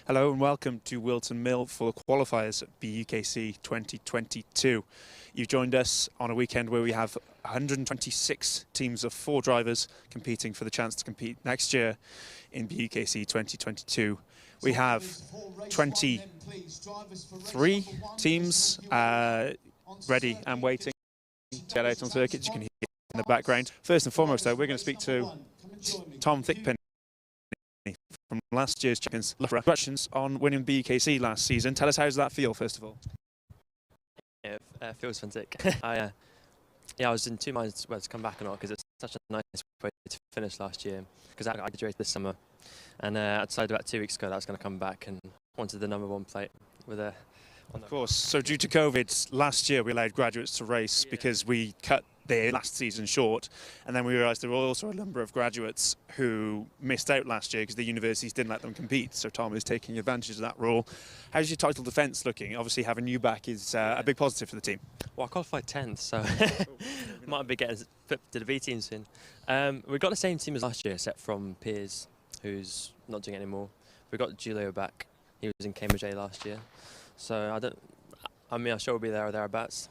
Hello and welcome to Whilton Mill for the qualifiers at BUKC 2022. You've joined us on a weekend where we have 126 teams of 4 drivers competing for the chance to compete next year in BUKC 2022. We have 23 teams ready and waiting to get out on circuits. You can hear in the background. First and foremost, though, we're going to speak to Tom Thickpenny from last year's champions. Congratulations on winning BUKC last season. Tell us, how does that feel, first of all? Yeah, it feels fantastic. I was in 2 minds whether to come back or not, because it's such a nice way to finish last year, because I graduated this summer, and I decided about 2 weeks ago that I was going to come back and wanted the #1 plate with a... Of course. So due to COVID, last year we allowed graduates to race because we cut their last season short, and then we realised there were also a number of graduates who missed out last year because the universities didn't let them compete. So Tom is taking advantage of that rule. How's your title defence looking? Obviously having you back is a big positive for the team. Well, I qualified 10th, so might be getting flipped to the B team soon. We've got the same team as last year, except from Piers, who's not doing it anymore. We've got Julio back. He was in Cambridge A last year. So I'm sure we'll be there or thereabouts.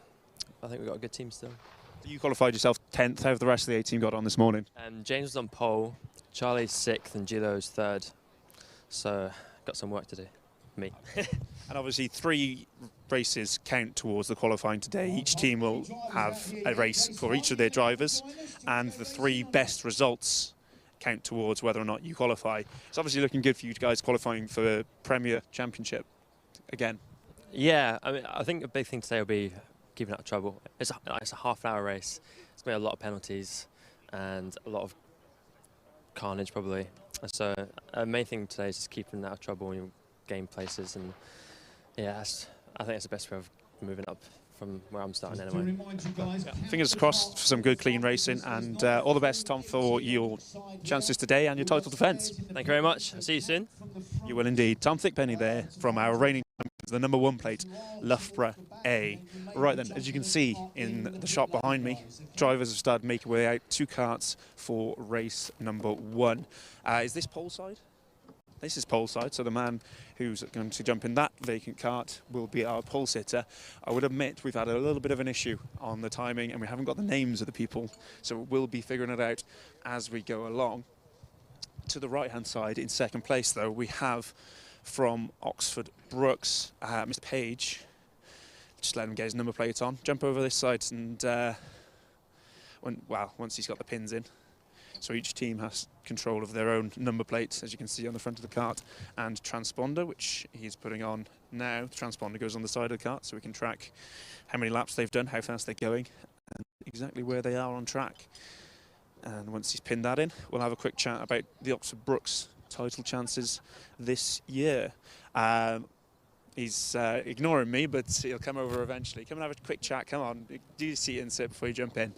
I think we've got a good team still. You qualified yourself 10th. How have the rest of the A team got on this morning? James was on pole, Charlie's 6th, and Julio's 3rd. So got some work to do. Me. And obviously 3 races count towards the qualifying today. Each team will have a race for each of their drivers, and the 3 best results count towards whether or not you qualify. It's obviously looking good for you guys qualifying for the Premier Championship again. Yeah, I think a big thing today will be keeping out of trouble. It's a half-hour race. It's going to be a lot of penalties and a lot of carnage probably. So the main thing today is just keeping out of trouble in your game places, and yeah, I think that's the best way of moving up from where I'm starting anyway. Fingers crossed for some good clean racing, and all the best, Tom, for your chances today and your title defence. Thank you very much. I'll see you soon. You will indeed. Tom Thickpenny there from our reigning champions, the #1 plate, Loughborough A. Right then, as you can see in the shot behind me, drivers have started making their way out 2 karts for race #1. Is this pole side? This is pole side, so the man who's going to jump in that vacant kart will be our pole sitter. I would admit we've had a little bit of an issue on the timing, and we haven't got the names of the people, so we'll be figuring it out as we go along. To the right-hand side, in 2nd place, though, we have from Oxford Brookes, Mr. Page. Just let him get his number plate on. Jump over this side, and once he's got the pins in. So each team has control of their own number plates, as you can see on the front of the kart, and transponder, which he's putting on now. The transponder goes on the side of the kart, so we can track how many laps they've done, how fast they're going, and exactly where they are on track. And once he's pinned that in, we'll have a quick chat about the Oxford Brookes title chances this year. He's ignoring me, but he'll come over eventually. Come and have a quick chat. Come on, do your seat and sit before you jump in.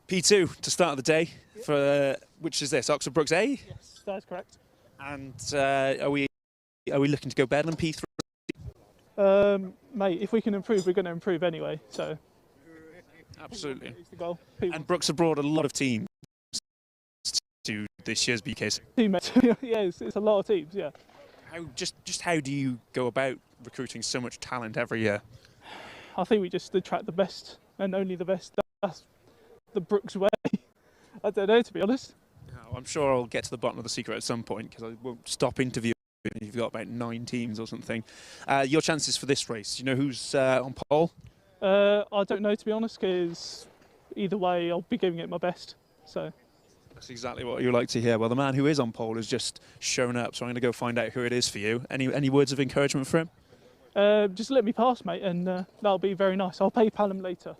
P2 to start the day, for which is this, Oxford Brookes A? Yes, that's correct. And are we looking to go better than P3? Mate, if we can improve, we're going to improve anyway. So absolutely. It's the goal. And Brookes have brought a lot of teams to this year's BUKC. Teammates, yeah, it's a lot of teams. Yeah. How do you go about recruiting so much talent every year? I think we just attract the best and only the best. That's the Brookes way. I don't know, to be honest. I'm sure I'll get to the bottom of the secret at some point, because I won't stop interviewing. You've got about 9 teams or something. Your chances for this race, you know who's on pole? I don't know, to be honest, because either way I'll be giving it my best. So that's exactly what you like to hear. Well, the man who is on pole has just shown up, so I'm going to go find out who it is for you. Any words of encouragement for him? Just let me pass, mate, and that'll be very nice. I'll PayPal him later.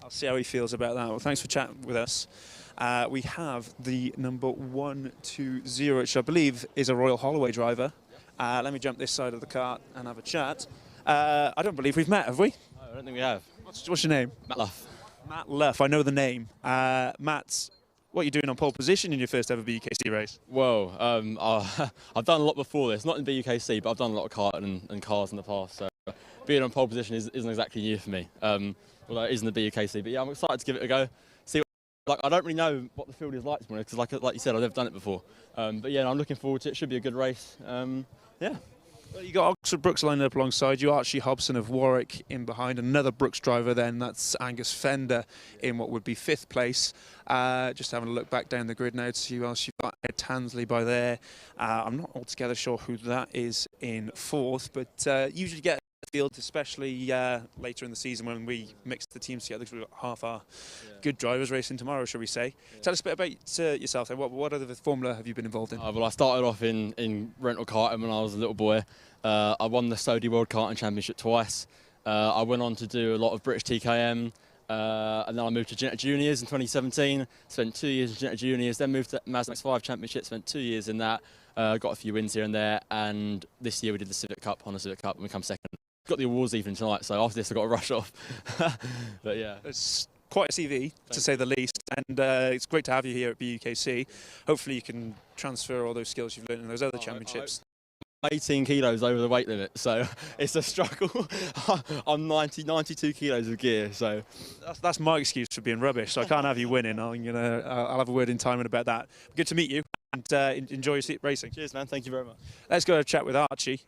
I'll see how he feels about that. Well, thanks for chatting with us. We have the number 120, which I believe is a Royal Holloway driver. Let me jump this side of the kart and have a chat. I don't believe we've met, have we? No, I don't think we have. What's your name? Matt Luff. Matt Luff, I know the name. Matt, what are you doing on pole position in your first ever BUKC race? Well, I've done a lot before this, not in BUKC, but I've done a lot of karting and cars in the past, so being on pole position isn't exactly new for me. Although it is in the BUKC, but yeah, I'm excited to give it a go. Like, I don't really know what the field is like tomorrow because, like you said, I've never done it before. But yeah, I'm looking forward to it. Should be a good race. Yeah. Well, you got Oxford Brooks lining up alongside you, Archie Hobson of Warwick in behind, another Brooks driver then, that's Angus Fender in what would be 5th place. Just having a look back down the grid now to see who else you've got. Ed Tansley by there. I'm not altogether sure who that is in 4th, but usually get a field, especially later in the season when we mix the teams together, because we've got half our good drivers racing tomorrow, shall we say. Tell us a bit about yourself then. What other formula have you been involved in? Well, I started off in rental karting when I was a little boy. I won the Saudi World Karting Championship twice. I went on to do a lot of British TKM, and then I moved to Junior Juniors in 2017. Spent 2 years in Junior Juniors, then moved to Mazda MX-5 Championship. Spent 2 years in that. Got a few wins here and there, and this year we did the Civic Cup, Honda Civic Cup, and we come second. Got the awards even tonight, so after this I've got to rush off. But yeah. It's quite a CV, to say the least, and it's great to have you here at BUKC. Hopefully you can transfer all those skills you've learned in those other championships. 18 kilos over the weight limit, so it's a struggle. I'm 92 kilos of gear, so that's my excuse for being rubbish. So I can't have you winning. I'll have a word in time about that. Good to meet you, and enjoy your racing. Cheers, man. Thank you very much. Let's go have a chat with Archie,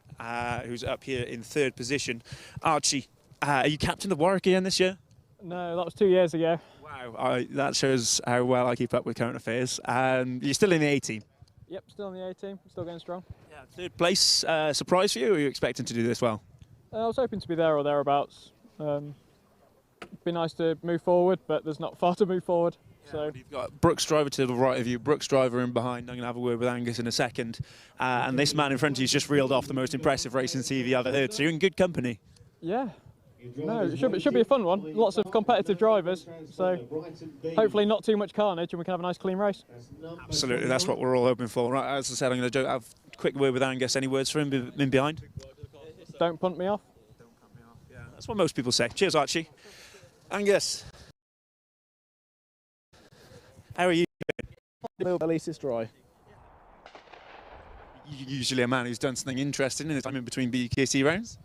who's up here in 3rd position. Archie, are you captain of Warwick again this year? No, that was 2 years ago. Wow, that shows how well I keep up with current affairs. You're still in the A team. Yep, still in the A team, still going strong. Yeah, 3rd place, surprise for you, or are you expecting to do this well? I was hoping to be there or thereabouts. It'd be nice to move forward, but there's not far to move forward. Yeah, so you've got Brooks driver to the right of you, Brooks driver in behind. I'm going to have a word with Angus in a second. And this man in front of you's just reeled off the most impressive racing CV I've ever heard, so you're in good company. Yeah. No, it should be a fun one. Lots of competitive drivers, so hopefully not too much carnage and we can have a nice clean race. Absolutely, that's what we're all hoping for. Right, as I said, I'm going to have a quick word with Angus. Any words for him in behind? Don't punt me off. Don't punt me off. Yeah, that's what most people say. Cheers, Archie. Angus, how are you doing? At least it's dry. You're usually a man who's done something interesting in his time in between BUKC rounds.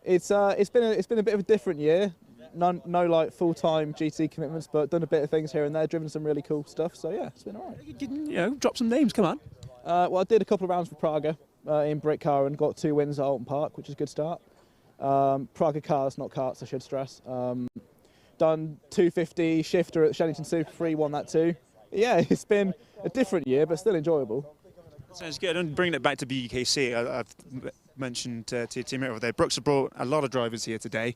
It's been a bit of a different year. No like full-time GT commitments, but done a bit of things here and there, driven some really cool stuff. So yeah, it's been all right. You can, drop some names. Come on. Well, I did a couple of rounds for Praga in Brick Car and got 2 wins at Alton Park, which is a good start. Praga cars, not karts, I should stress. Done 250 shifter at Shennington Super Free, won that too. Yeah, it's been a different year, but still enjoyable. Sounds good. And bringing it back to BUKC, I've mentioned to your teammate over there, Brooks have brought a lot of drivers here today.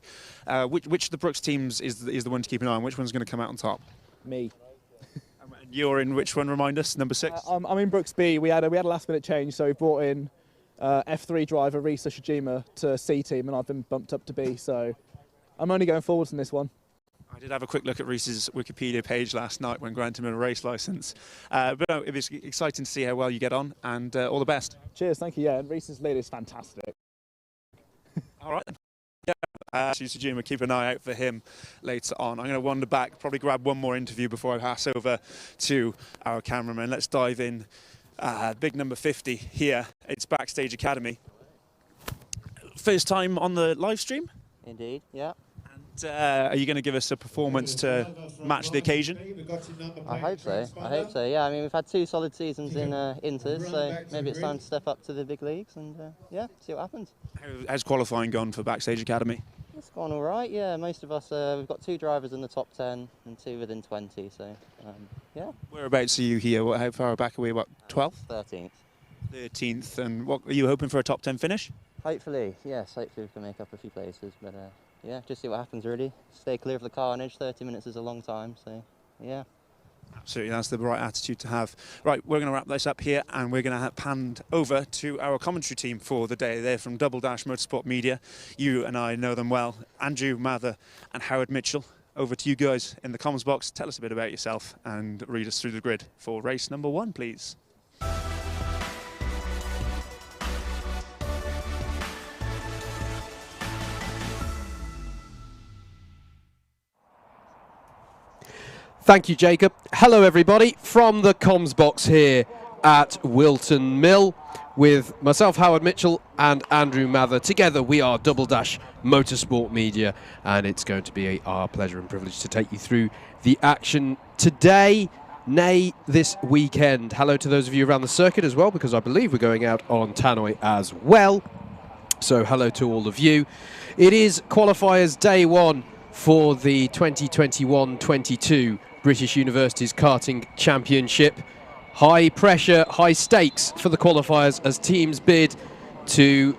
Which of the Brooks teams is the one to keep an eye on? Which one's going to come out on top? Me. You're in which one? Remind us. Number 6. I'm in Brooks B. We had a last-minute change, so we brought in F3 driver Risa Shijima to C team, and I've been bumped up to B. So I'm only going forwards in this one. I did have a quick look at Reese's Wikipedia page last night when granting him a race licence. But no, it was exciting to see how well you get on, and all the best. Cheers, thank you. Yeah, and Reese's lead is fantastic. All right. Yeah, Sujima, keep an eye out for him later on. I'm going to wander back, probably grab one more interview before I pass over to our cameraman. Let's dive in. Big number 50 here. It's Backstage Academy. First time on the live stream? Indeed, yeah. Are you going to give us a performance to match the occasion? I hope so, yeah. I mean, we've had 2 solid seasons in Inters, so maybe it's time to step up to the big leagues and, yeah, see what happens. How's qualifying gone for Backstage Academy? It's gone all right, yeah. Most of us, we've got 2 drivers in the top 10 and 2 within 20, so, yeah. Whereabouts are you here? How far back are we? What, 12th? 13th. 13th. And what are you hoping for, a top 10 finish? Hopefully, yes. Hopefully we can make up a few places, but yeah, just see what happens really. Stay clear of the carnage. 30 minutes is a long time, so yeah. Absolutely, that's the right attitude to have. Right, we're going to wrap this up here, and we're going to pan over to our commentary team for the day. They're from Double Dash Motorsport Media. You and I know them well. Andrew Mather and Howard Mitchell. Over to you guys in the comms box. Tell us a bit about yourself and read us through the grid for race number 1, please. Thank you, Jacob. Hello, everybody, from the comms box here at Whilton Mill with myself, Howard Mitchell, and Andrew Mather. Together we are Double Dash Motorsport Media, and it's going to be our pleasure and privilege to take you through the action today, nay, this weekend. Hello to those of you around the circuit as well, because I believe we're going out on Tannoy as well. So hello to all of you. It is qualifiers day one for the 2021-22 British Universities Karting Championship. High pressure, high stakes for the qualifiers as teams bid to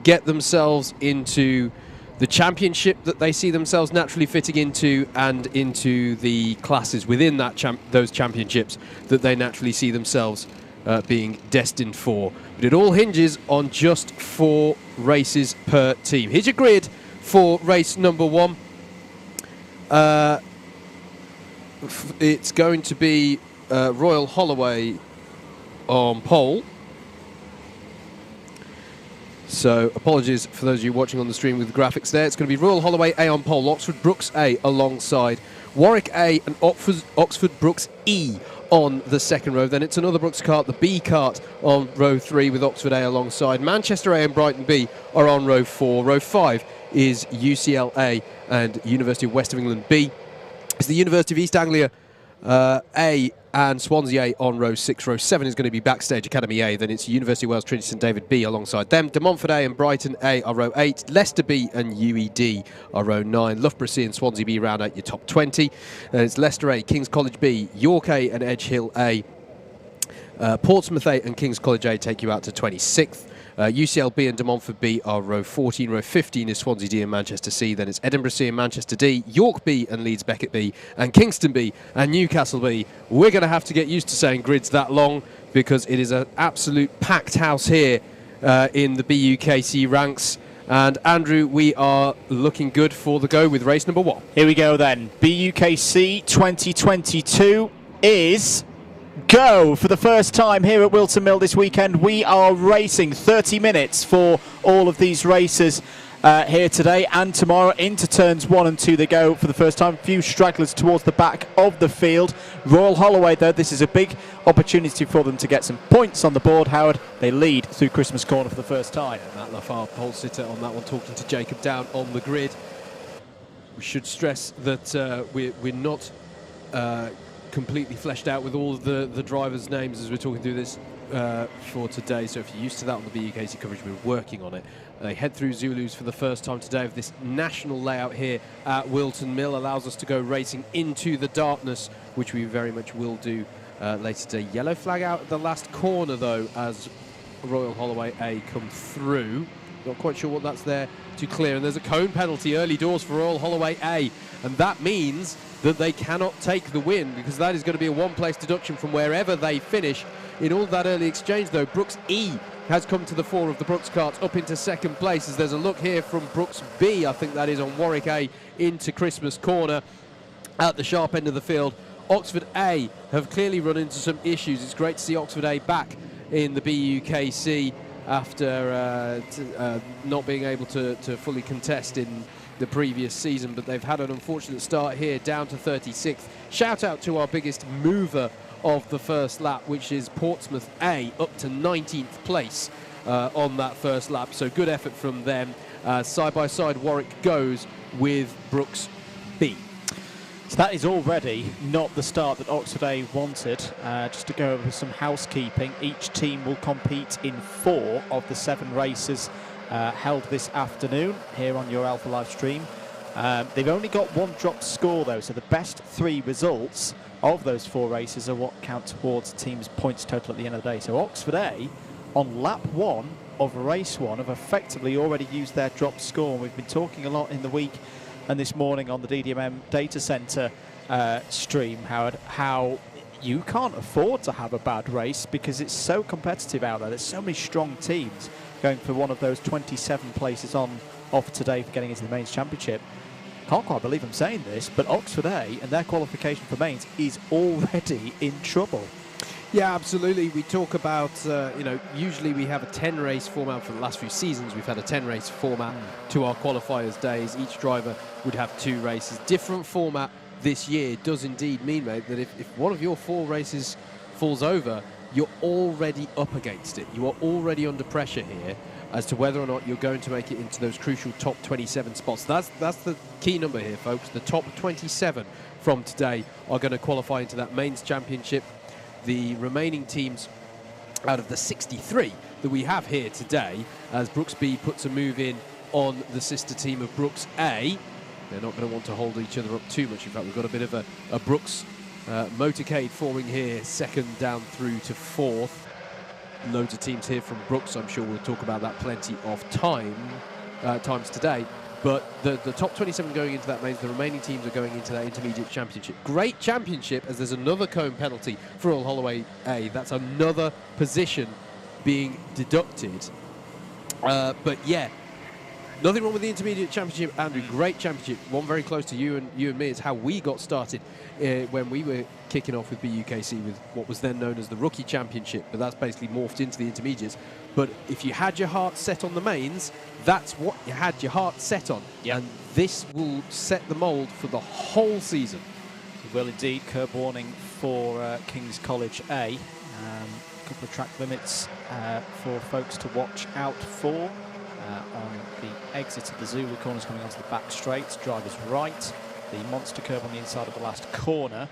get themselves into the championship that they see themselves naturally fitting into, and into the classes within that those championships that they naturally see themselves being destined for. But it all hinges on just 4 races per team. Here's your grid for race number 1. It's going to be Royal Holloway on pole. So apologies for those of you watching on the stream with the graphics there. It's going to be Royal Holloway A on pole, Oxford Brooks A alongside Warwick A and Oxford Brooks E on the second row. Then it's another Brooks kart, the B kart on row 3 with Oxford A alongside. Manchester A and Brighton B are on row 4. Row 5 is UCL A and University of West of England B. It's the University of East Anglia A and Swansea A on row 6. Row 7 is going to be Backstage Academy A. Then it's University of Wales Trinity St David B alongside them. De Montfort A and Brighton A are row 8. Leicester B and UED are row 9. Loughborough C and Swansea B round out your top 20. It's Leicester A, King's College B, York A and Edge Hill A. Portsmouth A and King's College A take you out to 26th. UCL B and De Montfort B are row 14. Row 15 is Swansea D and Manchester C. Then it's Edinburgh C and Manchester D, York B and Leeds Beckett B, and Kingston B and Newcastle B. We're going to have to get used to saying grids that long, because it is an absolute packed house here in the BUKC ranks. And Andrew, we are looking good for the go with race number 1. Here we go then. BUKC 2022 is go. For the first time here at Whilton Mill this weekend, we are racing 30 minutes for all of these races here today and tomorrow. Into turns 1 and 2 they go for the first time. A few stragglers towards the back of the field. Royal Holloway, though, this is a big opportunity for them to get some points on the board. Howard, they lead through Christmas Corner for the first time. Matt Lafar, pole sitter on that one, talking to Jacob down on the grid. We should stress that we're not completely fleshed out with all of the drivers' names as we're talking through this for today. So if you're used to that on the BUKC coverage, we're working on it. They head through Zulus for the first time today of this national layout here at Whilton Mill. Allows us to go racing into the darkness, which we very much will do later today. Yellow flag out at the last corner, though, as Royal Holloway A come through. Not quite sure what that's there to clear. And there's a cone penalty early doors for Royal Holloway A. And that means that they cannot take the win, because that is going to be a one-place deduction from wherever they finish. In all that early exchange, though, Brooks E has come to the fore of the Brooks karts up into second place, as there's a look here from Brooks B, I think that is, on Warwick A into Christmas Corner at the sharp end of the field. Oxford A have clearly run into some issues. It's great to see Oxford A back in the BUKC after not being able to fully contest in the previous season, but they've had an unfortunate start here, down to 36th. Shout out to our biggest mover of the first lap, which is Portsmouth A, up to 19th place on that first lap. So good effort from them. Side by side, Warwick goes with Brooks B. So that is already not the start that Oxford A wanted. Just to go over some housekeeping, each team will compete in 4 of the 7 races held this afternoon here on your Alpha live stream. They've only got 1 drop score, though, so the best 3 results of those 4 races are what count towards the team's points total at the end of the day. So Oxford A, on lap 1 of race 1, have effectively already used their drop score. And we've been talking a lot in the week and this morning on the DDMM data centre stream, Howard, how you can't afford to have a bad race because it's so competitive out there. There's so many strong teams going for one of those 27 places on offer today for getting into the Mains Championship. Can't quite believe I'm saying this, but Oxford A and their qualification for Mains is already in trouble. Yeah, absolutely. We talk about, usually we have a 10-race format for the last few seasons. We've had a 10-race format to our qualifiers days. Each driver would have 2 races. Different format this year does indeed mean, mate, that if one of your 4 races falls over, you're already up against it. You are already under pressure here as to whether or not you're going to make it into those crucial top 27 spots. That's the key number here, folks. The top 27 from today are going to qualify into that mains championship. The remaining teams out of the 63 that we have here today, as Brooks B puts a move in on the sister team of Brooks A. They're not going to want to hold each other up too much. In fact, we've got a bit of a Brooks motorcade forming here, second down through to fourth. Loads of teams here from Brooks. I'm sure we'll talk about that plenty of times today. But the top 27 going into that mains, the remaining teams are going into that intermediate championship. Great championship, as there's another cone penalty for Royal Holloway A. That's another position being deducted. But yeah, nothing wrong with the intermediate championship, Andrew. Great championship. One very close to you and me is how we got started when we were kicking off with BUKC with what was then known as the Rookie Championship, but that's basically morphed into the intermediates. But if you had your heart set on the mains, that's what you had your heart set on. Yep. And this will set the mould for the whole season. It will indeed. Curb warning for King's College A. A couple of track limits for folks to watch out for. On the exit of the Zulu corners coming onto the back straight, driver's right, the monster curb on the inside of the last corner,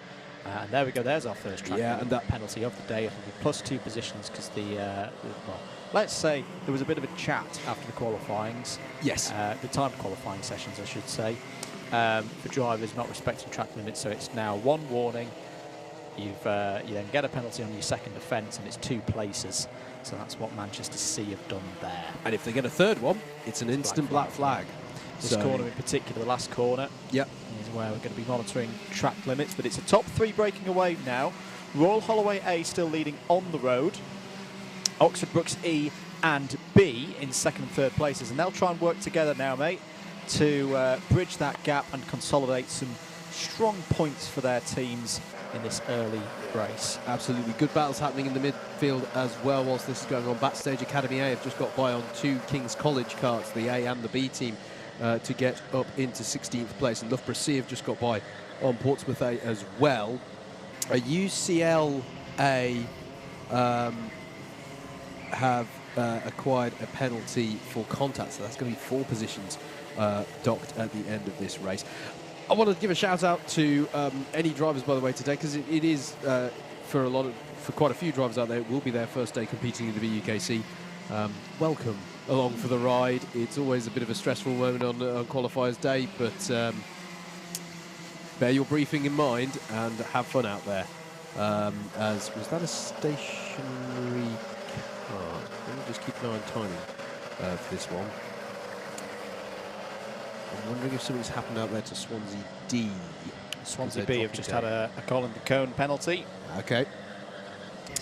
and there we go, there's our first track limit, and that penalty of the day. It'll be +2 positions because well, let's say there was a bit of a chat after the qualifyings. Yes. The time qualifying sessions, I should say, for drivers not respecting track limits, so it's now 1 warning. You then get a penalty on your second offence, and it's 2 places. So that's what Manchester C have done there. And if they get a third one, it's an instant black flag. This corner in particular, the last corner, yep, is where we're going to be monitoring track limits. But it's a top 3 breaking away now. Royal Holloway A still leading on the road. Oxford Brooks E and B in second and third places. And they'll try and work together now, mate, to bridge that gap and consolidate some strong points for their teams in this early race. Absolutely. Good battles happening in the midfield as well whilst this is going on. Backstage Academy A have just got by on 2 King's College carts, the A and the B team, to get up into 16th place. And Loughborough C have just got by on Portsmouth A as well. UCL A have acquired a penalty for contact, so that's going to be 4 positions docked at the end of this race. I want to give a shout out to any drivers, by the way, today, because it is for quite a few drivers out there. It will be their first day competing in the BUKC. Welcome along for the ride. It's always a bit of a stressful moment on qualifiers day, but bear your briefing in mind and have fun out there. Was that a stationary card? Let me just keep an eye on timing for this one. I'm wondering if something's happened out there to Swansea D. Swansea B have just had a Colin the Cone penalty. Okay.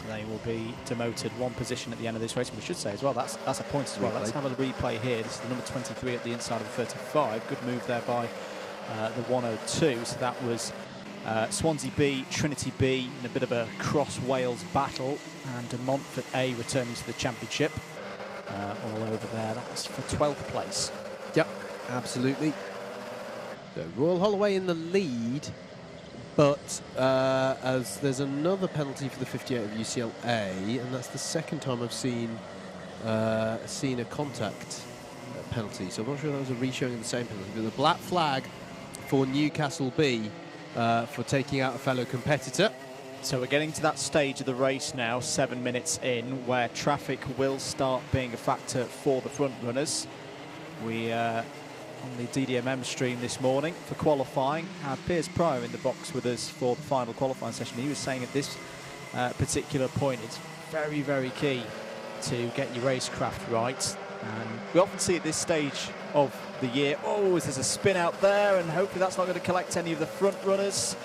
They will be demoted 1 position at the end of this race. And we should say as well, that's a point as well. Let's have a replay here. This is the number 23 at the inside of the 35. Good move there by the 102. So that was Swansea B, Trinity B in a bit of a cross-Wales battle. And De Montfort A returning to the championship. All over there. That was for 12th place. Yep. Absolutely. So Royal Holloway in the lead, but as there's another penalty for the 58 of UCLA, and that's the second time I've seen a contact penalty. So I'm not sure that was a re-showing of the same penalty, but the black flag for Newcastle B for taking out a fellow competitor. So we're getting to that stage of the race now, 7 minutes in, where traffic will start being a factor for the front runners. We on the DDMM stream this morning for qualifying had Piers Pryor in the box with us for the final qualifying session. He was saying at this particular point it's very, very key to get your racecraft right. And we often see at this stage of the year, there's a spin out there, and hopefully that's not going to collect any of the front runners.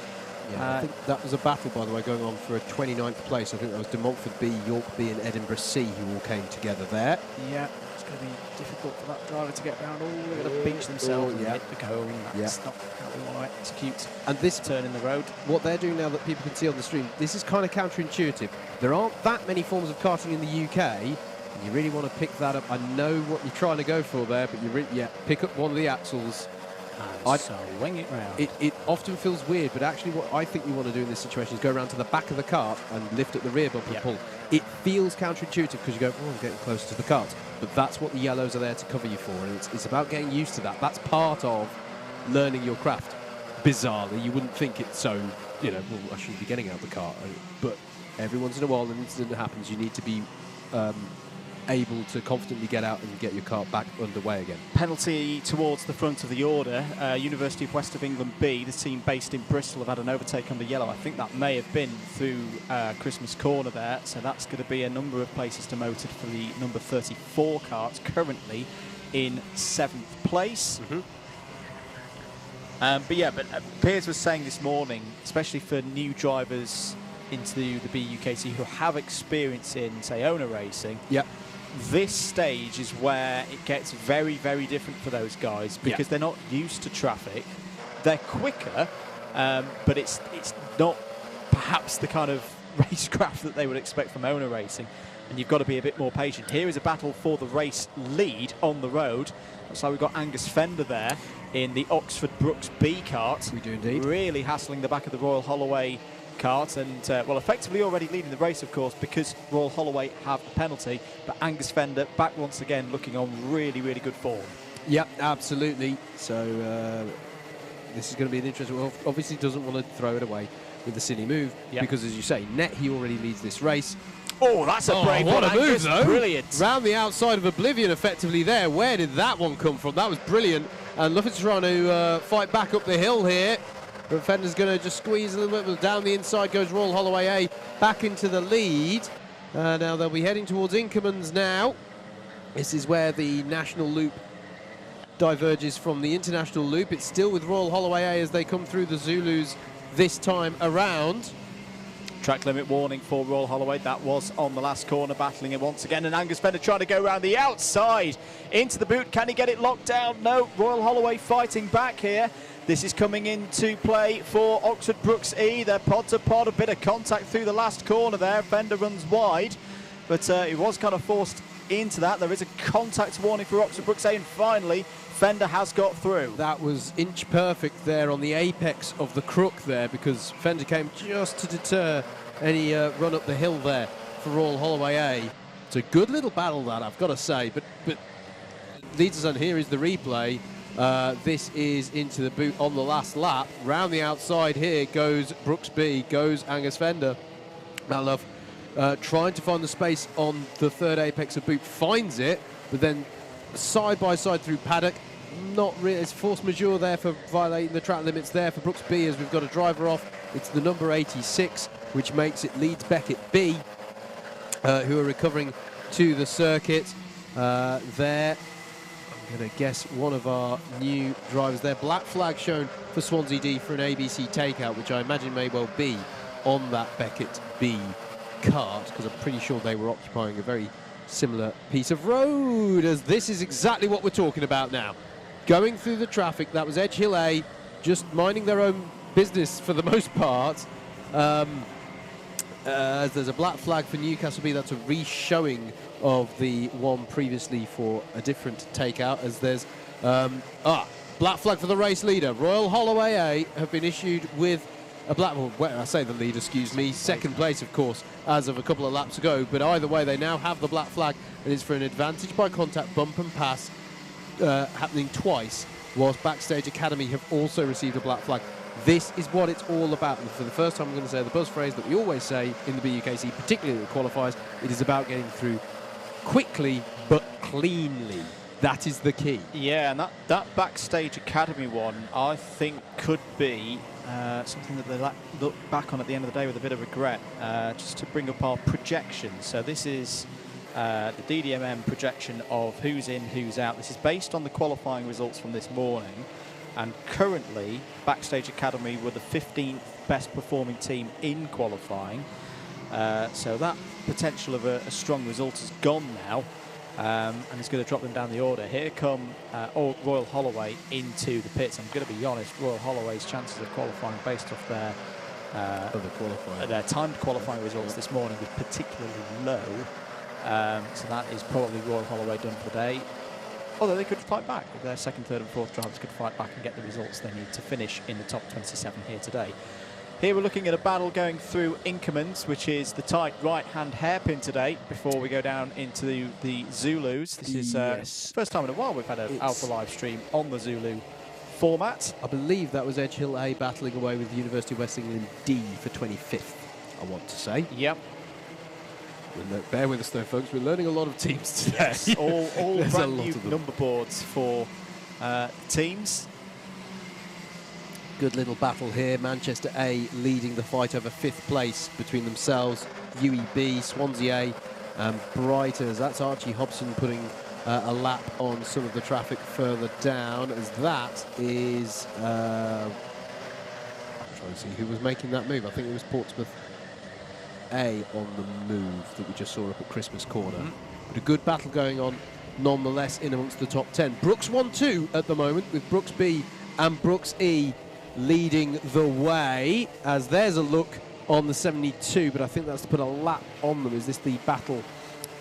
Yeah, I think that was a battle, by the way, going on for a 29th place. I think that was De Montfort B, York B and Edinburgh C who all came together there. Yeah, it's going to be difficult for that driver to get round. They're going to beach themselves and hit the cone. That's not how we want to execute and this turn in the road. What they're doing now that people can see on the stream, this is kind of counterintuitive. There aren't that many forms of karting in the UK. And you really want to pick that up. I know what you're trying to go for there, but you pick up one of the axles And swing it round. It often feels weird, but actually what I think you want to do in this situation is go around to the back of the kart and lift at the rear bumper and pull. It feels counterintuitive because you go, oh, I'm getting closer to the kart. But that's what the yellows are there to cover you for, and it's about getting used to that. That's part of learning your craft. Bizarrely, you wouldn't think it's so, you know, well, I shouldn't be getting out of the kart. But every once in a while an incident happens, you need to be able to confidently get out and get your kart back underway again. Penalty towards the front of the order. University of West of England B, the team based in Bristol, have had an overtake on the yellow. I think that may have been through Christmas Corner there, so that's going to be a number of places demoted for the number 34 karts, currently in 7th place. But Piers was saying this morning, especially for new drivers into the BUKC who have experience in, say, owner racing, this stage is where it gets very, very different for those guys because they're not used to traffic. They're quicker, but it's not perhaps the kind of racecraft that they would expect from owner racing, and you've got to be a bit more patient. Here is a battle for the race lead on the road. So we've got Angus Fender there in the Oxford Brooks B kart. We do indeed. Really hassling the back of the Royal Holloway kart, and well, effectively already leading the race, of course, because Royal Holloway have a penalty. But Angus Fender back once again, looking on really, really good form. Yep, absolutely. So this is going to be an interesting. Well, obviously doesn't want to throw it away with the silly move because, as you say, net he already leads this race. Oh, that's a brave one. What a move, though. Brilliant. Round the outside of Oblivion, effectively there. Where did that one come from? That was brilliant. And Lufford's trying to fight back up the hill here. But Fender's going to just squeeze a little bit. Down the inside goes Royal Holloway A, back into the lead. Now they'll be heading towards Inkermans now. This is where the national loop diverges from the international loop. It's still with Royal Holloway A as they come through the Zulus this time around. Track limit warning for Royal Holloway. That was on the last corner, battling it once again. And Angus Fender trying to go around the outside into the boot. Can he get it locked down? No. Royal Holloway fighting back here. This is coming into play for Oxford Brooks E. They're pod to pod, a bit of contact through the last corner there. Fender runs wide, but he was kind of forced into that. There is a contact warning for Oxford Brooks A, and finally Fender has got through. That was inch perfect there on the apex of the crook there, because Fender came just to deter any run up the hill there for Royal Holloway A. It's a good little battle that, I've got to say, but leads us on. Here is the replay. This is into the boot on the last lap. Round the outside here goes Brooks B, goes Angus Fender. Malov trying to find the space on the third apex of boot, finds it, but then side by side through paddock. Not really, it's force majeure there for violating the track limits there for Brooks B, as we've got a driver off. It's the number 86, which makes it Leeds Beckett B, who are recovering to the circuit there. I'm going to guess one of our new drivers there. Black flag shown for Swansea D for an ABC takeout, which I imagine may well be on that Beckett B kart, because I'm pretty sure they were occupying a very similar piece of road, as this is exactly what we're talking about now. Going through the traffic, that was Edge Hill A, just minding their own business for the most part. As there's a black flag for Newcastle B, that's a re-showing of the one previously for a different takeout, as there's black flag for the race leader. Royal Holloway A have been issued with a black, well, I say the lead, excuse me, second place, of course, as of a couple of laps ago, but either way, they now have the black flag, and it's for an advantage by contact bump and pass happening twice, whilst Backstage Academy have also received a black flag. This is what it's all about, and for the first time I'm going to say the buzz phrase that we always say in the BUKC, particularly at the qualifiers, it is about getting through quickly but cleanly. That is the key. Yeah, and that Backstage Academy one, I think, could be something that they look back on at the end of the day with a bit of regret, just to bring up our projections. So this is the DDMM projection of who's in, who's out. This is based on the qualifying results from this morning, and currently Backstage Academy were the 15th best performing team in qualifying. So that potential of a strong result has gone now, and it's going to drop them down the order. Here come Royal Holloway into the pits. I'm going to be honest, Royal Holloway's chances of qualifying based off their timed qualifying results this morning was particularly low. So that is probably Royal Holloway done for the day. Although they could fight back. Their second, third and fourth drivers could fight back and get the results they need to finish in the top 27 here today. Here we're looking at a battle going through Inkermans, which is the tight right-hand hairpin today, before we go down into the Zulus. This is first time in a while we've had an Alpha live stream on the Zulu format. I believe that was Edge Hill A battling away with University of West England D for 25th, I want to say. Yep. Bear with us though, folks. We're learning a lot of teams today. Yes, all brand new number boards for teams. Good little battle here. Manchester A leading the fight over 5th place between themselves, UEB, Swansea A and Brighters. That's Archie Hobson putting a lap on some of the traffic further down, as that is... I'm trying to see who was making that move. I think it was Portsmouth A on the move that we just saw up at Christmas Corner. But a good battle going on nonetheless in amongst the top 10. Brooks 1-2 at the moment, with Brooks B and Brooks E leading the way, as there's a look on the 72, but I think that's to put a lap on them. Is this the battle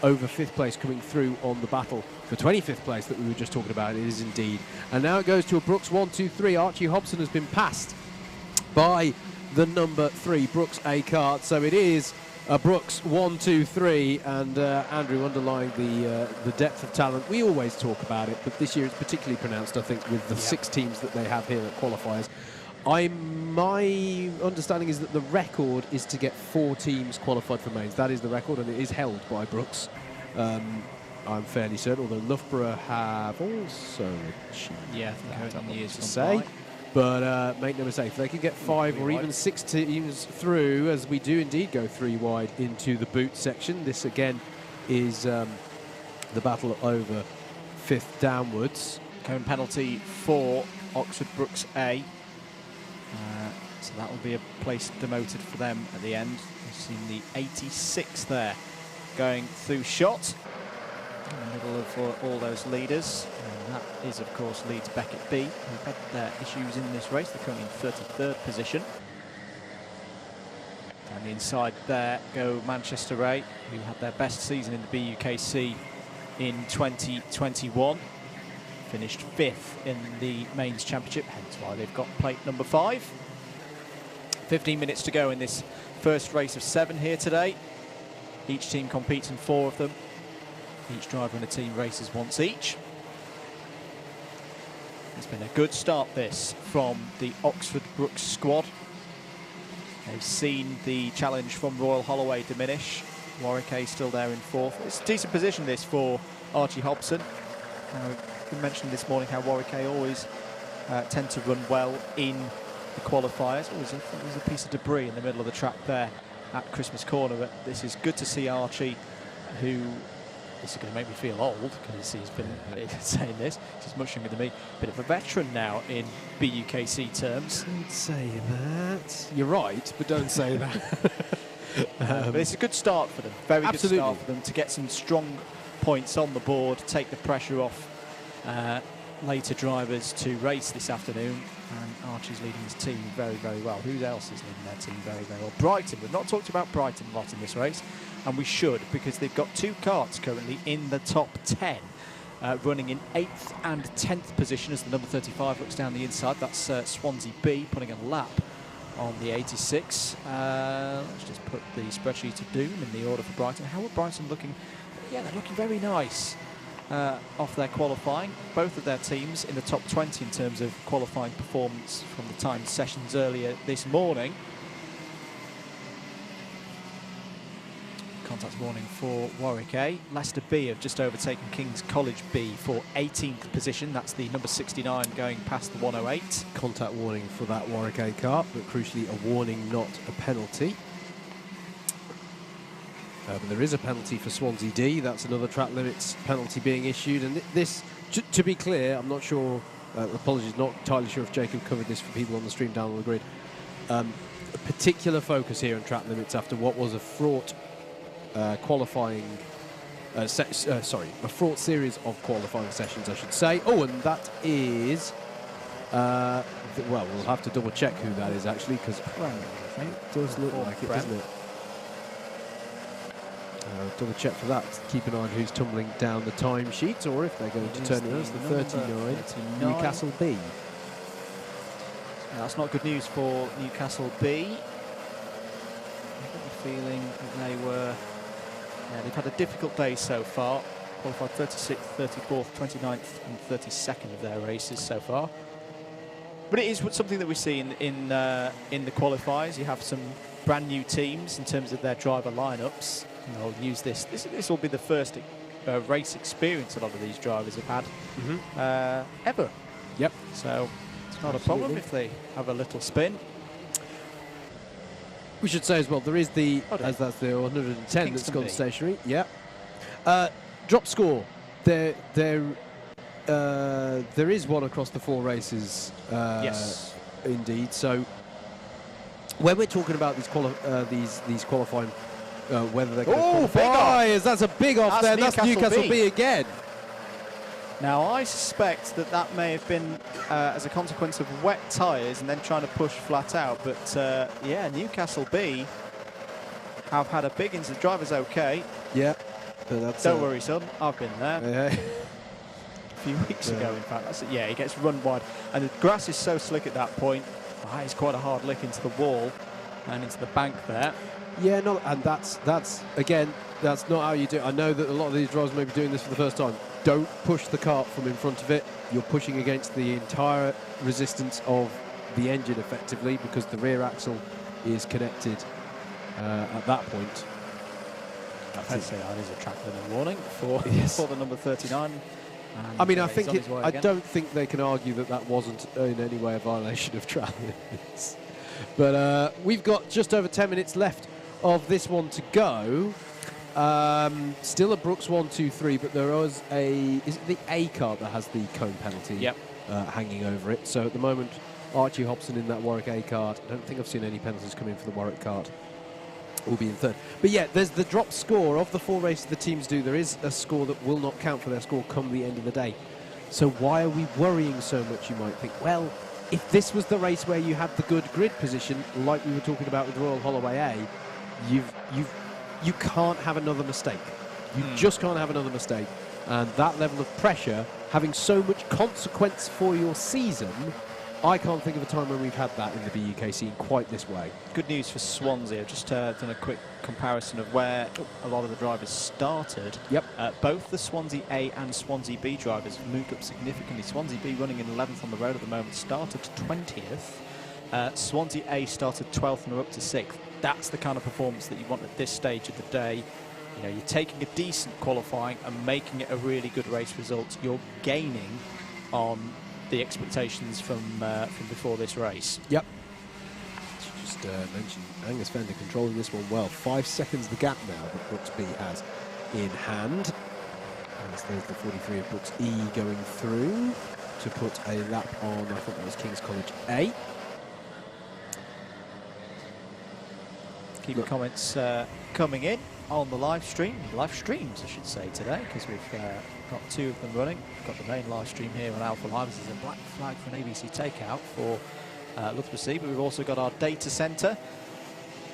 over 5th place coming through on the battle for 25th place that we were just talking about? It is indeed. And now it goes to a Brooks 1-2-3. Archie Hobson has been passed by the number 3 Brooks A Kart, so it is a Brooks 1-2-3, and Andrew, underlying the depth of talent, we always talk about it, but this year it's particularly pronounced, I think, with the 6 teams that they have here at qualifiers. My understanding is that the record is to get 4 teams qualified for mains. That is the record, and it is held by Brooks. I'm fairly certain, although Loughborough have also achieved that, I want to say. But make no mistake, if they can get 5 or even 6 teams through, as we do indeed go 3 wide into the boot section, this again is the battle over 5th downwards. Cone penalty for Oxford Brooks A. So that will be a place demoted for them at the end. We've seen the 86 there going through shot in the middle of all those leaders. And that is, of course, Leeds Beckett B, who've had their issues in this race. They're currently in 33rd position. Down the inside there go Manchester A, who had their best season in the BUKC in 2021. Finished 5th in the Mains Championship, hence why they've got plate number 5. 15 minutes to go in this first race of 7 here today. Each team competes in 4 of them. Each driver in a team races once each. It's been a good start, this, from the Oxford Brooks squad. They've seen the challenge from Royal Holloway diminish. Warwick A still there in 4th. It's a decent position, this, for Archie Hobson. We mentioned this morning how Warwick A always tend to run well in the qualifiers. Oh, there's a piece of debris in the middle of the track there at Christmas Corner, but this is good to see Archie, who, this is going to make me feel old because he's been saying this, he's much younger than me, bit of a veteran now in BUKC terms. Don't say that. You're right, but don't say that. But it's a good start for them, very absolutely. Good start for them to get some strong points on the board, take the pressure off later drivers to race this afternoon. And Archie's leading his team very, very well. Who else is leading their team very, very well? Brighton. We've not talked about Brighton a lot in this race, and we should, because they've got 2 karts currently in the top 10, running in 8th and 10th position as the number 35 looks down the inside. That's Swansea B putting a lap on the 86. Let's just put the spreadsheet of doom in the order for Brighton. How are Brighton looking? Yeah, they're looking very nice. Off their qualifying, both of their teams in the top 20 in terms of qualifying performance from the timed sessions earlier this morning. Contact warning for Warwick A. Leicester B have just overtaken King's College B for 18th position. That's the number 69 going past the 108. Contact warning for that Warwick A kart, but crucially a warning, not a penalty. But there is a penalty for Swansea D. That's another track limits penalty being issued. And this, to be clear, I'm not sure, apologies, not entirely sure if Jacob covered this for people on the stream down on the grid. A particular focus here on track limits after what was a fraught qualifying, a fraught series of qualifying sessions, I should say. Oh, and that is, well, we'll have to double check who that is actually, because it does look like it, doesn't it? Double check for that. Keep an eye on who's tumbling down the timesheet, or if they're going to turn it on. It's the 39, Newcastle B. That's not good news for Newcastle B. I've got the feeling that they've had a difficult day so far. Qualified 36th, 34th, 29th and 32nd of their races so far. But it is something that we see in the qualifiers. You have some brand new teams in terms of their driver lineups. And they'll use this. This will be the first race experience a lot of these drivers have had ever. Yep. So it's not a problem if they have a little spin. We should say as well, there is the, as that's the 110 that's gone stationary. Yeah. Drop score. There is one across the 4 races. Yes. Indeed. So when we're talking about these qualifying, whether they're going to qualify, that's a big off there. That's Newcastle B again. Now, I suspect that may have been as a consequence of wet tyres and then trying to push flat out. But, yeah, Newcastle B have had a big incident. Driver's OK. Yeah. But that's Don't worry, son. I've been there. Yeah. A few weeks ago, in fact. That's it. Yeah, he gets run wide. And the grass is so slick at that point. It's quite a hard lick into the wall and into the bank there. Yeah, no, and that's again, that's not how you do it. I know that a lot of these drivers may be doing this for the first time. Don't push the kart from in front of it. You're pushing against the entire resistance of the engine effectively, because the rear axle is connected at that point. I'd say that is a track limit warning for the number 39. And I mean, I don't think they can argue that wasn't in any way a violation of track limits. But we've got just over 10 minutes left of this one to go. Still a Brooks 1, 2, 3, but there is is it the A kart that has the cone penalty hanging over it? So at the moment, Archie Hobson in that Warwick A kart. I don't think I've seen any penalties come in for the Warwick kart. Will be in third. But yeah, there's the drop score of the 4 races the teams do. There is a score that will not count for their score come the end of the day. So why are we worrying so much, you might think? Well, if this was the race where you had the good grid position, like we were talking about with Royal Holloway A, you can't have another mistake. You just can't have another mistake. And that level of pressure, having so much consequence for your season, I can't think of a time when we've had that in the BUKC in quite this way. Good news for Swansea. I've just done a quick comparison of where a lot of the drivers started. Yep. Both the Swansea A and Swansea B drivers have moved up significantly. Swansea B running in 11th on the road at the moment started 20th. Swansea A started 12th and are up to 6th. That's the kind of performance that you want at this stage of the day. You know, you're taking a decent qualifying and making it a really good race result. You're gaining on the expectations from before this race. Yep. Just mentioned Angus Fender controlling this one well. 5 seconds the gap now that Brooks B has in hand. And there's the 43 of Brooks E going through to put a lap on, I think that was King's College A. Keep your comments coming in on the live streams, I should say, today, because we've got 2 of them running. We've got the main live stream here on Alpha Live. This is a black flag for an ABC takeout for Loughborough C, but we've also got our data centre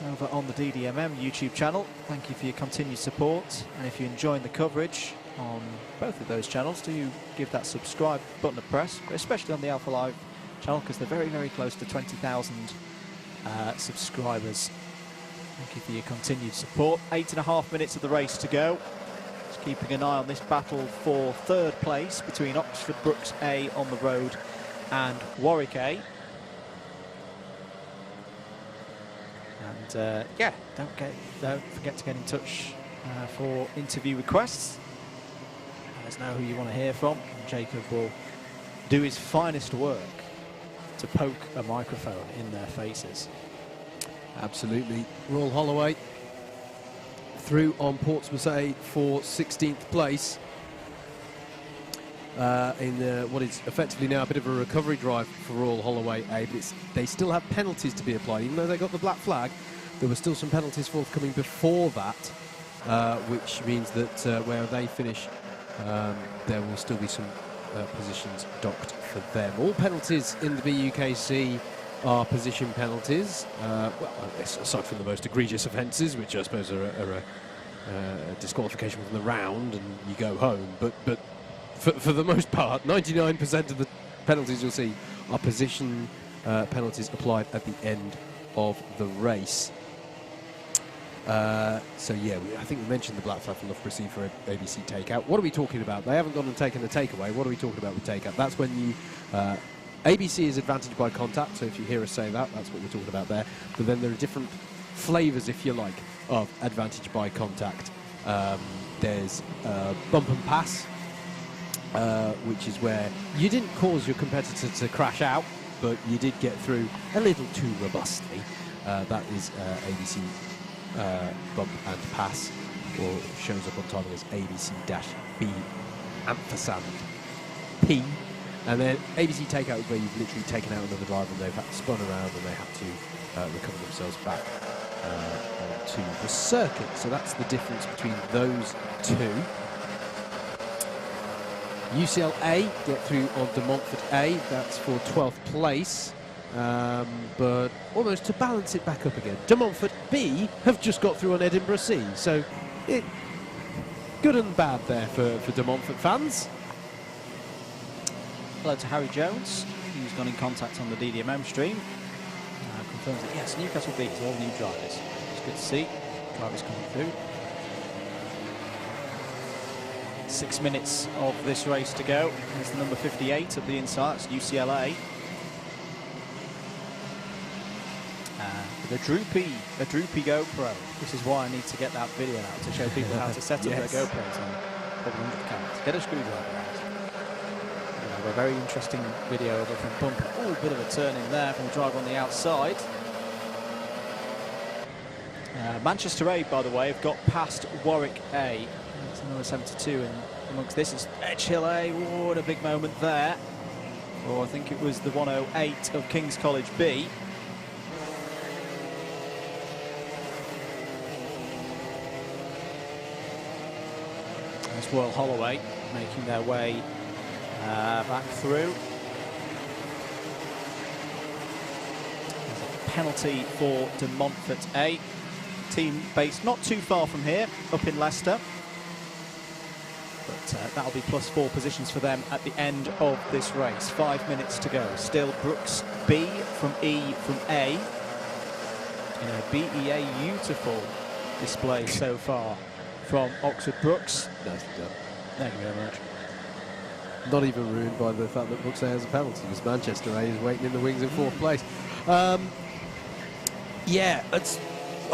over on the DDMM YouTube channel. Thank you for your continued support, and if you're enjoying the coverage on both of those channels, do give that subscribe button a press, especially on the Alpha Live channel, because they're very, very close to 20,000 subscribers. Thank you for your continued support. 8.5 minutes of the race to go. Just keeping an eye on this battle for 3rd place between Oxford Brooks A on the road and Warwick A. And yeah, don't forget to get in touch for interview requests. Let us know who you want to hear from. And Jacob will do his finest work to poke a microphone in their faces. Absolutely. Royal Holloway through on Portsmouth A for 16th place in what is effectively now a bit of a recovery drive for Royal Holloway A, but they still have penalties to be applied. Even though they got the black flag, there were still some penalties forthcoming before that, which means that where they finish, there will still be some positions docked for them. All penalties in the BUKC are position penalties, well, aside from the most egregious offences, which I suppose are disqualification from the round and you go home. But for the most part, 99% of the penalties you'll see are position penalties applied at the end of the race. So yeah, I think we mentioned the black flag from Loughborough C for ABC takeout. What are we talking about? They haven't gone and taken a takeaway. What are we talking about with takeout? That's when you... ABC is advantage by contact, so if you hear us say that, that's what we're talking about there. But then there are different flavours, if you like, of advantage by contact. There's bump and pass, which is where you didn't cause your competitor to crash out, but you did get through a little too robustly. That is ABC bump and pass, or shows up on timing as ABC-B ampersand P. And then ABC takeout is where you've literally taken out another driver and they've had to spun around and they have to recover themselves back onto the circuit. So that's the difference between those two. UCLA get through on De Montfort A, that's for 12th place. But almost to balance it back up again, De Montfort B have just got through on Edinburgh C. So good and bad there for De Montfort fans. Hello to Harry Jones, who's gone in contact on the DDMM stream. Confirms that, yes, Newcastle B is all new drivers. It's good to see. Drivers coming through. 6 minutes of this race to go. There's the number 58 at the inside, it's UCLA. With a droopy GoPro. This is why I need to get that video out to show people how to set up their GoPros on probably 100 cameras. Get a screwdriver out. A very interesting video of a front bumper. Oh, bit of a turn in there from the driver on the outside. Manchester A, by the way, have got past Warwick A. It's another 72, and amongst this is Edgehill A. Oh, what a big moment there. Or I think it was the 108 of King's College B. That's Royal Holloway making their way back through. There's a penalty for De Montfort A. Team based not too far from here, up in Leicester. But that'll be +4 positions for them at the end of this race. 5 minutes to go. Still Brooks B from E from A. In a BEA beautiful display so far from Oxford Brooks. Nicely done. Thank you very much. Not even ruined by the fact that Brooks A has a penalty, because Manchester A is waiting in the wings in 4th place. Yeah, it's...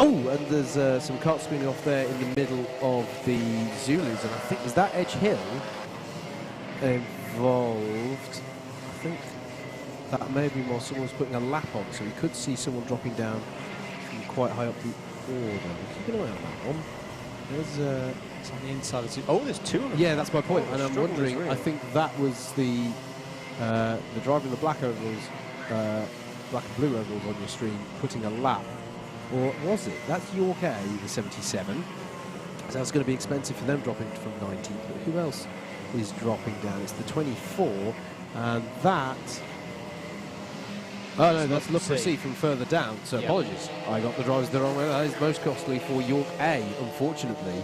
Oh, and there's some kart screening off there in the middle of the Zulus, and I think, is that Edgehill involved? I think that may be more someone's putting a lap on, so we could see someone dropping down from quite high up the order. Keep an eye on that one. There's it's on the inside of the... Oh, there's 2 of them. Yeah, that's my point, and I'm wondering, really. I think that was the driver in the black overalls, black and blue overalls on your stream, putting a lap. Or was it? That's York A, the 77. So that's going to be expensive for them dropping from 19th. But who else is dropping down? It's the 24, and that... Oh no, that's Loughborough C from further down, so apologies. I got the drivers the wrong way. That is most costly for York A, unfortunately,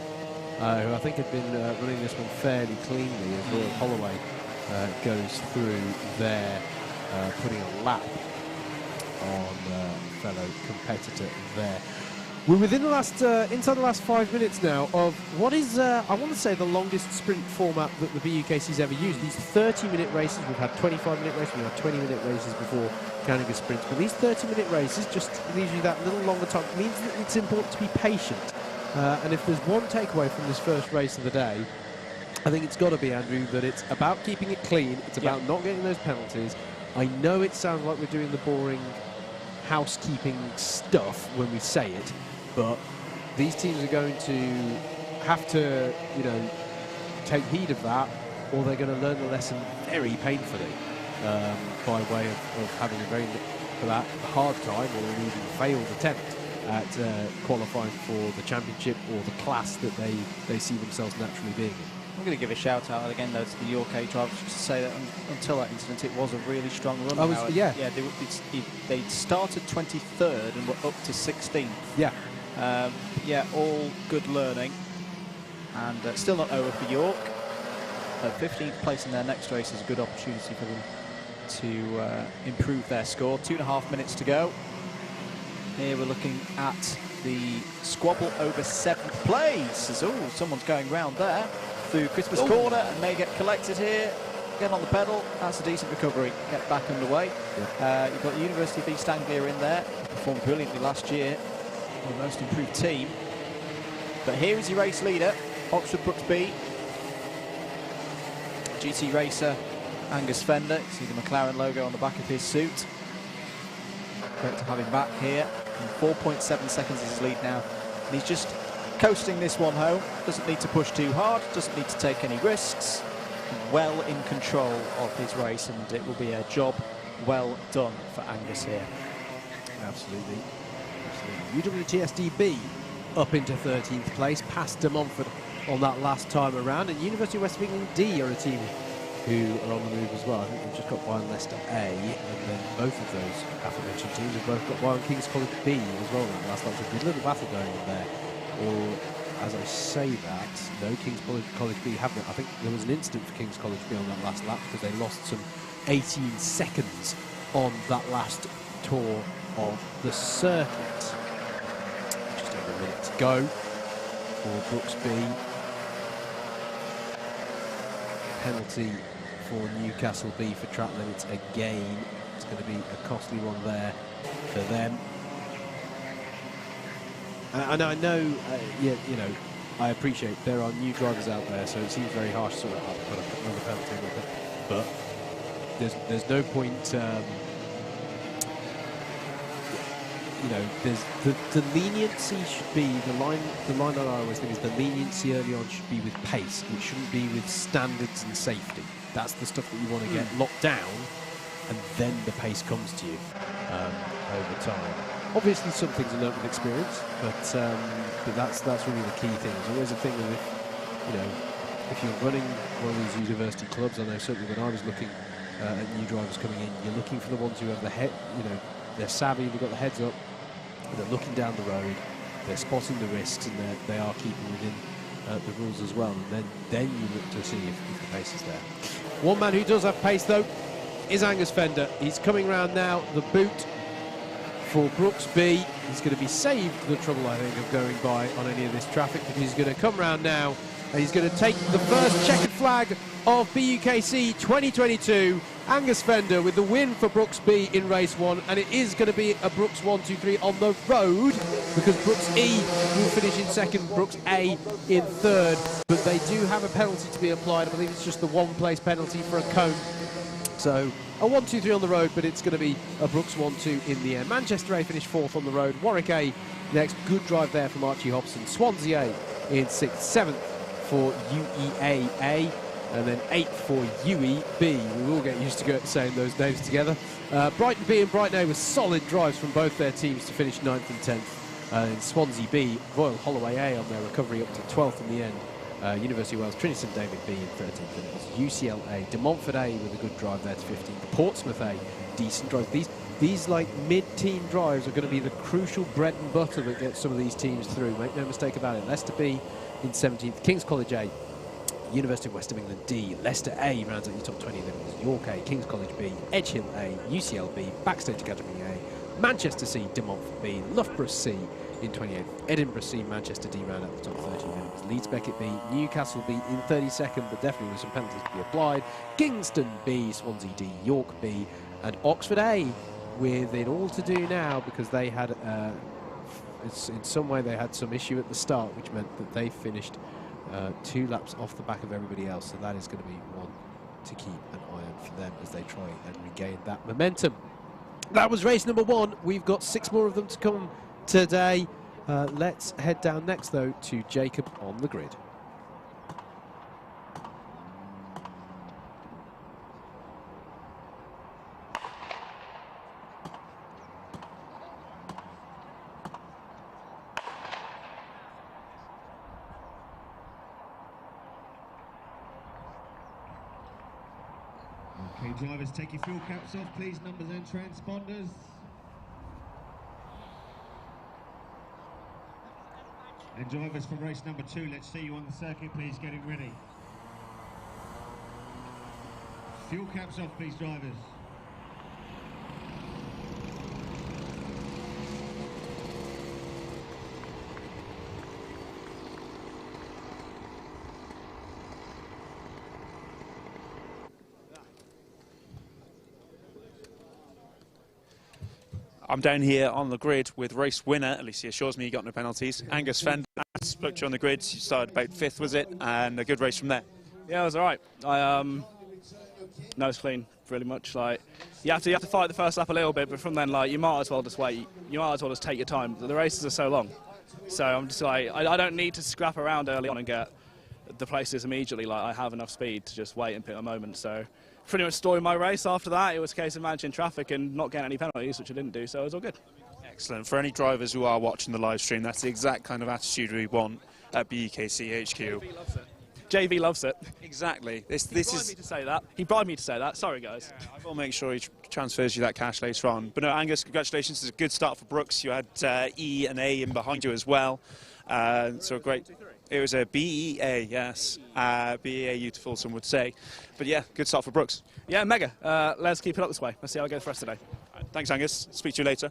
who I think had been running this one fairly cleanly as Royal Holloway goes through there, putting a lap on fellow competitor there. We're within the last, inside the last 5 minutes now of what is, I want to say, the longest sprint format that the BUKC's ever used. These 30-minute races, we've had 25-minute races, we've had 20-minute races before counting the sprints, but these 30-minute races just leaves you that little longer time. It means that it's important to be patient. And if there's one takeaway from this first race of the day, I think it's got to be, Andrew, that it's about keeping it clean, it's about not getting those penalties. I know it sounds like we're doing the boring housekeeping stuff when we say it, but these teams are going to have to, you know, take heed of that, or they're going to learn the lesson very painfully by way of having a very hard time or an even failed attempt at qualifying for the championship or the class that they see themselves naturally being in. I'm going to give a shout out again though to the York A drivers, just to say that until that incident it was a really strong run. They started 23rd and were up to 16th. Yeah. Yeah, all good learning. and still not over for York. 15th place in their next race is a good opportunity for them to improve their score. 2.5 minutes to go. Here we're looking at the squabble over 7th place. Oh, someone's going round there through Christmas corner and may get collected here. Get on the pedal. That's a decent recovery. Get back underway. Yeah. You've got University of East Anglia in there. Performed brilliantly last year. The most improved team. But here is your race leader, Oxford Brooks B. GT racer Angus Fender. You see the McLaren logo on the back of his suit. Great to have him back here. And 4.7 seconds is his lead now. And he's just coasting this one home. Doesn't need to push too hard. Doesn't need to take any risks. Well in control of his race, and it will be a job well done for Angus here. Absolutely. UWTSDB up into 13th place, past De Montfort on that last time around, and University of West of England D are a team who are on the move as well. I think they've just got by on Leicester A, and then both of those aforementioned teams have both got by on King's College B as well. Last night, so a little battle going on there. Or, as I say that, no, King's College B haven't. I think there was an incident for King's College B on that last lap because they lost some 18 seconds on that last tour of the circuit. Just over a minute to go for Brooks B. Penalty for Newcastle B for track limits again. It's going to be a costly one there for them. And I know, you know, I appreciate there are new drivers out there, so it seems very harsh to sort of put another penalty with it. But there's no point, you know, there's the leniency should be the line that I always think is the leniency early on should be with pace. It shouldn't be with standards and safety. That's the stuff that you want to get locked down, and then the pace comes to you over time. Obviously, some things are learned with experience, but that's really the key thing. There's always a thing with, you know, if you're running one of these university clubs, I know certainly when I was looking at new drivers coming in, you're looking for the ones who have the head, you know, they're savvy, they've got the heads up, they're looking down the road, they're spotting the risks, and they are keeping within the rules as well. And then you look to see if the pace is there. One man who does have pace, though, is Angus Fender. He's coming round now, the boot for Brooks B. He's going to be saved the trouble, I think, of going by on any of this traffic, because he's going to come round now and he's going to take the first checkered flag of BUKC 2022. Angus Fender with the win for Brooks B in race 1, and it is going to be a Brooks 1-2-3 on the road, because Brooks E will finish in second, Brooks A in third, but they do have a penalty to be applied. I believe it's just the one-place penalty for a cone. So a 1-2-3 on the road, but it's going to be a Brooks 1-2 in the end. Manchester A finished 4th on the road. Warwick A next. Good drive there from Archie Hobson. Swansea A in 6th. 7th for UEA A. And then 8th for UEB. We will get used to saying those names together. Brighton B and Brighton A with solid drives from both their teams to finish 9th and 10th. And Swansea B, Royal Holloway A on their recovery up to 12th in the end. University of Wales, Trinity St David B in 13th, and it was UCLA, De Montfort A with a good drive there to 15th, Portsmouth A, decent drive. These like mid-team drives are going to be the crucial bread and butter that gets some of these teams through, make no mistake about it. Leicester B in 17th, King's College A, University of West of England D, Leicester A rounds out your top 20, then it was York A, King's College B, Edge Hill A, UCL B, Backstage Academy A, Manchester C, De Montfort B, Loughborough C in 28th, Edinburgh C, Manchester D round out the top 30 minutes, Leeds Beckett B, Newcastle B in 32nd, but definitely with some penalties to be applied, Kingston B, Swansea D, York B, and Oxford A with it all to do now, because they had, in some way they had some issue at the start, which meant that they finished 2 laps off the back of everybody else, so that is going to be one to keep an eye on for them as they try and regain that momentum. That was race number 1. We've got 6 more of them to come today. Let's head down next, though, to Jacob on the grid. Okay, drivers, take your fuel caps off, please, numbers and transponders. And drivers from race number 2, let's see you on the circuit, please, getting ready. Fuel caps off, please, drivers. I'm down here on the grid with race winner, at least he assures me he got no penalties, Angus Fender. I spoke to you on the grid, you started about 5th, was it? And a good race from there. Yeah, it was alright. Nose clean, pretty much. Like you have to fight the first lap a little bit, but from then, like, you might as well just wait. You might as well just take your time. The races are so long, so I'm just like, I don't need to scrap around early on and get the places immediately. Like, I have enough speed to just wait and pick a moment. So pretty much storing my race after that. It was a case of managing traffic and not getting any penalties, which I didn't do. So it was all good. Excellent. For any drivers who are watching the live stream, that's the exact kind of attitude we want at BUKC HQ. JV loves it. JV loves it. Exactly. This He bribed is. me to say that. He bribed me to say that. Sorry, guys. Yeah, I will make sure he transfers you that cash later on. But no, Angus, congratulations. It's a good start for Brooks. You had E and A in behind you as well. So great. It was a BEA, yes. BEA, beautiful, some would say. But yeah, good start for Brooks. Yeah, mega. Let's keep it up this way. Let's see how it goes for us today. Thanks, Angus. Speak to you later.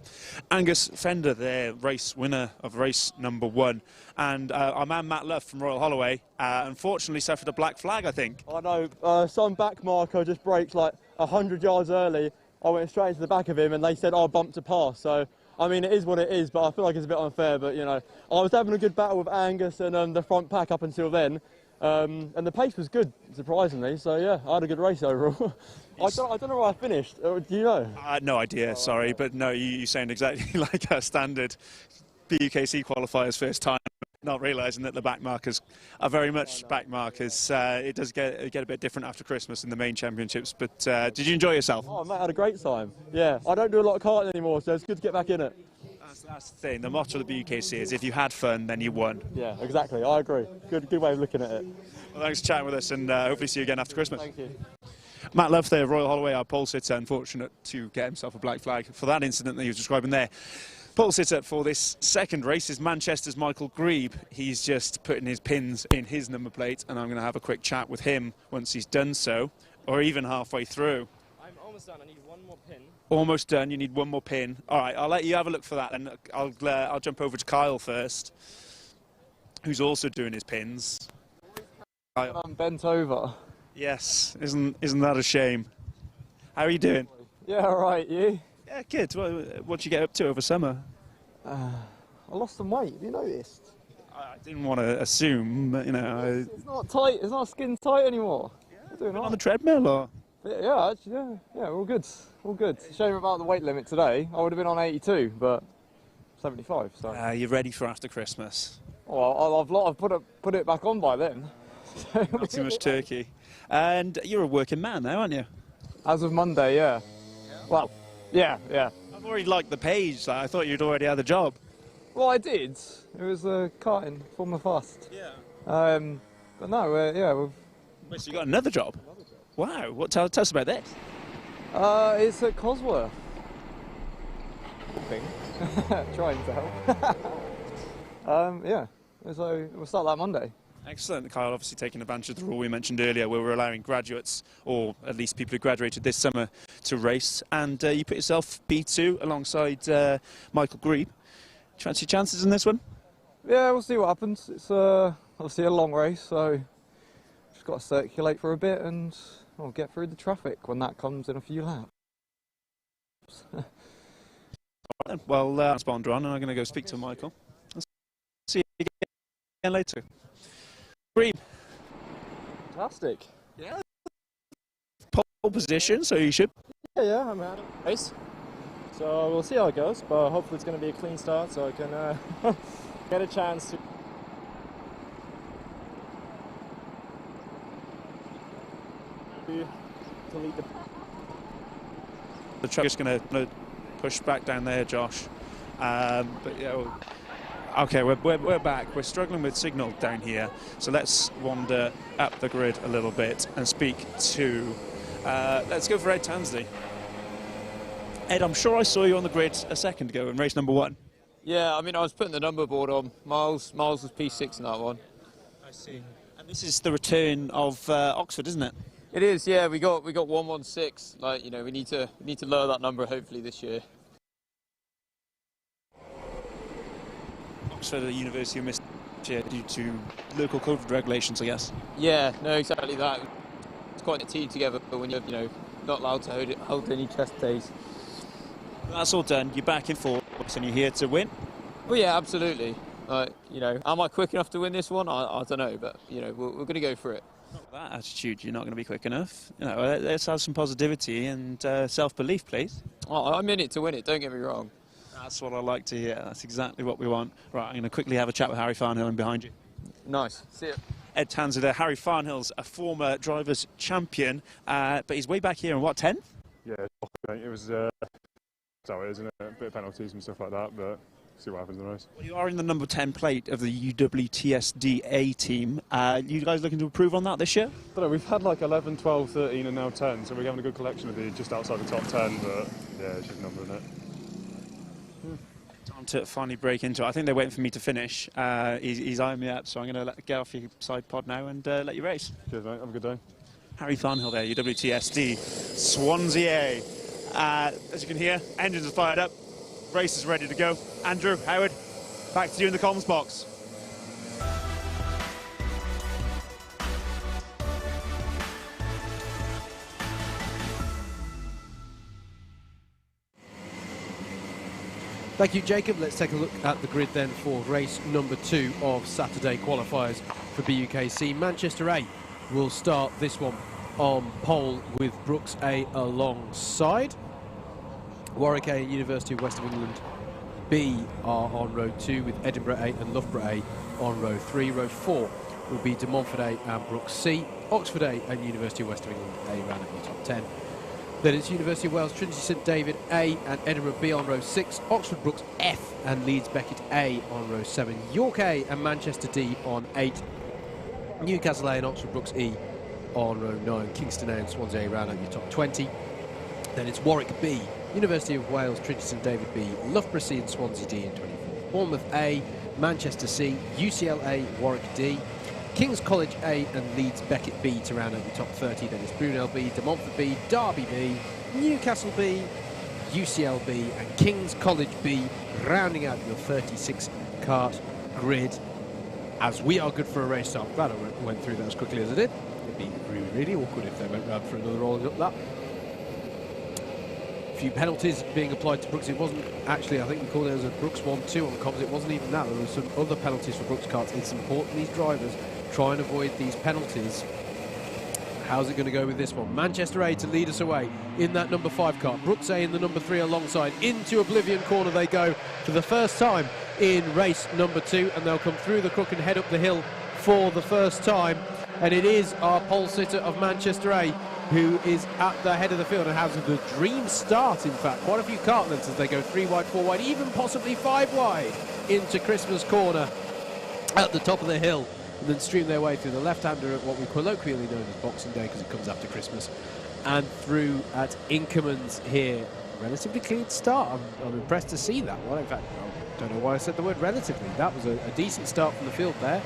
Angus Fender, there, race winner of race number 1. And our man Matt Luff from Royal Holloway, unfortunately suffered a black flag, I think. I know. Some back marker just braked like 100 yards early. I went straight into the back of him and they said I bumped to pass. So, I mean, it is what it is, but I feel like it's a bit unfair. But, you know, I was having a good battle with Angus and the front pack up until then. And the pace was good, surprisingly. So, yeah, I had a good race overall. I don't know where I finished. Do you know? No idea, sorry. But no, you sound exactly like a standard BUKC qualifier's first time, not realising that the back markers are very much back markers. It does get a bit different after Christmas in the main championships. But did you enjoy yourself? Oh, mate, I had a great time. Yeah, I don't do a lot of karting anymore, so it's good to get back in it. That's the thing. The motto of the BUKC is if you had fun, then you won. Yeah, exactly. I agree. Good way of looking at it. Well, thanks for chatting with us, and hopefully see you again after Christmas. Thank you. Matt Love there, Royal Holloway, our pole sitter, unfortunate to get himself a black flag for that incident that he was describing there. Pole sitter for this second race is Manchester's Michael Grebe. He's just putting his pins in his number plate, and I'm going to have a quick chat with him once he's done so, or even halfway through. I'm almost done. I need one more pin. Almost done. You need one more pin. All right, I'll let you have a look for that, and I'll jump over to Kyle first, who's also doing his pins. I'm bent over. Yes, isn't that a shame? How are you doing? Yeah, all right. You? Yeah, good. What'd you get up to over summer? I lost some weight. Have you noticed? I didn't want to assume, but, you know. It's not tight. It's not skin tight anymore. Yeah, doing on the treadmill, or? Yeah, actually, yeah, all good. All good. Shame about the weight limit today. I would have been on 82, but 75. So. You're ready for after Christmas? Well, I've put it back on by then. Not too much turkey. And you're a working man now, aren't you? As of Monday, yeah. Well, yeah. I've already liked the page. I thought you'd already had a job. Well, I did. It was karting for my fast. Yeah. But no, yeah. Wait, so you got another job? Wow. Tell us about this. It's at Cosworth. Trying to help. Yeah. So we'll start that Monday. Excellent. Kyle, obviously taking advantage of the rule we mentioned earlier, where we're allowing graduates, or at least people who graduated this summer, to race. And you put yourself B2 alongside Michael Grebe. Do you fancy your chances in this one? Yeah, we'll see what happens. It's obviously a long race, so just got to circulate for a bit and I'll get through the traffic when that comes in a few laps. Well, that's Bond on, and I'm going to go speak to Michael. I'll see you again later. Grebe. Fantastic. Yeah. Pole position, so you should. Yeah, I'm out of pace. So we'll see how it goes, but hopefully it's going to be a clean start so I can get a chance to... lead the truck is going to push back down there, Josh. But yeah, okay, we're back. We're struggling with signal down here, so let's wander up the grid a little bit and speak to. Let's go for Ed Tansley. Ed, I'm sure I saw you on the grid a second ago in race number 1. Yeah, I mean, I was putting the number board on. Miles was P6 in that one. I see. And this is the return of Oxford, isn't it? It is, yeah. We got 116. Like, you know, we need to lower that number hopefully this year. Oxford, the University of Mississippi, due to local COVID regulations, I guess. Yeah, no, exactly that. It's quite a team together when you're, you know, not allowed to hold any chest days. That's all done. You're back in force and you're here to win. Well, yeah, absolutely. You know, am I quick enough to win this one? I don't know, but you know, we're going to go for it. With that attitude, you're not going to be quick enough. You know, let's have some positivity and self-belief, please. Oh, I'm in it to win it. Don't get me wrong. That's what I like to hear. That's exactly what we want. Right, I'm going to quickly have a chat with Harry Farnhill and behind you. Nice. See you. Ed Tanzer, Harry Farnhill's a former drivers' champion, but he's way back here in what, 10th? Yeah, it was. So it is, isn't it? A bit of penalties and stuff like that, but see what happens in the race. Well, you are in the number 10 plate of the UWTSDA team. You guys looking to improve on that this year? I don't know, we've had like 11, 12, 13 and now 10, so we're having a good collection of these just outside the top 10, but yeah, it's just a number, isn't it? Time to finally break into it. I think they're waiting for me to finish. He's eyeing me up, so I'm going to get off your side pod now and let you race. Cheers, mate. Have a good day. Harry Farnhill there, UWTSD, Swansea. As you can hear, engines are fired up. Race is ready to go. Andrew, Howard, back to you in the comms box. Thank you, Jacob. Let's take a look at the grid then for race number 2 of Saturday qualifiers for BUKC. Manchester A will start this one on pole with Brooks A alongside. Warwick A and University of West of England B are on row 2 with Edinburgh A and Loughborough A on row 3. Row 4 will be De Montfort A and Brooks C. Oxford A and University of West of England A ran at the top 10. Then it's University of Wales, Trinity St David A and Edinburgh B on row 6, Oxford Brooks F and Leeds Beckett A on row 7, York A and Manchester D on 8, Newcastle A and Oxford Brooks E on row 9, Kingston A and Swansea A round out your top 20. Then it's Warwick B, University of Wales, Trinity St David B, Loughborough C and Swansea D in 24th, Bournemouth A, Manchester C, UCL A, Warwick D, King's College A and Leeds Beckett B to round out the top 30. Then it's Brunel B, De Montfort B, Derby B, Newcastle B, UCL B and King's College B, rounding out your 36 kart grid. As we are good for a race start. I'm glad I went through that as quickly as I did. It'd be really, really awkward if they went round for another rolling up lap. A few penalties being applied to Brooks. It wasn't actually, I think we called it as a Brooks 1-2 on the comms. It wasn't even that. There were some other penalties for Brooks karts. It's important these drivers try and avoid these penalties. How's it going to go with this one? Manchester A to lead us away in that number 5 car. Brooks A in the number 3 alongside. Into Oblivion corner they go for the first time in race number 2, and they'll come through the crook and head up the hill for the first time. And it is our pole sitter of Manchester A who is at the head of the field and has the dream start, in fact. Quite a few kartlets as they go 3 wide, 4 wide, even possibly 5 wide into Christmas corner at the top of the hill, and then stream their way through the left-hander at what we colloquially known as Boxing Day because it comes after Christmas, and through at Inkerman's here. Relatively clean start. I'm impressed to see that one. In fact, I don't know why I said the word relatively. That was a decent start from the field there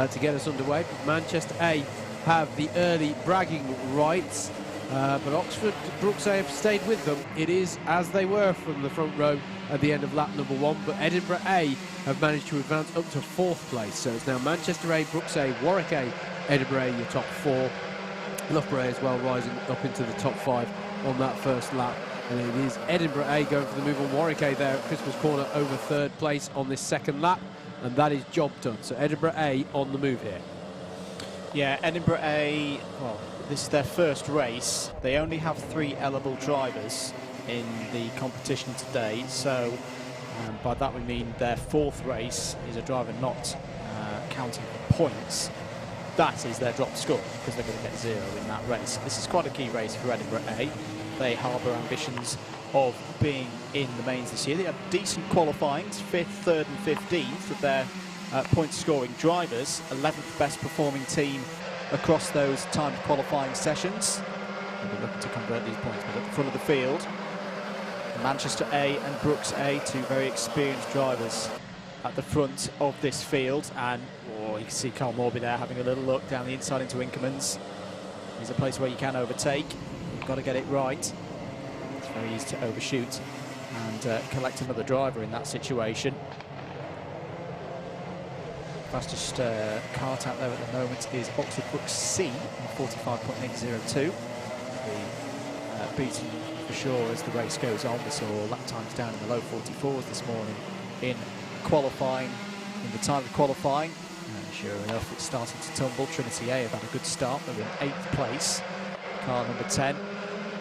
to get us underway. But Manchester A have the early bragging rights, but Oxford Brooks A have stayed with them. It is as they were from the front row at the end of lap number 1, but Edinburgh A have managed to advance up to 4th place. So it's now Manchester A, Brooks A, Warwick A, Edinburgh A, your top 4. Loughborough A as well rising up into the top 5 on that first lap. And it is Edinburgh A going for the move on Warwick A there at Christmas corner over 3rd place on this second lap. And that is job done. So Edinburgh A on the move here. Yeah, Edinburgh A, well, this is their first race. They only have 3 eligible drivers in the competition today. So by that we mean their 4th race is a driver not counting for points. That is their drop score because they're going to get 0 in that race. This is quite a key race for Edinburgh A. They harbour ambitions of being in the mains this year. They have decent qualifying, 5th, 3rd and 15th of their point-scoring drivers, 11th best performing team across those timed qualifying sessions. And they're looking to convert these points, but at the front of the field, Manchester A and Brooks A, two very experienced drivers at the front of this field, and you can see Carl Morby there having a little look down the inside into Inkermans. He's a place where you can overtake. You've got to get it right. It's very easy to overshoot and collect another driver in that situation. Fastest kart out there at the moment is Oxford Brooks C in 45.802. Beaten for sure as the race goes on. We saw lap times down in the low 44s this morning in qualifying, in the time of qualifying. And sure enough, it's starting to tumble. Trinity A have had a good start. They're in 8th place. Car number 10.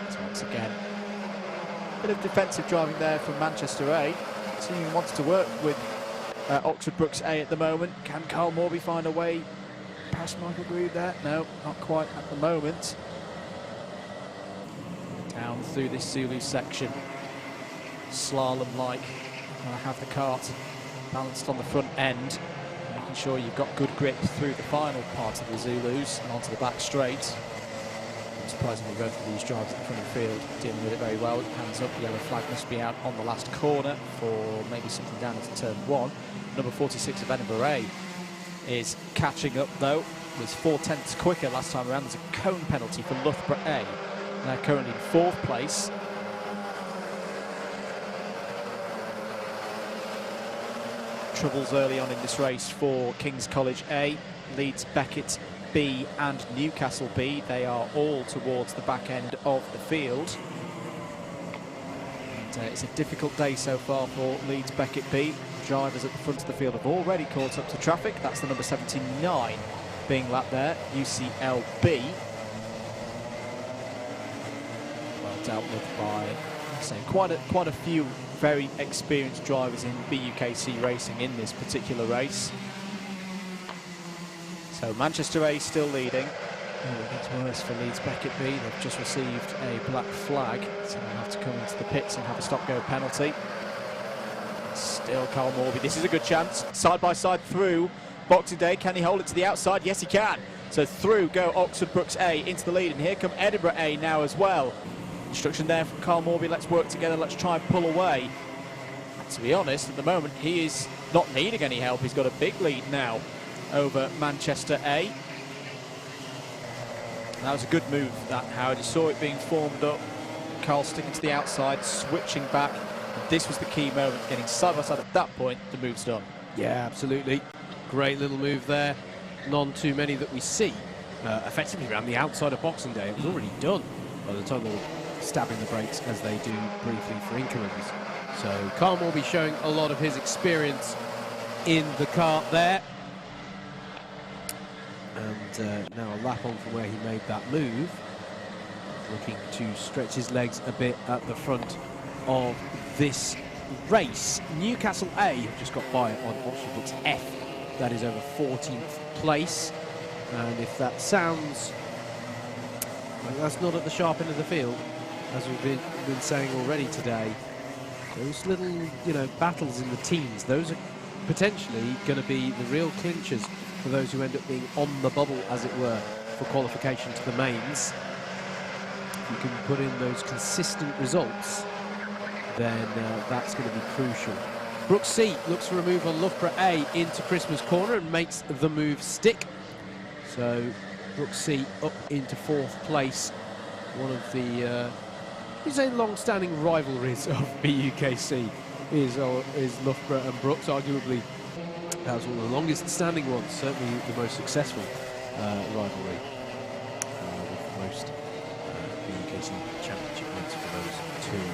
So once again, a bit of defensive driving there from Manchester A. Team wants to work with Oxford Brooks A at the moment. Can Carl Morby find a way past Michael Grieve there? No, not quite at the moment. Down through this Zulu section, slalom-like. I have the kart balanced on the front end, making sure you've got good grip through the final part of the Zulus and onto the back straight. Surprisingly, both of these drivers at the front of the field dealing with it very well. Hands up, the yellow flag must be out on the last corner for maybe something down into turn 1. Number 46 of Edinburgh A is catching up though, was 4/10 quicker last time around. There's a cone penalty for Loughborough A. They're currently in 4th place. Troubles early on in this race for King's College A, Leeds Beckett B and Newcastle B. They are all towards the back end of the field. And, it's a difficult day so far for Leeds Beckett B. Drivers at the front of the field have already caught up to traffic. That's the number 79 being lapped there, UCLB. Dealt with by quite a few very experienced drivers in BUKC racing in this particular race. So Manchester A still leading. It gets worse for Leeds Beckett B. They've just received a black flag, so they'll have to come into the pits and have a stop-go penalty. Still Carl Morby. This is a good chance. Side by side through Boxing Day. Can he hold it to the outside? Yes, he can. So through go Oxford Brooks A into the lead, and here come Edinburgh A now as well. Instruction there from Carl Morby, let's work together, let's try and pull away. And to be honest, at the moment, he is not needing any help. He's got a big lead now over Manchester A. That was a good move, that, Howard. You saw it being formed up. Carl sticking to the outside, switching back. And this was the key moment, getting side by side at that point, the move's done. Yeah, absolutely. Great little move there. None too many that we see. Effectively around the outside of Boxing Day. It was already done by the time they were stabbing the brakes, as they do briefly for Inkermans. So Carl Morby showing a lot of his experience in the kart there. And now a lap on from where he made that move. Looking to stretch his legs a bit at the front of this race. Newcastle A have just got by on Oxford Brooks F. That is over 14th place. And if that sounds like that's not at the sharp end of the field, as we've been saying already today, those little, battles in the teens, those are potentially going to be the real clinchers for those who end up being on the bubble, as it were, for qualification to the mains. If you can put in those consistent results, then that's going to be crucial. Brooks C looks for a move on Loughborough A into Christmas Corner and makes the move stick. So Brooks C up into 4th place. One of the long-standing rivalries of BUKC is Loughborough and Brooks. Arguably, that was one of the longest-standing ones. Certainly the most successful rivalry, with the most BUKC championship wins for those two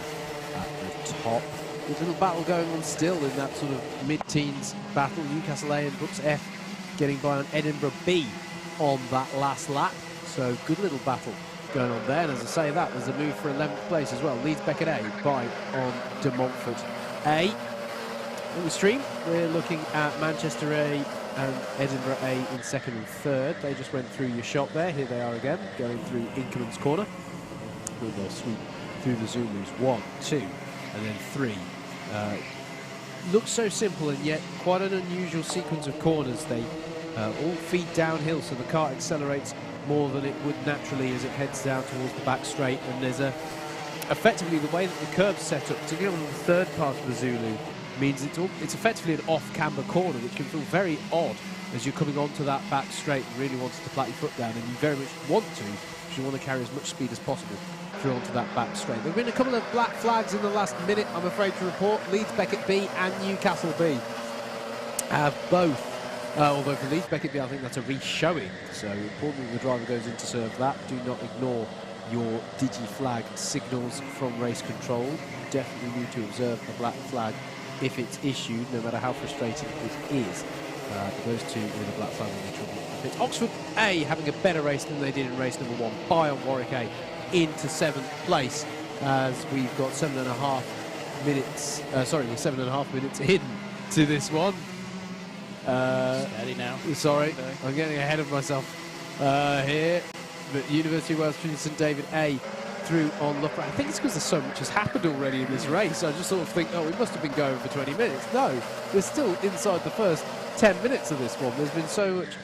at the top. Good little battle going on still in that sort of mid-teens battle. Newcastle A and Brooks F getting by on Edinburgh B on that last lap. So good little battle going on there. And as I say that, there's a move for 11th place as well. Leeds Beckett A by on De Montfort A. In the stream, we're looking at Manchester A and Edinburgh A in 2nd and 3rd. They just went through your shop there. Here they are again, going through Inkerman's Corner. With their sweep through the Zulus. 1, 2, and then 3. Looks so simple, and yet quite an unusual sequence of corners. They all feed downhill, so the kart accelerates more than it would naturally as it heads down towards the back straight. And there's a effectively the way that the curb's set up, particularly on the third part of the Zulu, means it's effectively an off-camber corner, which can feel very odd as you're coming onto that back straight and really wanting to plat your foot down, and you very much want to, because you want to carry as much speed as possible through onto that back straight. There have been a couple of black flags in the last minute, I'm afraid to report. Leeds Beckett B and Newcastle B have both. Although for Leeds Beckett B, I think that's a re-showing, so important that the driver goes in to serve that. Do not ignore your digi-flag signals from race control. You definitely need to observe a black flag if it's issued, no matter how frustrating it is. Those two with a black flag will be trouble. It's Oxford A having a better race than they did in race number 1. By on Warwick A into 7th place, as we've got 7.5 minutes. Sorry, we're 7.5 minutes in to this one. Steady now. Sorry, Okay. I'm getting ahead of myself here. But University of Wales Trinity St David A through on Loughborough. I think it's because there's so much has happened already in this race. I just sort of think, oh, we must have been going for 20 minutes. No, we're still inside the first 10 minutes of this one. There's been so much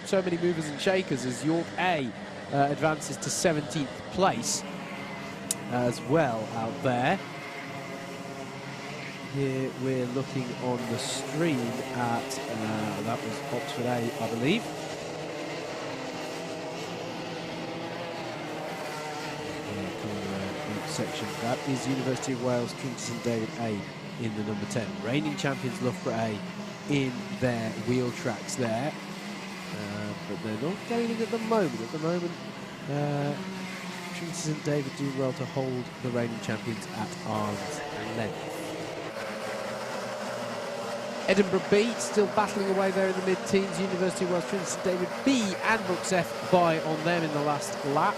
so many movers and shakers as York A advances to 17th place as well out there. Here we're looking on the stream at, that was Oxford A, I believe. Section. That is University of Wales Trinity St David A in the number 10. Reigning champions Loughborough A in their wheel tracks there. But they're not gaining at the moment. At the moment, Trinity St David do well to hold the reigning champions at arm's length. Edinburgh B still battling away there in the mid-teens. University of Wales Trinity St David B and BUKC F by on them in the last lap.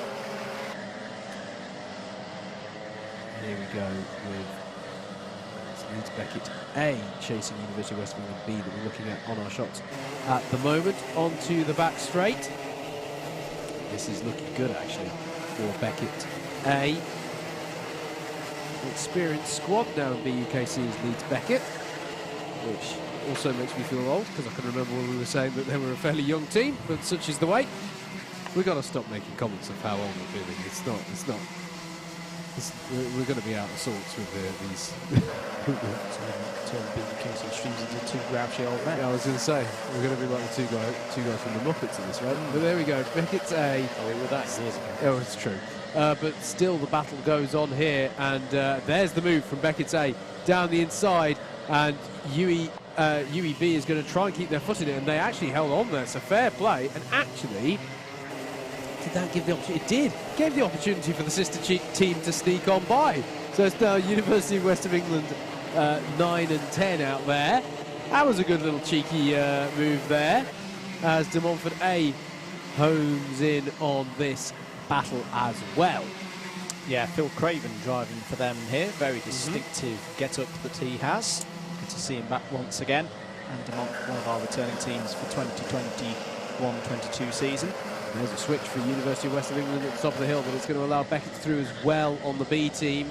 Here we go with Leeds Beckett A chasing University of West England B that we're looking at on our shots at the moment. Onto the back straight. This is looking good actually for Beckett A. The experienced squad now in BUKC is Leeds Beckett, which also makes me feel old because I can remember when we were saying that they were a fairly young team, but such is the way. We've got to stop making comments of how old we're feeling. It's not. We're going to be out of sorts with these. Turn BUKC streams into two grouchy old men. Yeah, I was going to say, we're going to be like the two guys from the Muppets in this, right? But there we go. Beckett's A. Oh, we were that years ago. Oh, it's true. But still, the battle goes on here, and there's the move from Beckett's A down the inside, and UEB is going to try and keep their foot in it, and they actually held on there. So fair play, and actually. Did that give the opportunity? It did. Gave the opportunity for the sister team to sneak on by. So it's now University of West of England 9 and 10 out there. That was a good little cheeky move there, as De Montfort A homes in on this battle as well. Yeah, Phil Craven driving for them here. Very distinctive get-up that he has. Good to see him back once again. And De Montfort, one of our returning teams for 2021-22 season. There's a switch for University of West of England at the top of the hill, but it's going to allow Beckett through as well on the B team.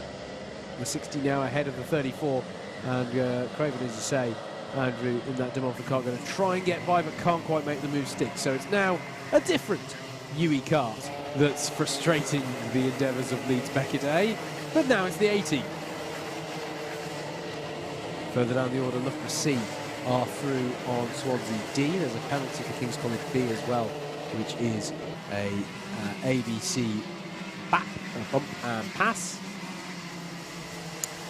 We're 60 now ahead of the 34, and Craven, as you say, Andrew, in that De Montfort car, going to try and get by, but can't quite make the move stick. So it's now a different UE kart that's frustrating the endeavours of Leeds Beckett A, but now it's the 80. Further down the order, Loughborough C are through on Swansea D. There's a penalty for King's College B as well, which is a ABC bump and pass.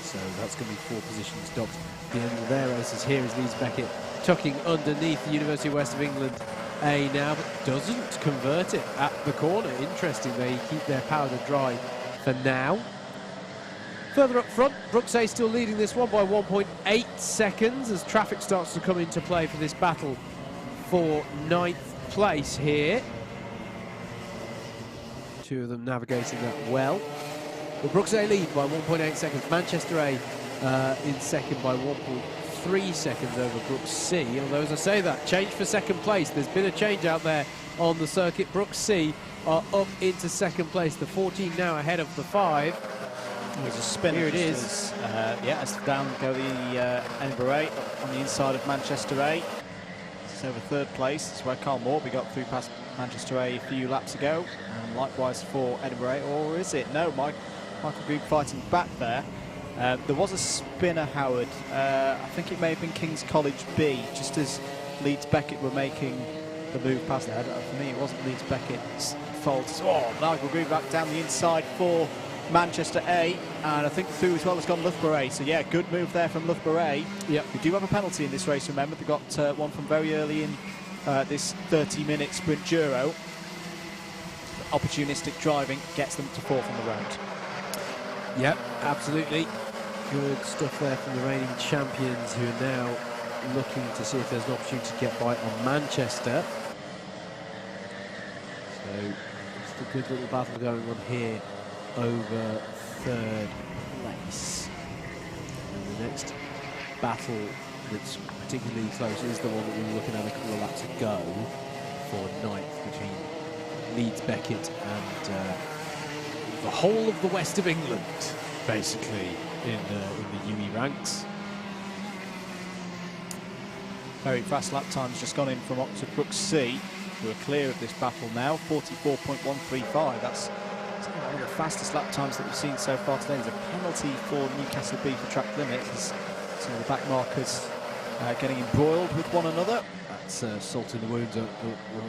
So that's going to be 4 positions docked. The end of their races here is Leeds Beckett tucking underneath the University of West of England A now, but doesn't convert it at the corner. Interesting, they keep their powder dry for now. Further up front, BUKC still leading this one by 1.8 seconds as traffic starts to come into play for this battle for 9th place here. Two of them navigating that well. But BUKC lead by 1.8 seconds. Manchester A in second by 1.3 seconds over BUKC. Although, as I say that, change for second place. There's been a change out there on the circuit. BUKC are up into second place. The 14 now ahead of the 5. There's a spin. Here it is. Yeah, as down go the Edinburgh A on the inside of Manchester A. It's over 3rd place. It's where Carl Morby got through past Manchester A few laps ago. And likewise for Edinburgh A. Or is it? No, Mike. Michael Green fighting back there. There was a spinner, Howard. I think it may have been King's College B, just as Leeds Beckett were making the move past there. For me, it wasn't Leeds Beckett's fault. Oh, Michael Green back down the inside for Manchester A, and I think through as well has gone Loughborough A. So yeah, good move there from Loughborough A. Yep. We do have a penalty in this race, remember. They got one from very early in this 30-minute sprint Giro. Opportunistic driving gets them to fourth on the round. Yep, absolutely. Good stuff there from the reigning champions, who are now looking to see if there's an opportunity to get by on Manchester. So just a good little battle going on here over third place. And the next battle that's particularly close is the one that we were looking at a couple of laps ago for ninth, between Leeds Beckett and the whole of the west of England, basically, in the UE ranks. Very fast lap times just gone in from Oxford BUKC, who are clear of this battle now. 44.135. That's one of the fastest lap times that we've seen so far today. There's a penalty for Newcastle B for track limits. Some of the back markers getting embroiled with one another. That's salt in the wounds, I'm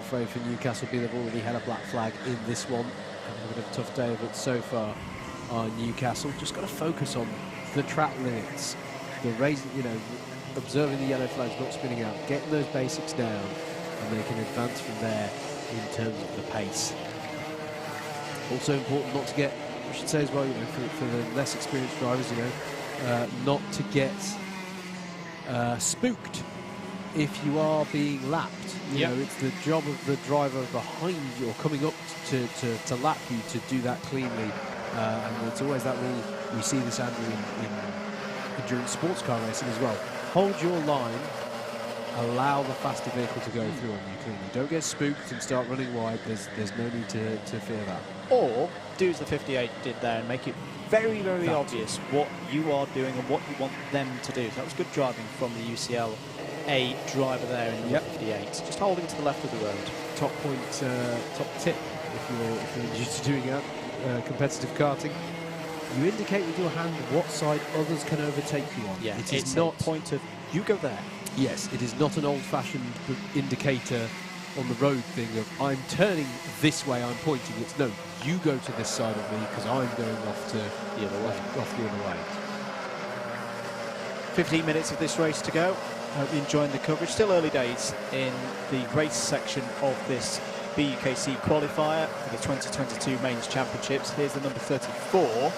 afraid, for Newcastle B. They've already had a black flag in this one. Having a bit of a tough day of it so far on Newcastle. Just got to focus on the track limits, the raising, observing the yellow flags not spinning out, getting those basics down, and they can advance from there in terms of the pace. Also important not to get, I should say as well, for the less experienced drivers, not to get spooked if you are being lapped. It's the job of the driver behind you or coming up to lap you to do that cleanly. And it's always that rule. We see this, Andrew, in endurance sports car racing as well. Hold your line, allow the faster vehicle to go through on you cleanly. Don't get spooked and start running wide. There's no need to fear that. Or do as the 58 did there and make it very, very obvious what you are doing and what you want them to do. So that was good driving from the UCL A driver there in the 58. Just holding to the left of the road. Top tip if you're used to doing competitive karting. You indicate with your hand what side others can overtake you on. Yeah, it is not a point of you go there. Yes, it is not an old-fashioned indicator on the road thing of I'm turning this way, I'm pointing. It's no, you go to this side of me because I'm going off to the other way. 15 minutes of this race to go. Hope you're enjoying the coverage. Still early days in the race section of this BUKC qualifier for the 2022 Mains Championships. Here's the number 34.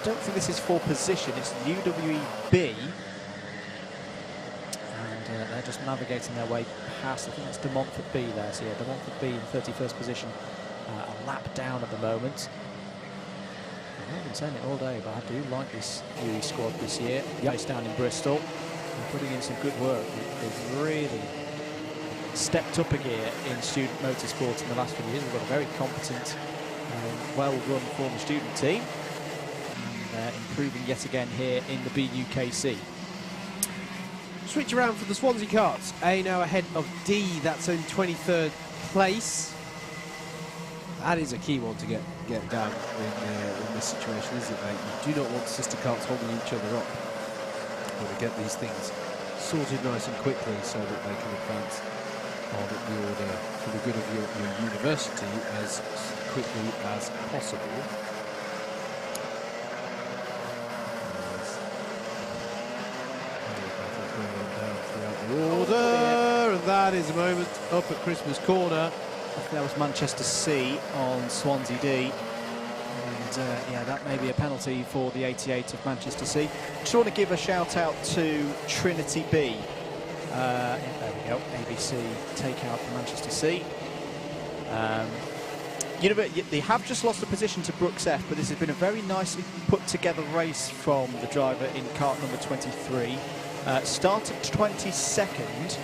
Don't think this is for position, it's UWEB. And they're just navigating their way past, I think that's De Montfort B there. So yeah, De Montfort B in 31st position. A lap down at the moment. I've been saying it all day, but I do like this UE squad this year. Based down in Bristol. They're putting in some good work. They've really stepped up a gear in student motorsport in the last few years. We've got a very competent, well-run former student team, and improving yet again here in the BUKC. Switch around for the Swansea karts. A now ahead of D, that's in 23rd place. That is a key one to get down in this situation, isn't it, mate? You do not want sister karts holding each other up. You want to get these things sorted nice and quickly so that they can advance on the order for the good of your university as quickly as possible. Order, and that is a moment up at Christmas Corner. That was Manchester C on Swansea D. And yeah, that may be a penalty for the 88 of Manchester C. Just want to give a shout out to Trinity B. There we go, ABC takeout for Manchester C. They have just lost a position to Brooks F, but this has been a very nicely put together race from the driver in kart number 23. Started 22nd,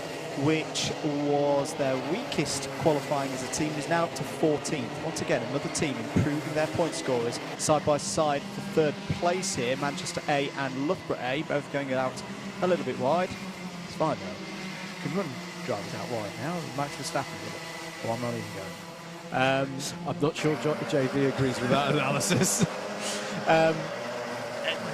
which was their weakest qualifying as a team, is now up to 14th. Once again, another team improving their point scorers side by side for third place here. Manchester A and Loughborough A both going out a little bit wide. It's fine though. You can run drivers out wide now. Max Verstappen with it. Well, I'm not even going. I'm not sure JV agrees with that analysis.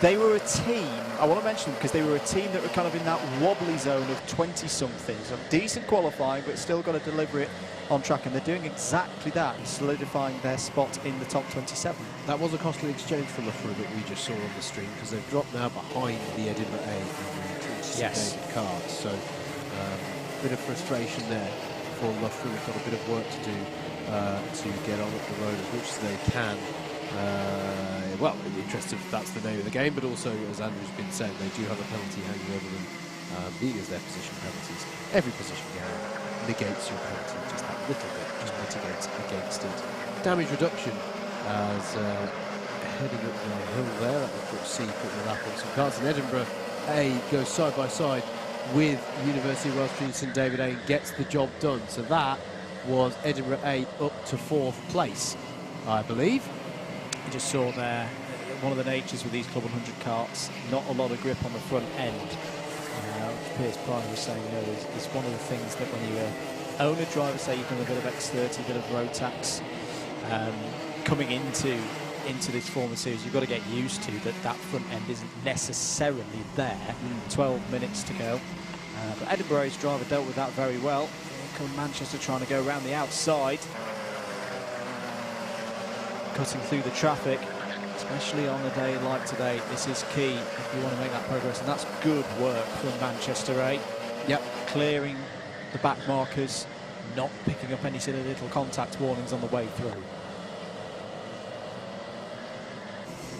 They were a team, I want to mention them because they were a team that were kind of in that wobbly zone of 20-something. So decent qualifying, but still got to deliver it on track. And they're doing exactly that, solidifying their spot in the top 27. That was a costly exchange for Loughborough that we just saw on the stream, because they've dropped now behind the Edinburgh A and the David Kart. So a bit of frustration there for Loughborough. They've got a bit of work to do to get on at the road as much as they can. Well, in the interest of that's the name of the game, but also, as Andrew's been saying, they do have a penalty hanging over them, being as their position penalties. Every position game negates your penalty just that little bit, just mitigates against it. Damage reduction as heading up the hill there at the BUKC, putting the lap on some cars. And Edinburgh A goes side by side with University of Wales Trinity St David A and gets the job done. So that was Edinburgh A up to 4th place, I believe. You just saw there, one of the natures with these Club 100 karts, not a lot of grip on the front end. Piers Pryor was saying, you know, it's one of the things that when you own a driver, say you've done a bit of X30, a bit of Rotax, coming into this former series, you've got to get used to that front end isn't necessarily there. 12 minutes to go. But Edinburgh's driver dealt with that very well. Here come Manchester trying to go around the outside. Cutting through the traffic, especially on a day like today. This is key if you want to make that progress, and that's good work from Manchester A. Yep, clearing the back markers, not picking up any silly little contact warnings on the way through.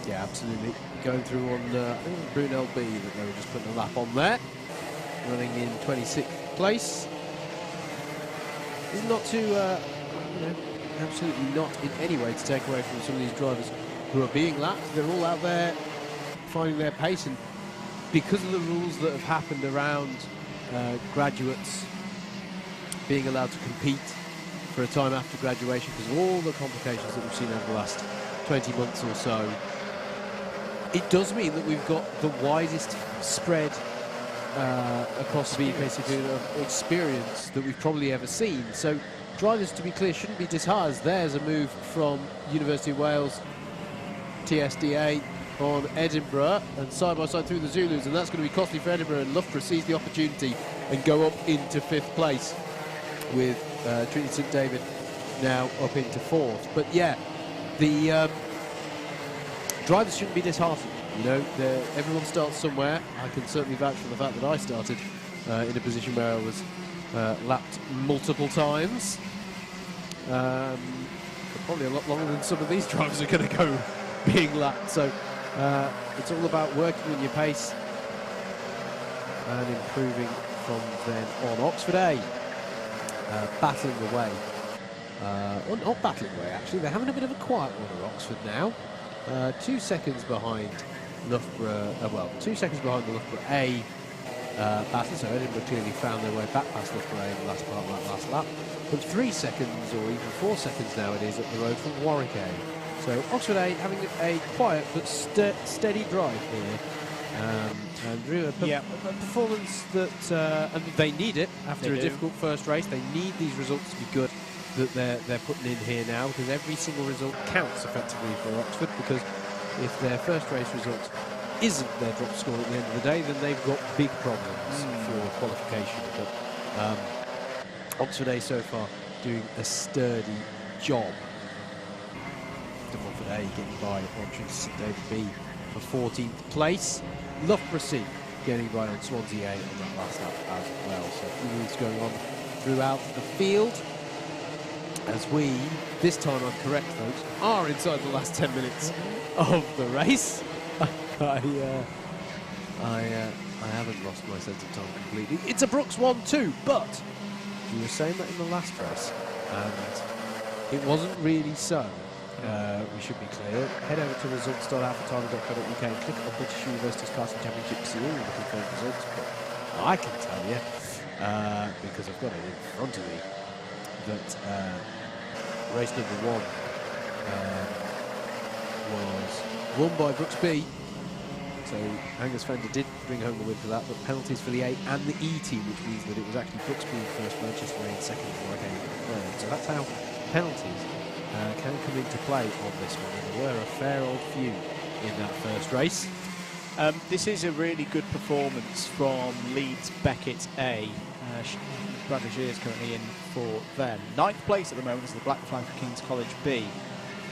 Yeah, absolutely. Going through on, I think it was Brunel B that they were just putting a lap on there. Running in 26th place. It's not too, you know, absolutely not in any way to take away from some of these drivers who are being lapped. They're all out there finding their pace, and because of the rules that have happened around graduates being allowed to compete for a time after graduation, because of all the complications that we've seen over the last 20 months or so, it does mean that we've got the widest spread across the BUKC field of experience that we've probably ever seen. So drivers, to be clear, shouldn't be disheartened. There's a move from University of Wales TSDA on Edinburgh, and side by side through the Zulus, and that's going to be costly for Edinburgh, and Loughborough sees the opportunity and go up into 5th place with Trinity St David now up into 4th. But yeah, the drivers shouldn't be disheartened. You know, everyone starts somewhere. I can certainly vouch for the fact that I started in a position where I was lapped multiple times. But probably a lot longer than some of these drivers are going to go being lapped. So it's all about working on your pace and improving from then on. Oxford A battling away. Well, not battling away, actually. They're having a bit of a quiet one at Oxford now. 2 seconds behind Loughborough, well, 2 seconds behind the Loughborough A battle, so Edinburgh clearly found their way back past Loughborough A in the last part of that last lap. But 3 seconds, or even 4 seconds now it is, up the road from Warwick A. So Oxford A having a quiet but steady drive here. And really a performance that and they need it after a difficult first race. They need these results to be good that they're putting in here now, because every single result counts effectively for Oxford, because if their first race result isn't their drop score at the end of the day, then they've got big problems for qualification. But Oxford A so far doing a sturdy job. Oxford A getting by on Trinity St David B for 14th place. Loughborough C getting by on Swansea A on that last lap as well. So a few moves going on throughout the field, as we, this time I'm correct folks, are inside the last 10 minutes of the race. I haven't lost my sense of time completely. It's a Brooks 1-2, but you were saying that in the last race, and it wasn't really so. We should be clear. Head over to results.alphatime.co.uk and click on British University's Karting Championship Series with the confirmed results. But I can tell you, because I've got it in front of me, that race number 1 was won by Brooks B. So Angus Fender did bring home the win for that, but penalties for the A and the E team, which means that it was actually Brooks B first, Manchester A in second, and Warwick A in third. So that's how penalties can come into play on this one, and there were a fair old few in that first race. This is a really good performance from Leeds Beckett A. Bradley Shears currently in for them. 9th place at the moment is the black flag for King's College B.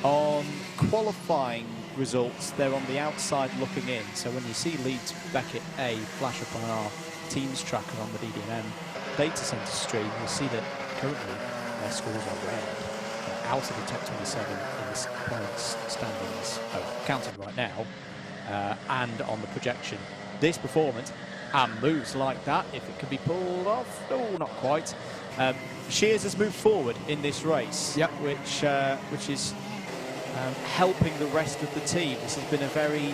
On qualifying results, they're on the outside looking in. So when you see Leeds Beckett A flash up on our Teams tracker on the DDM data center stream, you'll see that currently their scores are red. They're out of the top 27 in the points standings, counted right now, and on the projection. This performance and moves like that, if it can be pulled off, no, not quite. Shears has moved forward in this race, which is helping the rest of the team. This has been a very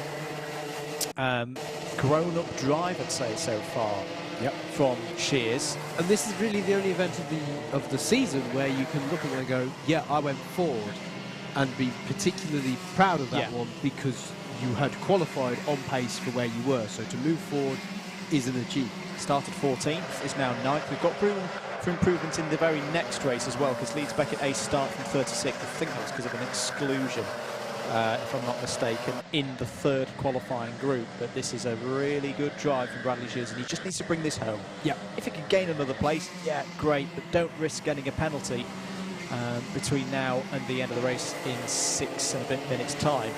grown-up drive, I'd say, so far. From Shears. And this is really the only event of the season where you can look at it and go, yeah, I went forward, and be particularly proud of that one because you had qualified on pace for where you were. So to move forward is an achievement. Started 14th, is now 9th. We've got room for improvement in the very next race as well, because Leeds Beckett A start from 36th. I think that was because of an exclusion, if I'm not mistaken, in the 3rd qualifying group. But this is a really good drive from Bradley Shears, and he just needs to bring this home. If he can gain another place, great, but don't risk getting a penalty between now and the end of the race in 6 and a bit minutes time.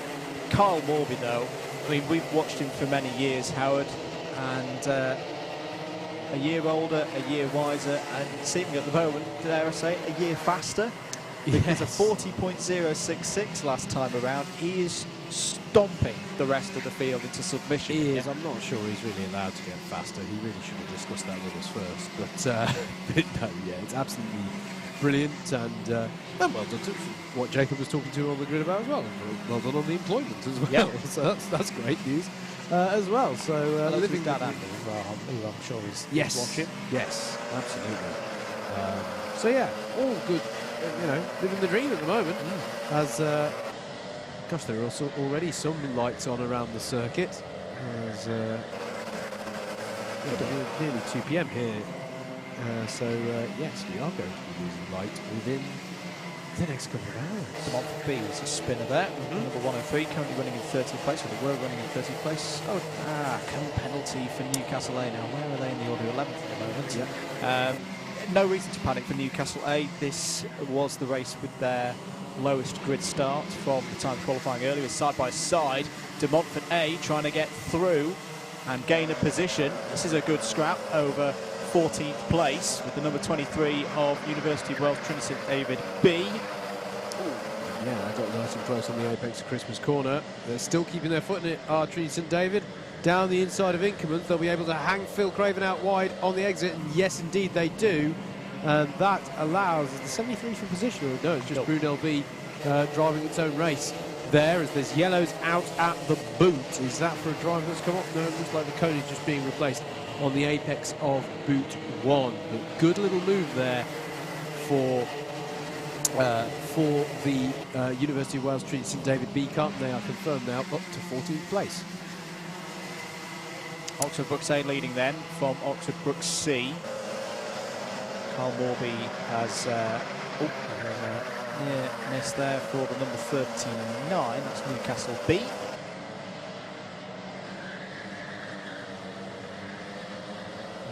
Kyle Morby, though, I mean, we've watched him for many years, Howard, and a year older, a year wiser, and seemingly at the moment, dare I say, a year faster. Because a 40.066 last time around, he is stomping the rest of the field into submission. He is. I'm not sure he's really allowed to get faster. He really should have discussed that with us first. But no, it's absolutely brilliant, and well done to what Jacob was talking to on the grid about as well. Well done on the employment as well. So that's great news as well. So living that Andy as well, who I'm sure is watching. Yes, absolutely. So yeah, all good. Living the dream at the moment. As gosh, there are also already some lights on around the circuit. As nearly 2 p.m. here. So yes, we are going to be losing light within the next couple of hours. The Montfort B was a spinner there. Number 103, currently running in 30th place, or they were running in 30th place. Cone penalty for Newcastle A now. Where are they in the order? 11th at the moment. No reason to panic for Newcastle A. This was the race with their lowest grid start from the time of qualifying earlier, side by side. De Montfort A trying to get through and gain a position. This is a good scrap over 14th place with the number 23 of University of Wales, Trinity St David B. Yeah, I got nice and close on the apex of Christmas corner. They're still keeping their foot in it, are Trinity St David. Down the inside of Inkerman, they'll be able to hang Phil Craven out wide on the exit, and yes, indeed, they do. And that allows the 73 for position, or no, it's just Brunel B driving its own race there, as there's yellows out at the boot. Is that for a driver that's come up? No, it looks like the cone is just being replaced on the apex of boot 1. But good little move there for the University of Wales Trinity St David B car. They are confirmed now up to 14th place. Oxford Brooks A leading then from Oxford Brooks C. Carl Morby has near miss there for the number 39. That's Newcastle B.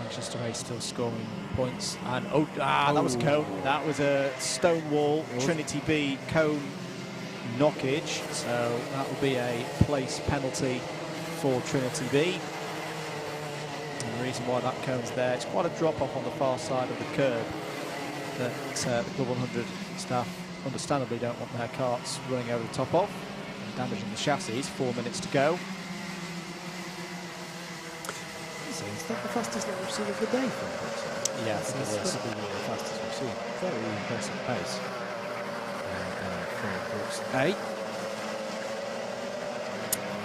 Manchester A still scoring points. And that was cone. That was a Stonewall Trinity B cone knockage. So that will be a place penalty for Trinity B. And the reason why that cone's there, it's quite a drop off on the far side of the curb that the Club 100 staff understandably don't want their carts running over the top of and damaging the chassis. 4 minutes to go. So is that the fastest that we've seen of the day from Brooks? Yeah, I think it is. That's the fastest we've seen. Very impressive pace from Brooks A.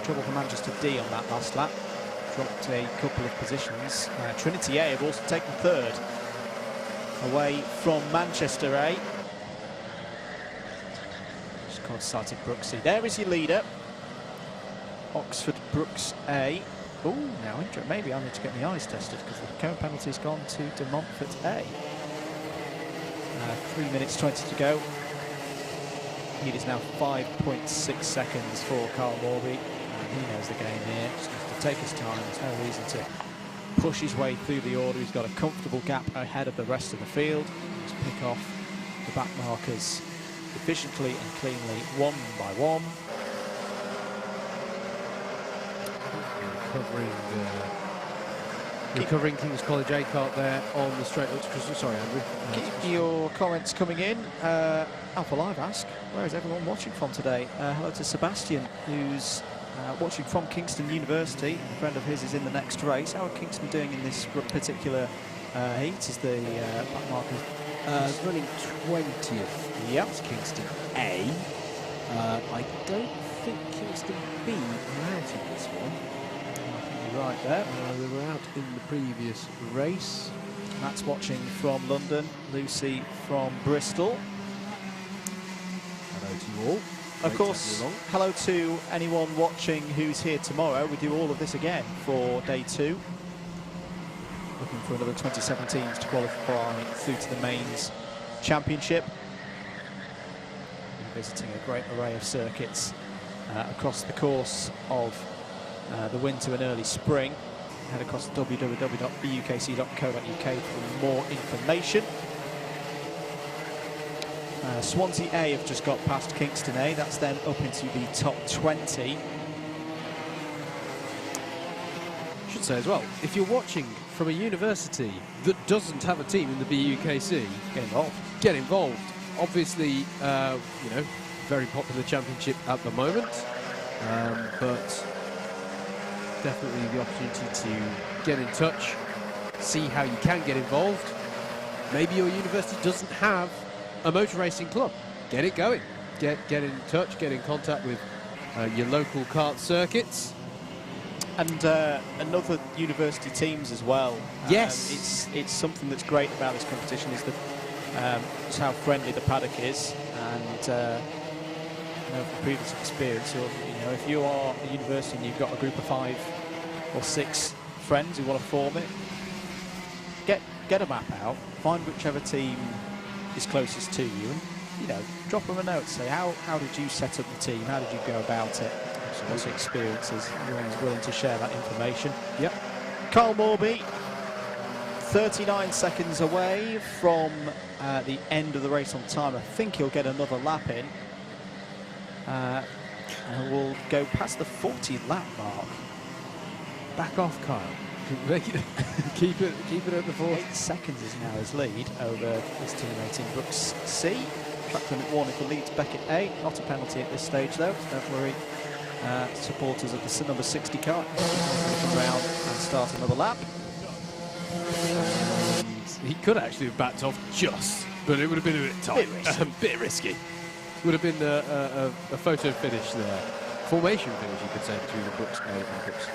Trouble for Manchester D on that last lap. Dropped a couple of positions. Trinity A have also taken 3rd away from Manchester A. Just coincided Brooks C. There is your leader. Oxford Brooks A. Oh, now maybe I need to get my eyes tested because the cone penalty's gone to De Montfort A. 3 minutes 20 to go. Lead is now 5.6 seconds for Carl Morby. He knows the game here, just needs to take his time. There's no reason to push his way through the order. He's got a comfortable gap ahead of the rest of the field. Just pick off the back markers efficiently and cleanly, one by one. Recovering King's College A Kart there on the straight up to Crystal. Sorry, Andrew. Keep your comments coming in. Alpha Live ask, where is everyone watching from today? Hello to Sebastian, who's watching from Kingston University. A friend of his is in the next race. How are Kingston doing in this particular heat? Is the back marker running 20th? Yep. It's Kingston A. I don't think Kingston B are out in this one. Right there. They were out in the previous race. Matt's watching from London. Lucy from Bristol. Hello to you all. Of course, hello to anyone watching who's here tomorrow. We do all of this again for day 2. Looking for another 2017s to qualify through to the mains championship. We're visiting a great array of circuits across the course of the winter and early spring. Head across to www.bukc.co.uk for more information. Swansea A have just got past Kingston A. That's then up into the top 20. I should say as well, if you're watching from a university that doesn't have a team in the BUKC, get involved. Get involved. Obviously, you know, very popular championship at the moment, but definitely the opportunity to get in touch, see how you can get involved. Maybe your university doesn't have a motor racing club. Get it going. Get in touch, get in contact with your local kart circuits. And other university teams as well. Yes. It's something that's great about this competition is that it's how friendly the paddock is, and you know, from previous experience, if you are a university and you've got a group of 5 or 6 friends who want to form it, get a map out, find whichever team is closest to you, and drop them a note. Say how did you set up the team? How did you go about it? What's your experiences? Everyone's willing to share that information. Yep. Carl Morby, 39 seconds away from the end of the race on time. I think he'll get another lap in. And we'll go past the 40 lap mark. Back off, Kyle. keep it at the 4. 8 seconds is now his lead over this team 18 Brooks C. Track limit warning for Leeds Beckett A. Not a penalty at this stage though. Don't worry, supporters of the number 60 car. Looking round and start another lap. And he could actually have backed off just, but it would have been a bit tight. A bit risky. Would have been a photo finish there. Formation finish, you could say, between the Brooks A and Brooks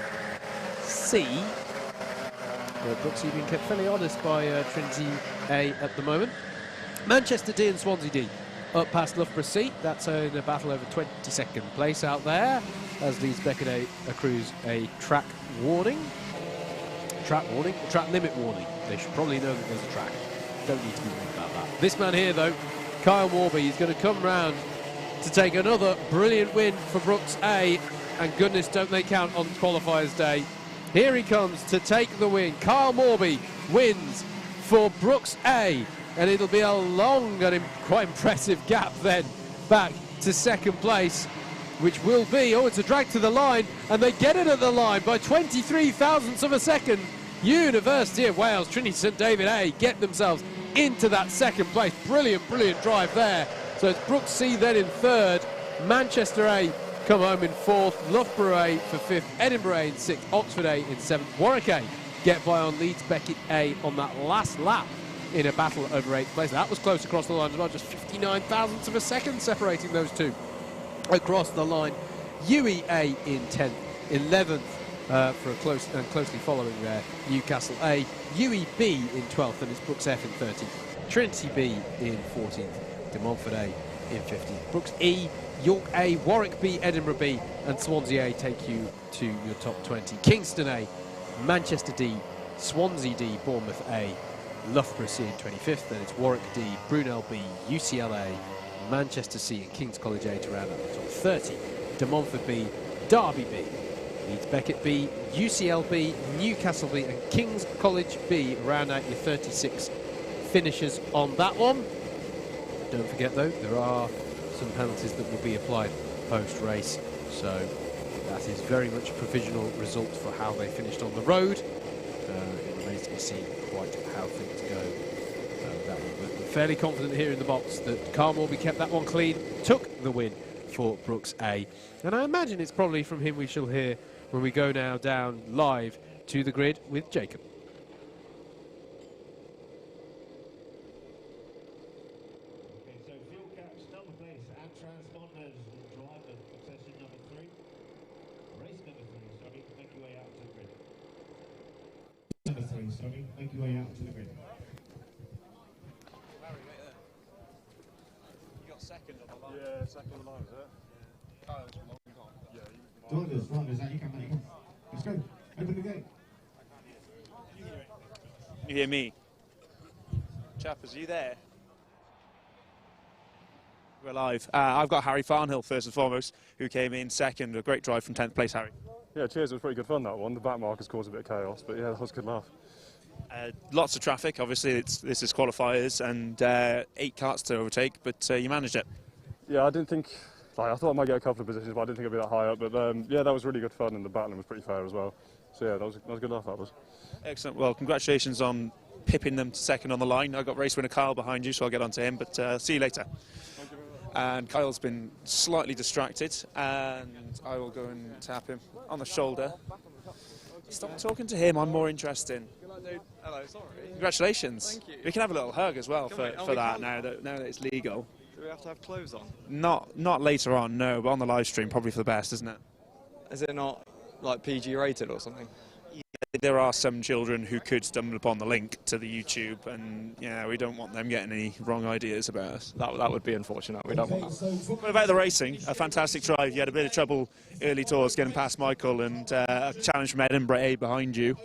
C. Brooks being kept fairly honest by Trinity A at the moment. Manchester D and Swansea D up past Loughborough C. That's in a battle over 22nd place out there, as Leeds Beckett A accrues a track warning. Track limit warning. They should probably know that there's a track. Don't need to be worried about that. This man here, though, Kyle Morby, is going to come round to take another brilliant win for Brooks A, and goodness, don't they count on qualifiers day. Here he comes to take the win. Kyle Morby wins for Brooks A, and it'll be a long and quite impressive gap then back to second place, which will be, it's a drag to the line, and they get it at the line by 23 thousandths of a second. University of Wales, Trinity St David A get themselves into that second place. Brilliant drive there. So it's Brooks C then in 3rd, Manchester A come home in 4th, Loughborough A for 5th, Edinburgh A in 6th, Oxford A in 7th, Warwick A get by on Leeds Beckett A on that last lap in a battle over 8th place. That was close across the line as well, just 59 thousandths of a second separating those two across the line. UE A in 10th, 11th for a closely following there, Newcastle A, UE B in 12th, and it's Brooks F in 13th, Trinity B in 14th, De Montfort A in 15th, Brooks E, York A, Warwick B, Edinburgh B, and Swansea A take you to your top 20. Kingston A, Manchester D, Swansea D, Bournemouth A, Loughborough C in 25th, then it's Warwick D, Brunel B, UCLA, Manchester C and King's College A to round out the top 30. De Montfort B, Derby B, Leeds Beckett B, UCL B, Newcastle B and King's College B round out your 36 finishers on that one. Don't forget though, there are some penalties that will be applied post-race, so that is very much a provisional result for how they finished on the road. It remains to be seen quite how things go. That one. But we're fairly confident here in the box that Carl Morby kept that one clean, took the win for Brooks A. And I imagine it's probably from him we shall hear when we go now down live to the grid with Jacob. Okay, so fuel caps, number plates and transponders, driver for session number 3. Race number 3, sorry, make your way out to the grid. Number 3, sorry, make your way out to the grid. You got second on the line. Yeah, second on the line, is it? Yeah. Oh, it's long gone. Yeah. Drivers, out you come, mate. Let's go. Open the gate. You hear me? Chappers, are you there? We're live. I've got Harry Farnhill first and foremost, who came in second. A great drive from 10th place, Harry. Yeah, cheers. It was pretty good fun, that one. The back markers caused a bit of chaos, but yeah, that was a good laugh. Lots of traffic, obviously. This is qualifiers and 8 karts to overtake, but you managed it. Yeah, I didn't think... I thought I might get a couple of positions, but I didn't think it'd be that high up. But yeah, that was really good fun, and the battling was pretty fair as well. So yeah, that was a good laugh, that was. Excellent. Well, congratulations on pipping them to second on the line. I've got race winner Kyle behind you, so I'll get on to him, but see you later. Thank you very much. And Kyle's been slightly distracted, and I will go and tap him on the shoulder. Stop talking to him, I'm more interested. Hello, sorry. Congratulations. Thank you. We can have a little hug as well for that can. now that it's legal. Do we have to have clothes on? Not later on, no, but on the live stream, probably for the best, isn't it? Is it not like PG rated or something? Yeah, there are some children who could stumble upon the link to the YouTube, and yeah, we don't want them getting any wrong ideas about us. That would be unfortunate. We don't want that. What about the racing? A fantastic drive. You had a bit of trouble early tours getting past Michael, and a challenge from Edinburgh A behind you.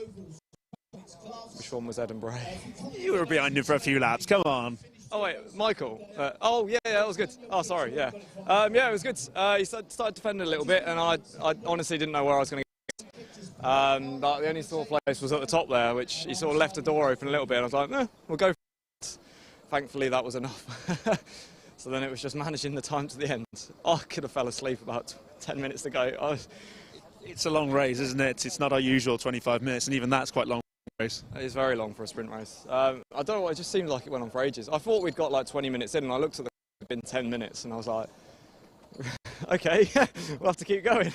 Which one was Edinburgh? You were behind him for a few laps. Come on. Oh wait, Michael. Oh yeah, that was good. Oh sorry, yeah. Yeah, it was good. He started defending a little bit, and I honestly didn't know where I was going to get. But the only sore place was at the top there, which he sort of left the door open a little bit. And I was like, we'll go for it. Thankfully, that was enough. So then it was just managing the time to the end. I could have fell asleep about 10 minutes to go. It's a long race, isn't it? It's not our usual 25 minutes, and even that's quite long. Race. It's very long for a sprint race. I don't know, it just seemed like it went on for ages. I thought we'd got like 20 minutes in, and I looked at it'd been 10 minutes, and I was like, okay, we'll have to keep going.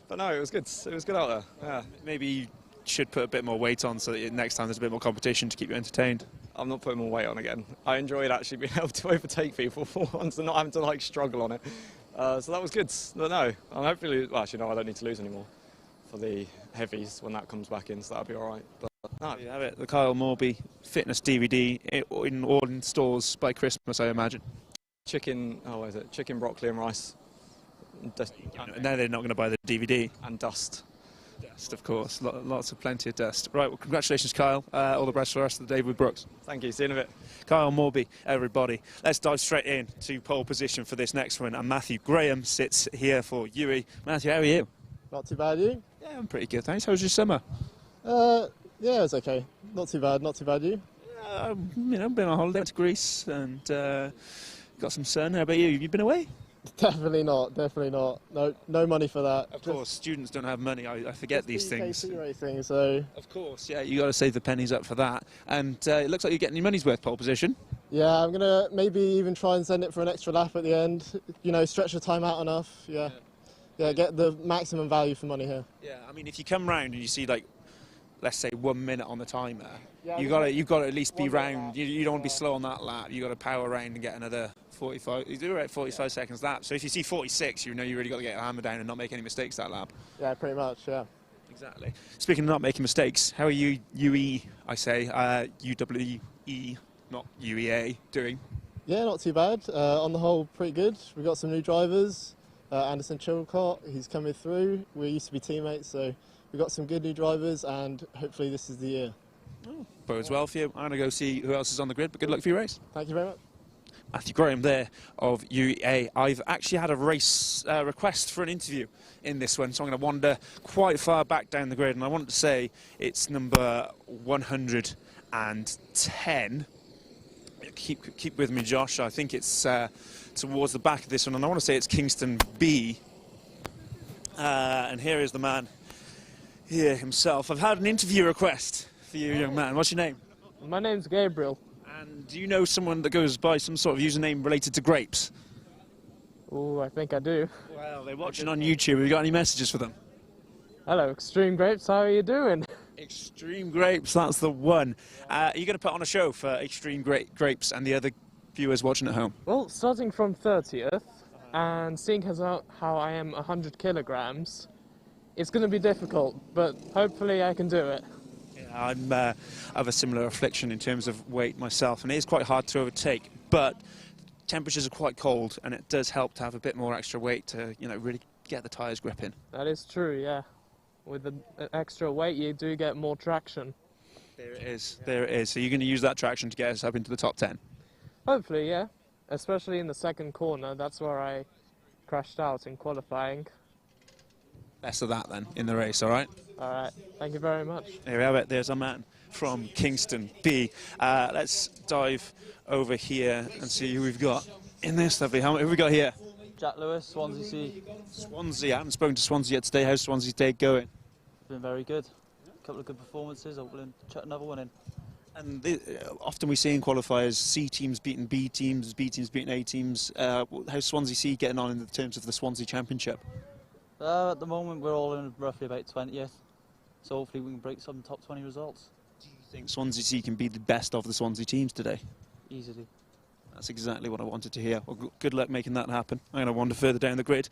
But no, it was good. It was good out there. Yeah. Maybe you should put a bit more weight on so that next time there's a bit more competition to keep you entertained. I'm not putting more weight on again. I enjoyed actually being able to overtake people for once and not having to like struggle on it. So that was good. But no, I'm hopefully, well, actually no, I don't need to lose anymore for the heavies when that comes back in, so that'll be all right. But no. You have it, the Kyle Morby fitness DVD in all in stores by Christmas, I imagine. Chicken, what is it? Chicken, broccoli and rice. Now they're not going to buy the DVD. And dust. Dust, of course. Lots of plenty of dust. Right, well, congratulations, Kyle. All the best for the rest of the day with Brooks. Thank you. See you in a bit. Kyle Morby, everybody. Let's dive straight in to pole position for this next one. And Matthew Graham sits here for Yui. Matthew, how are you? Not too bad, you? Yeah, I'm pretty good, thanks. How was your summer? Yeah, it's okay. Not too bad, you? Been on holiday to Greece and got some sun. How about you? Have you been away? Definitely not. No money for that. Of course, students don't have money. I forget these things. BUKC racing, so... Of course, yeah, you got to save the pennies up for that. And it looks like you're getting your money's worth pole position. Yeah, I'm going to maybe even try and send it for an extra lap at the end. You know, stretch the time out enough, yeah. Yeah, get the maximum value for money here. Yeah, I mean, if you come round and you see, like, let's say 1 minute on the timer, yeah, you've got to at least be round. You don't want to be slow on that lap. You've got to power around and get another 45. You do right 45 seconds lap. So if you see 46, you know you really got to get your hammer down and not make any mistakes that lap. Yeah, pretty much. Yeah. Exactly. Speaking of not making mistakes, how are you, UE? I say UWE, not UEA, doing? Yeah, not too bad. On the whole, pretty good. We've got some new drivers. Anderson Chilcott, he's coming through. We used to be teammates, so we've got some good new drivers, and hopefully this is the year. Bodes well for you. I'm going to go see who else is on the grid, but good luck for your race. Thank you very much. Matthew Graham there of UEA. I've actually had a race request for an interview in this one, so I'm going to wander quite far back down the grid, and I want to say it's number 110. Keep with me, Josh. I think it's towards the back of this one, and I want to say it's Kingston B. And here is the man here himself. I've had an interview request for you, young man. What's your name? My name's Gabriel. And do you know someone that goes by some sort of username related to grapes? Oh, I think I do. Well, they're watching on YouTube. Have you got any messages for them? Hello, Extreme Grapes. How are you doing? Extreme Grapes, that's the one. Are you going to put on a show for Extreme Grapes and the other viewers watching at home? Well, starting from 30th, and seeing as how I am 100 kilograms, it's going to be difficult, but hopefully I can do it. Yeah, I have a similar affliction in terms of weight myself, and it is quite hard to overtake, but temperatures are quite cold, and it does help to have a bit more extra weight to, you know, really get the tyres gripping. That is true, yeah. With the extra weight, you do get more traction. There it is. There it is. So you're going to use that traction to get us up into the top 10? Hopefully, yeah. Especially in the second corner. That's where I crashed out in qualifying. Best of that, then, in the race, all right? All right. Thank you very much. There we have it. There's our man from Kingston B. Let's dive over here and see who we've got in this lovely helmet. Who have we got here? Jack Lewis, Swansea C. Swansea. I haven't spoken to Swansea yet today. How's Swansea's day going? Been very good. A couple of good performances. Hopefully chuck another one in. And often we see in qualifiers C teams beating B teams, B teams beating A teams. How's Swansea C getting on in terms of the Swansea Championship? At the moment we're all in roughly about 20th. So hopefully we can break some top 20 results. Do you think Swansea C can be the best of the Swansea teams today? Easily. That's exactly what I wanted to hear. Well, good luck making that happen. I'm going to wander further down the grid.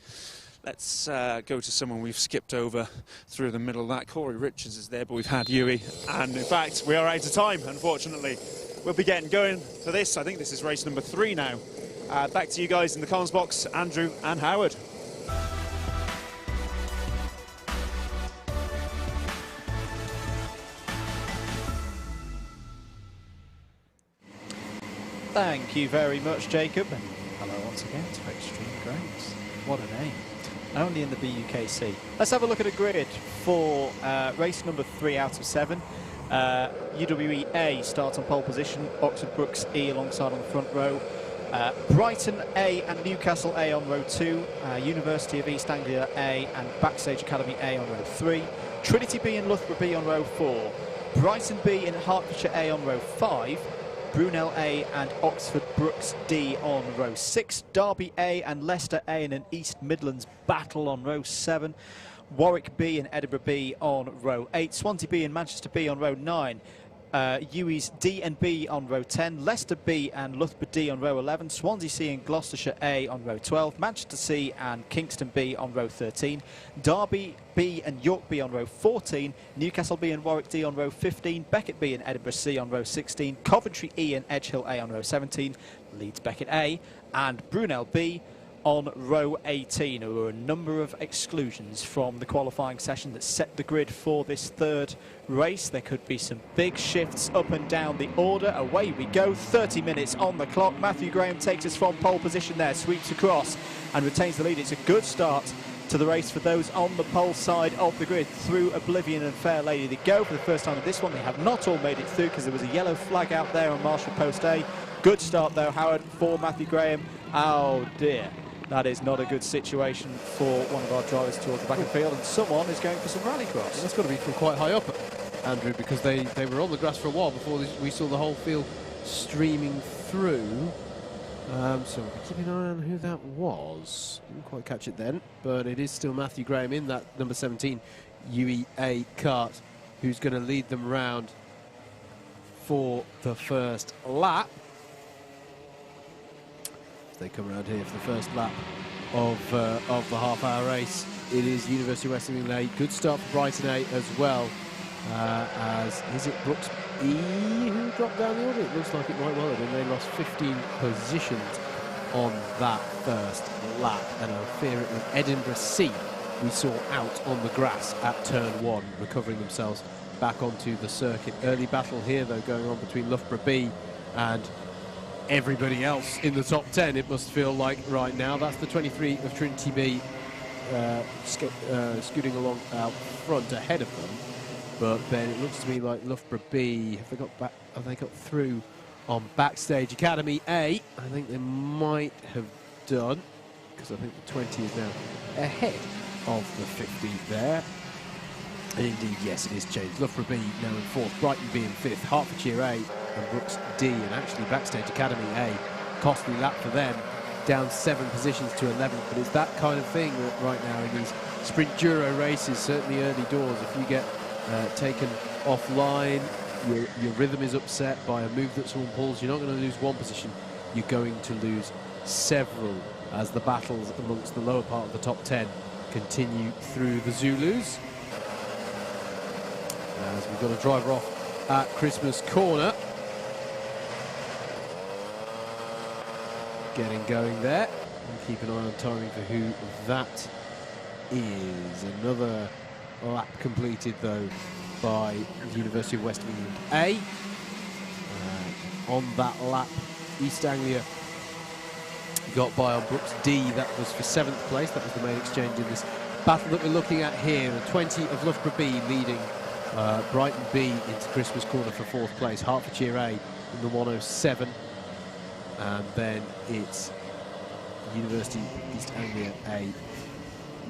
Let's go to someone we've skipped over through the middle of that. Corey Richards is there, but we've had Yui. And in fact, we are out of time, unfortunately. We'll be getting going for this. I think this is race number 3 now. Back to you guys in the comms box, Andrew and Howard. Thank you very much, Jacob. And hello once again to Extreme Grapes. What a name. Only in the BUKC. Let's have a look at a grid for race number 3 out of 7. UWE A starts on pole position. Oxford Brookes E alongside on the front row. Brighton A and Newcastle A on row 2. University of East Anglia A and Backstage Academy A on row 3. Trinity B and Loughborough B on row 4. Brighton B and Hertfordshire A on row 5. Brunel A and Oxford Brookes D on row 6. Derby A and Leicester A in an East Midlands battle on row 7. Warwick B and Edinburgh B on row 8. Swansea B and Manchester B on row 9. UWE's D and B on row 10. Leicester B and Loughborough D on row 11. Swansea C and Gloucestershire A on row 12. Manchester C and Kingston B on row 13. Derby B and York B on row 14. Newcastle B and Warwick D on row 15. Beckett B and Edinburgh C on row 16. Coventry E and Edge Hill A on row 17. Leeds Beckett A and Brunel B on row 18. There were a number of exclusions from the qualifying session that set the grid for this third race. There could be some big shifts up and down the order. Away we go, 30 minutes on the clock. Matthew Graham takes us from pole position there, sweeps across and retains the lead. It's a good start to the race for those on the pole side of the grid. Through Oblivion and Fair Lady they go for the first time in this one. They have not all made it through because there was a yellow flag out there on Marshall Post A. Good start though, Howard, for Matthew Graham. Oh dear. That is not a good situation for one of our drivers towards the back of the field, and someone is going for some rallycross. That's got to be from quite high up, Andrew, because they were on the grass for a while before we saw the whole field streaming through. So we'll be keeping an eye on who that was. Didn't quite catch it then, but it is still Matthew Graham in that number 17 UEA Kart, who's going to lead them round for the first lap. They come around here for the first lap of the half-hour race. It is University of West England A. Good start for Brighton A as well. As is it Brookes E who dropped down the order? It looks like it might well have been. They lost 15 positions on that first lap, and I fear it was Edinburgh C we saw out on the grass at turn 1, recovering themselves back onto the circuit. Early battle here though going on between Loughborough B and everybody else in the top 10, it must feel like right now. That's the 23 of Trinity B scooting along out front ahead of them. But then it looks to me like Loughborough B, have they got through on Backstage Academy A? I think they might have done, because I think the 20 is now ahead of the 50 there. And indeed, yes, it is changed. Loughborough B now in 4th, Brighton B in 5th, Hertfordshire A and Brooks D, and actually Backstage Academy A, costly lap for them, down 7 positions to 11th. But it's that kind of thing that right now in these sprint Duro races, certainly early doors, if you get taken offline, your rhythm is upset by a move that someone pulls, you're not going to lose 1 position, you're going to lose several as the battles amongst the lower part of the top 10 continue through the Zulus. As we've got a driver off at Christmas Corner. Getting going there. And keep an eye on timing for who that is. Another lap completed though by the University of West England A. On that lap, East Anglia got by on Brooks D. That was for 7th place. That was the main exchange in this battle that we're looking at here. The 20 of Loughborough B leading Brighton B into Christmas Corner for 4th place. Hertfordshire A in the 107. And then it's University East Anglia A,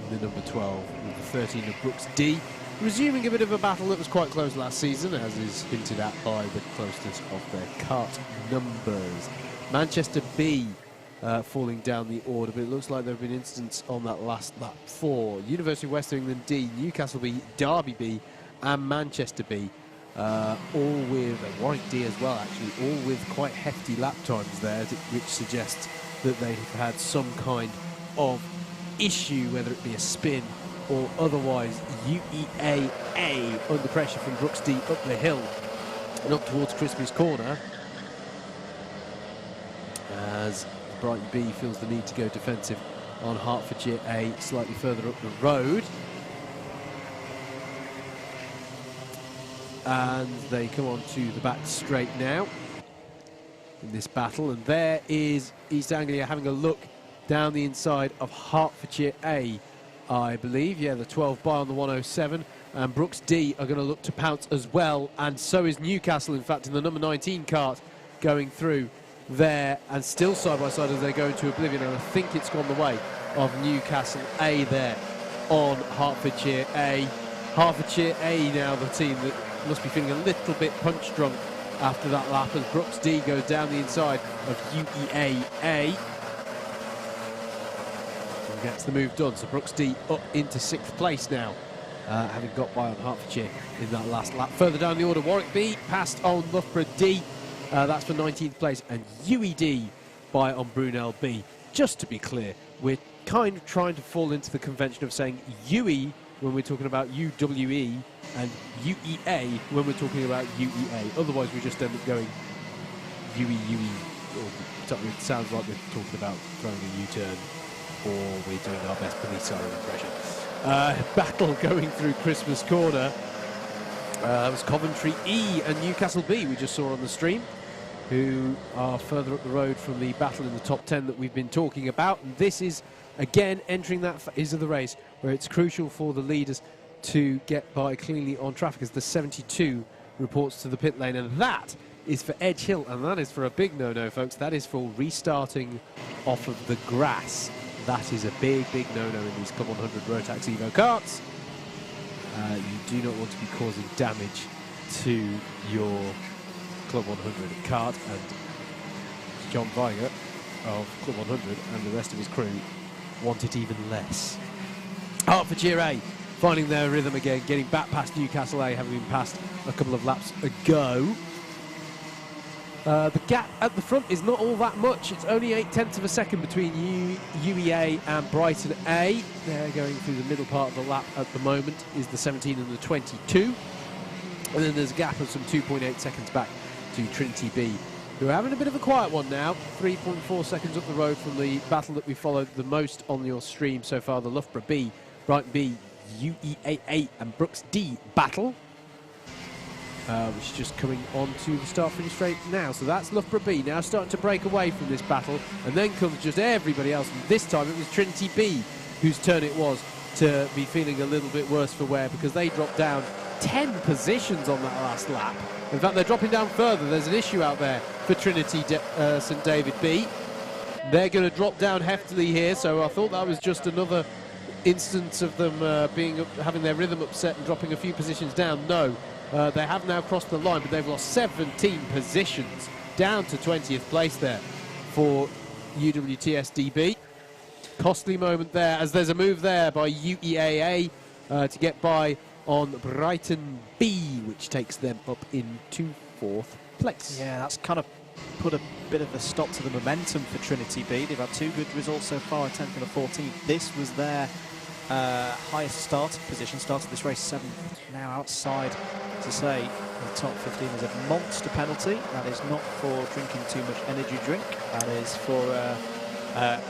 the number 12, with the 13 of Brooks D. Resuming a bit of a battle that was quite close last season, as is hinted at by the closeness of their kart numbers. Manchester B falling down the order, but it looks like there have been incidents on that last lap for University of West England D, Newcastle B, Derby B, and Manchester B, all with Warwick D as well, actually, all with quite hefty lap times there, which suggests that they have had some kind of issue, whether it be a spin or otherwise. UEA A under pressure from Brooks D up the hill and up towards Christmas Corner, as Brighton B feels the need to go defensive on Hertfordshire A slightly further up the road. And they come on to the back straight now in this battle, and there is East Anglia having a look down the inside of Hertfordshire A, I believe. Yeah, the 12 by on the 107, and Brooks D are going to look to pounce as well, and so is Newcastle, in fact, in the number 19 kart going through there, and still side by side as they go into oblivion, and I think it's gone the way of Newcastle A there on Hertfordshire A. Hertfordshire A now the team that must be feeling a little bit punch drunk after that lap, as Brooks D goes down the inside of UEA A and gets the move done. So Brooks D up into 6th place now, having got by on Hertfordshire in that last lap. Further down the order, Warwick B passed on Loughborough D, that's for 19th place, and UED by on Brunel B. Just to be clear, we're kind of trying to fall into the convention of saying UE when we're talking about UWE and UEA when we're talking about UEA. Otherwise we just end up going UE, or it sounds like we're talking about throwing a U-turn, or we're doing our best police siren impression. Battle going through Christmas Corner. It was Coventry E and Newcastle B we just saw on the stream, who are further up the road from the battle in the top 10 that we've been talking about. And this is again entering that phase of the race where it's crucial for the leaders to get by cleanly on traffic, as the 72 reports to the pit lane, and that is for Edge Hill, and that is for a big no-no, folks. That is for restarting off of the grass. That is a big no-no in these Club 100 Rotax Evo karts. You do not want to be causing damage to your Club 100 kart, and John Weiger of Club 100 and the rest of his crew want it even less. Hertfordshire A finding their rhythm again, getting back past Newcastle A, having been passed a couple of laps ago. The gap at the front is not all that much. It's only 0.8 of a second between UEA and Brighton A. They're going through the middle part of the lap at the moment, is the 17 and the 22. And then there's a gap of some 2.8 seconds back to Trinity B, who are having a bit of a quiet one now. 3.4 seconds up the road from the battle that we followed the most on your stream so far, the Loughborough B, Brighton B, UEA A and Brooks D battle. which is just coming onto the start-finish straight now. So that's Loughborough B now starting to break away from this battle, and then comes just everybody else. And this time it was Trinity B whose turn it was to be feeling a little bit worse for wear, because they dropped down 10 positions on that last lap. In fact, they're dropping down further. There's an issue out there for Trinity St David B. They're going to drop down heftily here, so I thought that was just another instance of them having their rhythm upset and dropping a few positions down. No, they have now crossed the line, but they've lost 17 positions, down to 20th place there for UWTSDB. Costly moment there, as there's a move there by UEAA to get by on Brighton B, which takes them up into 4th place. Yeah, that's kind of put a bit of a stop to the momentum for Trinity B. They've had 2 good results so far, a 10th and a 14th. This was their highest starting position, started this race 7th, now outside, to say, the top 15 is a monster penalty. That is not for drinking too much energy drink, that is for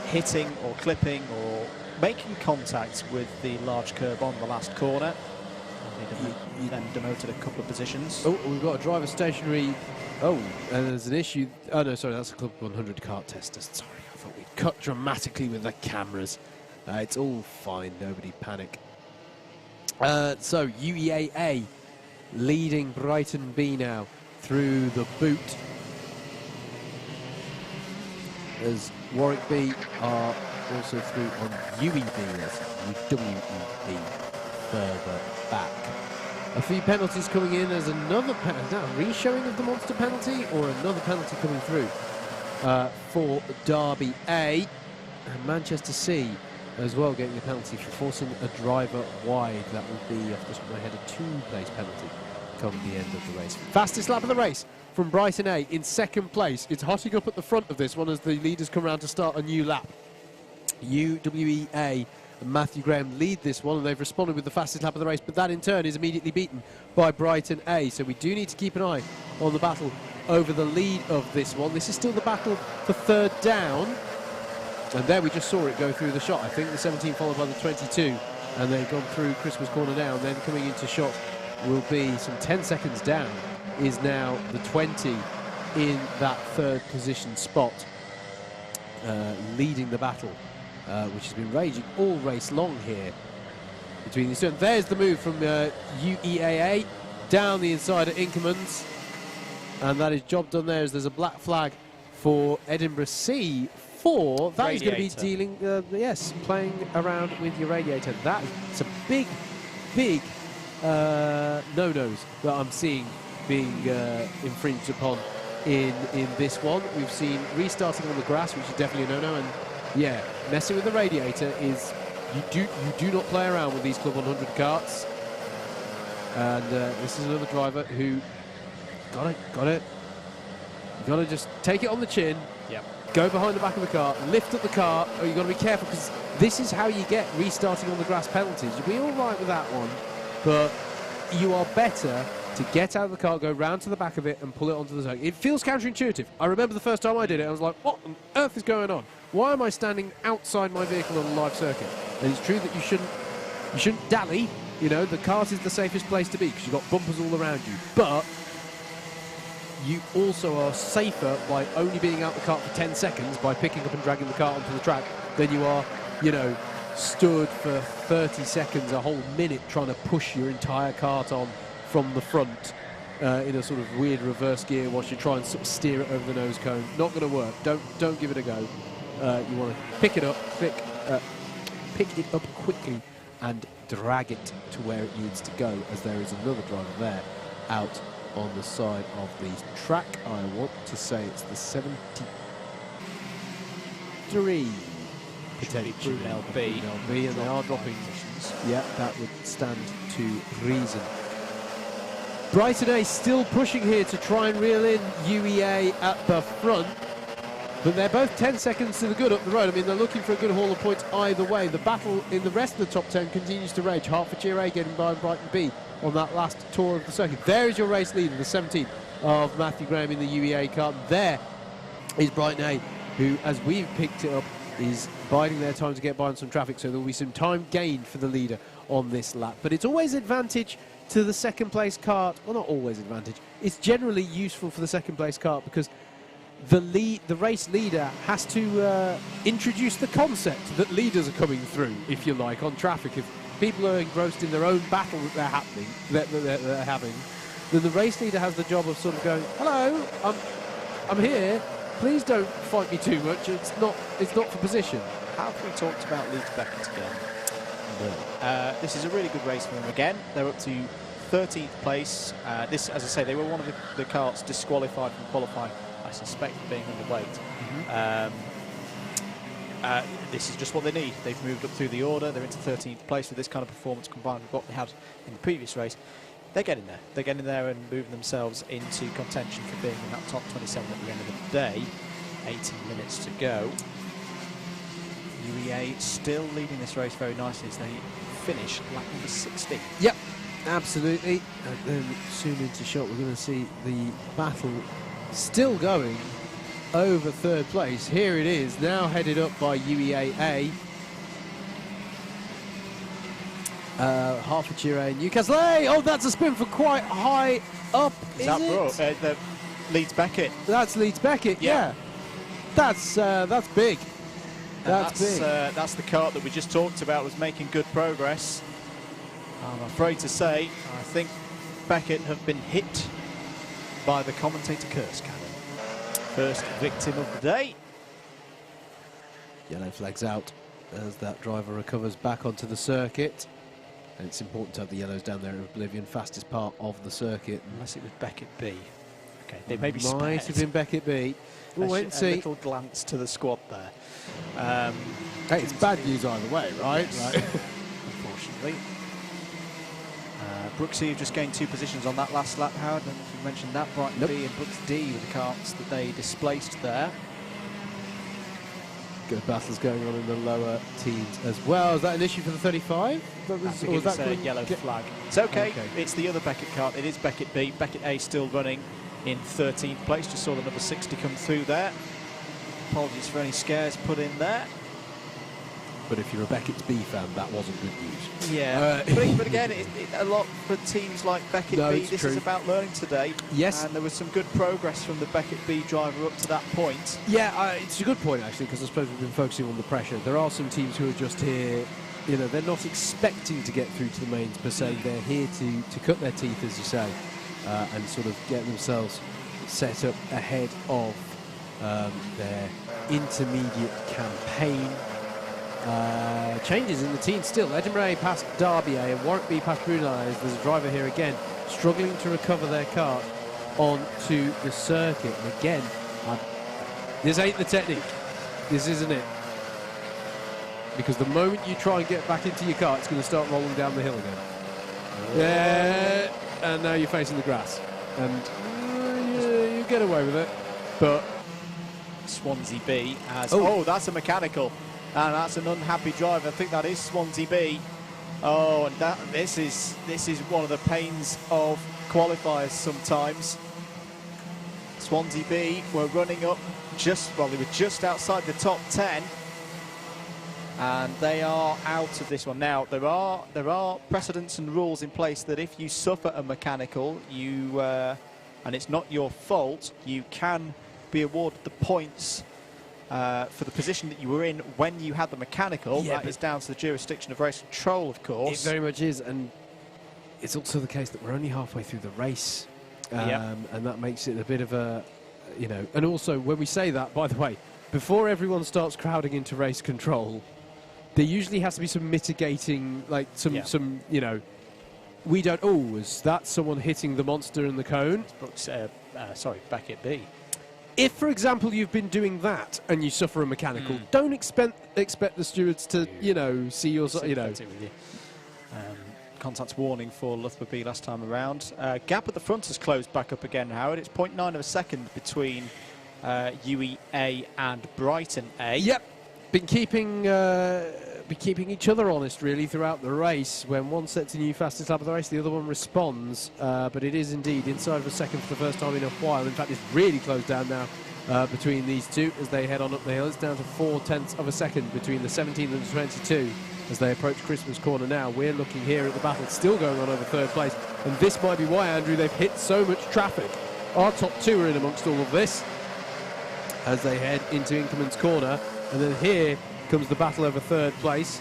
hitting or clipping or making contact with the large curb on the last corner. They've then demoted a couple of positions. Oh, we've got a driver stationary. Oh, and there's an issue. Oh no, sorry, that's a Club 100 kart tester. Sorry, I thought we'd cut dramatically with the cameras. It's all fine, nobody panic. So UEAA leading Brighton B now through the boot, as Warwick B are also through on UEB, that's UWEB further back. A few penalties coming in. There's another penalty. Is that a re-showing of the monster penalty or another penalty coming through for Derby A? And Manchester C as well getting a penalty for forcing a driver wide. That will be, off the top of my head, a 2-place penalty come the end of the race. Fastest lap of the race from Brighton A in 2nd place. It's hotting up at the front of this one as the leaders come around to start a new lap. UWEA and Matthew Graham lead this one, and they've responded with the fastest lap of the race, but that in turn is immediately beaten by Brighton A. So we do need to keep an eye on the battle over the lead of this one. This is still the battle for 3rd down, and there we just saw it go through the shot. I think the 17 followed by the 22, and they've gone through Christmas corner down. Then coming into shot will be some 10 seconds down is now the 20 in that 3rd position spot, leading the battle, which has been raging all race long here between these two. And there's the move from UEAA down the inside at Inkermans, and that is job done there, as there's a black flag for Edinburgh C. That is going to be dealing, yes, playing around with your radiator. That's a big no-nos that I'm seeing being infringed upon in this one. We've seen restarting on the grass, which is definitely a no-no, and yeah, messing with the radiator is, you do not play around with these Club 100 karts. And this is another driver who got it. You got to just take it on the chin. Yep. Go behind the back of the car, lift up the car. Oh, you've got to be careful, because this is how you get restarting on the grass penalties. You'll be all right with that one, but you are better to get out of the car, go round to the back of it and pull it onto the circuit. It feels counterintuitive. I remember the first time I did it, I was like, what on earth is going on? Why am I standing outside my vehicle on a live circuit? And it's true that you shouldn't dally. You know, the kart is the safest place to be because you've got bumpers all around you. But you also are safer by only being out the kart for 10 seconds by picking up and dragging the kart onto the track than you are, you know, stood for 30 seconds, a whole minute, trying to push your entire kart on from the front in a sort of weird reverse gear whilst you try and sort of steer it over the nose cone. Not going to work. Don't give it a go. You want to pick it up, pick it up quickly and drag it to where it needs to go, as there is another driver there out on the side of the track. I want to say it's the 73 potentially LB, and they are dropping. Yeah, that would stand to reason. Brighton A still pushing here to try and reel in UEA at the front, but they're both 10 seconds to the good up the road. I mean, they're looking for a good haul of points either way. The battle in the rest of the top 10 continues to rage. Hertfordshire A getting by Brighton B on that last tour of the circuit. There is your race leader, the 17th of Matthew Graham in the UEA car. There is Brighton A, who, as we've picked it up, is biding their time to get by on some traffic, so there will be some time gained for the leader on this lap. But it's always advantage to the second place kart. Well, not always advantage. It's generally useful for the second place kart because the race leader has to introduce the concept that leaders are coming through, if you like, on traffic. If people are engrossed in their own battle that they're having, then the race leader has the job of sort of going, "Hello, I'm here. Please don't fight me too much. It's not for position." Have we talked about Leeds Beckett again? No. This is a really good race for them again. They're up to 13th place. This, as I say, they were one of the karts disqualified from qualifying, I suspect, being underweight. This is just what they need. They've moved up through the order. They're into 13th place with this kind of performance combined with what they had in the previous race. They're getting there. They're getting there and moving themselves into contention for being in that top 27 at the end of the day. 18 minutes to go. UEA still leading this race very nicely as they finish lap number 16. Yep, absolutely. And then soon into shot, we're going to see the battle still going over third place. Here it is, now headed up by UEA. Hertfordshire, Newcastle. Oh, that's a spin for quite high up. Is it? The Leeds Beckett. That's Leeds Beckett. Yeah. That's big. That's big. That's the kart that we just talked about was making good progress. I'm afraid to say, I think Beckett have been hit by the commentator curse cannon. First victim of the day. Yellow flags out as that driver recovers back onto the circuit. And it's important to have the yellows down there in Oblivion, fastest part of the circuit. Unless it was Beckett B. Okay, they may be might have been Beckett B. We'll wait and see. A little glance to the squad there. Hey, it's bad news either way, right? Unfortunately. Brooksy have just gained 2 positions on that last lap, Howard. And we mentioned that, Brighton B and Brooks D with the karts that they displaced there. Good battles going on in the lower teams as well. Is that an issue for the 35? I think it was a yellow flag. It's okay. It's the other Beckett kart. It is Beckett B. Beckett A still running in 13th place. Just saw the number 60 come through there. Apologies for any scares put in there. But if you're a Beckett's B fan, that wasn't good news. Yeah, but again, a lot for teams like Beckett B. This is about learning today. Yes. And there was some good progress from the Beckett B driver up to that point. Yeah, it's a good point, actually, because I suppose we've been focusing on the pressure. There are some teams who are just here, you know, they're not expecting to get through to the mains per se. They're here to cut their teeth, as you say, and sort of get themselves set up ahead of their intermediate campaign. Changes in the team still. Edinburgh A past Derby A and Warwick B past Brunei. There's a driver here again struggling to recover their kart onto the circuit. And again, this ain't the technique. This isn't it. Because the moment you try and get back into your kart, it's going to start rolling down the hill again. Yeah, and now you're facing the grass. And you get away with it. But Swansea B has... Oh, that's a mechanical. And that's an unhappy driver. I think that is Swansea B. Oh, and this is one of the pains of qualifiers sometimes. Swansea B were running up they were just outside the top 10. And they are out of this one. Now, there are precedents and rules in place that if you suffer a mechanical, and it's not your fault, you can be awarded the points for the position that you were in when you had the mechanical. Yeah, that is down to the jurisdiction of race control, of course. It very much is, and it's also the case that we're only halfway through the race, and that makes it a bit of a, you know, and also when we say that, by the way, before everyone starts crowding into race control, there usually has to be some mitigating, like some, you know, we don't, is that someone hitting the monster in the cone? Sorry, Beckett B. If, for example, you've been doing that and you suffer a mechanical, don't expect the stewards to, you know, see your, you know. Contact warning for Loughborough B last time around. Gap at the front has closed back up again, Howard. It's 0.9 of a second between UEA and Brighton A. Yep, been keeping each other honest, really, throughout the race. When one sets a new fastest lap of the race, the other one responds. But it is indeed inside of a second for the first time in a while. In fact, it's really closed down now between these two as they head on up the hill. It's down to 0.4 of a second between the 17 and the 22. as they approach Christmas corner now. We're looking here at the battle still going on over third place, and this might be why, Andrew, they've hit so much traffic. Our top two are in amongst all of this as they head into Inkerman's corner, and then here comes the battle over third place.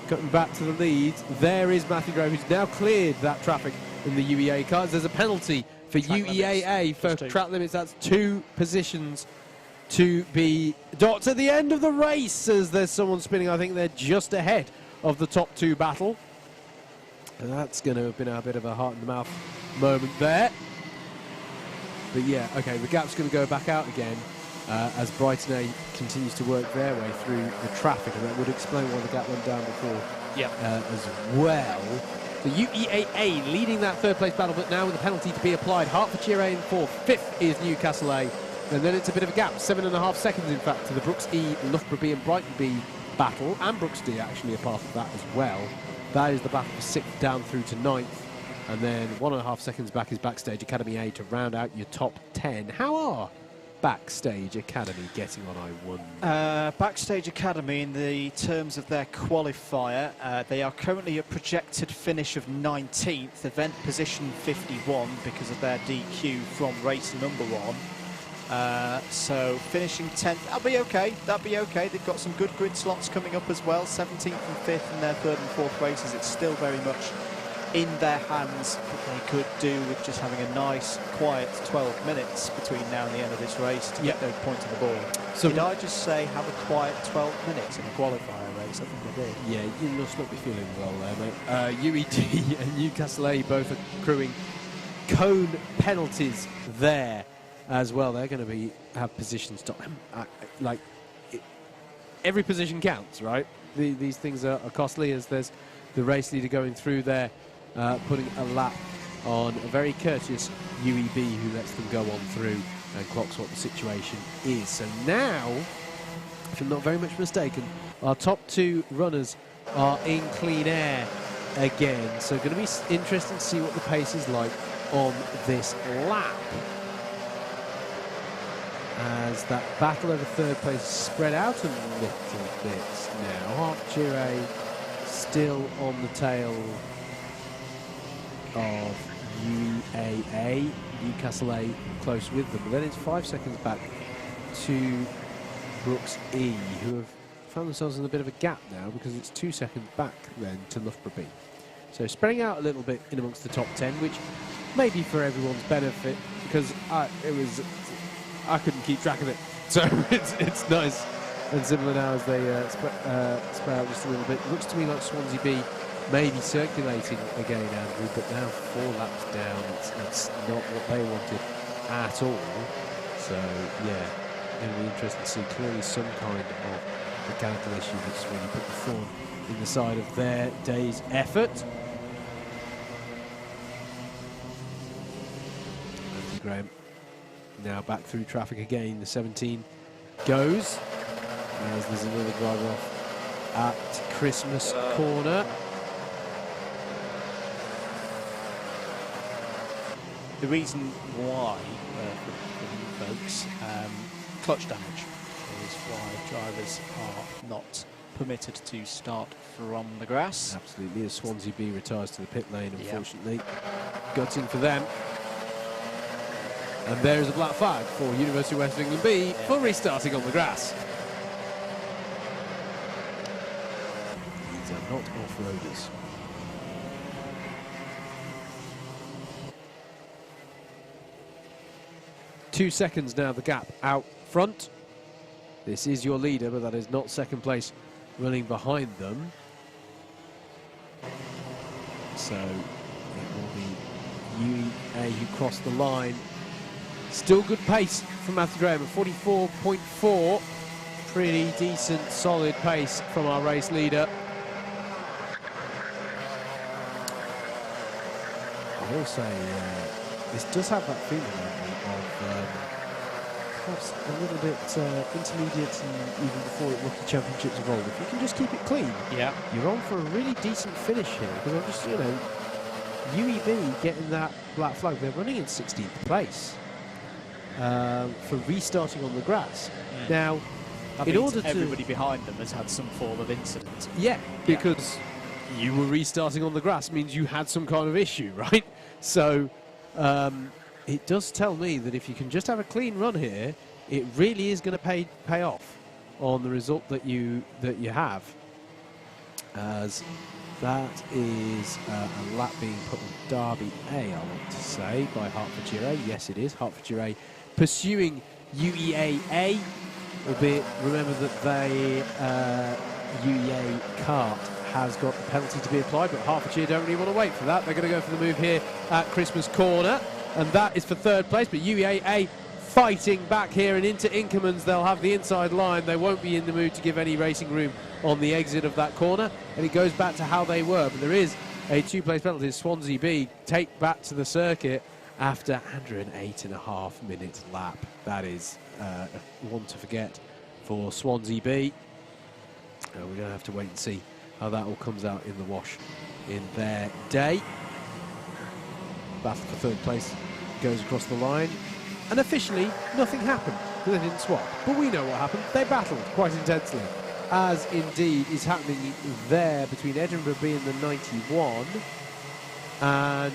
Cutting back to the lead, there is Matthew Graham, who's now cleared that traffic in the UEA cars. There's a penalty for UEAA for track limits. That's 2 positions to be docked at the end of the race, as there's someone spinning. I think they're just ahead of the top 2 battle. And that's going to have been a bit of a heart-in-the-mouth moment there. But yeah, okay, the gap's going to go back out again as Brighton A continues to work their way through the traffic, and that would explain why the gap went down before as well. The UEAA leading that third place battle, but now with a penalty to be applied. Hertfordshire A in 4th, 5th is Newcastle A, and then it's a bit of a gap, 7.5 seconds in fact, to the Brooks E, Loughborough B and Brighton B battle, and Brooks D actually a part of that as well. That is the battle for 6th down through to 9th, and then 1.5 seconds back is Backstage Academy A to round out your top 10. How are Backstage Academy getting on, I wonder? Backstage Academy, in the terms of their qualifier, they are currently a projected finish of 19th, event position 51 because of their DQ from race number 1. So finishing 10th, that'll be okay, They've got some good grid slots coming up as well, 17th and 5th in their 3rd and 4th races. It's still very much in their hands, but they could do with just having a nice, quiet 12 minutes between now and the end of this race to get those points on the board. So did I just say have a quiet 12 minutes in a qualifier race? I think I did. Yeah, you must not be feeling well there, mate. UED and Newcastle A both accruing cone penalties there as well. They're going to have positions to, every position counts, right? These things are costly, as there's the race leader going through there, putting a lap on a very courteous UEB who lets them go on through and clocks what the situation is. So now, if I'm not very much mistaken, our top 2 runners are in clean air again. So going to be interesting to see what the pace is like on this lap, as that battle over third place is spread out a little bit now. Hertfordshire A still on the tail of UEAA, Newcastle A close with them, but then it's 5 seconds back to Brooks E, who have found themselves in a bit of a gap now because it's 2 seconds back then to Loughborough B. So spreading out a little bit in amongst the top 10, which may be for everyone's benefit, because I couldn't keep track of it. So it's nice and similar now as they spread out just a little bit. Looks to me like Swansea B may be circulating again, Andrew, but now 4 laps down, it's not what they wanted at all. So yeah, going to be interesting to see. Clearly some kind of mechanical issue that's really put the thorn in the side of their day's effort. Andy Graham now back through traffic again. The 17 goes as there's another driver off at Christmas corner. The reason why, for you folks, clutch damage is why drivers are not permitted to start from the grass. Absolutely, as Swansea B retires to the pit lane, unfortunately. Gutting for them. And there is a black flag for University of West England B for restarting on the grass. These are not off-roaders. Two seconds now, the gap out front. This is your leader, but that is not second place running behind them. So it will be UEA who cross the line. Still good pace from Matthew Graham at 44.4. Pretty decent, solid pace from our race leader. I will say this does have that feeling of perhaps a little bit intermediate and even before Rookie Championships evolved. If you can just keep it clean, you're on for a really decent finish here. Because I'm just, UEB getting that black flag. They're running in 16th place for restarting on the grass. Now, That in means order to everybody behind them has had some form of incident. Yeah, because you were restarting on the grass means you had some kind of issue, right? So it does tell me that if you can just have a clean run here, it really is going to pay off on the result that you have. As that is a lap being put on Derby A, I want to say, by Hertfordshire A. Yes, it is. Hertfordshire A pursuing UEA A, albeit remember that they UEA Kart has got the penalty to be applied, but Hertfordshire don't really want to wait for that. They're going to go for the move here at Christmas Corner, and that is for third place, but UEA A fighting back here, and into Inkermans they'll have the inside line. They won't be in the mood to give any racing room on the exit of that corner, and it goes back to how they were, but there is a two-place penalty. Swansea B take back to the circuit after under an 8.5 minute lap. That is one to forget for Swansea B. We're going to have to wait and see how that all comes out in the wash in their day. Battle for third place goes across the line, and officially nothing happened because they didn't swap, but we know what happened. They battled quite intensely, as indeed is happening there between Edinburgh B and the 91 and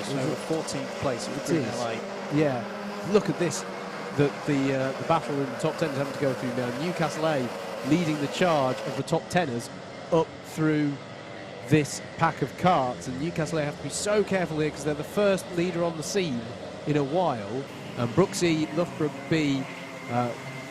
so 14th place for Green LA. Yeah, look at this, the battle in the top 10 is having to go through now. Newcastle A leading the charge of the top 10ers up through this pack of karts, and Newcastle A have to be so careful here because they're the first leader on the scene in a while, and Brooksea, Loughborough B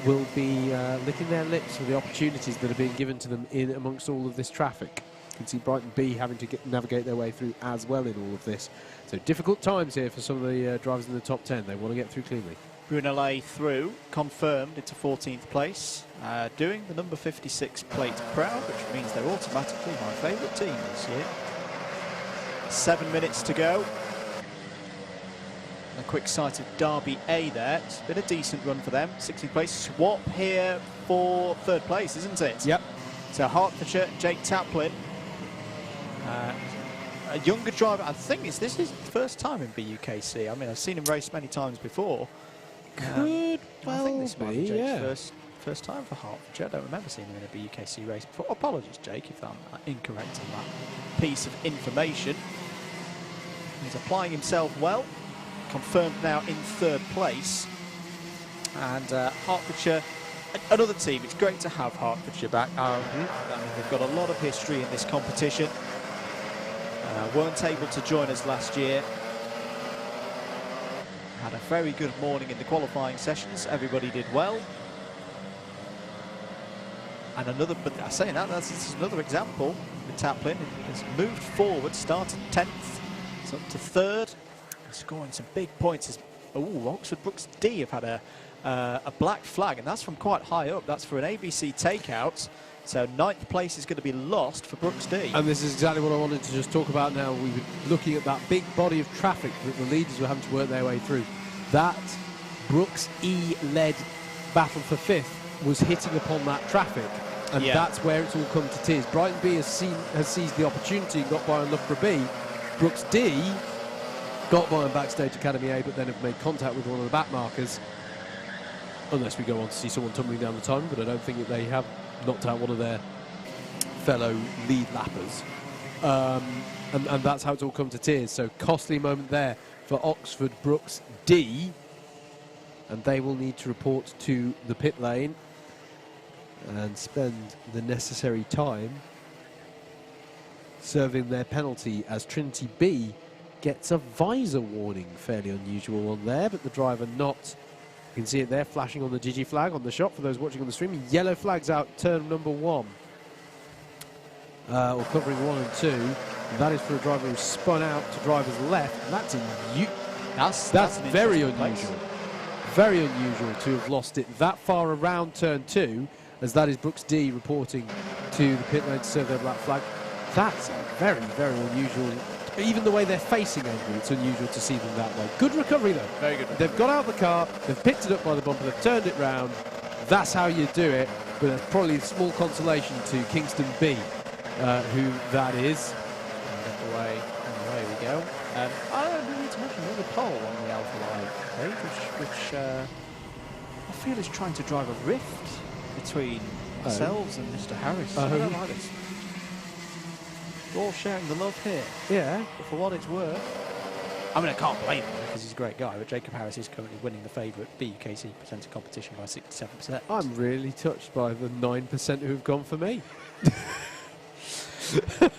will be licking their lips for the opportunities that are being given to them in amongst all of this traffic. You can see Brighton B having to navigate their way through as well in all of this. So difficult times here for some of the drivers in the top 10. They want to get through cleanly. Brunelay through, confirmed into 14th place, doing the number 56 plate proud, which means they're automatically my favourite team this year. 7 minutes to go. A quick sight of Derby A there. It's been a decent run for them. 16th place. Swap here for third place, isn't it? Yep. So Hertfordshire, Jake Taplin. A younger driver. I think this is his first time in BUKC. I mean, I've seen him race many times before. Could well I think this might be Jake's yeah. first time for Hertfordshire. I don't remember seeing him in a BUKC race before. Apologies, Jake, if I'm incorrect on that piece of information. He's applying himself well. Confirmed now in third place. And Hertfordshire, another team. It's great to have Hertfordshire back. I mean, they've got a lot of history in this competition. Weren't able to join us last year. Had a very good morning in the qualifying sessions. Everybody did well. And another, but saying that, that's another example. The Taplin has moved forward, started 10th, it's up to third, scoring some big points. Oxford Brooks D have had a black flag, and that's from quite high up. That's for an ABC takeout. So 9th place is going to be lost for Brooks D. And this is exactly what I wanted to just talk about now. We were looking at that big body of traffic that the leaders were having to work their way through. That Brooks E-led battle for 5th was hitting upon that traffic. And that's where it's all come to tears. Brighton B has seized the opportunity and got by on Loughborough B. Brooks D got by on Backstage Academy A, but then have made contact with one of the back markers. Unless we go on to see someone tumbling down the tongue, but I don't think that they have knocked out one of their fellow lead lappers. And that's how it's all come to tears. So costly moment there for Oxford Brooks D. And they will need to report to the pit lane and spend the necessary time serving their penalty, as Trinity B gets a visor warning. Fairly unusual on there, but the driver not. You can see it there flashing on the Digi flag on the shot for those watching on the stream. Yellow flags out turn number 1. Or covering 1 and 2. And that is for a driver who spun out to driver's left. And that's very unusual. Very unusual to have lost it that far around turn 2, as that is Brooks D reporting to the pit lane to serve their black flag. That's very, very unusual. Even the way they're facing over, it's unusual to see them that way. Good recovery though. Very good. They've got out the car, they've picked it up by the bumper, they've turned it round. That's how you do it. But there's probably a small consolation to Kingston B, who that is. And away we go. I don't need to mention another pole on the Alpha Live page, which I feel is trying to drive a rift between ourselves and Mr. Harris. I don't like this. We're all sharing the love here. Yeah. But for what it's worth. I mean, I can't blame him because he's a great guy, but Jacob Harris is currently winning the favourite BUKC presenter competition by 67%. I'm really touched by the 9% who've gone for me.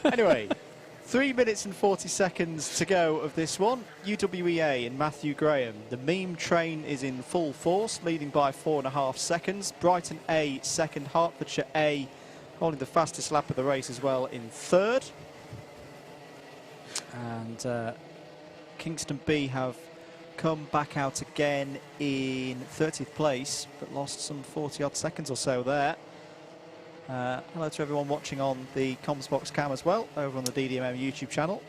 Anyway, 3 minutes and 40 seconds to go of this one. UWEA and Matthew Graham. The meme train is in full force, leading by 4.5 seconds. Brighton A second, Hertfordshire A holding the fastest lap of the race as well in third. And Kingston B have come back out again in 30th place, but lost some 40-odd seconds or so there. Hello to everyone watching on the comms box cam as well, over on the DDMM YouTube channel.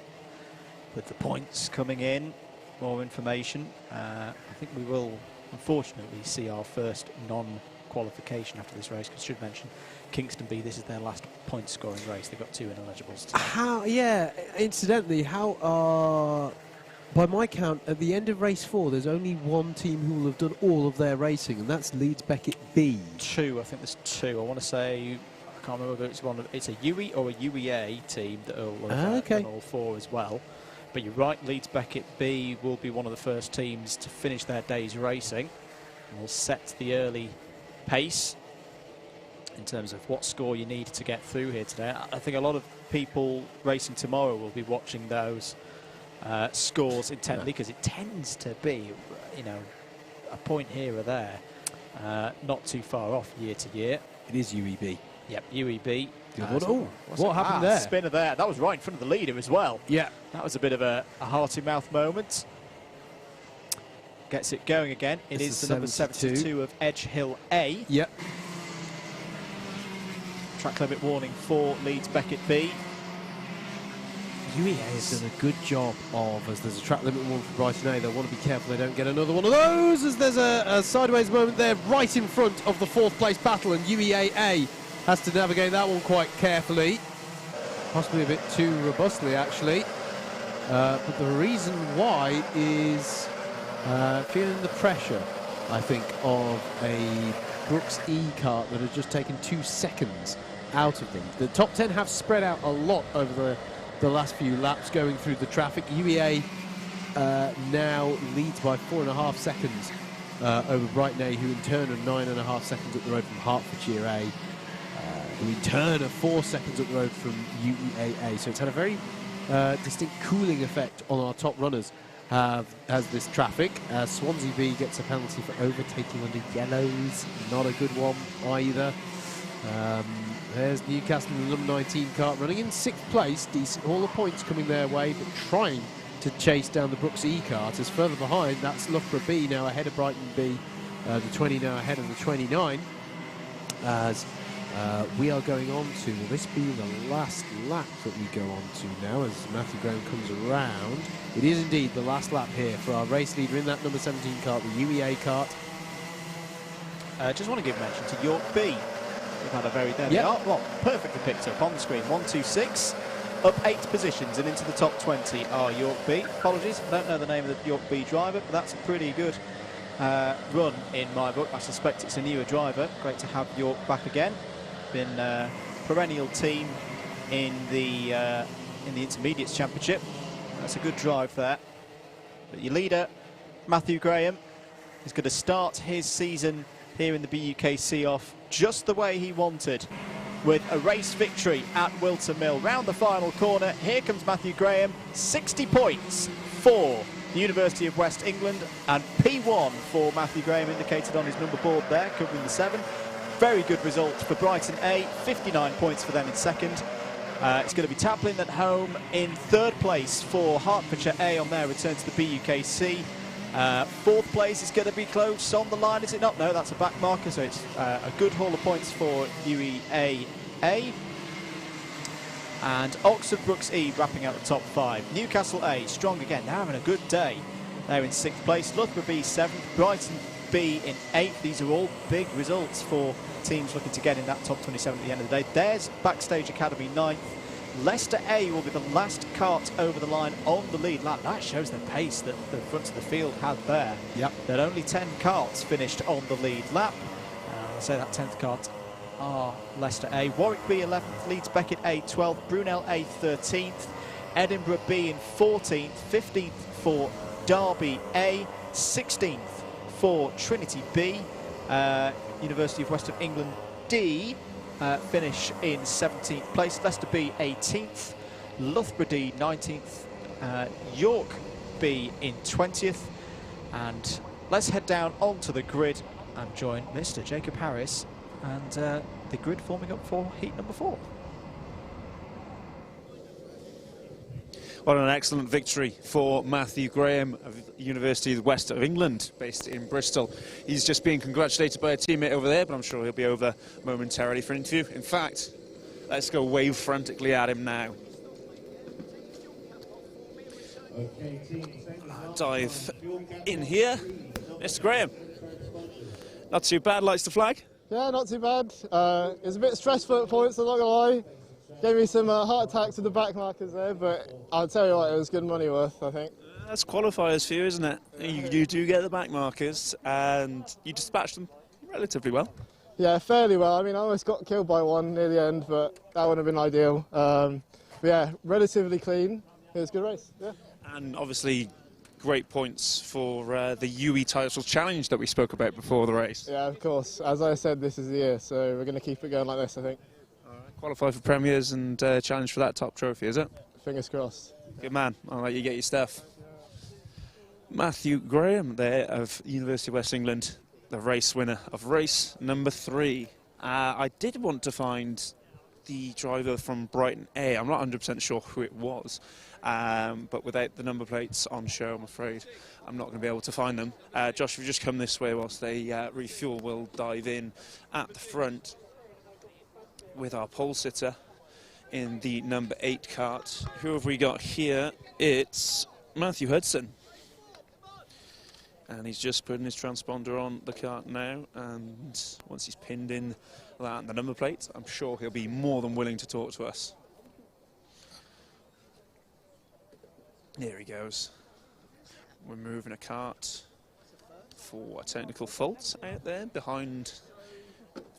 With the points coming in, more information. I think we will, unfortunately, see our first non-qualification after this race, because I should mention, Kingston B, this is their last point-scoring race. They've got 2 ineligibles today. How, yeah, incidentally, how are... By my count, at the end of race 4, there's only one team who will have done all of their racing, and that's Leeds Beckett B. 2, I think there's 2. I want to say, I can't remember whether it's one of, it's a UE or a UEA team that will have done all 4 as well. But you're right, Leeds Beckett B will be one of the first teams to finish their day's racing, and will set the early pace in terms of what score you need to get through here today. I think a lot of people racing tomorrow will be watching those scores intently, because it tends to be, you know, a point here or there, not too far off year to year. It is UEB. Yep, UEB. What happened there? Spinner there. That was right in front of the leader as well. Yeah. That was a bit of a hearty mouth moment. Gets it going again. It is the number 72 of Edge Hill A. Yep. Track limit warning for Leeds Beckett B. UEA has done a good job of, as there's a track limit one for Brighton A, they'll want to be careful they don't get another one of those, as there's a sideways moment there right in front of the 4th place battle, and UEA A has to navigate that one quite carefully, possibly a bit too robustly actually, but the reason why is feeling the pressure, I think, of a Brooks E kart that has just taken 2 seconds out of them. The top 10 have spread out a lot over the last few laps going through the traffic. UEA now leads by 4.5 seconds over Brighton A, who in turn are 9.5 seconds up the road from Hertfordshire A, who in turn are 4 seconds up the road from UEA A. So it's had a very distinct cooling effect on our top runners, has this traffic. Swansea B gets a penalty for overtaking under yellows, not a good one either. There's Newcastle in the number 19 kart running in 6th place. Decent haul of points coming their way, but trying to chase down the Brooks E kart. As further behind, that's Loughborough B now ahead of Brighton B. The 20 now ahead of the 29. As we are going on to, will this be the last lap that we go on to now as Matthew Graham comes around? It is indeed the last lap here for our race leader in that number 17 kart, the UEA kart. Just want to give mention to York B. We've had a very, there they are. Well, perfectly picked up on the screen. 1-2-6, up 8 positions and into the top 20 are York B. Apologies, I don't know the name of the York B driver, but that's a pretty good run in my book. I suspect it's a newer driver. Great to have York back again. Been a perennial team in the Intermediates Championship. That's a good drive there. But your leader, Matthew Graham, is going to start his season here in the BUKC off just the way he wanted, with a race victory at Whilton Mill. Round the final corner, here comes Matthew Graham, 60 points for the University of West England, and P1 for Matthew Graham indicated on his number board there, covering the 7. Very good result for Brighton A, 59 points for them in 2nd. It's going to be Taplin at home in 3rd place for Hertfordshire A on their return to the BUKC. 4th place is going to be close on the line, is it not? No, that's a back marker, so it's a good haul of points for UEA A. And Oxford Brooks E wrapping out the top 5. Newcastle A, strong again, they're having a good day. They're in 6th place. Loughborough B 7th, Brighton B in 8th. These are all big results for teams looking to get in that top 27 at the end of the day. There's Backstage Academy 9th. Leicester A will be the last kart over the line on the lead lap. That shows the pace that the front of the field had there. Yep. That only 10 karts finished on the lead lap. I'll say that 10th kart are Leicester A. Warwick B 11th, Leeds Beckett A 12th, Brunel A 13th, Edinburgh B in 14th, 15th for Derby A, 16th for Trinity B, University of West of England D finish in 17th place, Leicester B 18th, Loughborough D 19th, York B in 20th, and let's head down onto the grid and join Mr. Jacob Harris and the grid forming up for heat number 4. What an excellent victory for Matthew Graham of University of the West of England, based in Bristol. He's just being congratulated by a teammate over there, but I'm sure he'll be over momentarily for an interview. In fact, let's go wave frantically at him now. Dive in here. Mr. Graham, not too bad, lights the flag? Yeah, not too bad. It was a bit stressful at points, I'm not going to lie. Gave me some heart attacks with the back markers there, but I'll tell you what, it was good money worth, I think. That's qualifiers for you, isn't it? You do get the back markers, and you dispatched them relatively well. Yeah, fairly well. I mean, I almost got killed by one near the end, but that would have been ideal. But yeah, relatively clean. It was a good race, yeah. And obviously, great points for the Untitled Challenge that we spoke about before the race. Yeah, of course. As I said, this is the year, so we're going to keep it going like this, I think. Qualify for premiers and challenge for that top trophy, is it? Fingers crossed. Good man. I'll let you get your stuff. Matthew Graham there of University of West England, the race winner of race number 3. I did want to find the driver from Brighton A. I'm not 100% sure who it was, but without the number plates on show, I'm afraid I'm not going to be able to find them. Josh, if you just come this way whilst they refuel, we'll dive in at the front with our pole sitter in the number 8 kart. Who have we got here? It's Matthew Hudson. And he's just putting his transponder on the kart now, and once he's pinned in that and the number plate, I'm sure he'll be more than willing to talk to us. There he goes. We're moving a kart for a technical fault out there behind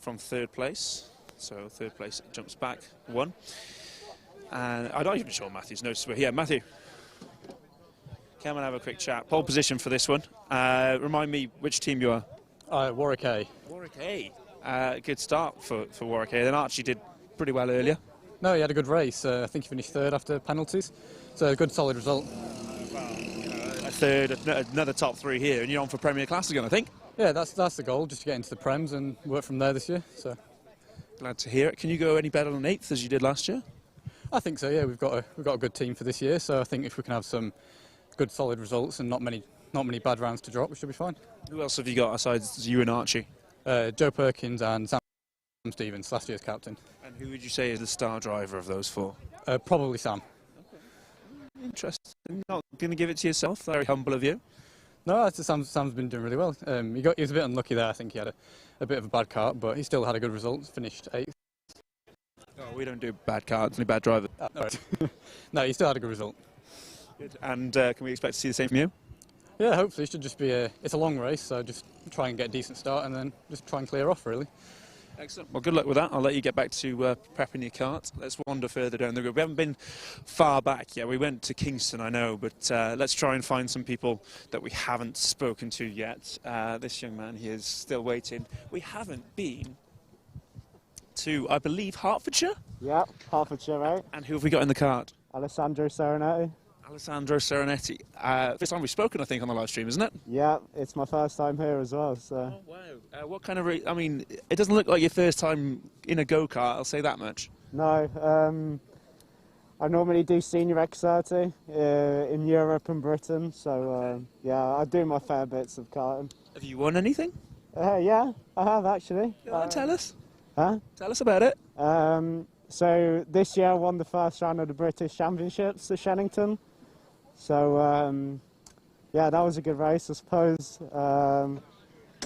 from 3rd place. So 3rd place jumps back 1. And I'm not even sure Matthew's noticed we're here. Matthew, come and have a quick chat. Pole position for this one. Remind me which team you are. Warwick A. Warwick A. Good start for Warwick A. Then Archie did pretty well earlier. No, he had a good race. I think he finished 3rd after penalties. So a good solid result. A 3rd, another top 3 here, and you're on for Premier Class again, I think. Yeah, that's the goal, just to get into the Prems and work from there this year. So glad to hear it. Can you go any better than 8th as you did last year? I think so. Yeah, we've got a good team for this year. So I think if we can have some good solid results and not many bad rounds to drop, we should be fine. Who else have you got aside you and Archie? Joe Perkins and Sam Stevens, last year's captain. And who would you say is the star driver of those 4? Probably Sam. Interesting. Not going to give it to yourself. Very humble of you. No, Sam's been doing really well. He was a bit unlucky there. I think he had a bit of a bad kart, but he still had a good result. Finished 8th. Oh, we don't do bad karts, only bad drivers. No, he still had a good result. Good. And can we expect to see the same from you? Yeah, hopefully. It should just be it's a long race, so just try and get a decent start and then just try and clear off, really. Excellent. Well, good luck with that. I'll let you get back to prepping your kart. Let's wander further down the road. We haven't been far back yet. We went to Kingston, I know, but let's try and find some people that we haven't spoken to yet. This young man here is still waiting. We haven't been to, I believe, Hertfordshire? Yeah, Hertfordshire, right. And who have we got in the kart? Alessandro Serenetti. Alessandro Serenetti. First time we've spoken, I think, on the live stream, isn't it? Yeah, it's my first time here as well. So. Oh, wow. What kind of... I mean, it doesn't look like your first time in a go-kart, I'll say that much. No. I normally do senior X30 in Europe and Britain. So, yeah, I do my fair bits of karting. Have you won anything? Yeah, I have, actually. Tell us. Huh? Tell us about it. So, this year I won the first round of the British Championships at Shennington. So, yeah, that was a good race, I suppose.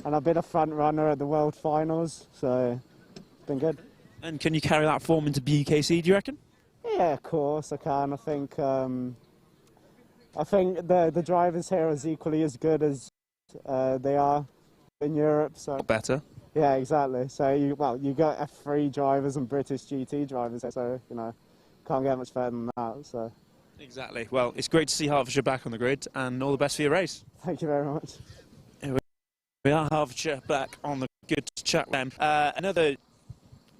And I've been a front runner at the World Finals, so it's been good. And can you carry that form into BUKC, do you reckon? Yeah, of course I can. I think the drivers here are equally as good as they are in Europe. So better. Yeah, exactly. So you got F3 drivers and British GT drivers, so you know, can't get much further than that. So Exactly. Well, it's great to see Hertfordshire back on the grid, and all the best for your race. thank you very much. Here we are, Hertfordshire back on the good chat. Another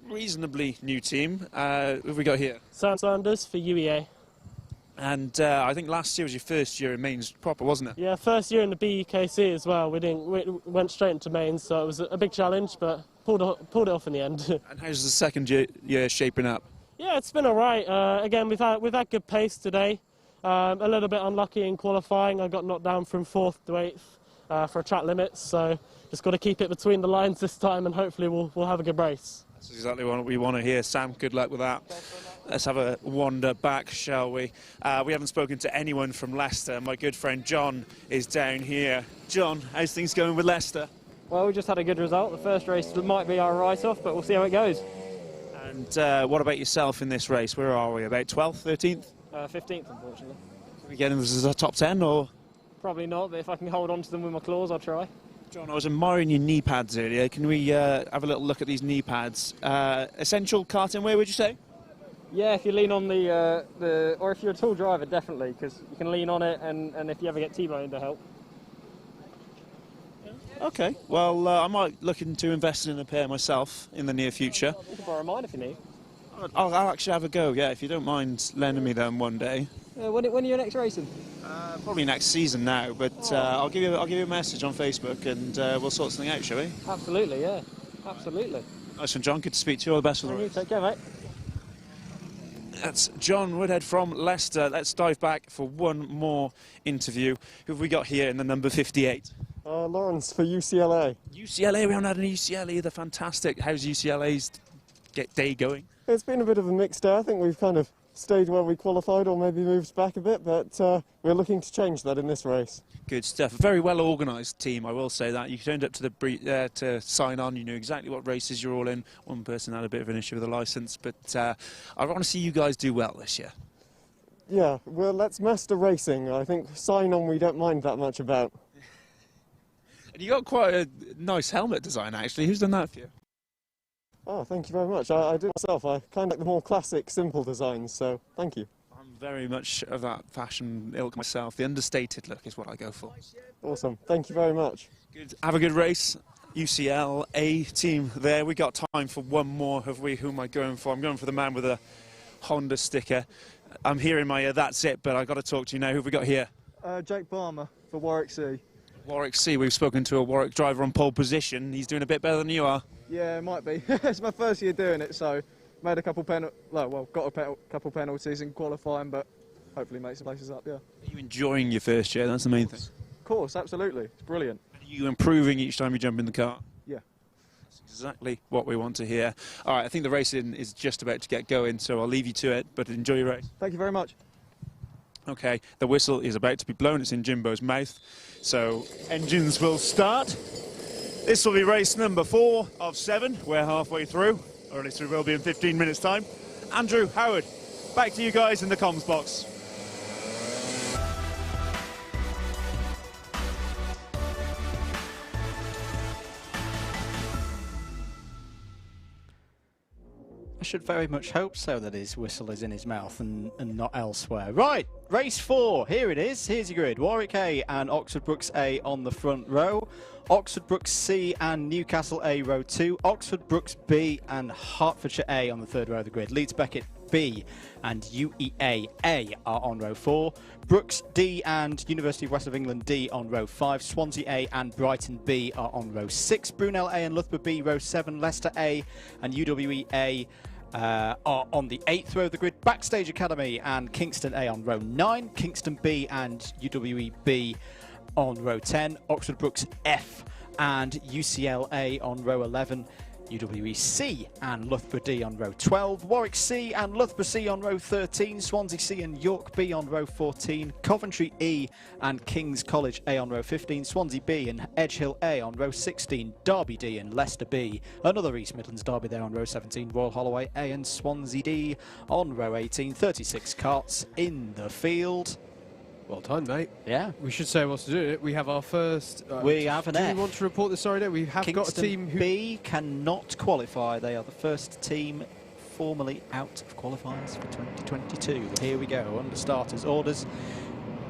reasonably new team. Who have we got here? Sam Sanders for UEA. And I think last year was your first year in mains proper, wasn't it? Yeah, first year in the BUKC as well. We went straight into mains, so it was a big challenge, but pulled it off in the end. And how's the second year shaping up? Yeah, it's been all right. Again, we've had good pace today. A little bit unlucky in qualifying. I got knocked down from 4th to 8th for a track limit, so just got to keep it between the lines this time, and hopefully we'll have a good race. That's exactly what we want to hear. Sam, good luck with that. Let's have a wander back, shall we? We haven't spoken to anyone from Leicester. My good friend John is down here. John, how's things going with Leicester? Well, we just had a good result. The first race might be our write-off, but we'll see how it goes. And what about yourself in this race? Where are we? About 12th, 13th? 15th, unfortunately. Are we getting this as a top 10 or? Probably not, but if I can hold on to them with my claws, I'll try. John, I was admiring your knee pads earlier. Can we have a little look at these knee pads? Essential karting wear, would you say? Yeah, if you lean on or if you're a tall driver, definitely, because you can lean on it, and if you ever get T-boned, to help. Okay, well, I might look into investing in a pair myself in the near future. You can borrow mine if you need. I'll actually have a go, yeah, if you don't mind lending me them one day. When are you next racing? Probably next season now, but I'll give you a message on Facebook and we'll sort something out, shall we? Absolutely, yeah, absolutely. Nice one, John. Good to speak to you. All the best for the race. Take care, mate. That's John Woodhead from Leicester. Let's dive back for one more interview. Who have we got here in the number 58? Lawrence for UCLA. UCLA, we haven't had an UCLA either. Fantastic. How's UCLA's day going? It's been a bit of a mixed day. I think we've kind of stayed where we qualified or maybe moved back a bit, but we're looking to change that in this race. Good stuff. A very well organised team, I will say that. You turned up to to sign on. You knew exactly what races you're all in. One person had a bit of an issue with the licence, but I want to see you guys do well this year. Yeah, well, let's master racing. I think sign on we don't mind that much about. And you got quite a nice helmet design, actually. Who's done that for you? Oh, thank you very much. I did myself. I kind of like the more classic, simple designs, so thank you. I'm very much of that fashion ilk myself. The understated look is what I go for. Awesome. Thank you very much. Good. Have a good race. UCL A team there. We got time for one more, have we? Who am I going for? I'm going for the man with a Honda sticker. I'm here in my ear, that's it, but I've got to talk to you now. Who have we got here? Jake Barmer for Warwick C. Warwick C. We've spoken to a Warwick driver on pole position. He's doing a bit better than you are. Yeah, it might be. It's my first year doing it, so made a couple got a couple penalties in qualifying, but hopefully make some places up. Yeah. Are you enjoying your first year? That's the main thing. Of course, absolutely. It's brilliant. Are you improving each time you jump in the car? Yeah. That's exactly what we want to hear. All right, I think the racing is just about to get going, so I'll leave you to it, but enjoy your race. Thank you very much. Okay, the whistle is about to be blown. It's in Jimbo's mouth, so engines will start. This will be race number 4 of 7. We're halfway through, or at least we will be in 15 minutes' time. Andrew, Howard, back to you guys in the comms box. I should very much hope so that his whistle is in his mouth and not elsewhere. Right, race 4, here it is. Here's your grid. Warwick A and Oxford Brookes A on the front row. Oxford Brookes C and Newcastle A row 2. Oxford Brookes B and Hertfordshire A on the third row of the grid. Leeds Beckett B and UEA A are on row 4. Brookes D and University of West of England D on row 5. Swansea A and Brighton B are on row 6. Brunel A and Loughborough B row 7. Leicester A and UWE A are on the 8th row of the grid. Backstage Academy and Kingston A on row 9. Kingston B and UWE B on row 10. Oxford Brookes F and UCLA on row 11. UWE C and Loughborough D on row 12. Warwick C and Loughborough C on row 13. Swansea C and York B on row 14. Coventry E and King's College A on row 15. Swansea B and Edgehill A on row 16. Derby D and Leicester B. Another East Midlands Derby there on row 17. Royal Holloway A and Swansea D on row 18. 36 carts in the field. Well done, mate. Yeah. We should say what's to do. We have our first... we have an do F. we want to report this? Sorry, no, we have got a Kingston team who... B cannot qualify. They are the first team formally out of qualifiers for 2022. Here we go, under starters orders.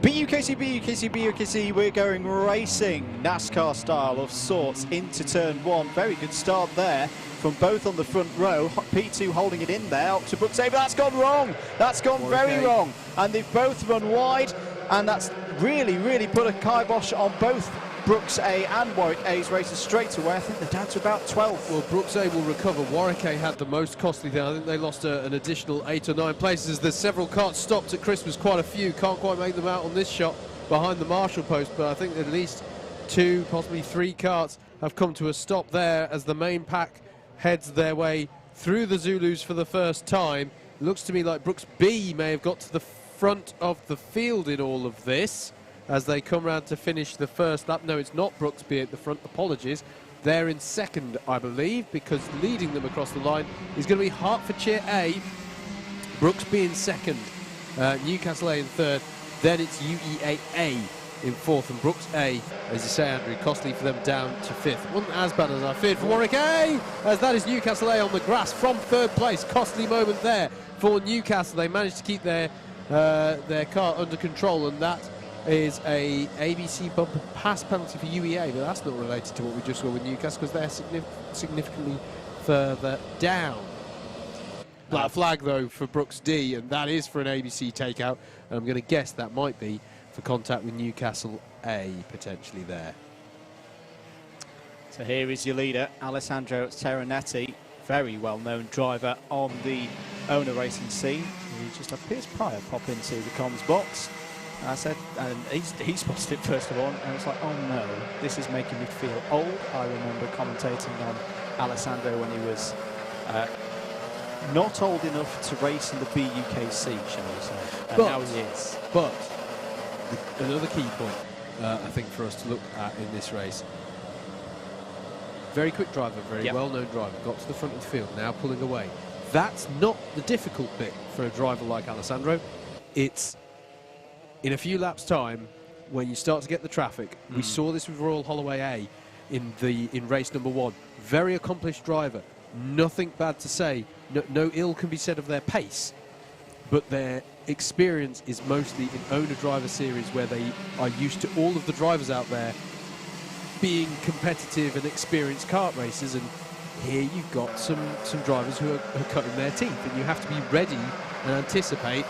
BUKC, BUKC, BUKC, we're going racing, NASCAR style of sorts, into turn 1. Very good start there from both on the front row. P2 holding it in there, up to Brooks A, but that's gone wrong. That's gone very wrong. And they've both run wide, and that's really put a kibosh on both Brooks A and Warwick A's races straight away. I think they're down to about 12. Well, Brooks A will recover. Warwick A had the most costly thing. I think they lost an additional 8 or 9 places. There's several carts stopped at Christmas, quite a few. Can't quite make them out on this shot behind the marshal post, but I think at least 2, possibly 3 carts have come to a stop there as the main pack heads their way through the Zulus for the first time. Looks to me like Brooks B may have got to the front of the field in all of this as they come round to finish the first lap. No, it's not Brooks B at the front, apologies. They're in second, I believe, because leading them across the line is going to be Hertfordshire A, Brooks B in second, Newcastle A in third, then it's UEA A in fourth, and Brooks A, as you say, Andrew, costly for them down to fifth. Wasn't as bad as I feared for Warwick A, as that is Newcastle A on the grass from third place. Costly moment there for Newcastle. They managed to keep their car under control, and that is a ABC bumper pass penalty for UEA, but that's not related to what we just saw with Newcastle because they're significantly further down. Black flag though for Brooks D, and that is for an ABC takeout, and I'm going to guess that might be for contact with Newcastle A potentially there. So here is your leader, Alessandro Terranetti, very well-known driver on the owner racing scene. He just had Piers Pryor pop into the comms box. I said, and he spotted it first of all, and I was like, oh no, this is making me feel old. I remember commentating on Alessandro when he was not old enough to race in the BUKC, shall we say, and now he is. But another key point, I think, for us to look at in this race. Very quick driver, very well-known driver, got to the front of the field, now pulling away. That's not the difficult bit for a driver like Alessandro. It's in a few laps' time, when you start to get the traffic. We saw this with Royal Holloway A in race number 1. Very accomplished driver. Nothing bad to say. No ill can be said of their pace. But their experience is mostly in owner-driver series, where they are used to all of the drivers out there being competitive and experienced kart racers. And here you've got some drivers who are cutting their teeth, and you have to be ready and anticipate.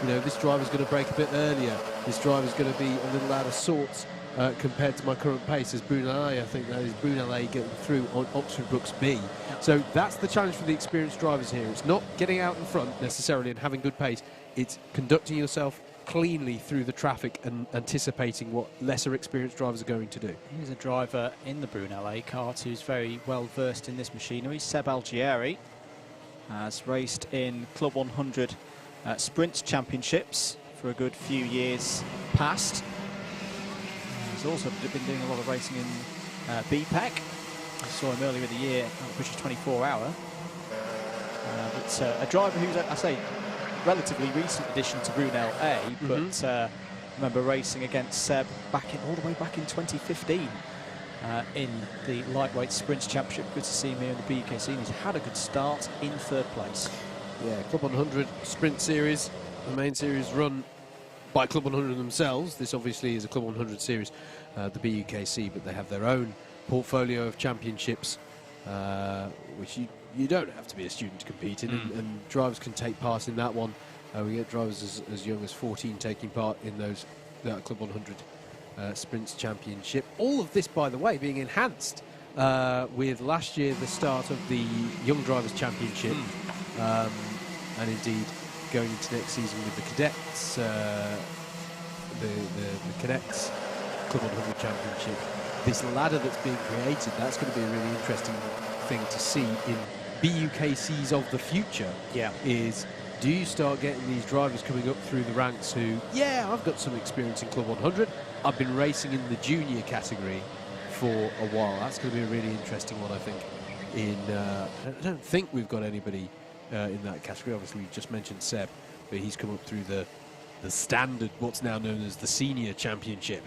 You know, this driver's going to break a bit earlier. This driver's going to be a little out of sorts compared to my current pace as Brunel. I think that is Brunel getting through on Oxford Brooks B. So that's the challenge for the experienced drivers here. It's not getting out in front necessarily and having good pace. It's conducting yourself cleanly through the traffic and anticipating what lesser experienced drivers are going to do. Here's a driver in the Brunel A kart who's very well versed in this machinery. Seb Algieri has raced in Club 100 Sprints Championships for a good few years past. He's also been doing a lot of racing in BPEC. I saw him earlier in the year on the British 24-hour. But a driver who's, I say, relatively recent addition to Brunel A, but I remember racing against Seb all the way back in 2015 in the lightweight sprints championship. Good to see him here in the BUKC, and he's had a good start in third place. Yeah, Club 100 Sprint Series, the main series run by Club 100 themselves. This obviously is a Club 100 series, the BUKC, but they have their own portfolio of championships, which you don't have to be a student to compete in, and drivers can take part in that one. We get drivers as young as 14 taking part in that Club 100 Sprints Championship. All of this, by the way, being enhanced with last year the start of the Young Drivers Championship, and indeed going into next season with the cadets, the cadets Club 100 Championship. This ladder that's being created, that's going to be a really interesting thing to see in BUKCs of the future. Is, do you start getting these drivers coming up through the ranks who, I've got some experience in Club 100, I've been racing in the junior category for a while. That's going to be a really interesting one, I think. I don't think we've got anybody in that category. Obviously, we just mentioned Seb, but he's come up through the standard, what's now known as the Senior Championship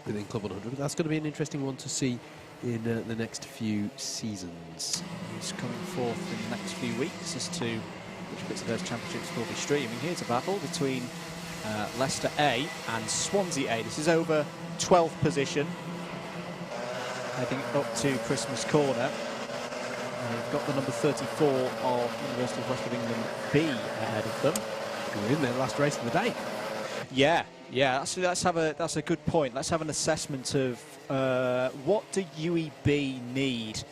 within Club 100. That's going to be an interesting one to see in the next few seasons. He's coming forth in the next few weeks as to which bits of those championships will be streaming. Here's a battle between Leicester A and Swansea A. This is over 12th position, heading up to Christmas Corner. We've got the number 34 of University of West of England B ahead of them. We're in their last race of the day. Yeah. That's a good point. Let's have an assessment of what do UEB need.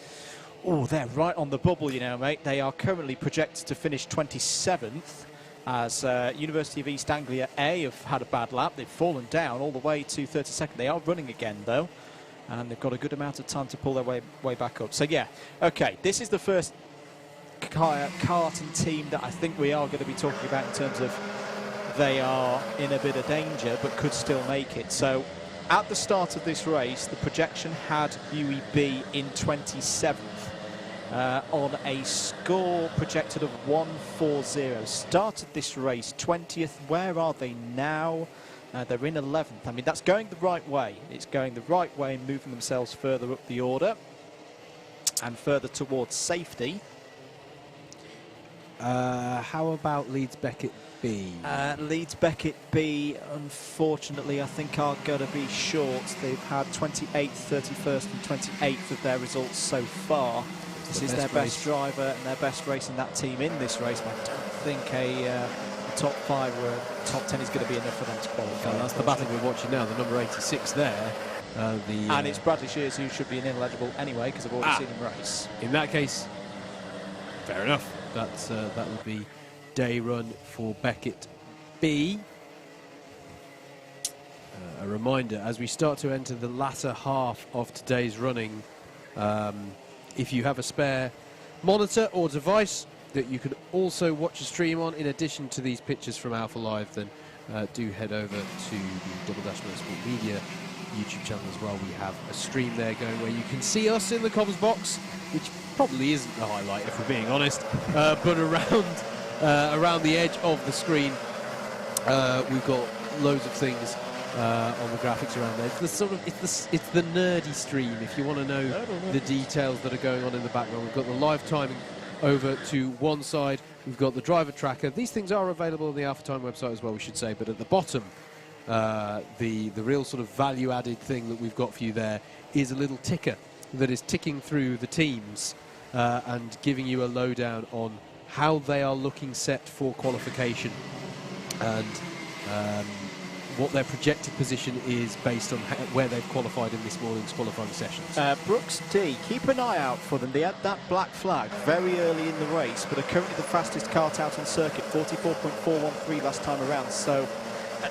Oh, they're right on the bubble, you know, mate. They are currently projected to finish 27th, as University of East Anglia A have had a bad lap. They've fallen down all the way to 32nd. They are running again, though, and they've got a good amount of time to pull their way back up. So, yeah, OK, this is the first karting team that I think we are going to be talking about in terms of they are in a bit of danger but could still make it. So at the start of this race, the projection had UEB in 27th on a score projected of 140. Started this race 20th. Where are they now? They're in 11th. I mean, that's going the right way. It's going the right way, moving themselves further up the order and further towards safety. How about Leeds Beckett B? Leeds Beckett B, unfortunately, I think are going to be short. They've had 28th, 31st and 28th of their results so far. This is their best driver and their best race in that team in this race. But I don't think a top 5 or a top 10 is going to be enough for them to qualify. Well, that's the battle we're watching now, the number 86 there. And it's Bradley Shears who should be ineligible anyway, because I've already seen him race. In that case, fair enough. That would be day run for Beckett B. A reminder, as we start to enter the latter half of today's running, if you have a spare monitor or device that you can also watch a stream on, in addition to these pictures from Alpha Live, then do head over to the Double Dash Motorsport Media YouTube channel as well. We have a stream there going where you can see us in the Cobbs box, which probably isn't the highlight if we're being honest, but around the edge of the screen we've got loads of things on the graphics around there. It's the sort of it's the nerdy stream if you want to know the details that are going on in the background. We've got the live timing over to one side. We've got the driver tracker. These things are available on the Alpha Time website as well, we should say, but at the bottom the real sort of value added thing that we've got for you there is a little ticker that is ticking through the teams and giving you a lowdown on how they are looking set for qualification and what their projected position is based on where they've qualified in this morning's qualifying sessions. Brooks D, keep an eye out for them. They had that black flag very early in the race, but are currently the fastest kart out on circuit, 44.413 last time around. So,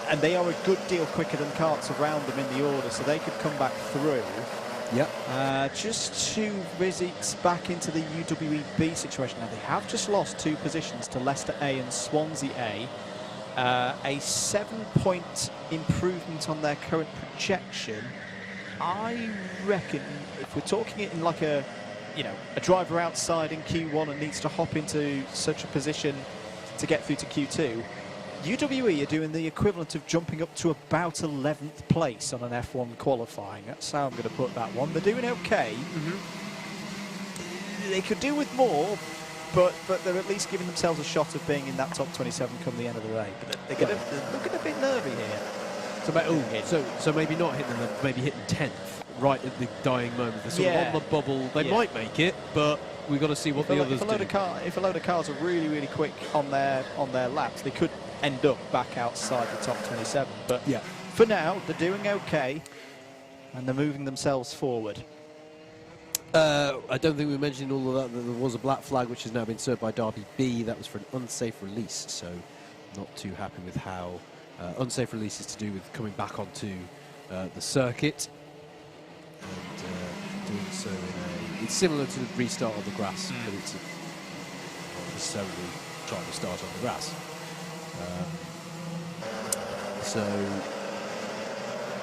and they are a good deal quicker than karts around them in the order, so they could come back through. Yep. Just to visit back into the UWEB situation now, they have just lost 2 positions to Leicester A and Swansea A. A 7-point improvement on their current projection. I reckon if we're talking it in like a driver outside in Q1 and needs to hop into such a position to get through to Q2, UWE are doing the equivalent of jumping up to about 11th place on an F1 qualifying. That's how I'm going to put that one. They're doing okay. They could do with more, but they're at least giving themselves a shot of being in that top 27 come the end of the day. But they're looking a bit nervy here. So maybe not hitting them, maybe hitting 10th right at the dying moment. They're sort of on the bubble. They might make it, but we've got to see what the others do. If a load of cars are really, really quick on their laps, they could end up back outside the top 27. But for now, they're doing okay, and they're moving themselves forward. I don't think we mentioned all of that there was a black flag which has now been served by Derby B. That was for an unsafe release, so not too happy with how unsafe release is to do with coming back onto the circuit and doing so it's similar to the restart of the grass, but it's not necessarily trying to start on the grass.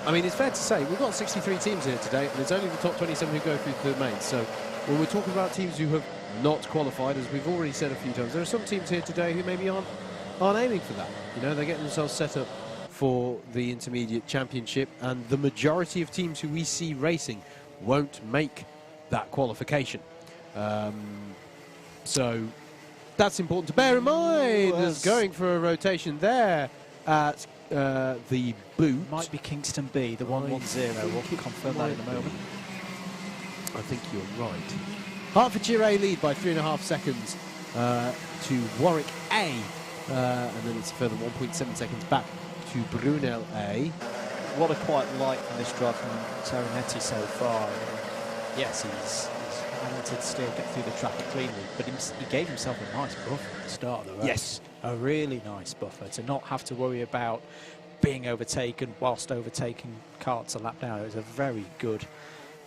I mean, it's fair to say we've got 63 teams here today, and it's only the top 27 who go through the main. So when we're talking about teams who have not qualified, as we've already said a few times, there are some teams here today who maybe aren't aren't aiming for that. You know, they're getting themselves set up for the Intermediate Championship, and the majority of teams who we see racing won't make that qualification. So that's important to bear in mind. As going for a rotation there at the boot. Might be Kingston B, the 110. We'll confirm that in a moment. I think you're right. Hertfordshire A lead by 3.5 seconds to Warwick A. And then it's a further 1.7 seconds back to Brunel A. What I quite like from this drive from Serenetti so far. Yes, he's managed to still get through the traffic cleanly, but he gave himself a nice buffer at the start of the race. Yes. A really nice buffer to not have to worry about being overtaken whilst overtaking Kart's a lap down. It was a very good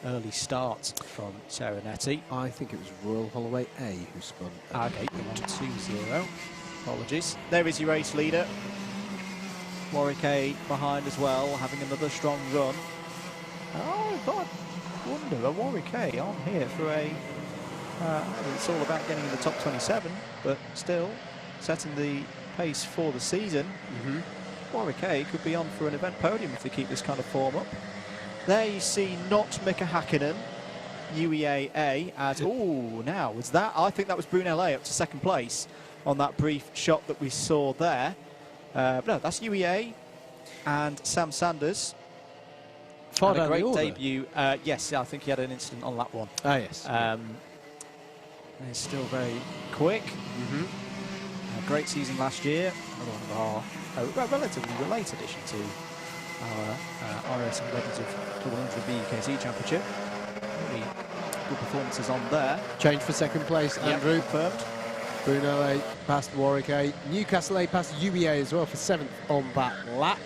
early start from Serenetti. I think it was Royal Holloway A who spun. Okay, 1-2-0. Apologies. There is your race leader. Warwick A behind as well, having another strong run. Oh, God. Wonder, a Warwick A on here for a... it's all about getting in the top 27, but still setting the pace for the season. Warwick A could be on for an event podium if they keep this kind of form up. There you see not Mika Hakkinen, UEA A as... Oh, now, was that... I think that was Brunel A up to second place on that brief shot that we saw there. But no, that's UEA and Sam Sanders. Far had a down great the order. debut. Yes, I think he had an incident on lap 1. Ah, yes. He's still very quick. A great season last year. One of our relatively related addition to our RS and Legends of Double BUKC Championship. Really good performances on there. Change for second place, Andrew. Confirmed. Brunel A past Warwick A. Newcastle A past UEA as well for 7th on that lap.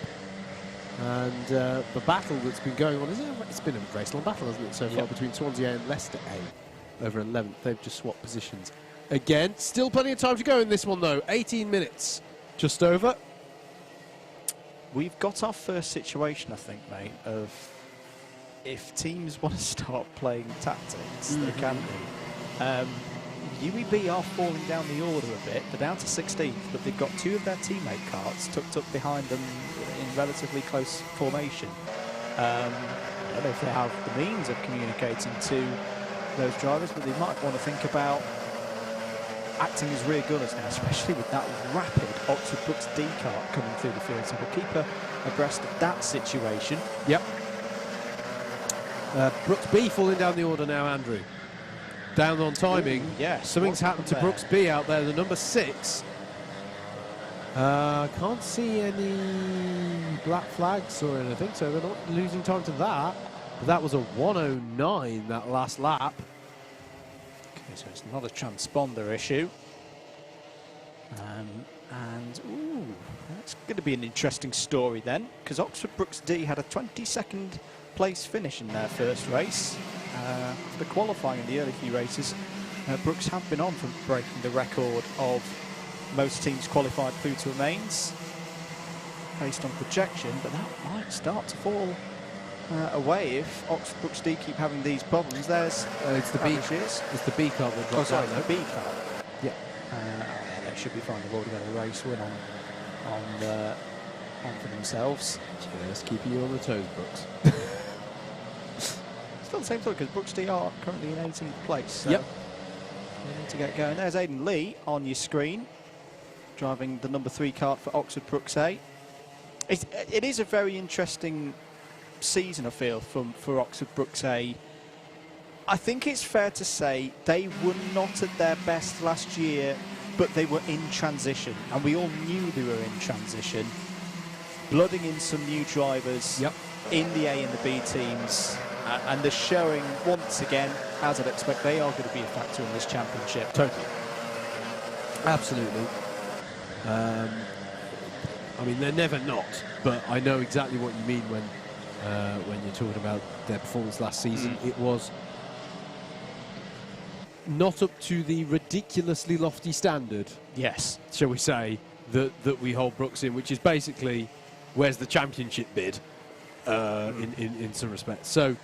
And the battle that's been going on, it's been a race-long battle, hasn't it, so far, between Swansea A and Leicester A over 11th. They've just swapped positions again. Still plenty of time to go in this one, though. 18 minutes, just over. We've got our first situation, I think, mate, of if teams want to start playing tactics, they can do. UEB are falling down the order a bit. They're down to 16th, but they've got 2 of their teammate karts tucked up behind them in relatively close formation. I don't know if they have the means of communicating to those drivers, but they might want to think about acting as rear gunners now, especially with that rapid Oxford Brooks D kart coming through the field. So we'll keep abreast of that situation. Yep. Brooks B falling down the order now, Andrew. Down on timing. Yes. Something's happened to Brooks B out there, the number 6. Can't see any black flags or anything, so they're not losing time to that. But that was a 109, that last lap. Okay, so it's not a transponder issue. And, ooh, that's going to be an interesting story then, because Oxford Brooks D had a 22nd place finish in their first race. After qualifying in the early few races, Brooks have been on from breaking the record of most teams qualified through to remains based on projection, but that might start to fall away if Oxford Brooks D keep having these problems. There's it's the B. It's the B car that dropped sorry, down, the B car. Yeah. They should be fine. They've already got a race win on for themselves. Just keeping you on the toes, Brooks. Still the same story, because Brooks D are currently in 18th place. So yep. They need to get going. There's Aidan Lee on your screen, driving the number 3 kart for Oxford Brooks A. It is a very interesting season, I feel, for Oxford Brooks A. I think it's fair to say they were not at their best last year, but they were in transition, and we all knew they were in transition. Blooding in some new drivers in the A and the B teams, and they're showing once again, as I'd expect, they are going to be a factor in this championship. Totally. Absolutely. I mean, they're never not, but I know exactly what you mean when you're talking about their performance last season. It was not up to the ridiculously lofty standard, yes, shall we say, that we hold Brooks in, which is basically where's the championship bid in some respects. So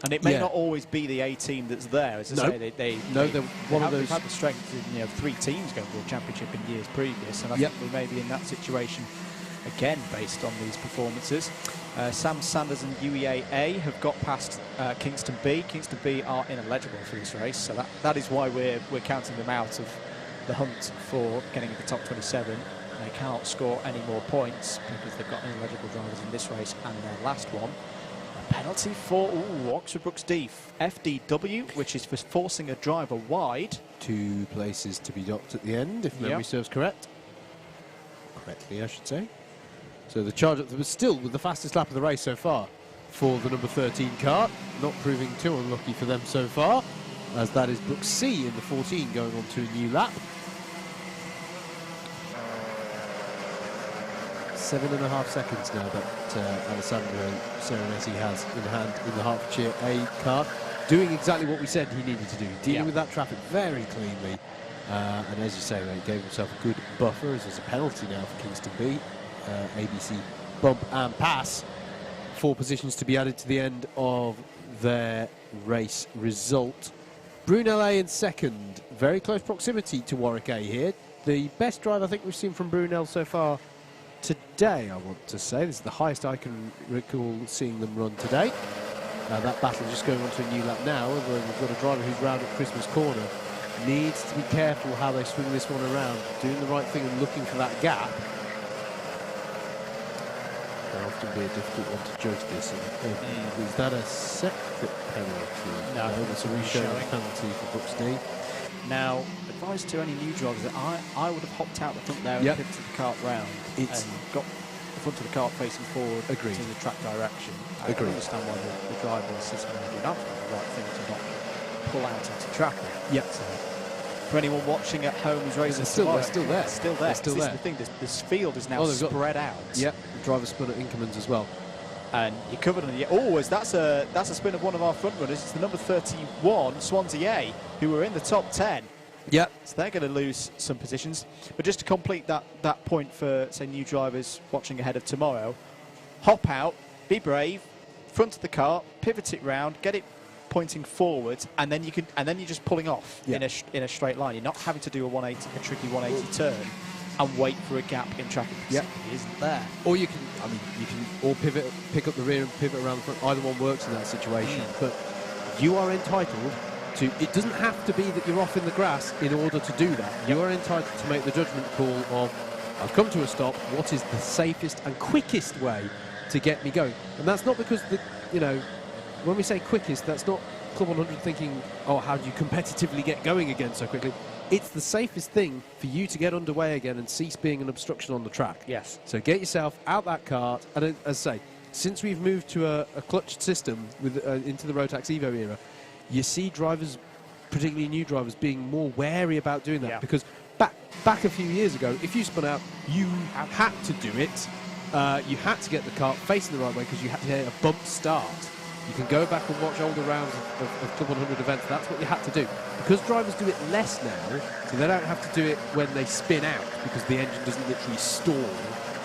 And it may not always be the A team that's there. As I say, they've had the strength in 3 teams going to the championship in years previous, and I think we may be in that situation again based on these performances. Sam Sanders and UEA have got past Kingston B. Kingston B are ineligible for this race, so that is why we're counting them out of the hunt for getting in the top 27. They cannot score any more points because they've got ineligible drivers in this race and their last one. A penalty for Oxford Brookes D, FDW, which is for forcing a driver wide. 2 places to be docked at the end, if memory serves correctly, I should say. So the charge up was still with the fastest lap of the race so far for the number 13 Kart, not proving too unlucky for them so far, as that is BUKC in the 14 going on to a new lap. 7.5 seconds now that Alessandro Serenesi has in hand in the Hertfordshire A Kart, doing exactly what we said he needed to do, dealing with that traffic very cleanly. And as you say, he gave himself a good buffer, as there's a penalty now for Kingston B. ABC bump and pass. 4 positions to be added to the end of their race result. Brunel A in second, very close proximity to Warwick A here. The best drive I think we've seen from Brunel so far today, I want to say. This is the highest I can recall seeing them run today. That battle just going on to a new lap now, where we've got a driver who's round at Christmas corner. Needs to be careful how they swing this one around, doing the right thing and looking for that gap. Can often be a difficult one to judge this. Is that a separate penalty? No, it's a reshowing penalty for Brookes D. Now, advice to any new drivers that I would have hopped out the front there and pivoted the kart round and got the front of the kart facing forward to the track direction. I understand why the driver is system doing absolutely the right thing to not pull out into traffic. So, for anyone watching at home who's racing tomorrow, they're still there. Still there. This is the thing. This field is now spread out. Yep. The driver spun at Inkermans as well. And you're covered on the... that's a spin of one of our front runners. It's the number 31, Swansea A, who were in the top 10. Yep. So they're going to lose some positions. But just to complete that point for, say, new drivers watching ahead of tomorrow, hop out, be brave, front of the car, pivot it round, get it pointing forward, and then you're just pulling off in a straight line. You're not having to do a tricky 180 turn and wait for a gap in traffic. It isn't there. Or you can or pivot, pick up the rear and pivot around the front. Either one works in that situation. But you are entitled to, it doesn't have to be that you're off in the grass in order to do that. You are entitled to make the judgment call of, I've come to a stop, what is the safest and quickest way to get me going? And that's not because when we say quickest, that's not Club 100 thinking, oh, how do you competitively get going again so quickly? It's the safest thing for you to get underway again and cease being an obstruction on the track. Yes. So get yourself out that kart, and as I say, since we've moved to a clutched system with into the Rotax Evo era, you see drivers, particularly new drivers, being more wary about doing that because back a few years ago, if you spun out, you had to do it. You had to get the kart facing the right way because you had to hit a bump start. You can go back and watch older rounds of Club 100 events. That's what you had to do. Because drivers do it less now, so they don't have to do it when they spin out because the engine doesn't literally stall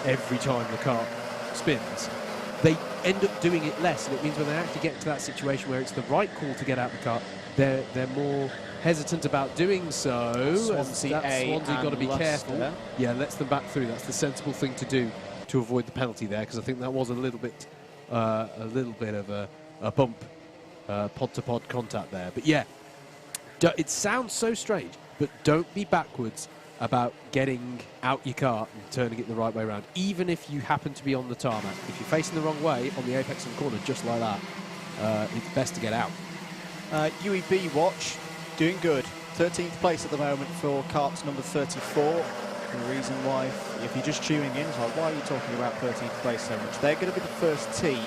every time the car spins. They end up doing it less, and it means when they actually get into that situation where it's the right call to get out the car, they're more hesitant about doing so. Swansea got to be Leicester. careful. Yeah, lets them back through. That's the sensible thing to do to avoid the penalty there, because I think that was a little bit of a bump, pod-to-pod contact there. But yeah, it sounds so strange, but don't be backwards about getting out your car and turning it the right way around, even if you happen to be on the tarmac. If you're facing the wrong way on the apex of the corner, just like that, it's best to get out. UEB watch, doing good. 13th place at the moment for Kart's number 34. The reason why, if you're just tuning in, it's like, why are you talking about 13th place so much? They're going to be the first team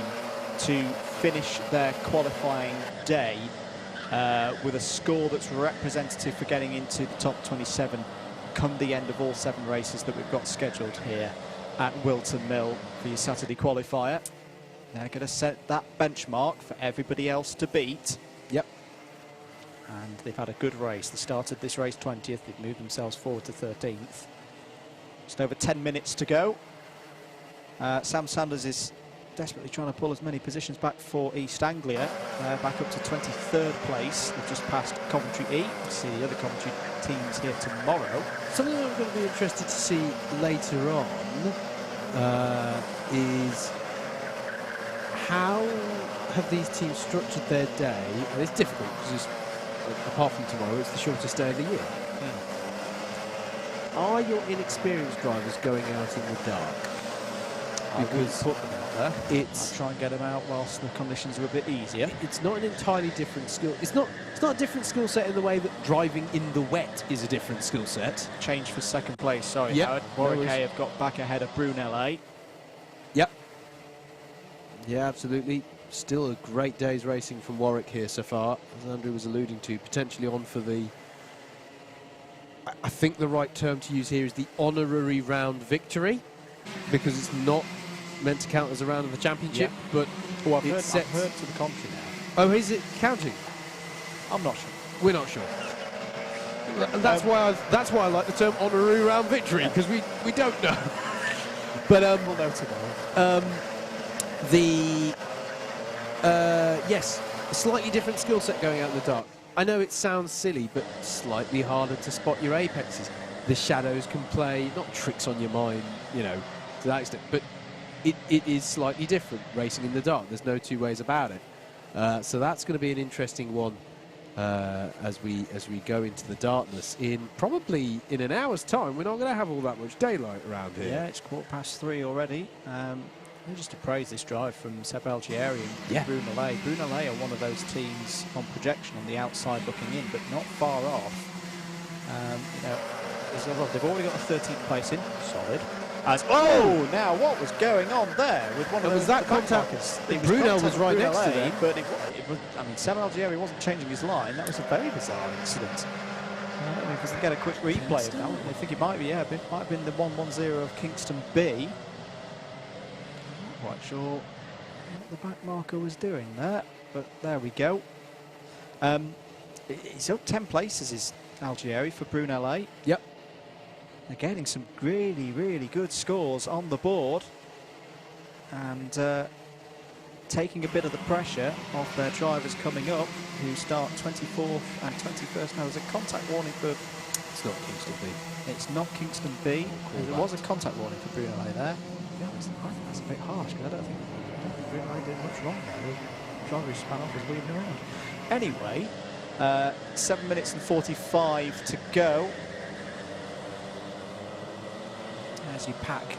to finish their qualifying day with a score that's representative for getting into the top 27 come the end of all 7 races that we've got scheduled here at Whilton Mill for your Saturday qualifier. They're going to set that benchmark for everybody else to beat. Yep. And they've had a good race. They started this race 20th. They've moved themselves forward to 13th. Just over 10 minutes to go. Sam Sanders is desperately trying to pull as many positions back for East Anglia. Back up to 23rd place. They've just passed Coventry E. We'll see the other Coventry teams here tomorrow. Something I'm going to be interested to see later on is how have these teams structured their day? And it's difficult because apart from tomorrow, it's the shortest day of the year. Are your inexperienced drivers going out in the dark? Because put them out there. I'll try and get them out whilst the conditions are a bit easier. It's not an entirely different skill. It's not a different skill set in the way that driving in the wet is a different skill set. Change for second place. Sorry, yep. Howard. Warwick A have got back ahead of Brunel A. Yep. Yeah, absolutely. Still a great day's racing from Warwick here so far, as Andrew was alluding to, potentially on for the... I think the right term to use here is the honorary round victory, because it's not meant to count as a round of the championship, but I've heard to the contrary now. Oh, is it counting? I'm not sure. We're not sure. And that's why I like the term honorary round victory, because we don't know. But we'll know tomorrow. Yes, a slightly different skill set going out in the dark. I know it sounds silly, but slightly harder to spot your apexes. The shadows can play, not tricks on your mind, you know, to that extent, but it is slightly different racing in the dark. There's no two ways about it. So that's going to be an interesting one as we go into the darkness. Probably in an hour's time, we're not going to have all that much daylight around here. Yeah, it's 3:15 already. Just to praise this drive from Seb Algieri and Brunel A. Brunel A are one of those teams on projection on the outside looking in, but not far off. You know, they've already got a 13th place in, solid. Now what was going on there with one of those? Was that contact? Brunel was right next to them, but it was. I mean, Seb Algieri wasn't changing his line. That was a very bizarre incident. I don't know if we can get a quick replay of that. I think it might be. Yeah, it might have been the 110 of Kingston B. Quite sure what the back marker was doing there, but there we go. He's up 10 places, is Algieri, for Brunel A. Yep. They're getting some really, really good scores on the board and taking a bit of the pressure off their drivers coming up, who start 24th and 21st. Now, there's a contact warning for... It's not Kingston B. It's not Kingston B. There was a contact warning for Brunel A there. I think that's a bit harsh, because I don't think Brunel did much wrong there. The driver who span off was weaving around. Anyway, 7 minutes and 45 to go. As you pack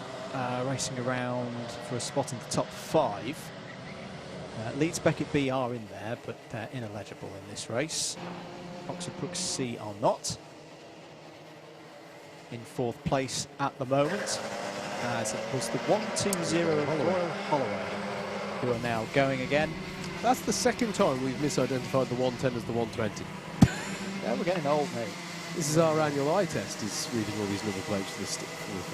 racing around for a spot in the top 5. Leeds Beckett B are in there, but they're ineligible in this race. Oxford Brook C are not. In 4th place at the moment, as it was the 120 of Royal Holloway, who are now going again. That's the second time we've misidentified the 110 as the 120. Yeah, we're getting old, mate. This is our annual eye test, is reading all these number plates for the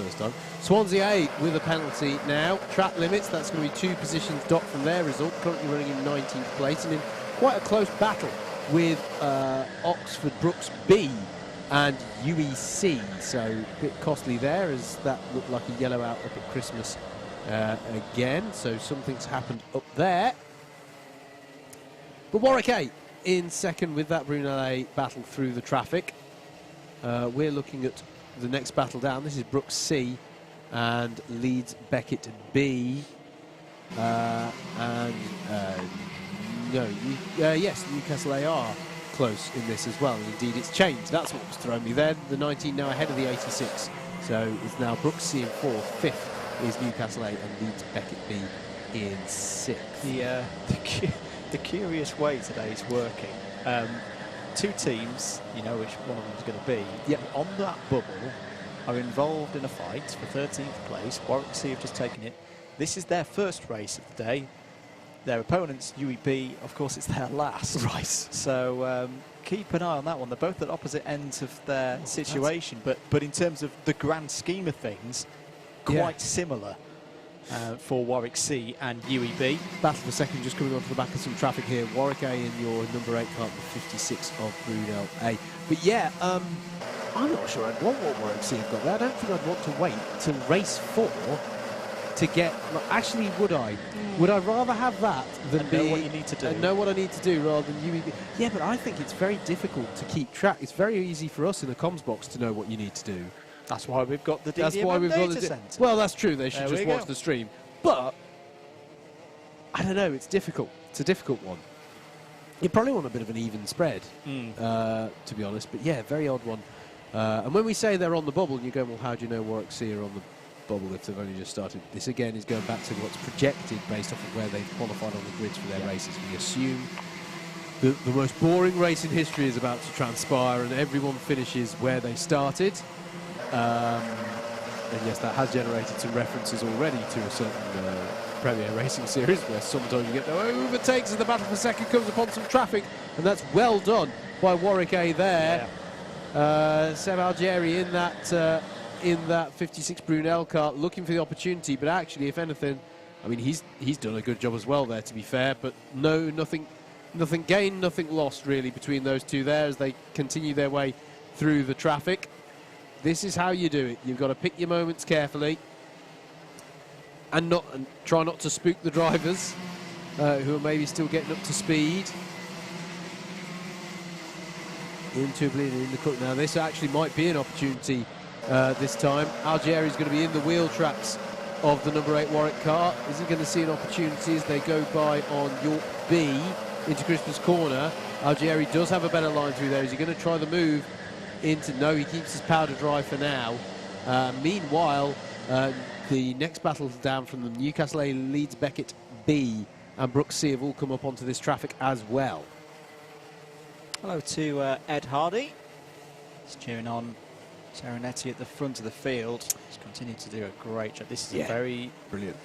first time. Swansea A with a penalty now. Track limits, that's going to be 2 positions docked from their result, currently running in 19th place, and in quite a close battle with Oxford Brooks B and UEC, so a bit costly there, as that looked like a yellow out up at Christmas again, so something's happened up there. But Warwick A in second with that Brunel A battle through the traffic. We're looking at the next battle down. This is Brooks C and Leeds Beckett B. Yes, Newcastle A are close in this as well. Indeed, it's changed. That's what was throwing me there. The 19 now ahead of the 86. So it's now Brooks C in 4th. 5th is Newcastle A and Leeds Beckett B in 6th. The curious way today's working. 2 teams, you know which one of them is going to be, on that bubble, are involved in a fight for 13th place. Warwick C have just taken it. This is their first race of the day. Their opponents, UEB, of course, it's their last. Right. So keep an eye on that one. They're both at opposite ends of their situation, but in terms of the grand scheme of things, quite similar for Warwick C and UEB. Battle for second, just coming onto the back of some traffic here. Warwick A in your number 8 car, the 56 of Brunel A. But yeah, I'm not sure I'd want what Warwick C have got there. I don't think I'd want to wait till race 4 to get. Actually, would I? Would I rather have that than and know what you need to do? And know what I need to do rather than you. Yeah, but I think it's very difficult to keep track. It's very easy for us in a comms box to know what you need to do. That's why we've got the DDM That's why we've got the centre. Well, that's true. They should There just we watch go. the stream. But I don't know. It's difficult. It's a difficult one. You probably want a bit of an even spread, to be honest. But yeah, very odd one. And when we say they're on the bubble, you go, well, how do you know Warwick C are on the bubble if they've only just started? This again is going back to what's projected based off of where they've qualified on the grids for their races. We assume that the most boring race in history is about to transpire and everyone finishes where they started. And yes, that has generated some references already to a certain Premier Racing Series where sometimes you get no overtakes and the battle for second comes upon some traffic, and that's well done by Warwick A there. Seb Algeri in that 56 Brunel kart looking for the opportunity, but actually, if anything, I mean, he's done a good job as well there, to be fair, but nothing gained, nothing lost really between those two there as they continue their way through the traffic. This is how you do it. You've got to pick your moments carefully and try not to spook the drivers who are maybe still getting up to speed. Into in the cut now. This actually might be an opportunity this time. Algeri is going to be in the wheel tracks of the number 8 Warwick car. Is he going to see an opportunity as they go by on York B into Christmas Corner? Algeri does have a better line through there. Is he going to try the move into? No, he keeps his powder dry for now. Meanwhile, the next battle down from them, Newcastle A, Leeds Beckett B and Brooks C have all come up onto this traffic as well. Hello to Ed Hardy. He's cheering on Serenetti at the front of the field. He's continued to do a great job. This is a very brilliant.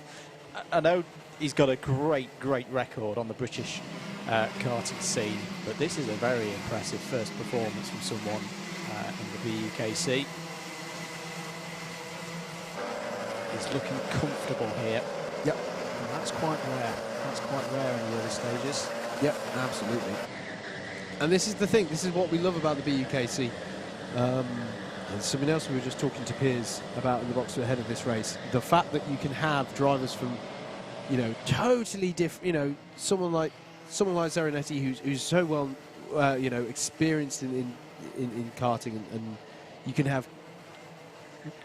I know he's got a great record on the British karting scene, but this is a very impressive first performance from someone in the BUKC. He's looking comfortable here. Yep. And that's quite rare. That's quite rare in the early stages. Yep, absolutely. And this is the thing, this is what we love about the BUKC. There's something else we were just talking to Piers about in the box ahead of this race. The fact that you can have drivers from, you know, totally different, you know, someone like Serenetti who's so well, you know, experienced in karting, and you can have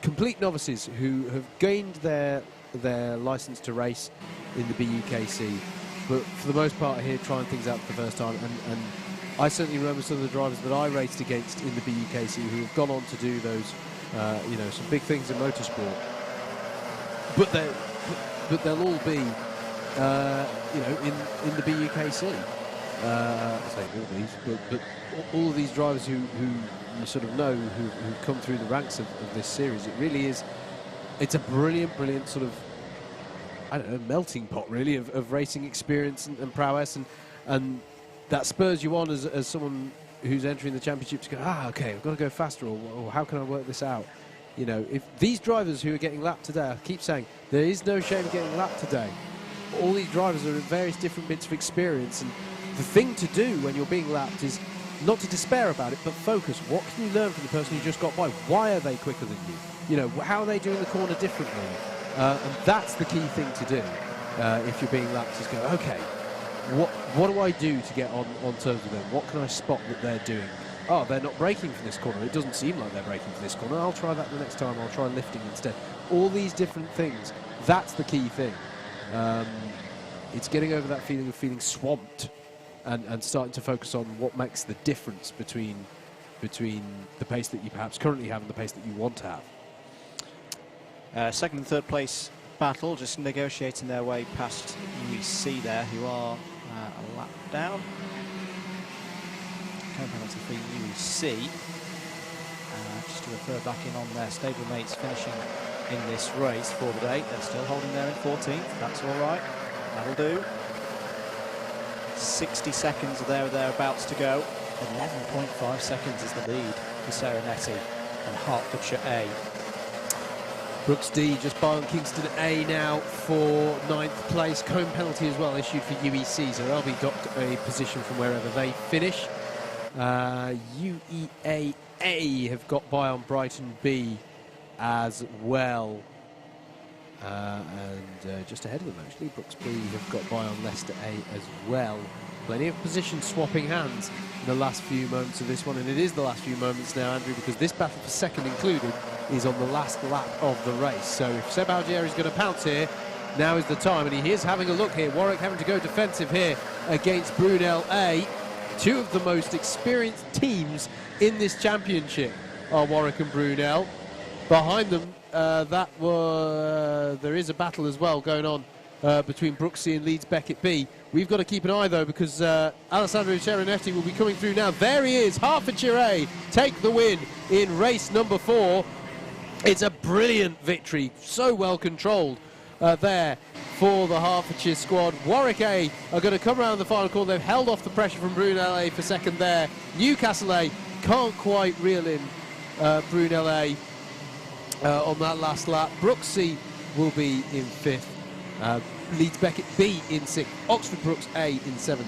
complete novices who have gained their license to race in the BUKC, but for the most part here trying things out for the first time. And I certainly remember some of the drivers that I raced against in the BUKC who have gone on to do those, you know, some big things in motorsport. But they'll all be, you know, in the BUKC. I say all these, but all of these drivers who you sort of know who come through the ranks of this series. It really is. It's a brilliant sort of, I don't know, melting pot really of racing experience and prowess, and that spurs you on as someone who's entering the championship to go, okay, I've got to go faster, or how can I work this out? You know, if these drivers who are getting lapped today, I keep saying, there is no shame in getting lapped today. All these drivers are at various different bits of experience, and the thing to do when you're being lapped is not to despair about it, but focus. What can you learn from the person who just got by? Why are they quicker than you? You know, how are they doing the corner differently? And that's the key thing to do if you're being lapped, is go, okay, what do I do to get on terms with them? What can I spot that they're doing? Oh, they're not braking for this corner. It doesn't seem like they're braking for this corner. I'll try that the next time. I'll try lifting instead. All these different things. That's the key thing. It's getting over that feeling of feeling swamped and starting to focus on what makes the difference between the pace that you perhaps currently have and the pace that you want to have. Second and third place battle, just negotiating their way past UEC there, who are a lap down. No penalty for UEC. Just to refer back in on their stablemates finishing in this race for the day. They're still holding there in 14th. That's all right. That'll do. 60 seconds are there or thereabouts to go. 11.5 seconds is the lead for Serenetti and Hertfordshire A. Brooks D just by on Kingston A now for 9th place. Cone penalty as well issued for UEC, so they'll be got a position from wherever they finish. UEA A have got by on Brighton B as well. and just ahead of them actually, Brooks B have got by on Leicester A as well. Plenty of position swapping hands in the last few moments of this one, and it is the last few moments now, Andrew, because this battle for second included is on the last lap of the race. So if Seb Algieri is going to pounce here, now is the time, and he is having a look here. Warwick having to go defensive here against Brunel A. Two of the most experienced teams in this championship are Warwick and Brunel. Behind them, there is a battle as well going on between Brooks C and Leeds Beckett B. We've got to keep an eye though, because Alessandro Cerenetti will be coming through now. There he is, Hertfordshire A take the win in race number 4. It's a brilliant victory, so well controlled there for the Hertfordshire squad. Warwick A are going to come around the final corner. They've held off the pressure from Brunel A for second there. Newcastle A can't quite reel in Brunel A on that last lap. Brooks C will be in 5th. Leeds Beckett B in 6th. Oxford Brooks A in 7th.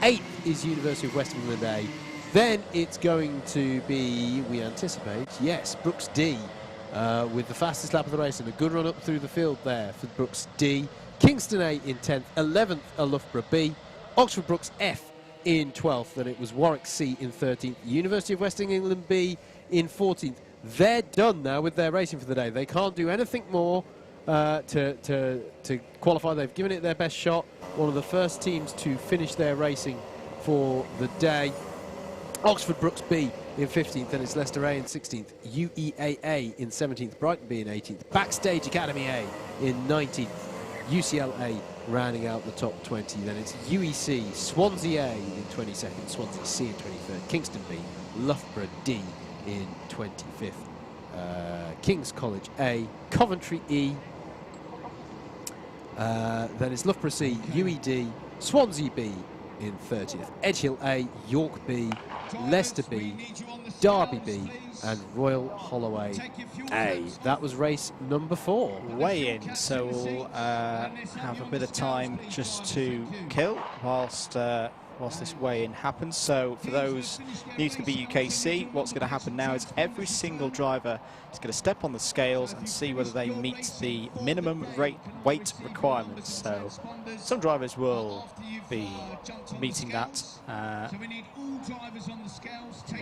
8th is University of West England A. Then it's going to be, we anticipate, yes, Brooks D with the fastest lap of the race and a good run up through the field there for Brooks D. Kingston A in 10th. 11th are Loughborough B. Oxford Brooks F in 12th. Then it was Warwick C in 13th. University of West England B in 14th. They're done now with their racing for the day. They can't do anything more to qualify. They've given it their best shot. One of the first teams to finish their racing for the day. Oxford Brooks B in 15th, then it's Leicester A in 16th, UEAA in 17th, Brighton B in 18th, Backstage Academy A in 19th, UCL A rounding out the top 20. Then it's UEC, Swansea A in 22nd, Swansea C in 23rd, Kingston B, Loughborough D in 25th, King's College A, Coventry E, then it's Loughborough C, UED, Swansea B in 30th, Edgehill A, York B, Leicester B, Derby B, and Royal Holloway A. That was race number 4. Way in, so we'll have a bit of time just to kill whilst this weigh-in happens. So for those new to the BUKC, what's going to happen now is every single driver is going to step on the scales and see whether they meet the minimum weight requirements. So some drivers will be meeting that,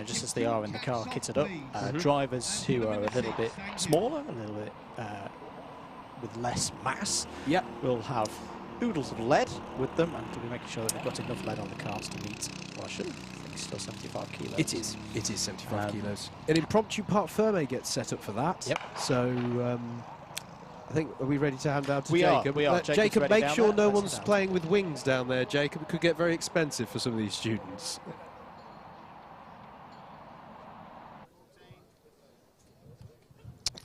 just as they are in the car kitted up. Drivers who are a little bit smaller, a little bit with less mass, will have oodles of lead with them, and we'll be making sure that they've got enough lead on the cars to meet, well, I think it's still 75 kilos. It is 75 kilos. An impromptu Parc Fermé gets set up for that. Yep. So I think, are we ready to hand out to Jacob? We are. Jacob, make sure no one's playing with wings down there, Jacob. It could get very expensive for some of these students.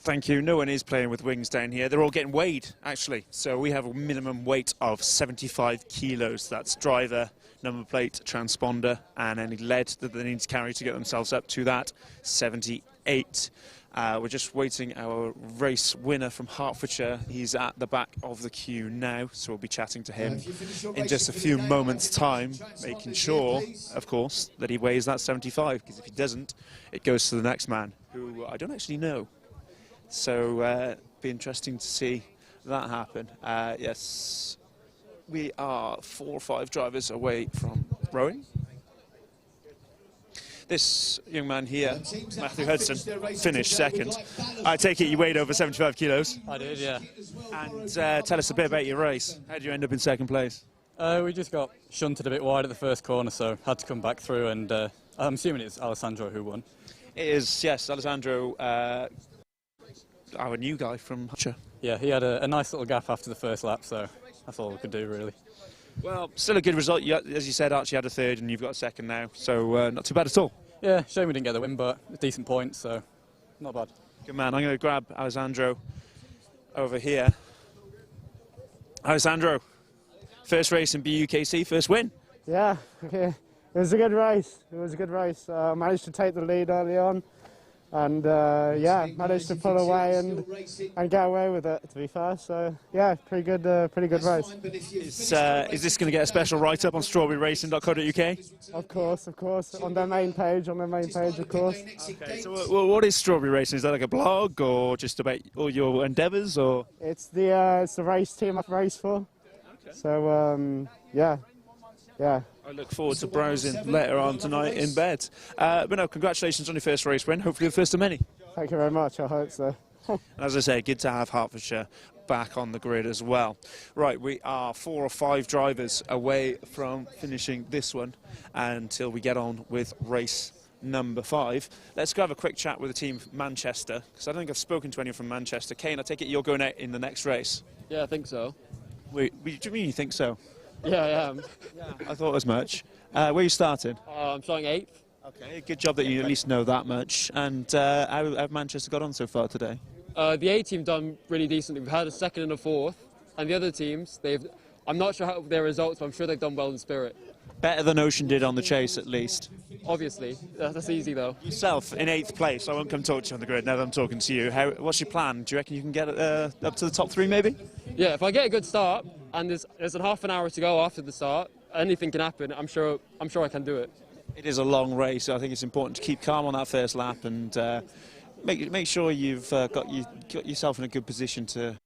Thank you. No one is playing with wings down here. They're all getting weighed, actually. So we have a minimum weight of 75 kilos. That's driver, number plate, transponder, and any lead that they need to carry to get themselves up to that, 78. We're just waiting our race winner from Hertfordshire. He's at the back of the queue now, so we'll be chatting to him in just a few moments' time, making sure, of course, that he weighs that 75, because if he doesn't, it goes to the next man, who I don't actually know. So be interesting to see that happen. Yes, we are 4 or 5 drivers away from rowing. This young man here, Matthew Hudson, finished second. I take it you weighed over 75 kilos. I did, yeah. And tell us a bit about your race. How did you end up in second place? We just got shunted a bit wide at the first corner, so had to come back through, and I'm assuming it's Alessandro who won. It is, yes, Alessandro, our new guy from Hertfordshire. Yeah, he had a nice little gap after the first lap, so that's all we could do, really. Well, still a good result. As you said, Archie had a third and you've got a second now, so not too bad at all. Yeah, shame we didn't get the win, but a decent point, so not bad. Good man. I'm going to grab Alessandro over here. Alessandro, first race in BUKC, first win. Yeah, okay. It was a good race. It was a good race. Managed to take the lead early on. And yeah, managed to pull away and get away with it, to be fair. So yeah, pretty good race. Is this going to get a special write-up on strawberryracing.co.uk? Of course, on their main page, of course. Okay, so what is Strawberry Racing? Is that like a blog or just about all your endeavours, or? It's the race team I race for. Okay. So yeah. I look forward to browsing later on tonight in bed. But no, congratulations on your first race win. Hopefully the first of many. Thank you very much. I hope so. As I say, good to have Hertfordshire back on the grid as well. Right, we are 4 or 5 drivers away from finishing this one until we get on with race number 5. Let's go have a quick chat with the team from Manchester, because I don't think I've spoken to anyone from Manchester. Kane, I take it you're going out in the next race? Yeah, I think so. Wait, do you mean you think so? Yeah, I am. Yeah, I thought as much. Where are you starting? I'm starting 8th. Okay, good job that you at least know that much. And how have Manchester got on so far today? The A team done really decently. We've had a 2nd and a 4th, and the other teams, I'm not sure how their results, but I'm sure they've done well in spirit. Better than Ocean did on the chase, at least. Obviously, that's easy though. Yourself in 8th place. I won't come talk to you on the grid now that I'm talking to you. What's your plan? Do you reckon you can get up to the top 3 maybe? Yeah, if I get a good start and there's a half an hour to go after the start, anything can happen. I'm sure I can do it. It is a long race. So I think it's important to keep calm on that first lap and make sure you've got yourself in a good position to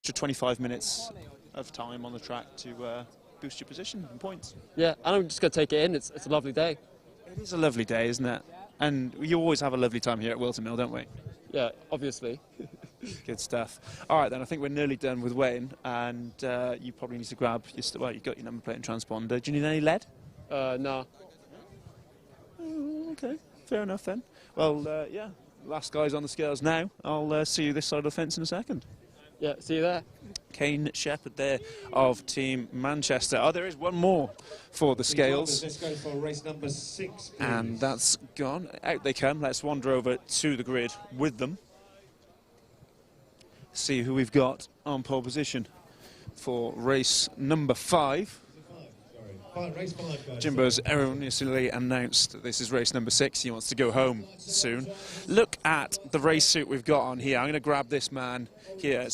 25 minutes of time on the track to boost your position and points. Yeah, and I'm just going to take it in. It's a lovely day. It is a lovely day, isn't it? And we always have a lovely time here at Whilton Mill, don't we? Yeah, obviously. Good stuff. All right, then, I think we're nearly done with weighing, and you probably need to grab well, you've got your number plate and transponder. Do you need any lead? No. Okay, fair enough then. Well, yeah, last guy's on the scales now. I'll see you this side of the fence in a second. Yeah, see you there. Kane Shepherd there of Team Manchester. Oh, there is one more for the scales. Let's go for race number 6, please. And that's gone. Out they come. Let's wander over to the grid with them. See who we've got on pole position for race number 5. Race 5, guys. Jimbo's erroneously announced that this is race number 6. He wants to go home soon. Look at the race suit we've got on here. I'm going to grab this man here.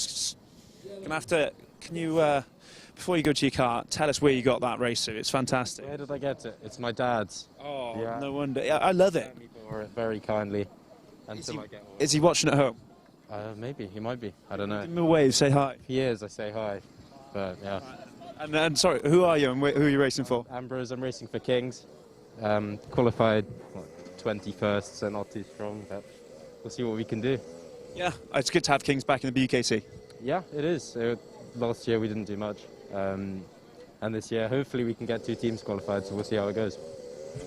Gonna have to. Can you, before you go to your car, tell us where you got that race suit? It's fantastic. Where did I get it? It's my dad's. Oh, yeah. No wonder. Yeah, I love it. He bore it very kindly until I get home. Is he watching at home? Maybe he might be. I don't know. Give him a wave. Say hi. If he is, I say hi. But yeah. And sorry, who are you and who are you racing for? Ambrose, I'm racing for Kings. Qualified 21st, so not too strong, but we'll see what we can do. Yeah, it's good to have Kings back in the BUKC. Yeah, it is. Last year we didn't do much, and this year hopefully we can get 2 teams qualified, so we'll see how it goes.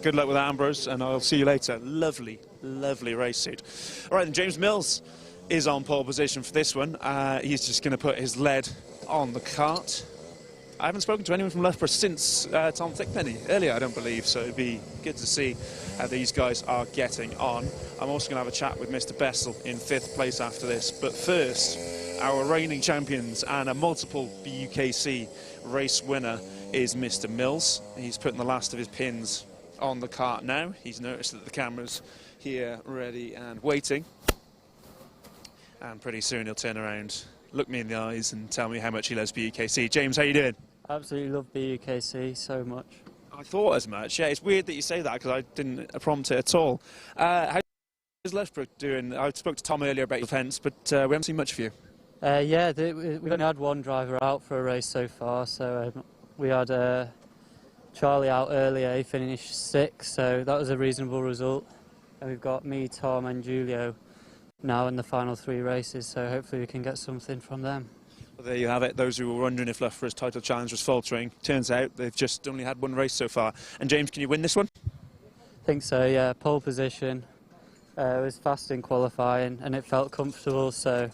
Good luck with that, Ambrose, and I'll see you later. Lovely, lovely race suit. All right, then, James Mills is on pole position for this one. He's just going to put his lead on the cart. I haven't spoken to anyone from Loughborough since Tom Thickpenny earlier, I don't believe, so it'd be good to see how these guys are getting on. I'm also going to have a chat with Mr. Bessel in 5th place after this, but first, our reigning champions and a multiple BUKC race winner is Mr. Mills. He's putting the last of his pins on the cart now. He's noticed that the camera's here ready and waiting, and pretty soon he'll turn around, look me in the eyes and tell me how much he loves BUKC. James, how you doing? Absolutely love BUKC so much. I thought as much. Yeah, it's weird that you say that because I didn't prompt it at all. How's Loughborough doing? I spoke to Tom earlier about your fence, but we haven't seen much of you. Yeah, we've only had one driver out for a race so far. So we had Charlie out earlier. He finished 6th, so that was a reasonable result. And we've got me, Tom, and Julio now in the final 3 races. So hopefully we can get something from them. Well, there you have it. Those who were wondering if Loughborough's title challenge was faltering, turns out they've just only had 1 race so far. And James, can you win this one? I think so, yeah. Pole position. It was fast in qualifying and it felt comfortable, so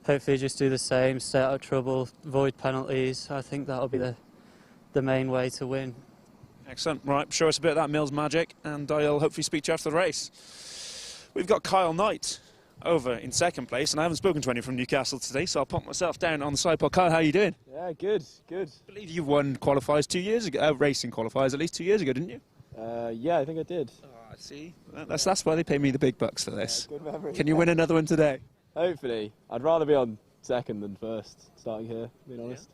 hopefully just do the same, stay out of trouble, avoid penalties. I think that'll be the main way to win. Excellent. Right, show us a bit of that Mills magic and I'll hopefully speak to you after the race. We've got Kyle Knight over in 2nd place, and I haven't spoken to anyone from Newcastle today, so I'll pop myself down on the side pod. Kyle, how are you doing? Yeah, good. I believe you won qualifiers 2 years ago, racing qualifiers at least 2 years ago, didn't you? Yeah, I think I did. See, that's why they pay me the big bucks for this. Good memory. Can you win another one today? Hopefully. I'd rather be on second than first, starting here, being honest.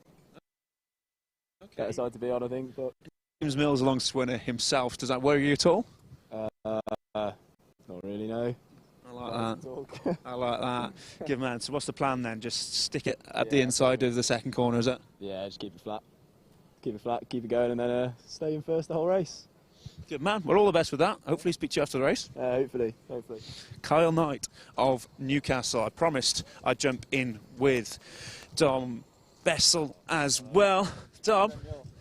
Better side to be on, I think. But James Mills, alongside winner himself, does that worry you at all? Not really, no. I like that. I like that. Good man. So what's the plan then? Just stick it at the inside of the second corner, is it? Yeah, just keep it flat. Keep it flat, keep it going, and then stay in first the whole race. Good man. Well, all the best with that. Hopefully speak to you after the race. Hopefully. Kyle Knight of Newcastle. I promised I'd jump in with Dom Bessel as well. Dom,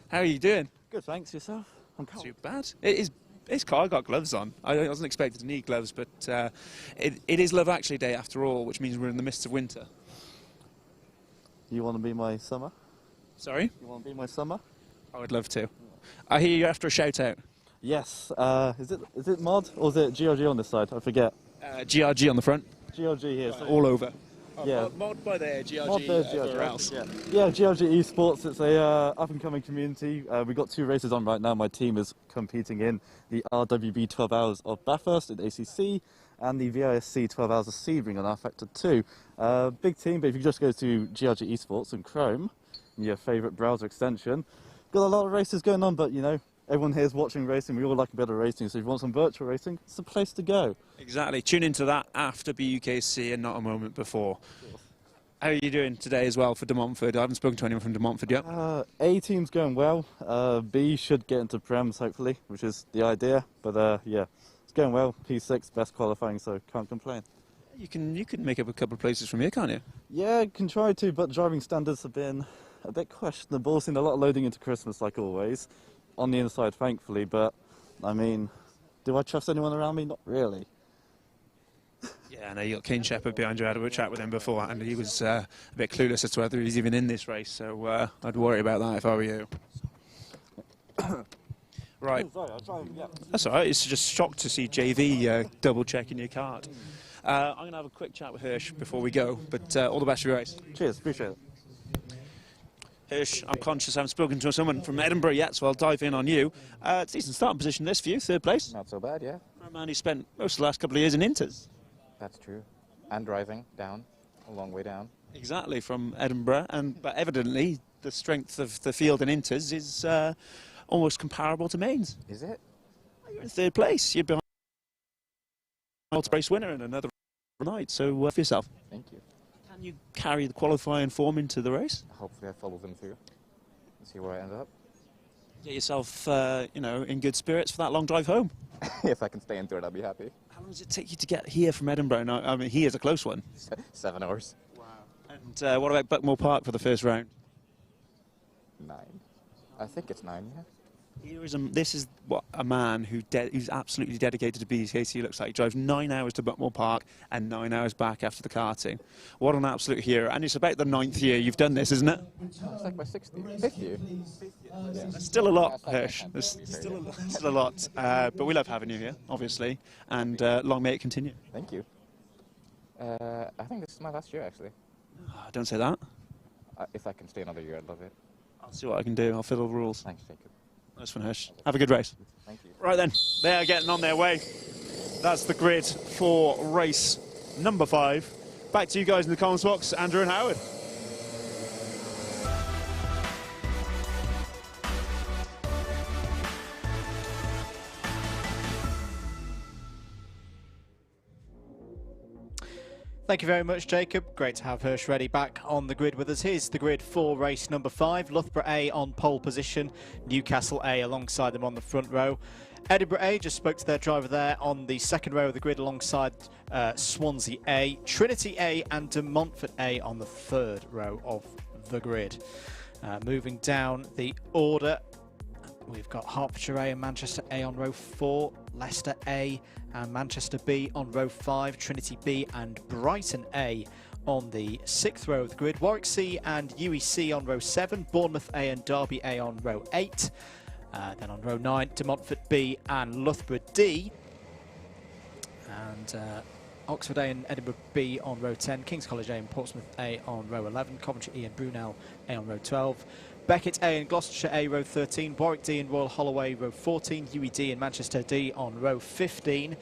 how are you doing? Good, thanks. Yourself? I'm cold. Too bad. It's Kyle got gloves on. I wasn't expected to need gloves, but it is Love Actually Day after all, which means we're in the midst of winter. You want to be my summer? Sorry? You want to be my summer? I would love to. I hear you after a shout out. Yes. Is it mod or is it GRG on this side? I forget. GRG on the front. GRG here. So All over. Yeah. Mod by there, GRG Mod there, everywhere GRG. else. Yeah, GRG Esports. It's a up-and-coming community. We've got 2 races on right now. My team is competing in the RWB 12 Hours of Bathurst at ACC and the VISC 12 Hours of Sebring on our Factor 2. Big team, but if you just go to GRG Esports and Chrome, your favourite browser extension, got a lot of races going on, but you know, everyone here is watching racing. We all like a bit of racing, so if you want some virtual racing, it's the place to go. Exactly. Tune into that after BUKC and not a moment before. How are you doing today as well for De Montfort? I haven't spoken to anyone from De Montfort yet. A team's going well. B should get into Prems hopefully, which is the idea. But yeah, it's going well. P6 best qualifying, so can't complain. You can make up a couple of places from here, can't you? Yeah, can try to, but driving standards have been a bit questionable. Seen a lot of loading into Christmas, like always. On the inside, thankfully, but I mean, do I trust anyone around me? Not really. Yeah, I know you got Kane Shepherd behind you. I had a chat with him before, and he was a bit clueless as to whether he's even in this race. So I'd worry about that if I were you. Right. Oh, sorry, I'll try and, yeah. That's all right. It's just shocked to see JV double checking your card. I'm going to have a quick chat with Hirsch before we go, but all the best for your race. Cheers, appreciate it. Hirsch, I'm conscious I haven't spoken to someone from Edinburgh yet, so I'll dive in on you. Decent starting position this for you, 3rd place. Not so bad, yeah. For a man who spent most of the last couple of years in Inters. That's true. And driving down, a long way down. Exactly, from Edinburgh, but evidently the strength of the field in Inters is almost comparable to Mainz. Is it? You're in 3rd place. You're behind a race winner and another night, so for yourself. Thank you. Can you carry the qualifying form into the race? Hopefully I follow them through and see where I end up. Get yourself, you know, in good spirits for that long drive home. If I can stay into it, I'll be happy. How long does it take you to get here from Edinburgh? Now, I mean, here's a close one. 7 hours. Wow. And what about Buckmore Park for the first round? 9. I think it's 9, yeah. This is what a man who's absolutely dedicated to BUKC looks like. He drives 9 hours to Buckmore Park and 9 hours back after the karting. What an absolute hero. And it's about the 9th year you've done this, isn't it? It's like my 5th year. Yeah. That's still a lot, Hirsch. There's still a lot. But we love having you here, obviously. And long may it continue. Thank you. I think this is my last year, actually. Don't say that. If I can stay another year, I'd love it. I'll see what I can do. I'll fiddle the rules. Thanks, Jacob. Nice one, Hirsch. Have a good race. Thank you. Right then, they are getting on their way. That's the grid for race number 5. Back to you guys in the comments box, Andrew and Howard. Thank you very much, Jacob. Great to have Hirsch Reddy back on the grid with us. Here's the grid for race number 5. Loughborough A on pole position, Newcastle A alongside them on the front row. Edinburgh A just spoke to their driver there on the second row of the grid alongside Swansea A, Trinity A and De Montfort A on the third row of the grid. Moving down the order, we've got Hertfordshire A and Manchester A on row 4, Leicester A and Manchester B on row 5, Trinity B and Brighton A on the 6th row of the grid, Warwick C and UEC on row 7, Bournemouth A and Derby A on row 8, then on row 9, De Montfort B and Loughborough D, and Oxford A and Edinburgh B on row 10, King's College A and Portsmouth A on row 11, Coventry E and Brunel A on row 12, Beckett A and Gloucestershire A, row 13. Warwick D and Royal Holloway, row 14. UED and Manchester D on row 15.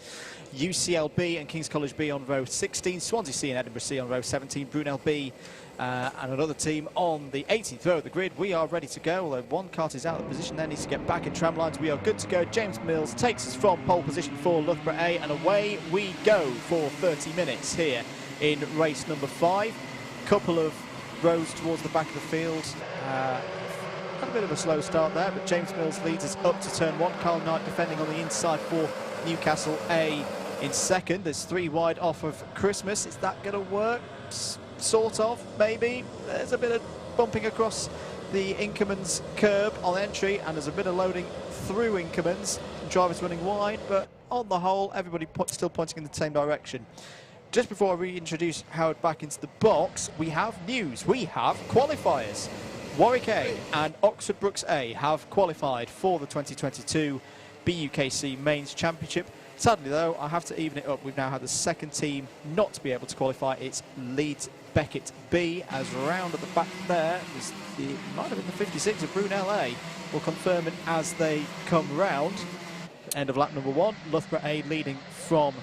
UCL B and King's College B on row 16. Swansea C and Edinburgh C on row 17. Brunel B and another team on the 18th row of the grid. We are ready to go, although one kart is out of position there, needs to get back in tram lines. We are good to go. James Mills takes us from pole position for Loughborough A, and away we go for 30 minutes here in race number 5. Couple of rows towards the back of the field. Had a bit of a slow start there, but James Mills leads us up to turn 1. Carl Knight defending on the inside for Newcastle A in second. There's 3 wide off of Christmas. Is that going to work? Sort of, maybe. There's a bit of bumping across the Inkerman's curb on entry, and there's a bit of loading through Inkerman's. Drivers running wide, but on the whole, everybody still pointing in the same direction. Just before I reintroduce Howard back into the box, we have news. We have qualifiers. Warwick A and Oxford Brookes A have qualified for the 2022 BUKC Mains Championship. Sadly, though, I have to even it up. We've now had the second team not to be able to qualify. It's Leeds Beckett B, as round at the back there. It might have been the 56 of Brunel A. We'll confirm it as they come round. End of lap number 1. Loughborough A leading from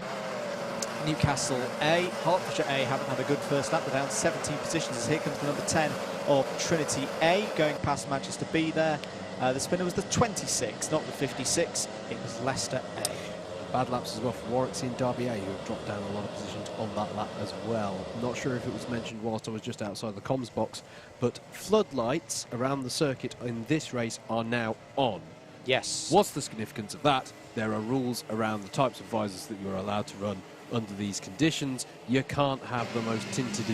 Newcastle A. Hertfordshire A haven't had a good first lap. They're down 17 positions as here comes the number 10 of Trinity A, going past Manchester B there. The spinner was the 26, not the 56. It was Leicester A. Bad laps as well for Warwick C and Derby A, who have dropped down a lot of positions on that lap as well. Not sure if it was mentioned whilst I was just outside the comms box, but floodlights around the circuit in this race are now on. Yes. What's the significance of that? There are rules around the types of visors that you're allowed to run under these conditions. You can't have the most tinted,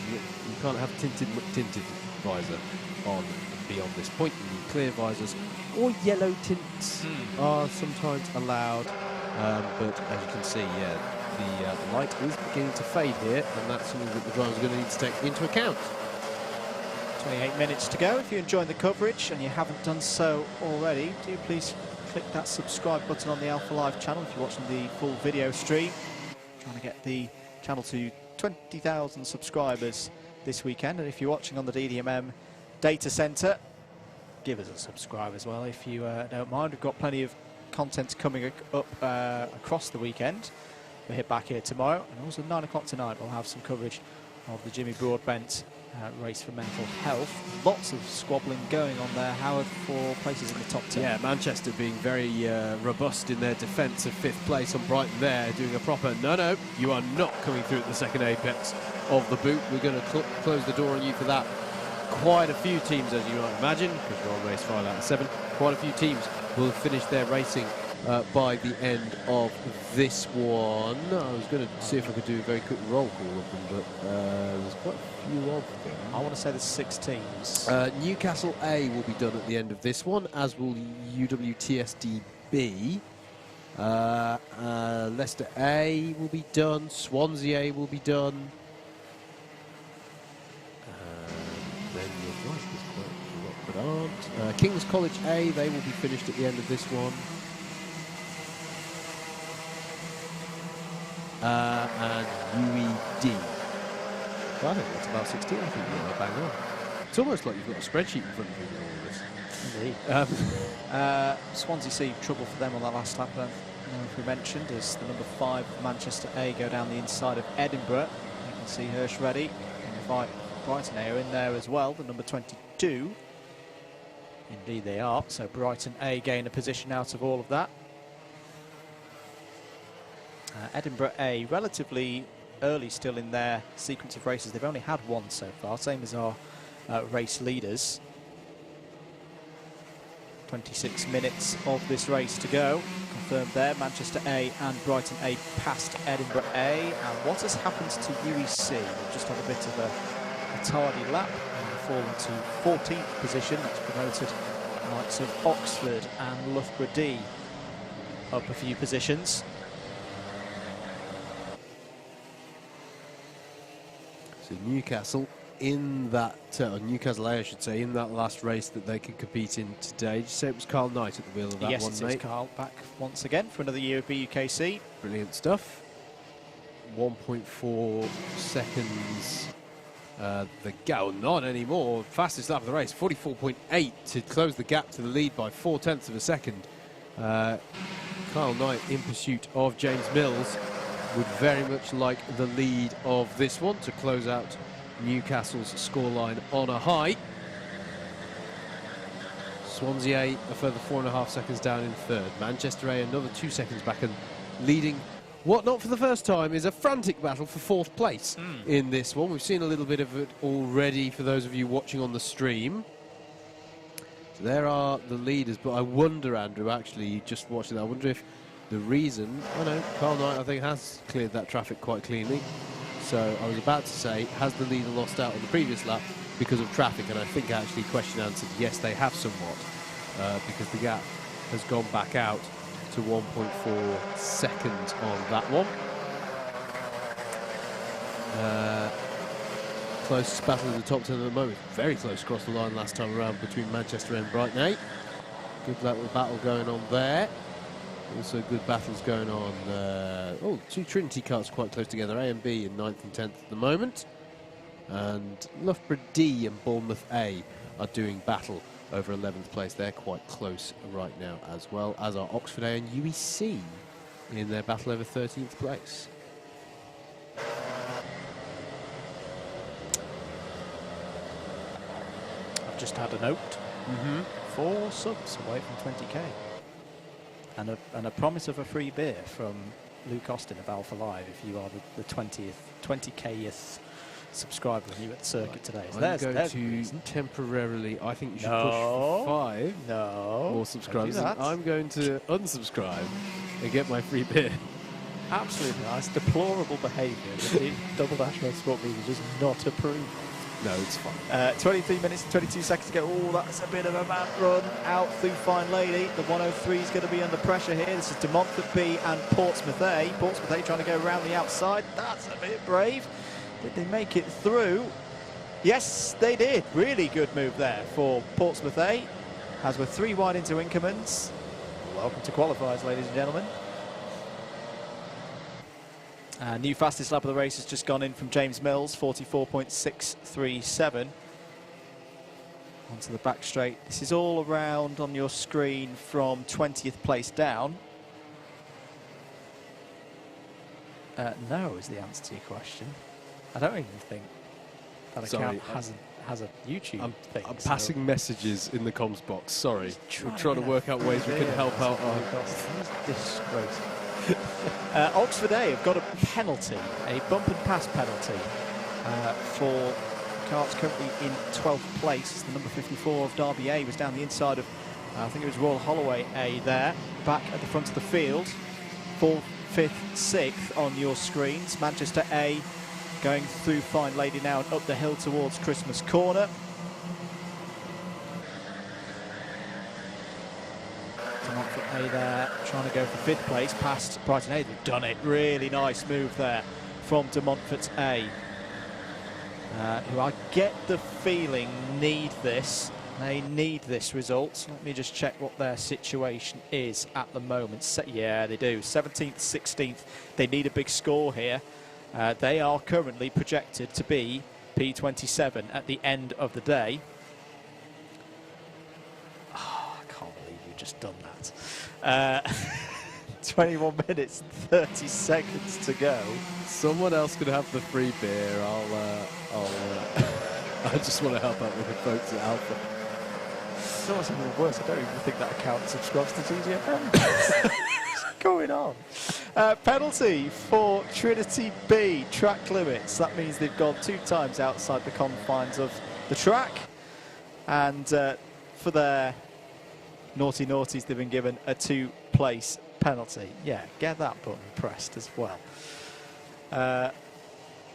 tinted visor on beyond this point. You need clear visors, or yellow tints are sometimes allowed. But as you can see, yeah, the light is beginning to fade here, and that's something that the drivers are going to need to take into account. 28 minutes to go. If you're enjoying the coverage and you haven't done so already, do please click that subscribe button on the Alpha Live channel if you're watching the full video stream. Trying to get the channel to 20,000 subscribers this weekend, and if you're watching on the DDMM data centre, give us a subscribe as well if you don't mind. We've got plenty of content coming up across the weekend. We're back here tomorrow, and also 9 o'clock tonight we'll have some coverage of the Jimmy Broadbent race for mental health. Lots of squabbling going on there, Howard, for places in the top 10. Yeah, Manchester being very robust in their defence of 5th place on Brighton there, doing a proper no, you are not coming through at the second apex of the boot. We're going to close the door on you for that. Quite a few teams, as you might imagine, because we're on race 5 out of 7, quite a few teams will finish their racing by the end of this one. I was going to see if I could do a very quick roll call of them, but there's quite a few of them. I want to say there's 6 teams. Newcastle A will be done at the end of this one, as will UWTSD B. Leicester A will be done. Swansea A will be done. Then you're right, there's quite a lot that aren't. King's College A, they will be finished at the end of this one. And UED. Well, I think that's about 16. I think you're bang on. It's almost like you've got a spreadsheet in front of you with all this. Indeed. Swansea C, trouble for them on that last lap. I don't know if we mentioned, is the number 5 Manchester A go down the inside of Edinburgh. You can see Hirsch ready. And Brighton A are in there as well, the number 22. Indeed they are. So Brighton A gain a position out of all of that. Edinburgh A, relatively early still in their sequence of races. They've only had one so far, same as our race leaders. 26 minutes of this race to go. Confirmed there, Manchester A and Brighton A past Edinburgh A. And what has happened to UEC? We've just had a bit of a tardy lap and fallen to 14th position. That's promoted the likes of Oxford and Loughborough D up a few positions. So Newcastle in that, Newcastle A, I should say, in that last race that they could compete in today. Did you say it was Carl Knight at the wheel of that one, mate? Yes, it is Carl, back once again for another year of BUKC. Brilliant stuff. 1.4 seconds Not anymore. Fastest lap of the race, 44.8 to close the gap to the lead by 0.4 of a second. Kyle Knight in pursuit of James Mills would very much like the lead of this one to close out Newcastle's scoreline on a high. Swansea A a further 4.5 seconds down in third. Manchester A another 2 seconds back and leading. What not for the first time is a frantic battle for fourth place in this one. We've seen a little bit of it already for those of you watching on the stream. So there are the leaders, but I wonder, Andrew, actually, just watching that, I wonder if the reason, I know, Carl Knight, I think, has cleared that traffic quite cleanly. So I was about to say, has the leader lost out on the previous lap because of traffic? And I think actually question answered, yes, they have somewhat, because the gap has gone back out to 1.4 seconds on that one. Closest battle in the top 10 at the moment. Very close across the line last time around between Manchester and Brighton A. Good little battle going on there. Also good battles going on. Two Trinity Karts quite close together. A and B in 9th and 10th at the moment. And Loughborough D and Bournemouth A are doing battle over 11th place. They're quite close right now, as well as are Oxford A and UEC in their battle over 13th place. I've just had a note. 4 subs away from 20k. And a promise of a free beer from Luke Austin of Alpha Live if you are the 20k-th subscriber and you at the circuit today. So I'm going to temporarily, I think you should push for 5 more subscribers. I'm going to unsubscribe and get my free beer. Absolutely nice. Deplorable behaviour that the Double Dash Motorsport Media does not approve. No, it's fine. 23 minutes and 22 seconds to go. Oh, that's a bit of a mad run out through Fine Lady. The 103 is going to be under pressure here. This is De Montfort B and Portsmouth A. Portsmouth A trying to go around the outside. That's a bit brave. Did they make it through? Yes, they did. Really good move there for Portsmouth A. As we're 3 wide into Inkermans. Welcome to qualifiers, ladies and gentlemen. New fastest lap of the race has just gone in from James Mills, 44.637. Onto the back straight. This is all around on your screen from 20th place down. No is the answer to your question. I don't even think that account has a YouTube thing. I'm passing messages in the comms box. Sorry. We're trying to work out ways we can help out. Disgraceful. Oxford A have got a penalty, a bump and pass penalty for Kart's currently in 12th place. The number 54 of Derby A was down the inside of, I think it was Royal Holloway A there, back at the front of the field. 4th, 5th, 6th on your screens. Manchester A going through Fine Lady now and up the hill towards Christmas Corner. Montfort A there, trying to go for 5th place, past Brighton A. They've done it. Really nice move there from De Montfort A, who I get the feeling need this. They need this result. Let me just check what their situation is at the moment. Yeah, they do. 17th, 16th. They need a big score here. They are currently projected to be P27 at the end of the day. Just done that. 21 minutes and 30 seconds to go. Someone else could have the free beer. I just want to help out with the folks at Alpha. It's almost even worse. I don't even think that account subscribes to GGFM. What's going on? Penalty for Trinity B, track limits. That means they've gone 2 times outside the confines of the track. And for their naughty naughties, they've been given a 2-place penalty. Yeah, get that button pressed as well.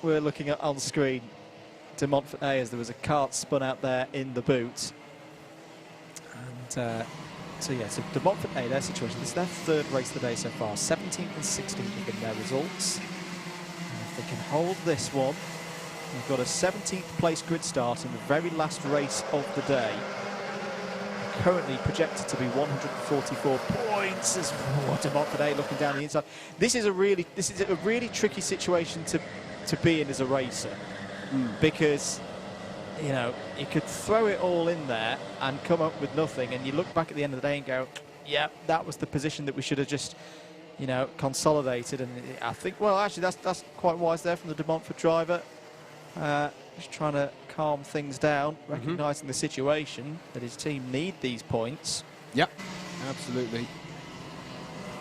We're looking at on screen De Montfort A as there was a kart spun out there in the boot. And so De Montfort A, their situation, this is their 3rd race of the day so far. 17th and 16th have been their results. And if they can hold this one, they've got a 17th place grid start in the very last race of the day. Currently projected to be 144 points as De Montfort A looking down the inside. This is a really tricky situation to be in as a racer. because, you know, you could throw it all in there and come up with nothing, and you look back at the end of the day and go, yeah, that was the position that we should have just, you know, consolidated. And I think, well, actually, that's quite wise there from the De Montfort driver. Just trying to calm things down, recognising the situation, that his team need these points. Yep, absolutely.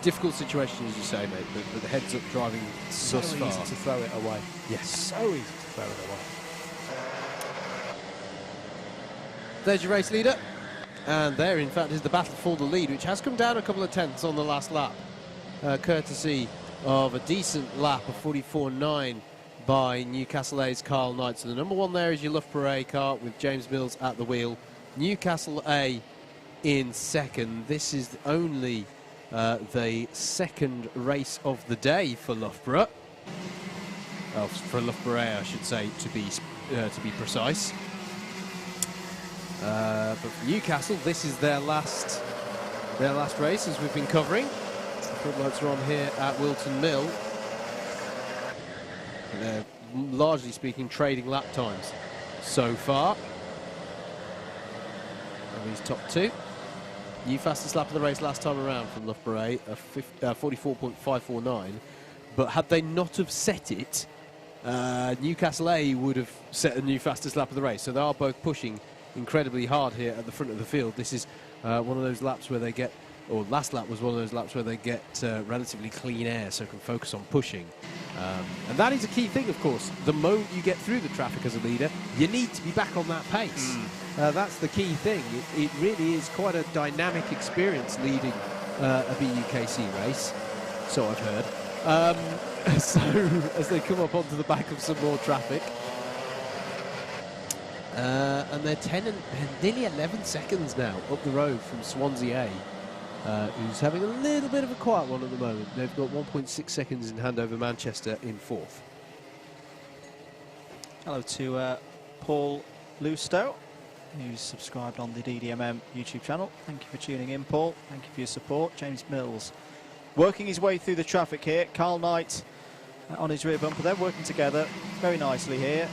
Difficult situation, as you say, mate, but the heads-up driving So thus easy far. to throw it away. Yes. So easy to throw it away. There's your race leader. And there, in fact, is the battle for the lead, which has come down a couple of tenths on the last lap, courtesy of a decent lap of 44.9 by Newcastle A's Carl Knight. So the number one there is your Loughborough A car with James Mills at the wheel. Newcastle A in second. This is only the second race of the day for Loughborough. For Loughborough A, I should say, to be precise. But for Newcastle, this is their last race, as we've been covering. The footlights are on here at Whilton Mill. And they're, largely speaking, trading lap times so far. And these top two. New fastest lap of the race last time around from Loughborough A, 44.549. But had they not have set it, Newcastle A would have set a new fastest lap of the race. So they are both pushing incredibly hard here at the front of the field. This is one of those laps where they get, or last lap was one of those laps where they get relatively clean air, so can focus on pushing. And that is a key thing, of course. The moment you get through the traffic as a leader, you need to be back on that pace. That's the key thing. It really is quite a dynamic experience leading a BUKC race, so I've heard. So as they come up onto the back of some more traffic, and they're nearly 11 seconds now up the road from Swansea A, who's having a little bit of a quiet one at the moment. They've got 1.6 seconds in hand over Manchester in fourth. Hello to Paul Lustow, who's subscribed on the DDMM YouTube channel. Thank you for tuning in, Paul. Thank you for your support. James Mills working his way through the traffic here. Carl Knight on his rear bumper. They're working together very nicely here.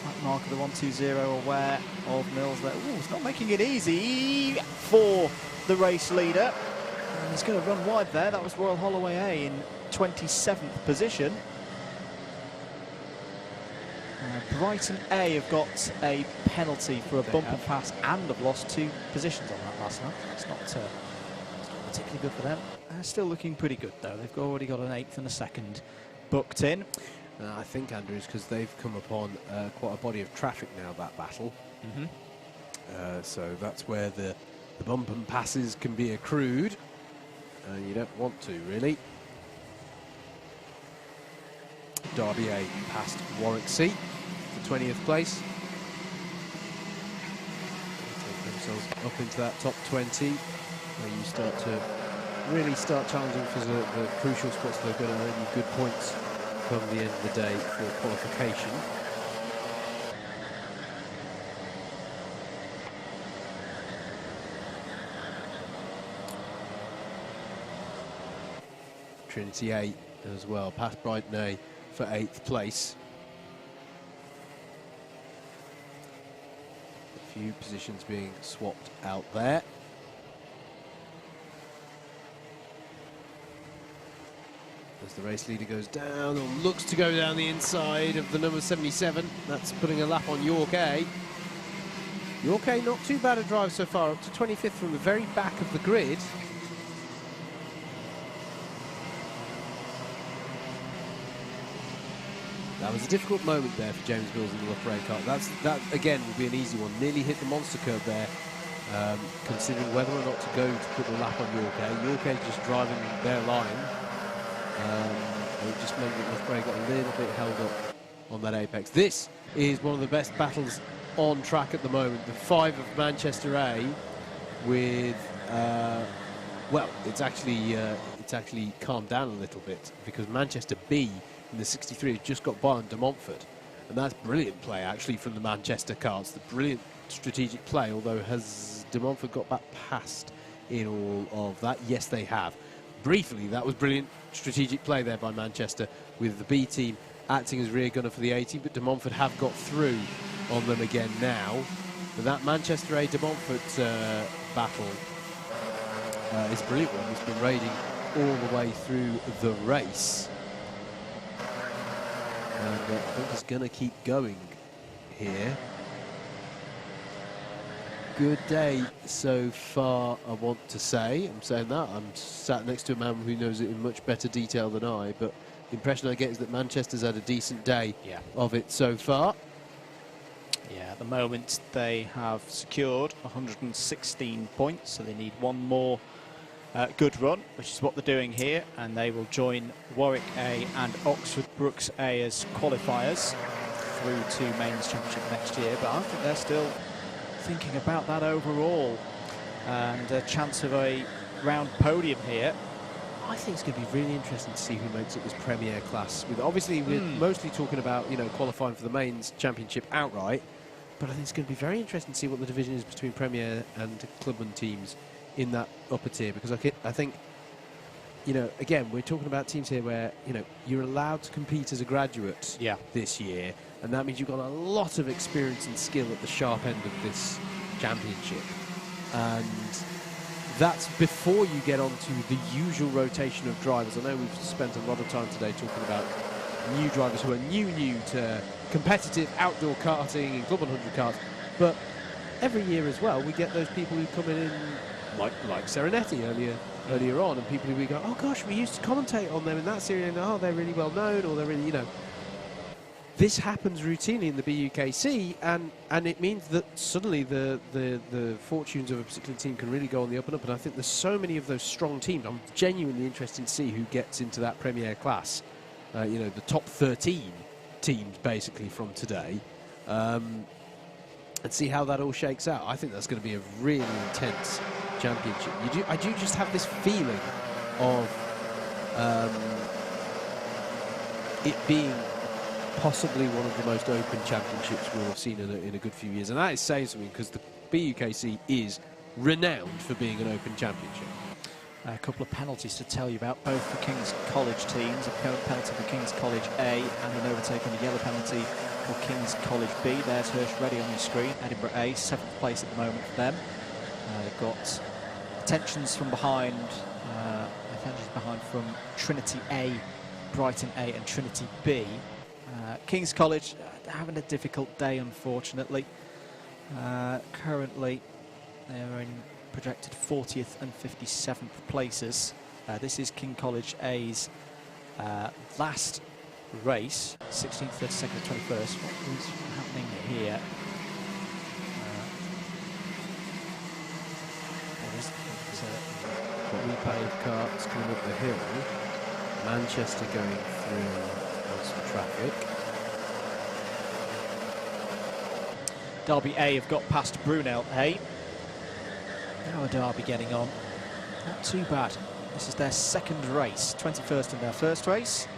That mark of the 120 aware of Mills there. Ooh, it's not making it easy for the race leader. And he's going to run wide there. That was Royal Holloway A in 27th position. Brighton A have got a penalty for a bumper pass and have lost 2 positions on that last lap. It's not particularly good for them. Still looking pretty good though. They've already got an 8th and a 2nd booked in. I think, Andrew, is because they've come upon quite a body of traffic now, that battle. So that's where the bump and passes can be accrued. You don't want to, really. Derby A past Warwick C for 20th place. Take themselves up into that top 20, where you start to really start challenging for the crucial spots. They've got to earn you good points come the end of the day for qualification. Trinity A as well, past Brighton A for 8th place. A few positions being swapped out there. As the race leader goes down, or looks to go down the inside of the number 77. That's putting a lap on York A. York A not too bad a drive so far, up to 25th from the very back of the grid. That was a difficult moment there for James Mills in the Loughborough car. That again will be an easy one. Nearly hit the monster curve there, considering whether or not to go to put the lap on York A. York A just driving their line. It just meant that Loughborough got a little bit held up on that apex. This is one of the best battles on track at the moment. The 5 of Manchester A with, well, it's actually calmed down a little bit because Manchester B in the 63 has just got by on De Montfort. And that's brilliant play, actually, from the Manchester cars. The brilliant strategic play, although has De Montfort got back past in all of that? Yes, they have. Briefly, that was brilliant strategic play there by Manchester with the B team acting as rear gunner for the 80, but De Montfort have got through on them again now. But that Manchester A. De Montfort battle is a brilliant one. It's been raiding all the way through the race. And I think it's going to keep going here. Good day so far, I want to say. I'm saying that. I'm sat next to a man who knows it in much better detail than I, but the impression I get is that Manchester's had a decent day of it so far. Yeah, at the moment they have secured 116 points, so they need one more good run, which is what they're doing here, and they will join Warwick A and Oxford Brookes A as qualifiers through to Mains Championship next year. But I think they're still thinking about that overall and a chance of a round podium here. I think it's going to be really interesting to see who makes up this Premier class. Obviously, we're mostly talking about, you know, qualifying for the Mains Championship outright, but I think it's going to be very interesting to see what the division is between Premier and Clubman teams in that upper tier, because I think, you know, again, we're talking about teams here where, you know, you're allowed to compete as a graduate this year, and that means you've got a lot of experience and skill at the sharp end of this championship. And that's before you get onto the usual rotation of drivers. I know we've spent a lot of time today talking about new drivers who are new to competitive outdoor karting and Club 100 karts, but every year as well we get those people who come in like Serenetti earlier on, and people who we go, oh gosh, we used to commentate on them in that series, and oh, they're really well known, or they're really, you know. This happens routinely in the BUKC, and it means that suddenly the fortunes of a particular team can really go on the up and up. And I think there's so many of those strong teams. I'm genuinely interested to see who gets into that Premier class. You know, the top 13 teams basically from today, and see how that all shakes out. I think that's going to be a really intense championship. I do just have this feeling of it being possibly one of the most open championships we'll have seen in a good few years, and that is saying something, because the BUKC is renowned for being an open championship. A couple of penalties to tell you about, both for King's College teams. A penalty for King's College A and an overtake on the yellow penalty for King's College B. There's Hirsch ready on your screen. Edinburgh A, 7th place at the moment for them. They've got attentions from behind, from Trinity A, Brighton A and Trinity B. King's College having a difficult day, unfortunately. Currently, they're in projected 40th and 57th places. This is King College A's last race, 16th, 32nd, and 21st. What is happening here? Repave carts coming up the hill. Manchester going through on some traffic. Derby A have got past Brunel A. How are Derby getting on? Not too bad. This is their second race, 21st in their first race.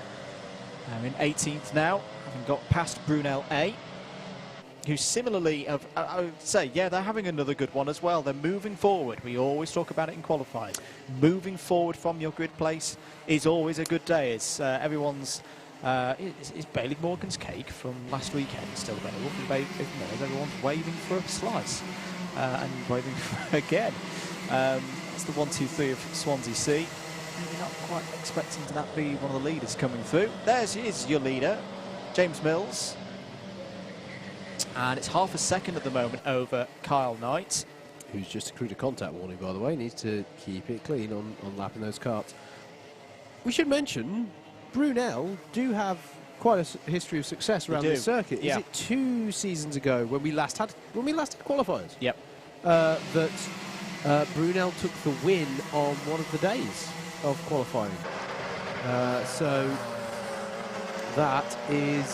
They're in 18th now, having got past Brunel A, who similarly, I would say, yeah, they're having another good one as well. They're moving forward. We always talk about it in qualifiers. Moving forward from your grid place is always a good day. It's everyone's. Is Bailey Morgan's cake from last weekend still available? Everyone's waving for a slice and waving for again. That's the 1, 2, 3 of Swansea C. Maybe not quite expecting to that be one of the leaders coming through. There she is, your leader, James Mills. And it's half a second at the moment over Kyle Knight, who's just accrued a contact warning, by the way. Needs to keep it clean on lapping those karts. We should mention Brunel do have quite a history of success around the circuit. Is it 2 seasons ago when we last had qualifiers? Yep. That Brunel took the win on one of the days of qualifying. So that is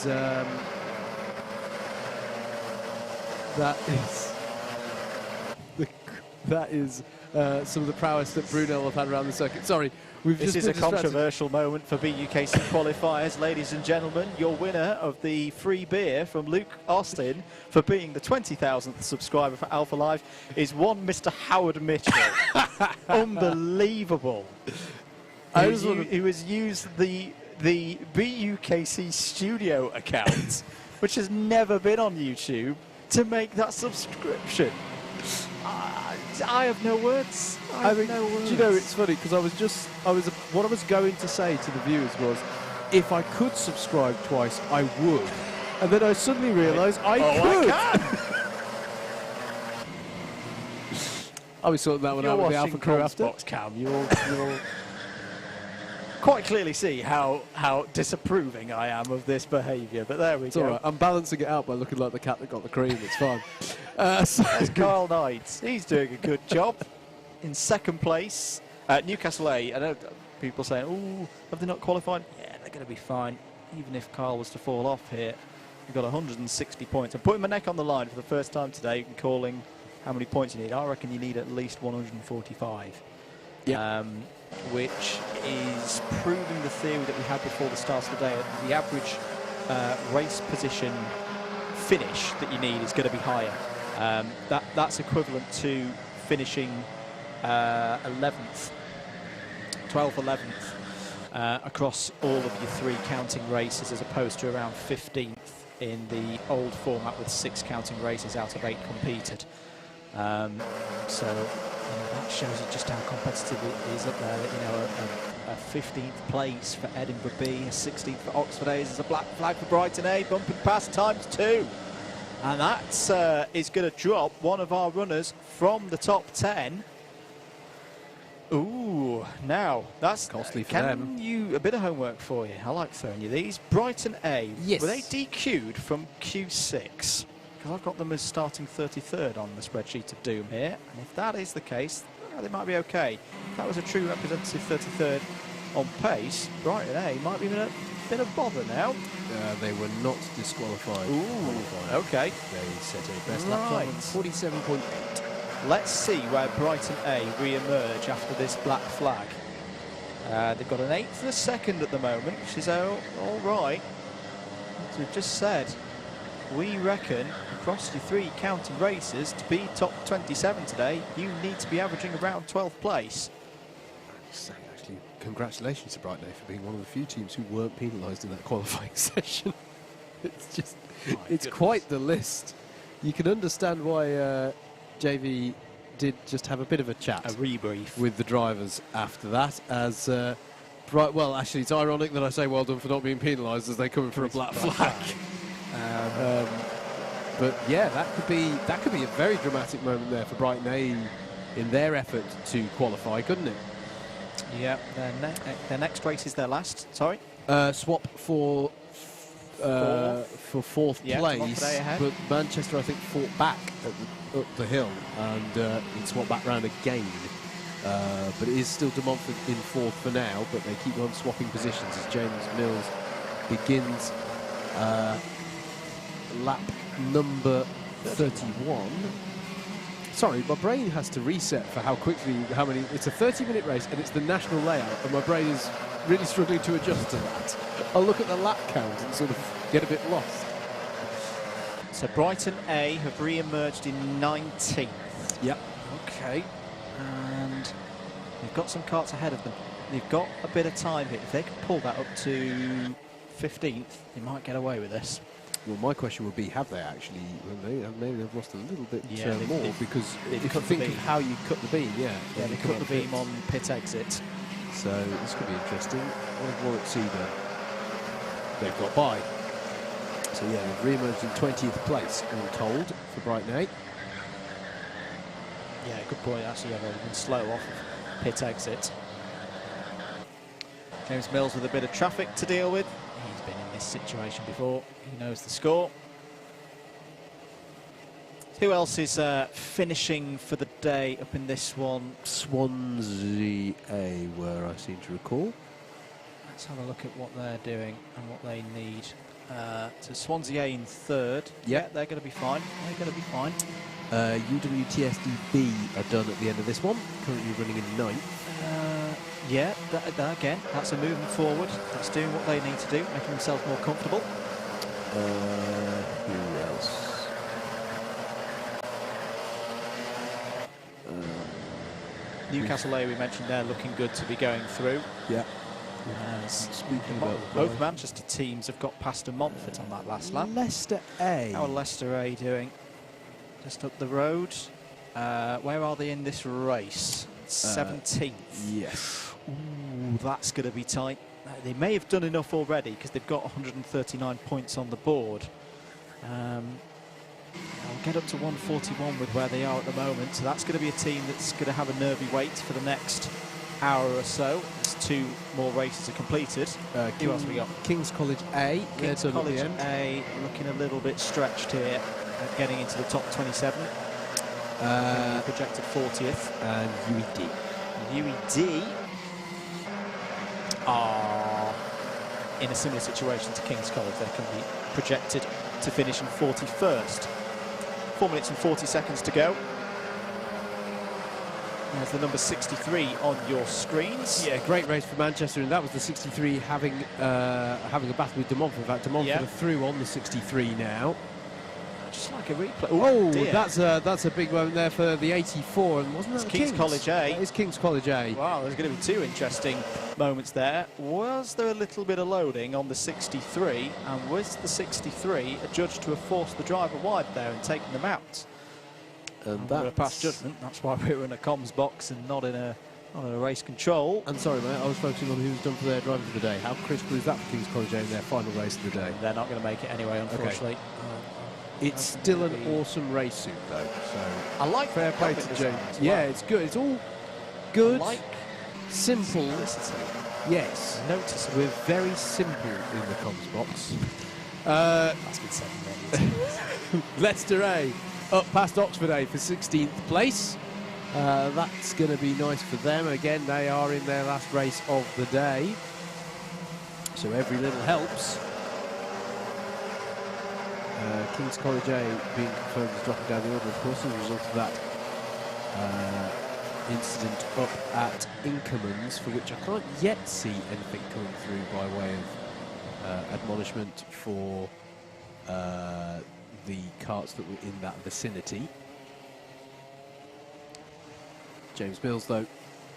some of the prowess that Brunel have had around the circuit. Sorry. This is a controversial moment for BUKC qualifiers. Ladies and gentlemen, your winner of the free beer from Luke Austin for being the 20,000th subscriber for Alpha Live is one Mr. Howard Mitchell. Unbelievable. Who has used the the BUKC studio account, which has never been on YouTube, to make that subscription. I have no words. I have no words. Do you know, it's funny because what I was going to say to the viewers was, if I could subscribe twice, I would. And then I suddenly realised I could. I can. I'll be sorting that one out with the Alpha crew after. Box Cam, you'll quite clearly see how disapproving I am of this behaviour. But there we It's go. all right. I'm balancing it out by looking like the cat that got the cream. It's fine. There's Kyle Knight. He's doing a good job. In second place, Newcastle A. I know people saying, "Oh, have they not qualified?" Yeah, they're going to be fine. Even if Kyle was to fall off here, we've got 160 points. I'm putting my neck on the line for the first time today and calling how many points you need. I reckon you need at least 145. Yeah. Which is proving the theory that we had before the start of the day. The average race position finish that you need is going to be higher. That's equivalent to finishing 11th, 12th, 11th across all of your 3 counting races, as opposed to around 15th in the old format with 6 counting races out of 8 competed. So that shows you just how competitive it is up there. You know, a 15th place for Edinburgh B, a 16th for Oxford A. There's a black flag for Brighton A, bumping past ×2. And that is going to drop one of our runners from the top 10. Ooh, now that's costly for them. A bit of homework for you. I like throwing you these. Brighton A, yes. Were they DQ'd from Q6? Because I've got them as starting 33rd on the spreadsheet of doom here. And if that is the case, they might be okay. If that was a true representative 33rd on pace, Brighton A might be in a bit of bother now. They were not disqualified. Ooh, okay. They set a best lap time of 47.8. Let's see where Brighton A re-emerge after this black flag. They've got an 8th and a 2nd at the moment, which is all right. As we've just said, we reckon across your 3 counting races to be top 27 today, you need to be averaging around 12th place. Actually, congratulations to Brighton A for being one of the few teams who weren't penalised in that qualifying session. It's just, it's quite the list. You can understand why JV did just have a bit of a chat, a rebrief with the drivers after that. As well, actually, it's ironic that I say well done for not being penalised as they come in for a black flag. But yeah, that could be a very dramatic moment there for Brighton A in their effort to qualify, couldn't it? Yeah, their next race is their last. Sorry. Swap for 4th place, but Manchester I think fought back up the hill and it swapped back round again. But it is still De Montfort in 4th for now, but they keep on swapping positions as James Mills begins lap number 31. Sorry, my brain has to reset for how many. It's a 30-minute race and it's the national layout, and my brain is really struggling to adjust to that. I'll look at the lap count and sort of get a bit lost. So Brighton A have re-emerged in 19th. Yep. Okay. And they've got some karts ahead of them. They've got a bit of time here. If they can pull that up to 15th, they might get away with this. Well, my question would be, have they actually? Maybe they've lost a little bit more, because if you think of how you cut the beam, yeah, they cut the beam on pit exit. So this could be interesting. What have Warwick C done? They've got by. So yeah, they've re-emerged in 20th place, all told, for Brighton A. Yeah, good point. Actually, yeah, they've been slow off of pit exit. James Mills with a bit of traffic to deal with. He's been in this situation before. He knows the score. Who else is finishing for the day up in this one? Swansea A, where I seem to recall. Let's have a look at what they're doing and what they need. So Swansea A in 3rd. Yeah, they're going to be fine. They're going to be fine. UWTSD-B are done at the end of this one, currently running in 9th. Yeah, again, that's a movement forward. That's doing what they need to do, making themselves more comfortable. Who else? Newcastle A, we mentioned, they're looking good to be going through. Yeah. Speaking Both Manchester teams have got past a Montfort on that last lap. Leicester A. How are Leicester A doing? Just up the road. Where are they in this race? 17th. Yes. Ooh, that's going to be tight. They may have done enough already because they've got 139 points on the board. I'll get up to 141 with where they are at the moment. So that's going to be a team that's going to have a nervy wait for the next hour or so. As 2 more races are completed. Who else we got? King's College A. King's College A looking a little bit stretched here, getting into the top 27. Projected 40th. And UED. UED are in a similar situation to King's College. They can be projected to finish in 41st. 4 minutes and 40 seconds to go. There's the number 63 on your screens. Yeah, great race for Manchester, and that was the 63 having a battle with De Montfort. In fact, De Montfort are through on the 63 now. Just like a replay. Oh, that's a big moment there for the 84, and wasn't that King's College A? That is King's College A. Wow, there's going to be 2 interesting moments there. Was there a little bit of loading on the 63, and was the 63 adjudged to have forced the driver wide there and taken them out? And that's a past judgment. That's why we're in a comms box and not in a race control. And sorry, mate, I was focusing on who's done for their driver for the day. How critical is that for King's College A in their final race of the day? They're not going to make it anyway, unfortunately. Okay. It's still an awesome race suit, though. So I like fair play to James. Well. Yeah, it's good. It's all good, simple. Yes, noticeable. We're very simple in the comms box. That's been said many times. Leicester A up past Oxford A for 16th place. That's going to be nice for them. Again, they are in their last race of the day, so every little helps. King's College A being confirmed as dropping down the order, of course, as a result of that incident up at Inkerman's, for which I can't yet see anything coming through by way of admonishment for the carts that were in that vicinity. James Mills, though,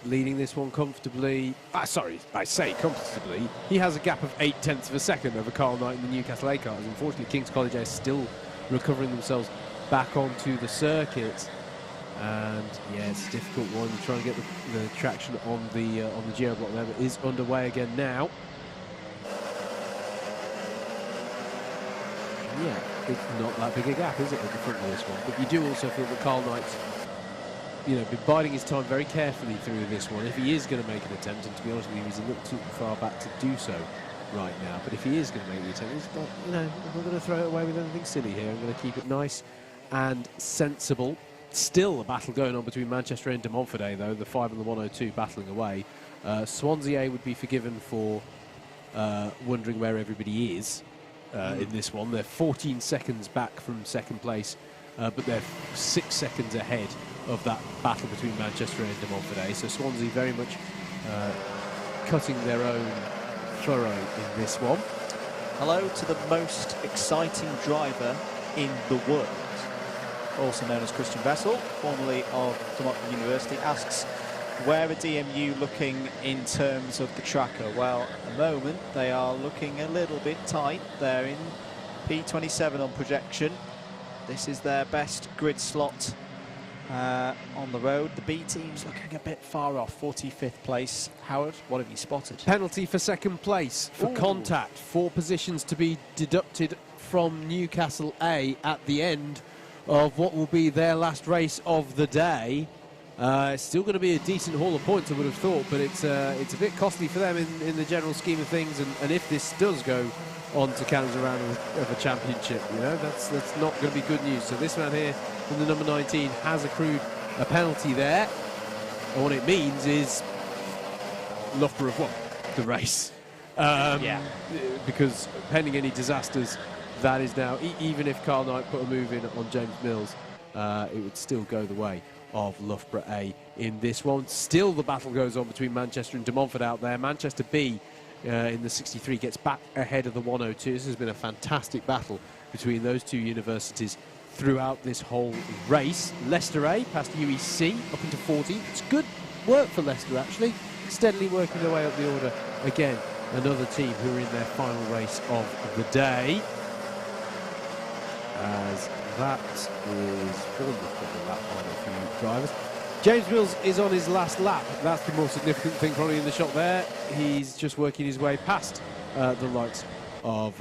leading this one comfortably. Sorry, I say comfortably. He has a gap of 0.8 of a second over Carl Knight and the Newcastle A cars. Unfortunately, King's College A is still recovering themselves back onto the circuit. And yeah, it's a difficult one. Trying to get the traction on the geo block there, but is underway again now. Yeah, it's not that big a gap, is it, at the front of this one? But you do also feel that Carl Knight's, been biding his time very carefully through this one. If he is going to make an attempt, and to be honest with you, he's a little too far back to do so right now. But if he is going to make the attempt, he's not, I'm not going to throw it away with anything silly here. I'm going to keep it nice and sensible. Still a battle going on between Manchester and De Montfort A, though, the 5 and the 102 battling away. Swansea A would be forgiven for wondering where everybody is in this one. They're 14 seconds back from second place, but they're 6 seconds ahead of that battle between Manchester and De Montfort A. So Swansea very much cutting their own furrow in this one. Hello to the most exciting driver in the world, also known as Christian Vessel, formerly of Democratic University, asks, where are DMU looking in terms of the tracker? Well, at the moment, they are looking a little bit tight. They're in P27 on projection. This is their best grid slot on the road. The B team's looking a bit far off, 45th place. Howard, what have you spotted? Penalty for second place for contact. 4 positions to be deducted from Newcastle A at the end of what will be their last race of the day. It's still going to be a decent haul of points, I would have thought, but it's a bit costly for them in the general scheme of things. And if this does go on to count as a round of a championship, that's not going to be good news. So this man here from the number 19 has accrued a penalty there. And what it means is Loughborough have won the race. Because pending any disasters, that is now, even if Carl Knight put a move in on James Mills, it would still go the way of Loughborough A in this one. Still the battle goes on between Manchester and De Montfort out there. Manchester B in the 63 gets back ahead of the 102. This has been a fantastic battle between those two universities throughout this whole race. Leicester A past UEC up into 40. It's good work for Leicester, actually. steadily working their way up the order. Again, another team who are in their final race of the day. As that is Bournemouth lap on a few drivers. James Mills is on his last lap. That's the more significant thing probably in the shot there. He's just working his way past the likes of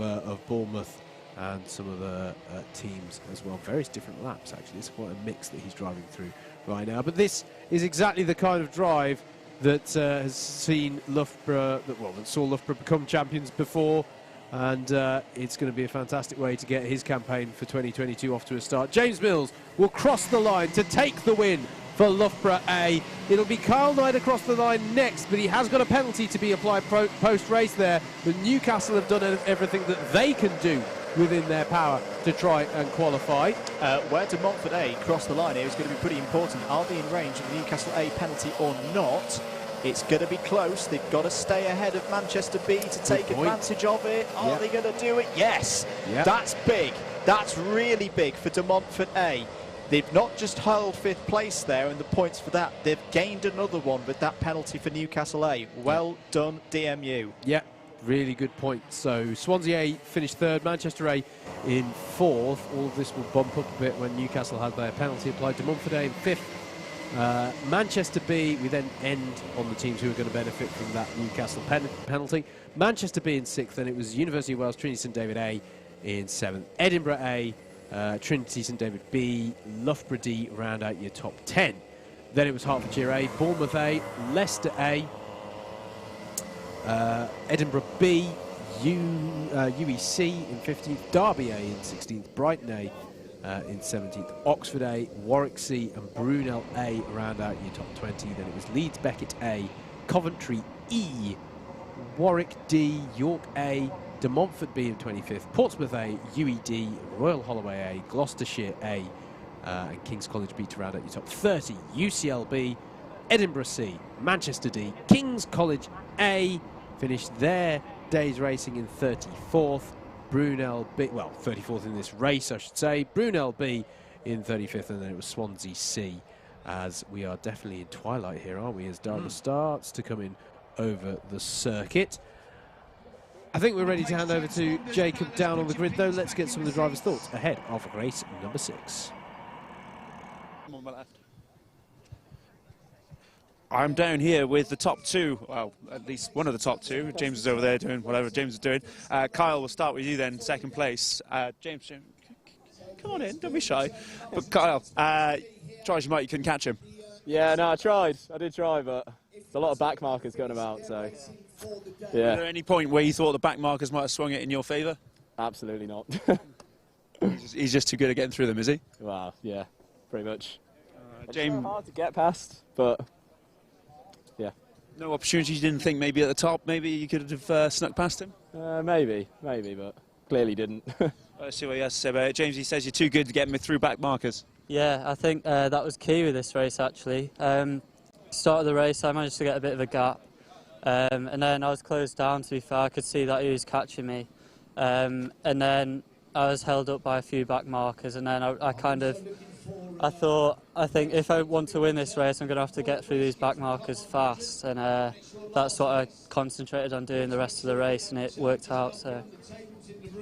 Bournemouth and some of the teams as well. Various different laps, actually. It's quite a mix that he's driving through right now. But this is exactly the kind of drive that has seen Loughborough, that saw Loughborough become champions before. And it's going to be a fantastic way to get his campaign for 2022 off to a start. James Mills will cross the line to take the win for Loughborough A. It'll be Kyle Knight across the line next, but he has got a penalty to be applied post-race there. But Newcastle have done everything that they can do within their power to try and qualify. Where do Montfort A cross the line here is going to be pretty important. Are they in range of the Newcastle A penalty or not? It's going to be close. They've got to stay ahead of Manchester B to take advantage of it. Are they going to do it? Yes. That's big. That's really big for De Montfort A. They've not just held 5th place there and the points for that. They've gained another one with that penalty for Newcastle A. Well done, DMU. Yeah, really good point. So Swansea A finished 3rd, Manchester A in 4th. All of this will bump up a bit when Newcastle had their penalty applied. De Montfort A in 5th. Manchester B, we then end on the teams who are going to benefit from that Newcastle penalty. Manchester B in 6th, then it was University of Wales, Trinity St David A in 7th. Edinburgh A, Trinity St David B, Loughborough D round out your top 10. Then it was Hertfordshire A, Bournemouth A, Leicester A, Edinburgh B, UEC in 15th, Derby A in 16th, Brighton A in 17th, Oxford A, Warwick C and Brunel A round out your top 20. Then it was Leeds Beckett A, Coventry E, Warwick D, York A, De Montfort B in 25th, Portsmouth A, UED, Royal Holloway A, Gloucestershire A and King's College B to round out your top 30. UCL B, Edinburgh C, Manchester D, King's College A finished their day's racing in 34th. Brunel B, well, 34th in this race, I should say. Brunel B in 35th, and then it was Swansea C, as we are definitely in twilight here, aren't we, as darkness starts to come in over the circuit. I think we're ready to hand over to Jacob down on the grid, though. Let's get some of the drivers' thoughts ahead of race number 6. On my left. I'm down here with the top 2, well, at least one of the top 2. James is over there doing whatever James is doing. Kyle, we'll start with you then, 2nd place. James, come on in, don't be shy. But Kyle, try as you might, you couldn't catch him. Yeah, no, I tried. I did try, but there's a lot of back markers going about, so yeah. Was there any point where you thought the back markers might have swung it in your favour? Absolutely not. He's just too good at getting through them, is he? Well, yeah, pretty much. James, hard to get past, but yeah. No opportunity you didn't think maybe at the top, maybe you could have snuck past him? Maybe, but clearly didn't. Let's see what he has to say about it. James, he says you're too good to get me through back markers. Yeah, I think that was key with this race, actually. Start of the race, I managed to get a bit of a gap. And then I was closed down, to be fair. I could see that he was catching me. And then I was held up by a few back markers. And then I think if I want to win this race, I'm going to have to get through these back markers fast. And that's what I concentrated on doing the rest of the race, and it worked out. So.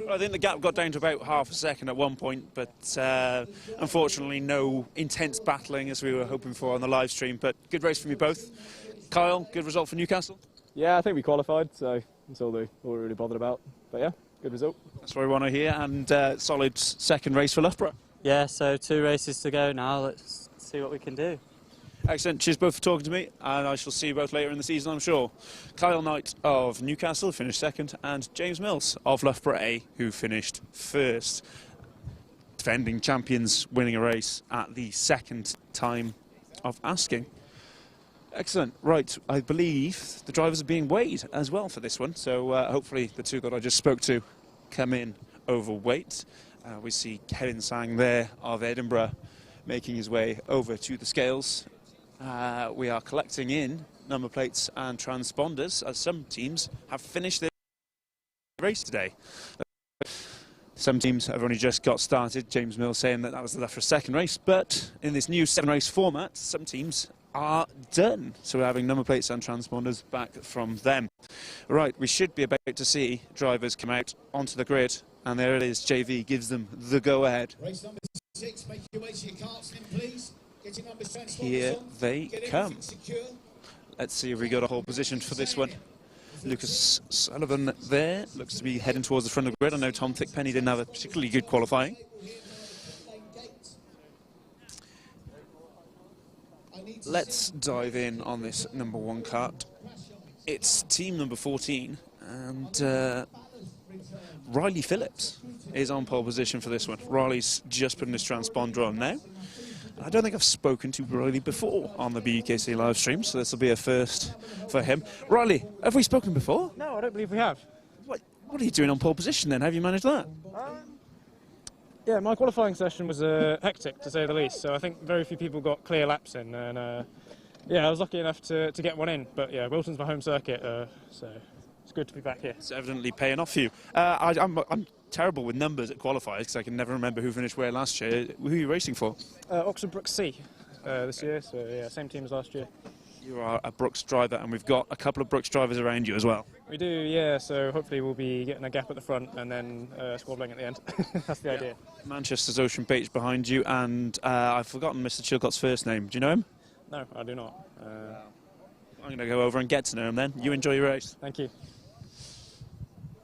Well, I think the gap got down to about half a second at one point, but unfortunately no intense battling as we were hoping for on the live stream. But good race from you both. Kyle, good result for Newcastle? Yeah, I think we qualified, so that's all we're really bothered about. But yeah, good result. That's what we want to hear, and solid 2nd race for Loughborough. Yeah, so 2 races to go now. Let's see what we can do. Excellent. Cheers both for talking to me, and I shall see you both later in the season, I'm sure. Kyle Knight of Newcastle finished 2nd, and James Mills of Loughborough A, who finished 1st. Defending champions winning a race at the 2nd time of asking. Excellent. Right, I believe the drivers are being weighed as well for this one, so hopefully the 2 that I just spoke to come in overweight. We see Kevin Sang there of Edinburgh making his way over to the scales. We are collecting in number plates and transponders, as some teams have finished their race today. Some teams have only just got started. James Mills saying that was the Loughborough 2nd race, but in this new 7-race format, some teams are done. So we're having number plates and transponders back from them. Right, we should be about to see drivers come out onto the grid, and there it is. JV gives them the go-ahead. Race number 6, make your way to your carts then, please. Get your numbers transponders Here on. they Get come. everything secure. Let's see if we got a whole position for this one. Lucas Sullivan there looks to be heading towards the front of the grid. I know Tom Thickpenny didn't have a particularly good qualifying. Let's dive in on this number 1 kart. It's team number 14, and Riley Phillips is on pole position for this one. Riley's just putting his transponder on now. I don't think I've spoken to Riley before on the BUKC live stream, so this will be a first for him. Riley, have we spoken before? No, I don't believe we have. What are you doing on pole position then? Have you managed that? Yeah, my qualifying session was hectic, to say the least, so I think very few people got clear laps in, and yeah, I was lucky enough to get one in, but yeah, Whilton's my home circuit, so it's good to be back here. It's evidently paying off for you. I'm terrible with numbers at qualifiers because I can never remember who finished where last year. Who are you racing for? Oxford BUKC this year, so yeah, same team as last year. You are a Brooks driver, and we've got a couple of Brooks drivers around you as well. We do, yeah, so hopefully we'll be getting a gap at the front and then squabbling at the end. That's the idea. Manchester's Ocean Beach behind you, and I've forgotten Mr. Chilcott's first name. Do you know him? No, I do not. I'm going to go over and get to know him then. You enjoy your race. Thank you.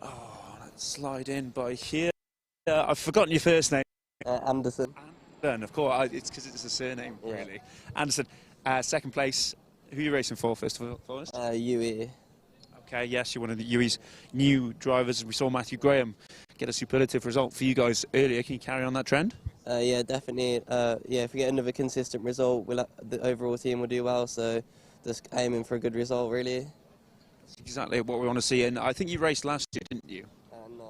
Oh, let's slide in by here. I've forgotten your first name. Anderson. Anderson, of course. It's because it's a surname, really. Anderson, second place. Who are you racing for, first of all? UE. Okay, yes, you're one of the UE's new drivers. We saw Matthew Graham get a superlative result for you guys earlier. Can you carry on that trend? Yeah, definitely. Yeah, if we get another consistent result, the overall team will do well. So just aiming for a good result, really. That's exactly what we want to see. And I think you raced last year, didn't you?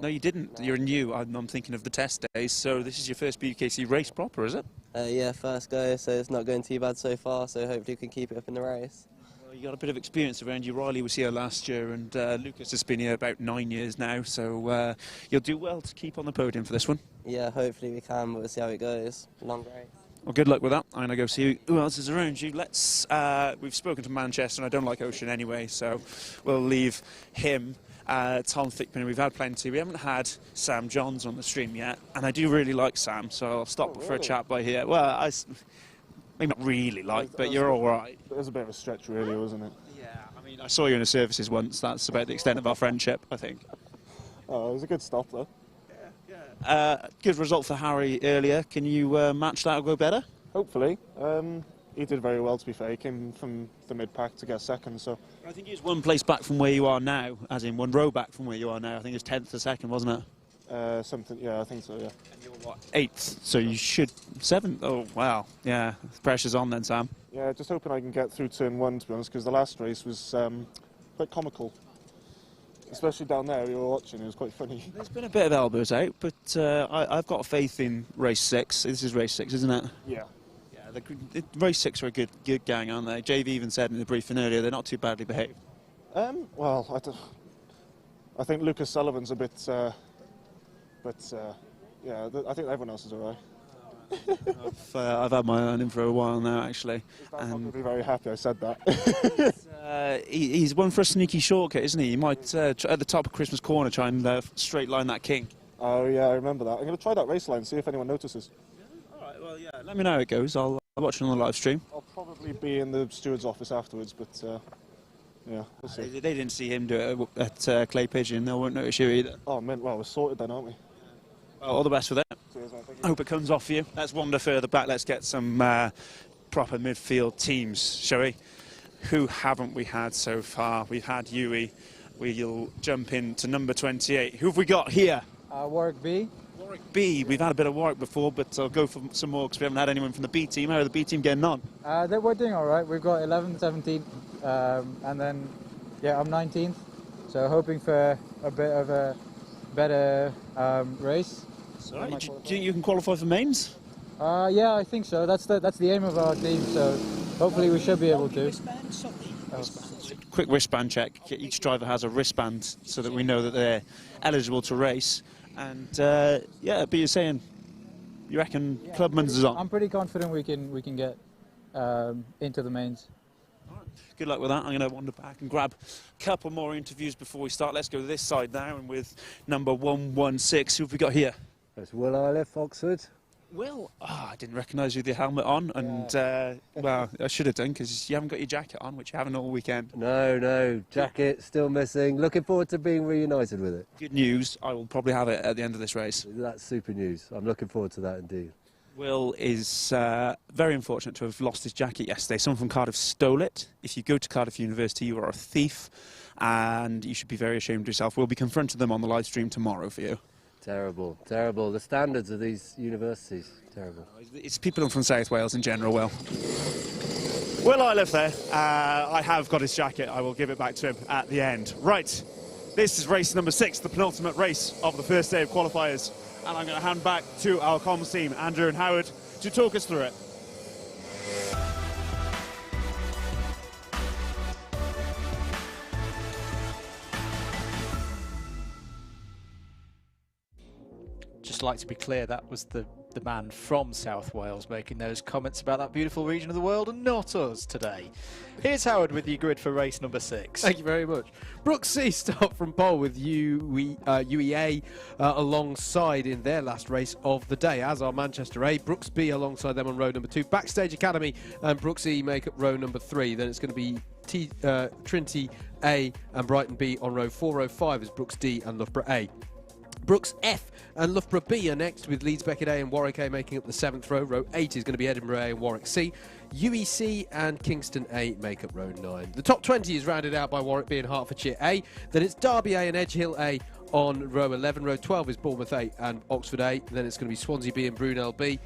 No, you didn't. No. You're new. I'm thinking of the test days. So this is your first BUKC race proper, is it? Yeah, first go. So it's not going too bad so far. So hopefully we can keep it up in the race. Well, you got a bit of experience around you. Riley was here last year, and Lucas has been here about 9 years now. So you'll do well to keep on the podium for this one. Yeah, hopefully we can, but we'll see how it goes. Long race. Well, good luck with that. I'm going to go see who else is around you. We've spoken to Manchester, and I don't like Ocean anyway, so we'll leave him. Tom Thickpenny, we've had plenty. We haven't had Sam Johns on the stream yet, and I do really like Sam, so I'll stop for a chat by here. Well, maybe not really but you're all right. It was a bit of a stretch, really, wasn't it? Yeah, I mean, I saw you in the services once. That's about the extent of our friendship, I think. Oh, it was a good stop, though. Good result for Harry earlier. Can you match that or go better? Hopefully. He did very well, to be fair. He came from the mid-pack to get second, so... I think he's one place back from where you are now, as in one row back from where you are now. I think it's 10th to second, wasn't it? Something, yeah, I think so, yeah. And you're what, 8th? So you should... 7th? Oh, wow. Yeah, the pressure's on then, Sam. Yeah, just hoping I can get through turn 1, to be honest, because the last race was quite comical. Especially down there, we were watching, it was quite funny. There's been a bit of elbows out, but I've got faith in race 6. This is race 6, isn't it? Yeah. Race 6 are a good gang, aren't they? JV even said in the briefing earlier they're not too badly behaved. Well, I think Lucas Sullivan's a bit, yeah, I think everyone else is all right. I've had my eye on him for a while now, actually. I'm not going to be very happy I said that. He's one for a sneaky shortcut, isn't he? He might, at the top of Christmas Corner, try and straight line that king. Oh, yeah, I remember that. I'm going to try that race line, see if anyone notices. All right, well, yeah, let me know how it goes. I'll watch it on the live stream. I'll probably be in the steward's office afterwards, but yeah, we'll see. They didn't see him do it at Clay Pigeon. They won't notice you either. Oh, man, well, we're sorted then, aren't we? Well, all the best for that. Cheers, mate, thank you. I hope it comes off for you. Let's wander further back. Let's get some proper midfield teams, shall we? Who haven't we had so far? We've had Yui. We'll jump into number 28. Who have we got here? Warwick B. Warwick B. We've had a bit of Warwick before, but I'll go for some more because we haven't had anyone from the B team. How are the B team getting on? We're doing all right. We've got 11th, 17th, and then, yeah, I'm 19th. So hoping for a bit of a better race. So, do you think you can qualify for mains? Yeah, I think so. That's the aim of our team. So hopefully we should be able to. Quick wristband check. Each driver has a wristband so that we know that they're eligible to race. And yeah, but you're saying you reckon Clubman's is on? I'm pretty confident we can get into the mains. Good luck with that. I'm going to wander back and grab a couple more interviews before we start. Let's go to this side now, and with number 116, who have we got here? That's Will Iliff, Oxford. Will, I didn't recognise you with your helmet on, and well, I should have done because you haven't got your jacket on, which you haven't all weekend. No, jacket still missing. Looking forward to being reunited with it. Good news, I will probably have it at the end of this race. That's super news. I'm looking forward to that indeed. Will is very unfortunate to have lost his jacket yesterday. Someone from Cardiff stole it. If you go to Cardiff University, you are a thief, and you should be very ashamed of yourself. We'll be confronting them on the live stream tomorrow for you. Terrible, terrible. The standards of these universities, terrible. It's people from South Wales in general, Will. Will I live there? I have got his jacket. I will give it back to him at the end. Right, this is race number 6, the penultimate race of the first day of qualifiers. And I'm going to hand back to our comms team, Andrew and Howard, to talk us through it. Just like to be clear, that was the man from South Wales making those comments about that beautiful region of the world, and not us today. Here's Howard with your grid for race number 6. Thank you very much. BUKC start from pole with UEA alongside in their last race of the day, as are Manchester A. Brooks B alongside them on row number 2. Backstage Academy and Brooks E make up row number 3. Then it's going to be Trinity A and Brighton B on row 4. Row 5 is Brooks D and Loughborough A. Brooks F and Loughborough B are next, with Leeds Beckett A and Warwick A making up the 7th row. Row 8 is going to be Edinburgh A and Warwick C. UEC and Kingston A make up row 9. The top 20 is rounded out by Warwick B and Hertfordshire A. Then it's Derby A and Edge Hill A on row 11. Row 12 is Bournemouth A and Oxford A. Then it's going to be Swansea B and Brunel B.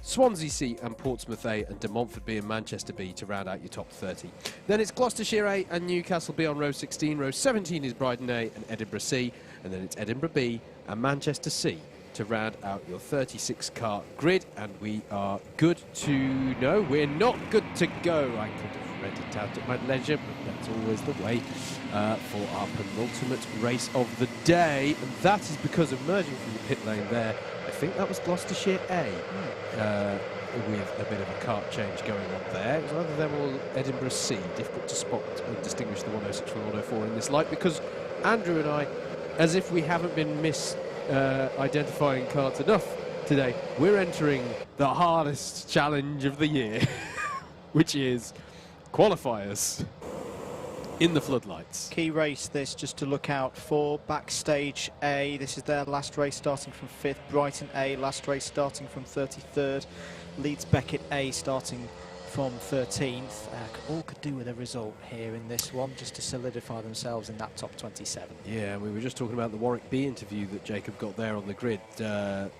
Swansea C and Portsmouth A and De Montfort B and Manchester B to round out your top 30. Then it's Gloucestershire A and Newcastle B on row 16. Row 17 is Brighton A and Edinburgh C. And then it's Edinburgh B and Manchester C to round out your 36-car grid. And we are good to... No, we're not good to go. I could have read it out at my leisure, but that's always the way for our penultimate race of the day. And that is because emerging from the pit lane there, I think that was Gloucestershire A, with a bit of a kart change going on there. It was either them or Edinburgh C. Difficult to spot and distinguish the 106 from the 104 in this light, because Andrew and I, as if we haven't been identifying karts enough today, we're entering the hardest challenge of the year, which is qualifiers in the floodlights. Key race this, just to look out for. Backstage A, this is their last race starting from 5th. Brighton A, last race starting from 33rd. Leeds Beckett A starting from 13th. All could do with a result here in this one, just to solidify themselves in that top 27. Yeah, we were just talking about the Warwick B interview that Jacob got there on the grid. Their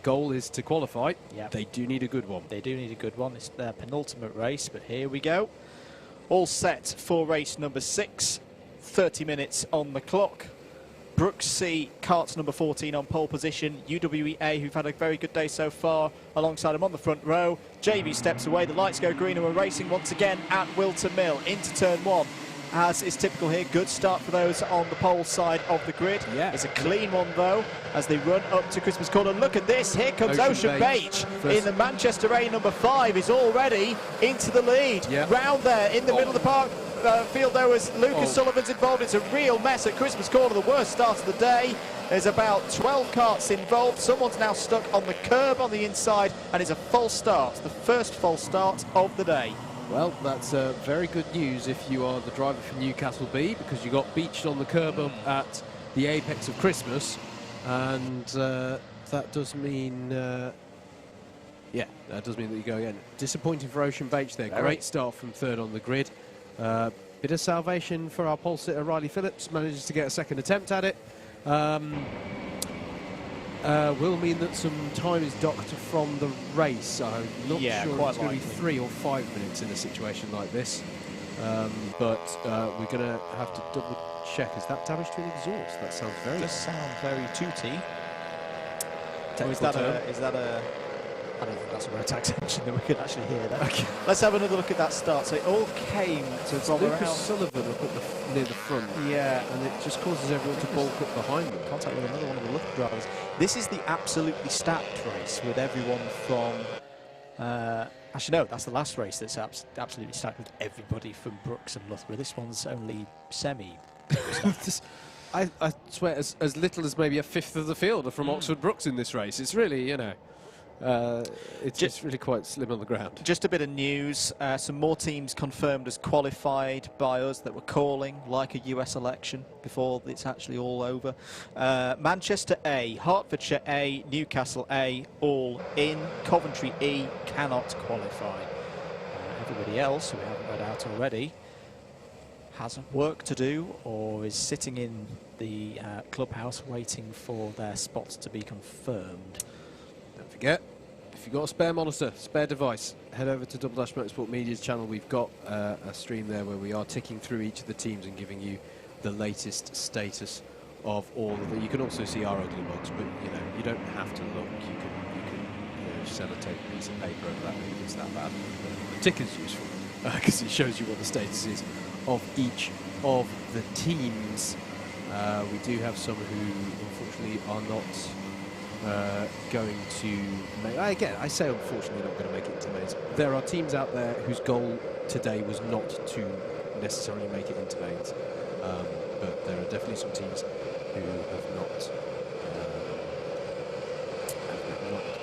goal is to qualify. Yep. They do need a good one. They do need a good one. It's their penultimate race, but here we go. All set for race number 6. 30 minutes on the clock. Brooks C, Kart number 14 on pole position. UWEA, who've had a very good day so far, alongside him on the front row. JB steps away, the lights go green, and we're racing once again at Whilton Mill into turn 1. As is typical here, good start for those on the pole side of the grid. Yeah. It's a clean one though, as they run up to Christmas Corner. Look at this, here comes Ocean Beach in the Manchester A number 5, is already into the lead. Yep. Round there in the middle of the park. Field there was Lucas Sullivan's involved. It's a real mess at Christmas Corner, the worst start of the day. There's about 12 karts involved. Someone's now stuck on the curb on the inside, and it's a false start, the first false start of the day. Well, that's very good news if you are the driver for Newcastle B, because you got beached on the curb up at the apex of Christmas, and that does mean... yeah, that does mean that you go again. Disappointing for Ocean Beach there. Great start from 3rd on the grid. Bit of salvation for our pole sitter Riley Phillips, manages to get a second attempt at it. Will mean that some time is docked from the race. I'm not sure it's going to be 3 or 5 minutes in a situation like this. But we're going to have to double check. Is that damage to an exhaust? That sounds very... Does sound very tooty. Or is that a... I don't think that's a road tax engine that we could actually hear that. Okay. Let's have another look at that start. So it all came to from Lucas around... Sullivan up at near the front. Yeah. And it just causes everyone to bulk up behind them. Contact with another one of the Luft drivers. This is the absolutely stacked race with everyone from Actually, no, that's the last race that's absolutely stacked with everybody from Brooks and Loughborough. This one's only semi. I swear, as little as maybe a fifth of the field are from Oxford Brooks in this race. It's really, you know, it's just really quite slim on the ground. Just a bit of news. Some more teams confirmed as qualified by us that were calling like a US election before it's actually all over. Manchester A, Hertfordshire A, Newcastle A, all in. Coventry E cannot qualify. Everybody else, who we haven't read out already, has work to do or is sitting in the clubhouse waiting for their spots to be confirmed. Don't forget, if you've got a spare monitor, spare device, head over to Double Dash Motorsport Media's channel. We've got a stream there where we are ticking through each of the teams and giving you the latest status of all of them. You can also see our ugly mugs, but you know, you don't have to look. You can sellotape a piece of paper over that if it's that bad. But the ticker's useful because it shows you what the status is of each of the teams. We do have some who unfortunately are not going to make, again, I say unfortunately not going to make it into mains. There are teams out there whose goal today was not to necessarily make it into mains, but there are definitely some teams who have not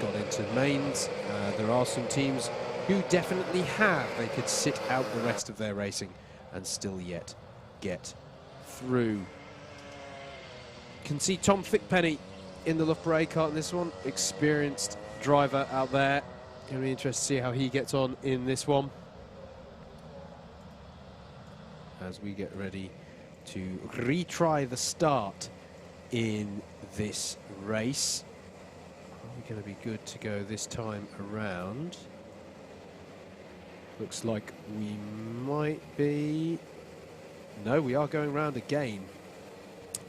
got into mains. There are some teams who definitely have. They could sit out the rest of their racing and still yet get through. Can see Tom Thickpenny in the Loughborough A kart in this one. Experienced driver out there. Going to be interested to see how he gets on in this one as we get ready to retry the start in this race. Are we going to be good to go this time around? Looks like we might be. No, we are going round again.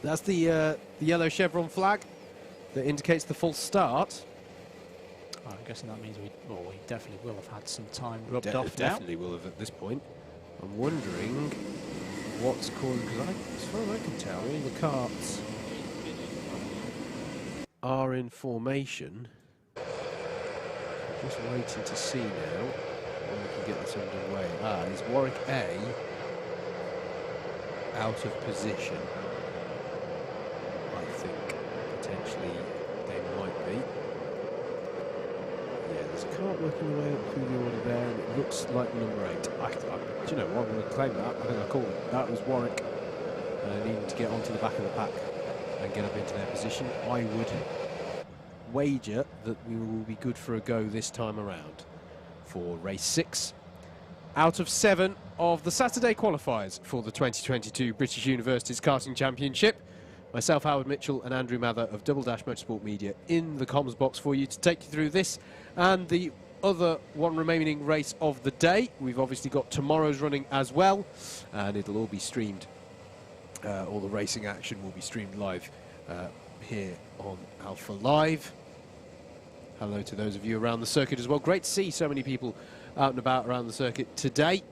That's the yellow chevron flag that indicates the full start. I'm guessing that means we definitely will have had some time rubbed off now. Definitely will have at this point. I'm wondering what's causing, because as far as I can tell, all the karts are in formation. Just waiting to see now when we can get this underway. Is Warwick A out of position? I think potentially they might be. Yeah, there's a kart working their way up through the order there, and it looks like number 8. Do you know what? I'm going to claim that. I think I called it. That was Warwick needing to get onto the back of the pack and get up into their position. I would wager that we will be good for a go this time around for race 6 out of 7 of the Saturday qualifiers for the 2022 British Universities Karting Championship. Myself, Howard Mitchell, and Andrew Mather of Double Dash Motorsport Media in the comms box for you to take you through this and the other one remaining race of the day. We've obviously got tomorrow's running as well, and it'll all be streamed. All the racing action will be streamed live here on Alpha Live. Hello to those of you around the circuit as well. Great to see so many people out and about around the circuit today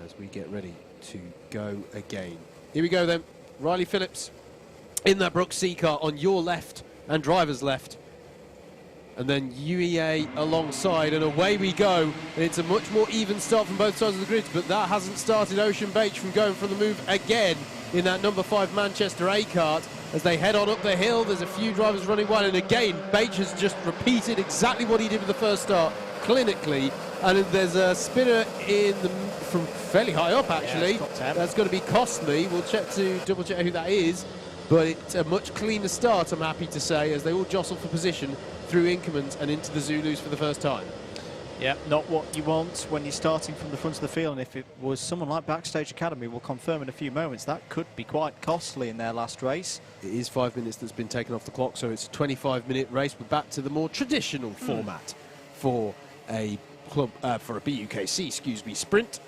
as we get ready to go again. Here we go then. Riley Phillips in that Brooks C car on your left and driver's left. And then UEA alongside, and away we go. And it's a much more even start from both sides of the grid, but that hasn't started Ocean Bache from going for the move again in that number 5 Manchester A kart. As they head on up the hill, there's a few drivers running wide, and again, Bache has just repeated exactly what he did with the first start, clinically. And there's a spinner from fairly high up, actually. Yeah, that's going to be costly. We'll double check who that is. But it's a much cleaner start, I'm happy to say, as they all jostle for position through Inkermans and into the Zulus for the first time. Yeah, not what you want when you're starting from the front of the field, and if it was someone like Backstage Academy, we'll confirm in a few moments, that could be quite costly in their last race. It is 5 minutes that's been taken off the clock, so it's a 25-minute race. We're back to the more traditional format for a club, for a BUKC, sprint.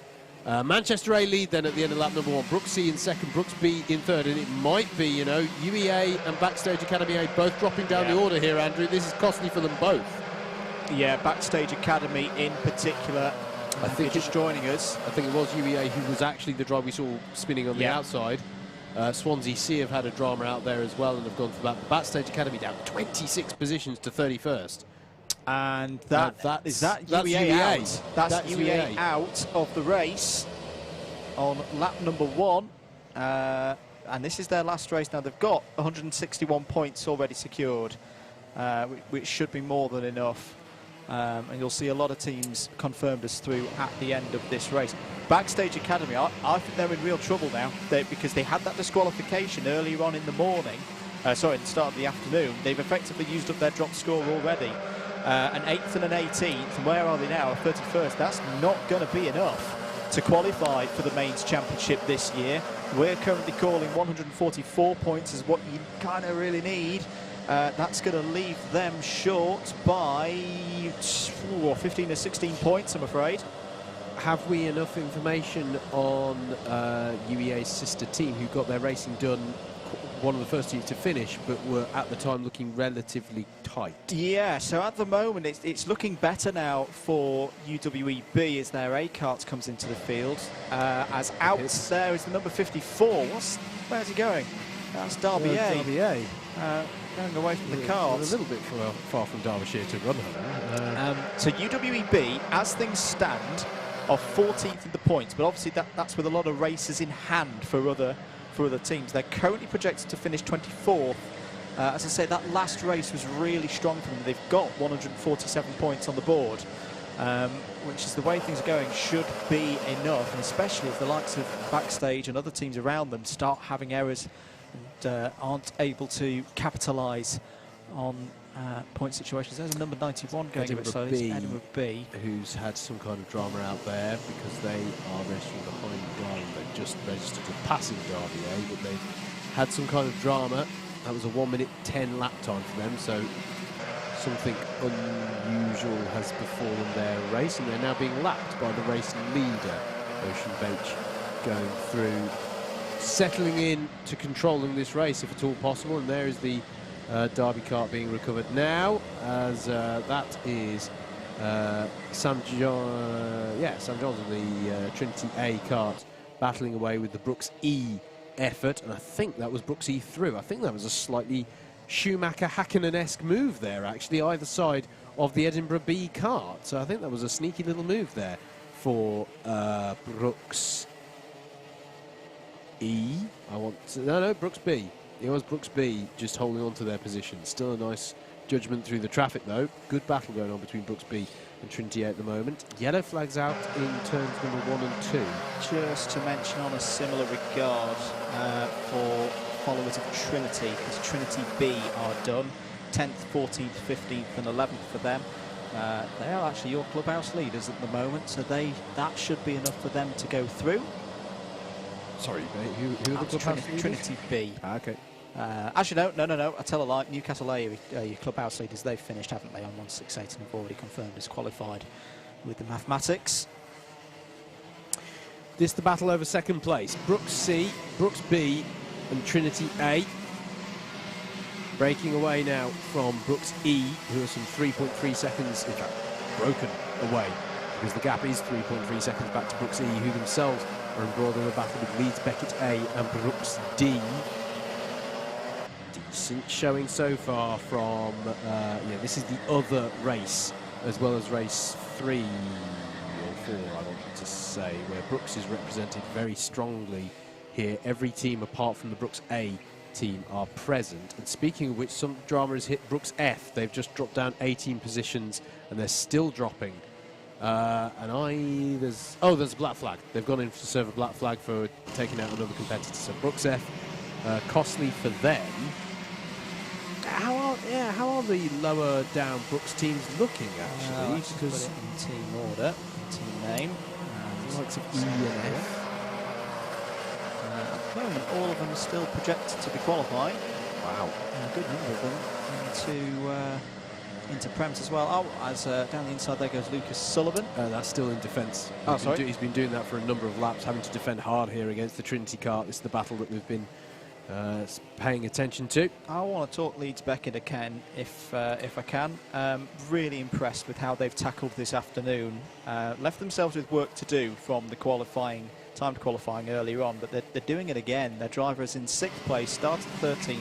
Manchester A lead then at the end of lap number 1. Brooks C in second, Brooks B in third, and it might be, you know, UEA and Backstage Academy A both dropping down the order here, Andrew. This is costly for them both. Yeah, Backstage Academy in particular. I think just joining us. I think it was UEA who was actually the driver we saw spinning on the outside. Swansea C have had a drama out there as well and have gone for that. Backstage Academy down 26 positions to 31st. And that's UEA out. That's UEA out of the race on lap number 1. And this is their last race. Now they've got 161 points already secured, which should be more than enough. And you'll see a lot of teams confirmed as through at the end of this race. Backstage Academy, I think they're in real trouble now because they had that disqualification earlier on in the morning. Sorry, at the start of the afternoon. They've effectively used up their drop score already. An 8th and an 18th, and where are they now? A 31st. That's not going to be enough to qualify for the Mains Championship this year. We're currently calling 144 points is what you kind of really need. That's going to leave them short by 15 or 16 points, I'm afraid. Have we enough information on UEA's sister team who got their racing done, one of the first teams to finish, but were at the time looking relatively tight? Yeah, so at the moment it's looking better now for UWEB as their A-Kart comes into the field. As out there is the number 54. Where's he going? That's Derby A. Derby A. Going away from the cars. A little bit far from Derbyshire to run her. So UWEB, as things stand, are 14th in the points, but obviously that's with a lot of races in hand for other teams. They're currently projected to finish 24th. As I say, that last race was really strong for them. They've got 147 points on the board, which is the way things are going, should be enough, and especially if the likes of Backstage and other teams around them start having errors and aren't able to capitalise on point situations. There's a number 91 going a bit slow. Edinburgh B, who's had some kind of drama out there because they are registering behind Derby. They've just registered a passing Derby A, but they've had some kind of drama. That was a 1:10 lap time for them, so something unusual has befallen their race, and they're now being lapped by the race leader, Ocean Beach, going through, settling in to controlling this race if at all possible. And there is the Derby kart being recovered now, as that is Sam Johnson, the Trinity A kart, battling away with the Brooks E effort, and I think that was Brooks E through. I think that was a slightly Schumacher-Hakkinen-esque move there, actually, either side of the Edinburgh B kart. So I think that was a sneaky little move there for Brooks E. Brooks B. It was Brooks B just holding on to their position. Still a nice judgment through the traffic, though. Good battle going on between Brooks B and Trinity A at the moment. Yellow flags out in turns number 1 and 2. Just to mention on a similar regard for followers of Trinity, because Trinity B are done. 10th, 14th, 15th and 11th for them. They are actually your clubhouse leaders at the moment, so that should be enough for them to go through. Sorry, who are the clubhouse leaders? Trinity B. Okay. Actually, no, I tell a lie. Newcastle A are your clubhouse leaders. They've finished, haven't they, on 168 and have already confirmed as qualified with the mathematics. This the battle over second place. Brooks C, Brooks B and Trinity A. Breaking away now from Brooks E, who are some 3.3 seconds, in fact, broken away, because the gap is 3.3 seconds back to Brooks E, who themselves are embroiled in a battle with Leeds Beckett A and Brooks D. Decent showing so far from, this is the other race, as well as race 3 or 4, I wanted to say, where Brooks is represented very strongly here. Every team apart from the Brooks A team are present. And speaking of which, some drama has hit Brooks F. They've just dropped down 18 positions, and they're still dropping. There's a black flag. They've gone in to serve a black flag for taking out another competitor. So Brooks F, costly for them. How are the lower down Brooks teams looking, actually? Because in team order, team name, the likes of E and F. At the moment, all of them are still projected to be qualifying. Wow. A good number of them into Prems as well. As down the inside there goes Lucas Sullivan. That's still in defence. He's been doing that for a number of laps, having to defend hard here against the Trinity kart. This is the battle that we've been paying attention to. I want to talk Leeds Beckett again, if I can. Really impressed with how they've tackled this afternoon. Left themselves with work to do from the timed qualifying earlier on, but they're doing it again. Their driver is in 6th place, started 13th,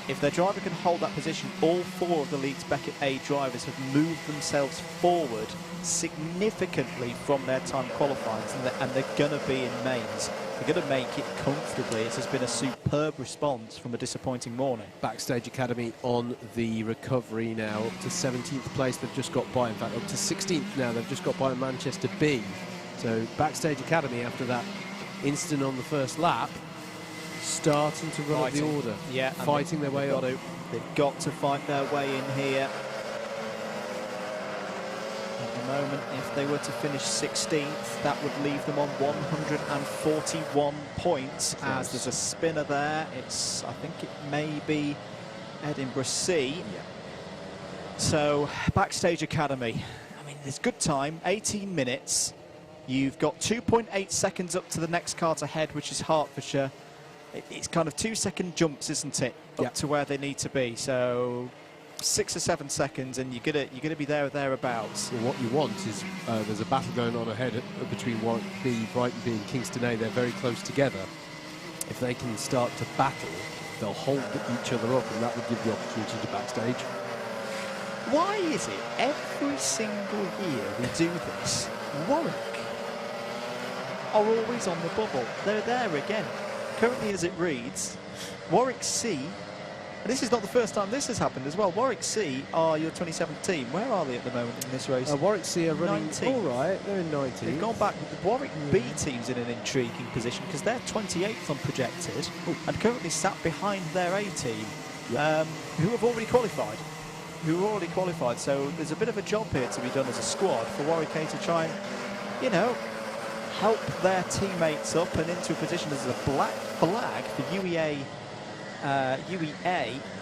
if their driver can hold that position, all 4 of the Leeds Beckett A drivers have moved themselves forward significantly from their time qualifying, and they're going to be in mains. They're going to make it comfortably. It has been a superb response from a disappointing morning. Backstage Academy on the recovery now, up to 17th place. They've just got by, in fact, up to 16th now. They've just got by Manchester B. So Backstage Academy, after that incident on the first lap, starting to run up the order. Yeah, fighting their way up. They've got to fight their way in here. At the moment, if they were to finish 16th, that would leave them on 141 points. As there's a spinner there. It's, I think it may be Edinburgh C. Yeah. So Backstage Academy. I mean, there's good time. 18 minutes. You've got 2.8 seconds up to the next kart ahead, which is Hertfordshire. It's kind of 2-second jumps, isn't it, up to where they need to be. So 6 or 7 seconds, and you're gonna be there or thereabouts. Well, what you want is there's a battle going on ahead between Warwick B, Brighton B, and Kingston A. They're very close together. If they can start to battle, they'll hold each other up, and that would give the opportunity to backstage. Why is it every single year we do this? Warwick are always on the bubble. They're there again. Currently, as it reads, Warwick C, and this is not the first time this has happened as well. Warwick C are your 27th team. Where are they at the moment in this race? Warwick C are running 19th. all right. They're in 19th. They've gone back. The Warwick B team's in an intriguing position because they're 28th on projected and currently sat behind their A team, who have already qualified. So there's a bit of a job here to be done as a squad for Warwick A to try and, you know, help their teammates up and into a position as a black flag for UEA.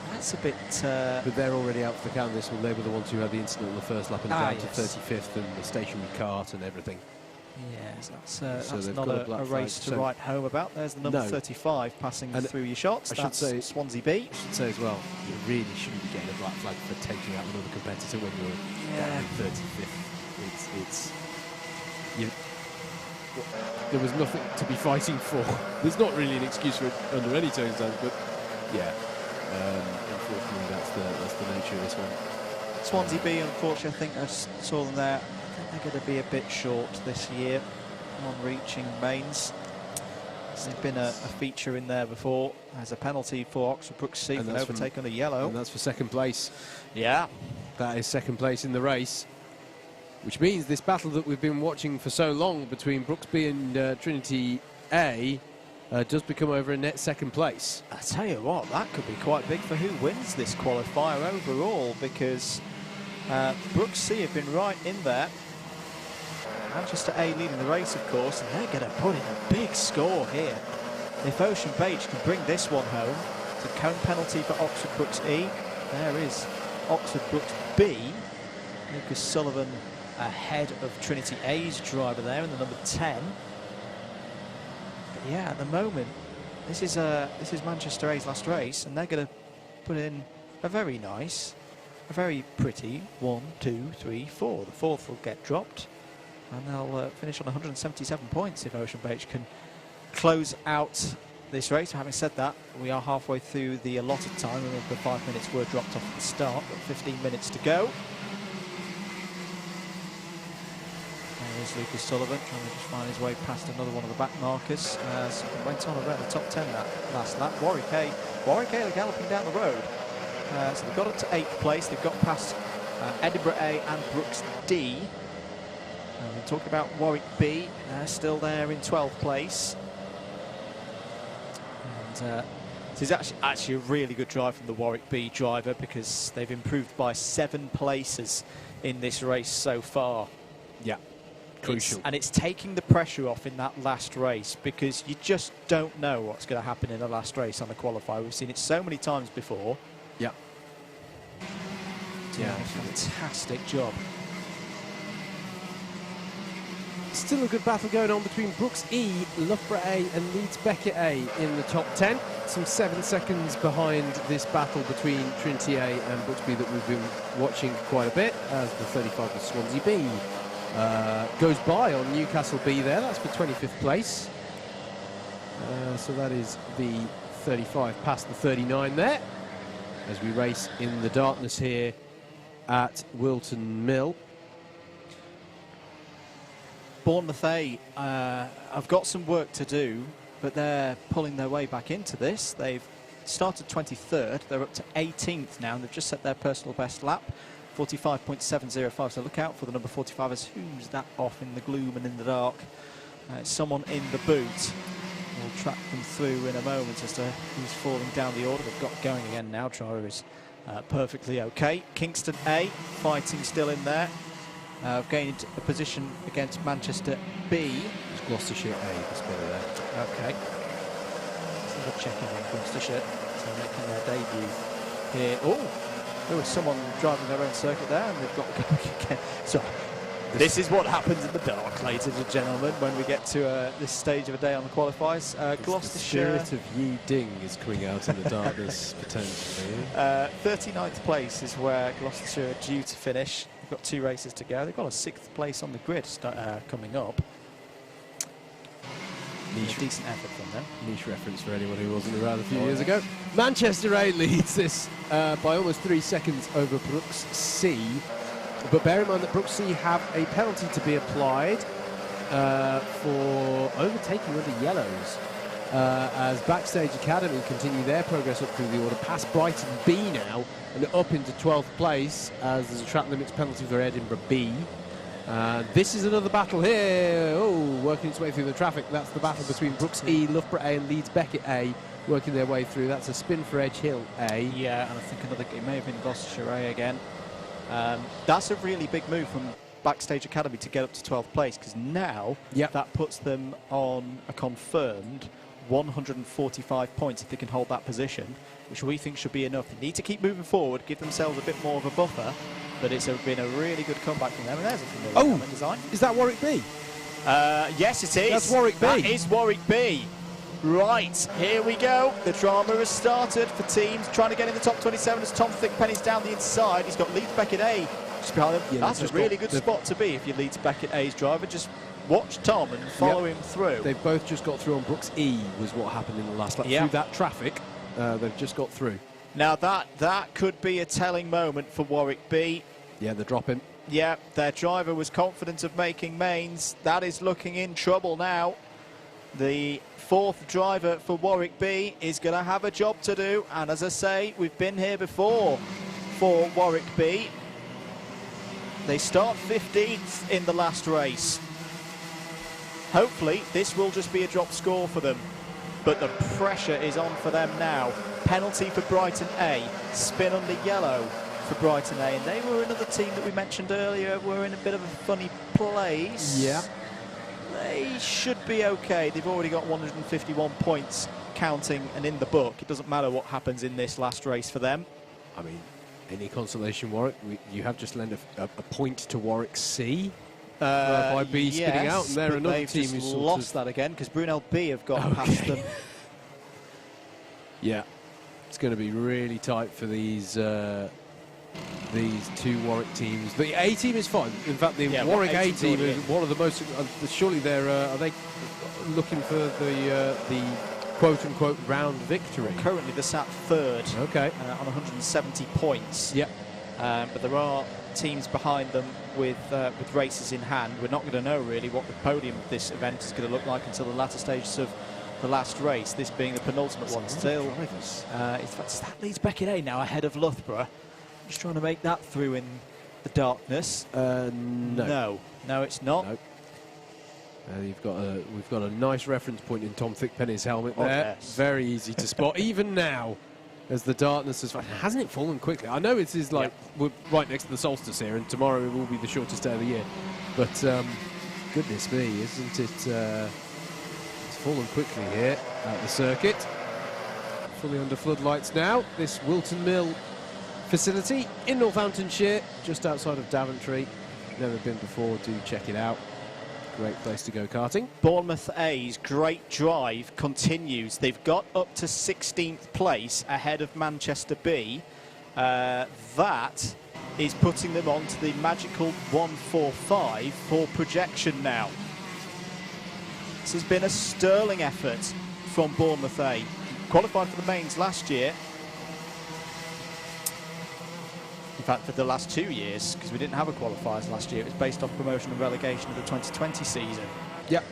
That's a bit... But they're already out for the count this one. They were the ones who had the incident on the first lap and down to 35th and the stationary kart and everything. Yes, that's not a race to write home about. There's the number 35 passing through your shots. That's Swansea B. I should say as well, you really shouldn't be getting a black flag for taking out another competitor when you're down in 35th. There was nothing to be fighting for. There's not really an excuse for it under any circumstance, but yeah, unfortunately that's the nature of this one. Swansea B, unfortunately, I think I just saw them there. I think they're going to be a bit short this year on reaching mains. There's been a feature in there before. There's a penalty for Oxford Brook C for an overtake on a yellow. And that's for second place. Yeah. That is second place in the race. Which means this battle that we've been watching for so long between Brooksby and Trinity A does become over a net second place. I tell you what, that could be quite big for who wins this qualifier overall, because Brooks C have been right in there. Manchester A leading the race, of course, and they're going to put in a big score here. If Ocean Beach can bring this one home, it's a cone penalty for Oxford Brooks E. There is Oxford Brooks B. Lucas Sullivan ahead of Trinity A's driver there in the number 10. But yeah, at the moment, this is Manchester A's last race, and they're going to put in a very nice, a very pretty 1, 2, 3, 4. The fourth will get dropped, and they'll finish on 177 points if Ocean Beach can close out this race. Having said that, we are halfway through the allotted time, and the 5 minutes were dropped off at the start, but 15 minutes to go. There's Lucas Sullivan trying to just find his way past another one of the back markers. Something went on around the top 10 that last lap. Warwick A are galloping down the road. So they've got up to 8th place. They've got past Edinburgh A and Brooks D. We're talking about Warwick B. Still there in 12th place. And this is actually a really good drive from the Warwick B driver, because they've improved by 7 places in this race so far. Yeah. Crucial. And it's taking the pressure off in that last race, because you just don't know what's going to happen in the last race on the qualifier. We've seen it so many times before. Yeah. Yeah, fantastic job. Still a good battle going on between Brooks E, Loughborough A and Leeds Beckett A in the top 10. Some 7 seconds behind this battle between Trinity A and Brooksby that we've been watching quite a bit, as the 35 of Swansea B goes by on Newcastle B there. That's for 25th place. So that is the 35 past the 39 there. as we race in the darkness here at Whilton Mill. Bournemouth A have got some work to do, but they're pulling their way back into this. They've started 23rd, they're up to 18th now, and they've just set their personal best lap, 45.705, so look out for the number 45 as who's that off in the gloom and in the dark. Someone in the boot. We'll track them through in a moment as to who's falling down the order. They've got going again now. Driver is perfectly okay. Kingston A fighting still in there. Gained a position against Manchester B. It's Gloucestershire A, this bit there. Okay. Let's have a check in on Gloucestershire. So making their debut here. Oh, there was someone driving their own circuit there, and they've got going again. So this is what happens in the dark, ladies and gentlemen, when we get to this stage of a day on the qualifiers. Gloucestershire. The spirit of Yi Ding is coming out in the darkness, potentially. 39th place is where Gloucestershire are due to finish. They've got 2 races to go. They've got a 6th place on the grid coming up. Decent effort from them. Niche reference for anyone who wasn't around a few years ago. Manchester A leads this by almost 3 seconds over Brooks C. But bear in mind that Brooks C have a penalty to be applied for overtaking under yellows. As Backstage Academy continue their progress up through the order, past Brighton B now, and up into 12th place, as there's a track limits penalty for Edinburgh B. This is another battle here. Oh, working its way through the traffic. That's the battle between Brooks E, Loughborough A, and Leeds Beckett A, working their way through. That's a spin for Edge Hill A. Yeah, and I think it may have been Gloucestershire A again. That's a really big move from Backstage Academy to get up to 12th place, because now that puts them on a confirmed 145 points if they can hold that position, which we think should be enough. They need to keep moving forward, give themselves a bit more of a buffer, but it's been a really good comeback from them. And there's a familiar helmet design. Is that Warwick B? Yes, it is. That's Warwick B. That is Warwick B. Right, here we go. The drama has started for teams trying to get in the top 27 as Tom Thickpenny's down the inside. He's got Leeds Beckett A just behind him. Yeah, that's a really good spot to be if you're Leeds Beckett A's driver. Just watch Tom and follow him through. They've both just got through on Brooks E, was what happened in the last lap. Through that traffic, they've just got through. Now that could be a telling moment for Warwick B. Yeah, they're dropping. Yeah, their driver was confident of making mains. That is looking in trouble now. The 4th driver for Warwick B is going to have a job to do, and as I say, we've been here before for Warwick B. They start 15th in the last race. Hopefully this will just be a drop score for them, but the pressure is on for them now. Penalty for Brighton A, spin under yellow for Brighton A, and they were another team that we mentioned earlier were in a bit of a funny place. Yeah. They should be okay. They've already got 151 points counting and in the book. It doesn't matter what happens in this last race for them. I mean, any consolation, Warwick? You have just lent a point to Warwick C by B spinning out, and they're another team who's lost that again because Brunel B have got past them. Yeah, it's going to be really tight for these 2 Warwick teams. The A team is fine. In fact, the Warwick A team is one of the most. Surely they're are they looking for the quote-unquote round victory? Currently, they're sat 3rd. Okay. On 170 points. Yep. But there are teams behind them with races in hand. We're not going to know really what the podium of this event is going to look like until the latter stages of the last race, this being the penultimate one. Still, it's that Leeds Beckett A now ahead of Loughborough. Just trying to make that through in the darkness. No, it's not. No. We've got a nice reference point in Tom Thickpenny's helmet there. Yes. Very easy to spot, even now, as the darkness hasn't it fallen quickly? I know it is like we're right next to the solstice here, and tomorrow it will be the shortest day of the year. But goodness me, isn't it? It's fallen quickly here at the circuit. Fully under floodlights now. This Whilton Mill facility in Northamptonshire, just outside of Daventry. Never been before, do check it out. Great place to go karting. Bournemouth A's great drive continues. They've got up to 16th place ahead of Manchester B. That is putting them on to the magical 145 for projection now. This has been a sterling effort from Bournemouth A. Qualified for the mains last year. fact, for the last 2 years, because we didn't have a qualifiers last year. It was based off promotion and relegation of the 2020 season. Yep.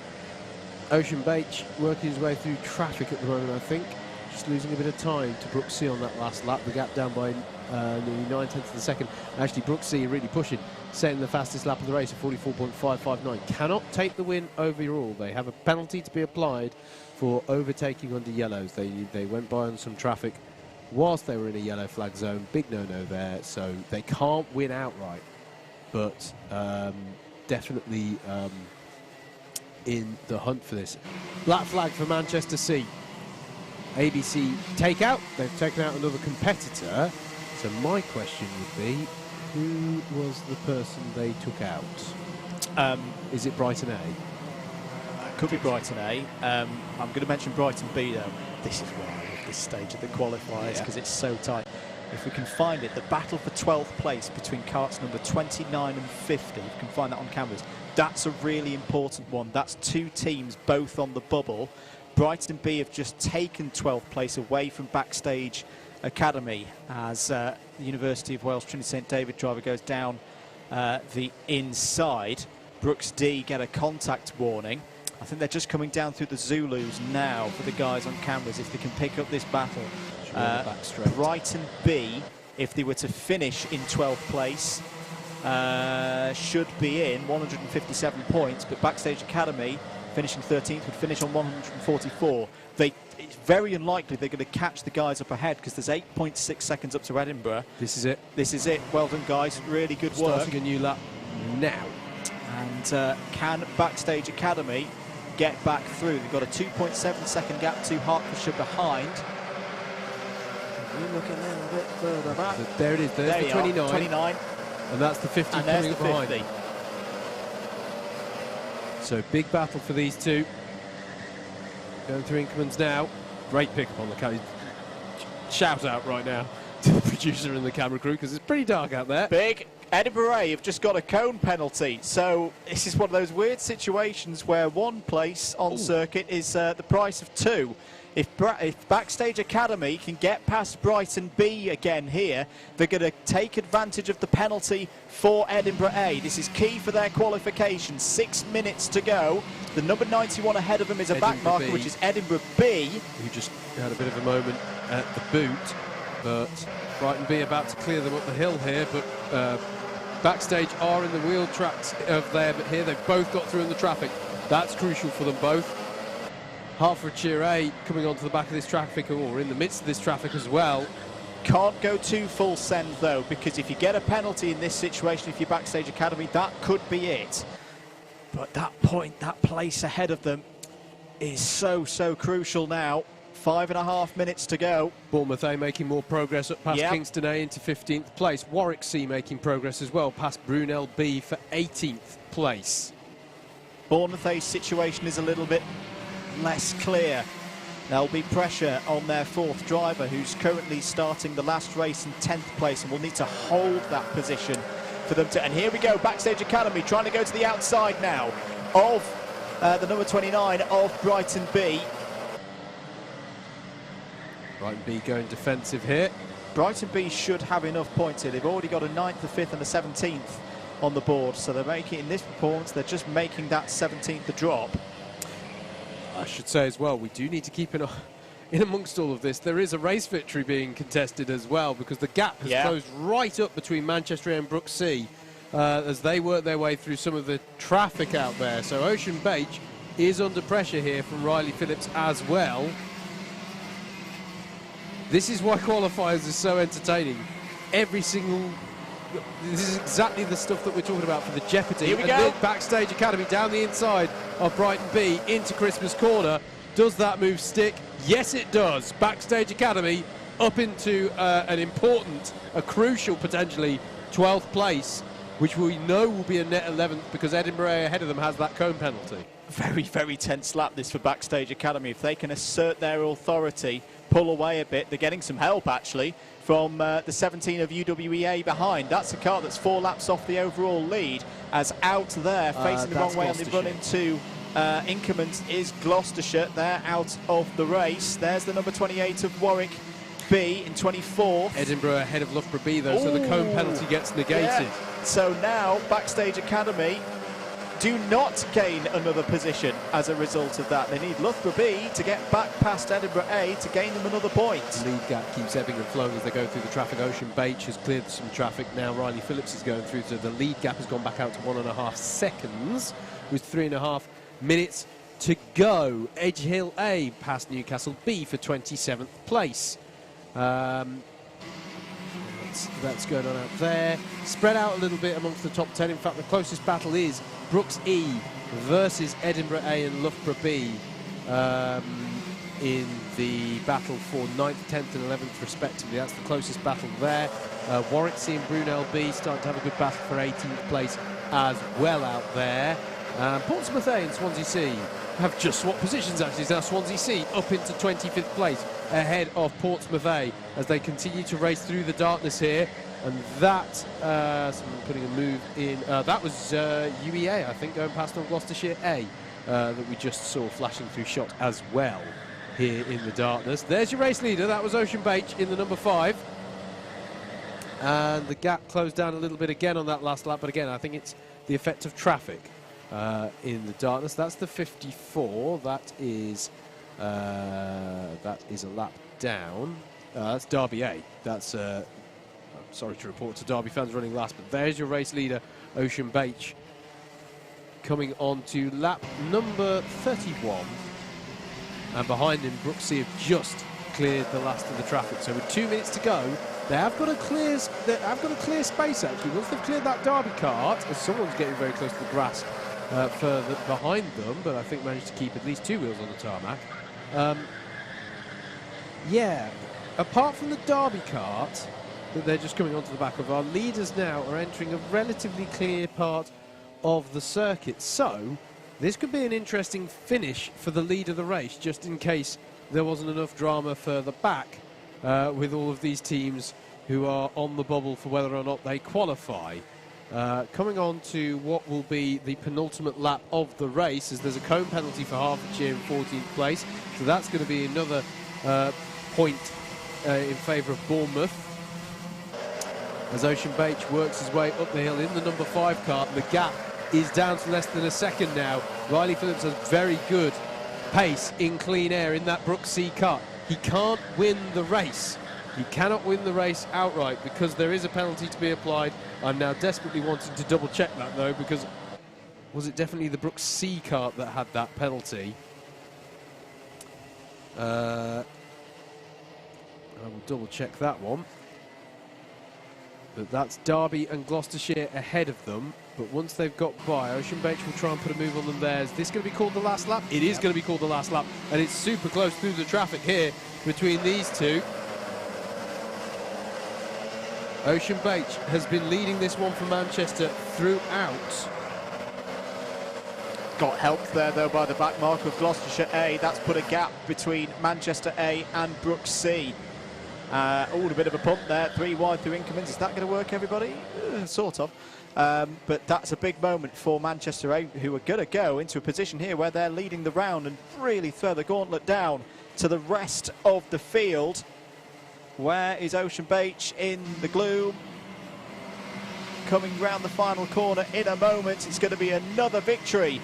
Ocean Beach working his way through traffic at the moment, I think. Just losing a bit of time to Brooks C on that last lap. The gap down by nearly 9/10 of the second. Actually, Brooks C really pushing, setting the fastest lap of the race at 44.559. Cannot take the win overall. They have a penalty to be applied for overtaking under yellows. They went by on some traffic whilst they were in a yellow flag zone. Big no-no there, so they can't win outright. But definitely in the hunt for this. Black flag for Manchester C. ABC takeout. They've taken out another competitor. So my question would be, who was the person they took out? Is it Brighton A? Could be Brighton A. I'm going to mention Brighton B though. This is why I love this stage of the qualifiers, because it's so tight. If we can find it, the battle for 12th place between karts number 29 and 50, if we can find that on cameras, that's a really important one. That's two teams both on the bubble. Brighton B have just taken 12th place away from Backstage Academy as the University of Wales Trinity St David driver goes down the inside. Brooks D get a contact warning. I think they're just coming down through the Zulus now for the guys on cameras if they can pick up this battle. Brighton B, if they were to finish in 12th place, should be in 157 points, but Backstage Academy finishing 13th would finish on 144. It's very unlikely they're going to catch the guys up ahead because there's 8.6 seconds up to Edinburgh. This is it. This is it. Well done, guys. Really good work. Starting a new lap now. And can Backstage Academy get back through? They've got a 2.7 second gap to Hertfordshire behind. We're looking a little bit further back. There it is. There's the 29. And that's the 50 and coming there's up the behind. 50. So big battle for these two. Going through Inkermans now. Great pickup on the camera. Shout out right now to the producer and the camera crew because it's pretty dark out there. Big. Edinburgh A have just got a cone penalty. So this is one of those weird situations where one place on circuit is the price of two. If Backstage Academy can get past Brighton B again here, they're going to take advantage of the penalty for Edinburgh A. This is key for their qualification. 6 minutes to go. The number 91 ahead of them is a back marker, which is Edinburgh B. Who just had a bit of a moment at the boot, but Brighton B about to clear them up the hill here, but Backstage are in the wheel tracks of there, but here they've both got through in the traffic. That's crucial for them both. Hertfordshire A coming onto the back of this traffic, or in the midst of this traffic as well. Can't go too full send though, because if you get a penalty in this situation, if you're Backstage Academy, that could be it. But that point, that place ahead of them is so crucial now. 5.5 minutes to go. Bournemouth A making more progress up past Kingston A into 15th place. Warwick C making progress as well past Brunel B for 18th place. Bournemouth A's situation is a little bit less clear. There'll be pressure on their fourth driver, who's currently starting the last race in 10th place, and will need to hold that position for them to. And here we go, Backstage Academy trying to go to the outside now of the number 29 of Brighton B. Brighton B going defensive here. Brighton B should have enough points here. They've already got a 9th, a 5th and a 17th on the board, so they're making, in this performance, they're just making that 17th a drop. I should say as well, we do need to keep in amongst all of this. There is a race victory being contested as well, because the gap has closed right up between Manchester A and Brooks C as they work their way through some of the traffic out there. So Ocean Beach is under pressure here from Riley Phillips as well. This is why qualifiers are so entertaining. This is exactly the stuff that we're talking about for the jeopardy. Here we go. Backstage Academy down the inside of Brighton B into Christmas Corner. Does that move stick? Yes, it does. Backstage Academy up into an important, a crucial potentially 12th place, which we know will be a net 11th because Edinburgh A ahead of them has that cone penalty. Very tense lap this for Backstage Academy. If they can assert their authority, pull away a bit, they're getting some help actually from the 17 of UWEA behind. That's a car that's 4 laps off the overall lead, as out there facing the wrong way on the run into Inkermans is Gloucestershire. They're out of the race. There's the number 28 of Warwick B in 24th. Edinburgh ahead of Loughborough B though, so the cone penalty gets negated. Yeah. So now Backstage Academy do not gain another position as a result of that. They need Loughborough B to get back past Edinburgh A to gain them another point. Lead gap keeps ebbing and flowing as they go through the traffic. Ocean Beach has cleared some traffic. Now Riley Phillips is going through, so the lead gap has gone back out to 1.5 seconds with 3.5 minutes to go. Edge Hill A past Newcastle B for 27th place. That's going on out there. Spread out a little bit amongst the top 10. In fact, the closest battle is Brooks E versus Edinburgh A and Loughborough B in the battle for 9th, 10th and 11th respectively. That's the closest battle there. Warwick C and Brunel B starting to have a good battle for 18th place as well out there. Portsmouth A and Swansea C have just swapped positions actually. Now Swansea C up into 25th place ahead of Portsmouth A as they continue to race through the darkness here. And that, someone putting a move in, that was UEA, I think, going past on Gloucestershire A that we just saw flashing through shot as well here in the darkness. There's your race leader, that was Ocean Beach in the number 5. And the gap closed down a little bit again on that last lap, but again, I think it's the effect of traffic in the darkness. That's the 54, that is a lap down. That's Derby A. That's I'm sorry to report to Derby fans running last, but there's your race leader, Ocean Beach, coming on to lap number 31. And behind him, Brooks C have just cleared the last of the traffic. So with 2 minutes to go, they have got a clear space actually. Once they've cleared that Derby cart, as someone's getting very close to the grass further behind them, but I think managed to keep at least 2 wheels on the tarmac. Yeah, apart from the Derby cart that they're just coming onto the back of, our leaders now are entering a relatively clear part of the circuit. So this could be an interesting finish for the lead of the race, just in case there wasn't enough drama further back with all of these teams who are on the bubble for whether or not they qualify. Coming on to what will be the penultimate lap of the race, as there's a cone penalty for Hertfordshire in 14th place, so that's going to be another point in favour of Bournemouth. As Ocean Beach works his way up the hill in the number 5 cart, the gap is down to less than a second now. Riley Phillips has very good pace in clean air in that Brooks C cart. He can't win the race. He cannot win the race outright because there is a penalty to be applied. I'm now desperately wanting to double check that though, because was it definitely the Brooks C cart that had that penalty? I will double check that one. But that's Derby and Gloucestershire ahead of them. But once they've got by, Ocean Beach will try and put a move on them there. Is this going to be called the last lap? It is going to be called the last lap. And it's super close through the traffic here between these two. Ocean Beach has been leading this one for Manchester throughout. Got helped there though by the back mark of Gloucestershire A. That's put a gap between Manchester A and Brooks C. A bit of a pump there, 3 wide through incomings. Is that going to work, everybody? Sort of. But that's a big moment for Manchester A, who are going to go into a position here where they're leading the round and really throw the gauntlet down to the rest of the field. Where is Ocean Beach in the gloom? Coming round the final corner in a moment. It's going to be another victory.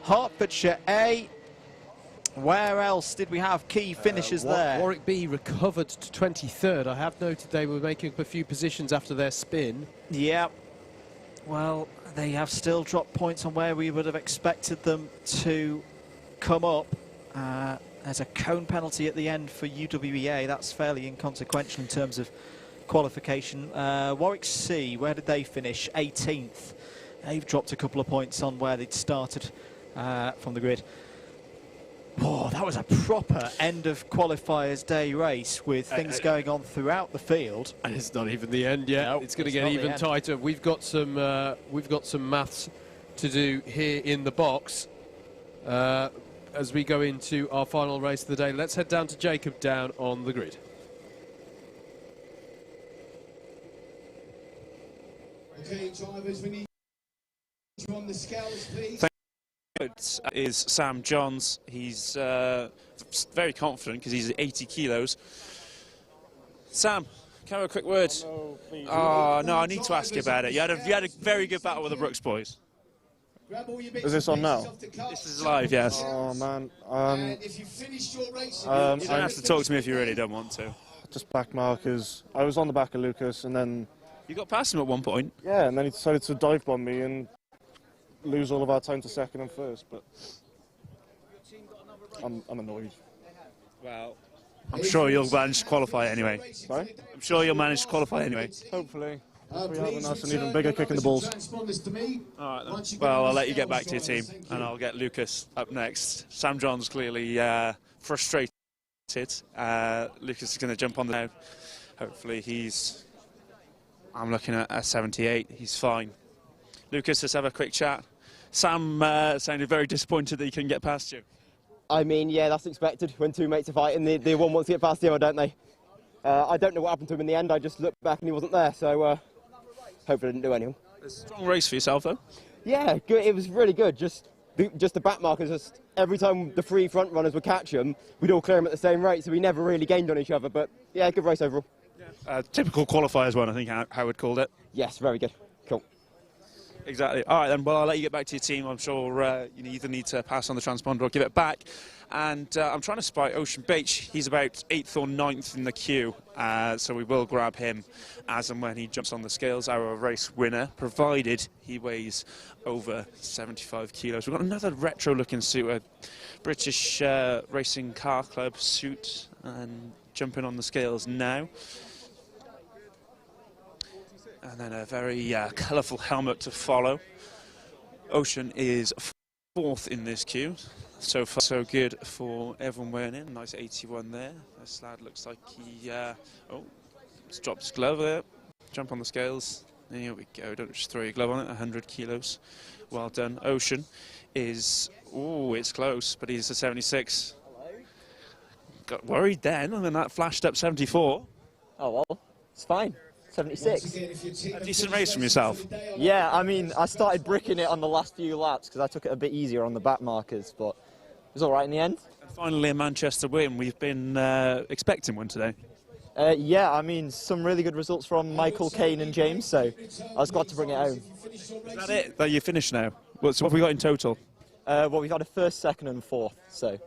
Hertfordshire A. Where else did we have key finishes there? Warwick B recovered to 23rd. I have noted they were making up a few positions after their spin. Yeah. Well, they have still dropped points on where we would have expected them to come up. There's a cone penalty at the end for UWEA. That's fairly inconsequential in terms of qualification. Warwick C, where did they finish? 18th. They've dropped a couple of points on where they'd started from the grid. Oh, that was a proper end of qualifiers day race with things going on throughout the field. And it's not even the end yet. Nope, it's going to get even tighter. We've got some maths to do here in the box as we go into our final race of the day. Let's head down to Jacob down on the grid. Okay, drivers, we need you on the scales, please. Is Sam Johns. He's very confident because he's 80 kilos. Sam, can I have a quick word? Oh, no, I need to ask you about it. You had a very good battle with the Brooks boys. Is this on now? This is live, yes. Oh, man. If you finished your race, you don't have to talk to me if you really don't want to. Just back markers. I was on the back of Lucas, and then... You got past him at one point? Yeah, and then he decided to dive bomb me and lose all of our time to second and first, but I'm annoyed. Well, I'm sure you'll manage to qualify anyway. Sorry? I'm sure you'll manage to qualify anyway. Hopefully. We have a nice and even bigger kick in the balls. All right, then. Well, I'll let you get back to your team, and I'll get Lucas up next. Sam John's clearly frustrated. Lucas is going to jump on the now. Hopefully he's... I'm looking at a 78. He's fine. Lucas, let's have a quick chat. Sam sounded very disappointed that he couldn't get past you. I mean, yeah, that's expected. When two mates are fighting, the one wants to get past the other, don't they? I don't know what happened to him in the end. I just looked back and he wasn't there, so hopefully I didn't do anything. A strong race for yourself, though. Yeah, good. It was really good. Just the back markers, just every time the three front runners would catch him, we'd all clear him at the same rate, so we never really gained on each other. But yeah, good race overall. Typical qualifiers one, I think Howard called it. Yes, very good. Cool. Exactly. All right, then. Well, I'll let you get back to your team. I'm sure you either need to pass on the transponder or give it back. And I'm trying to spy Ocean Beach. He's about 8th or 9th in the queue, so we will grab him as and when he jumps on the scales. Our race winner, provided he weighs over 75 kilos. We've got another retro-looking suit, a British Racing Car Club suit, and jumping on the scales now. And then a very colourful helmet to follow. Ocean is 4th in this queue. So far, so good for everyone weighing in. Nice 81 there. This lad looks like he... just dropped his glove there. Jump on the scales. There we go. Don't just throw your glove on it. 100 kilos. Well done. Ocean is... Oh, it's close, but he's a 76. Got worried then, and then that flashed up 74. Oh, well, it's fine. 76. A decent race from yourself. Yeah, I mean, I started bricking it on the last few laps because I took it a bit easier on the back markers, but it was all right in the end. And finally, a Manchester win. We've been expecting one today. Yeah, I mean, some really good results from Michael, Kane and James, so I was glad to bring it home. Is that it? That you're finished now? So what have we got in total? Well, we've had a 1st, 2nd and 4th, so...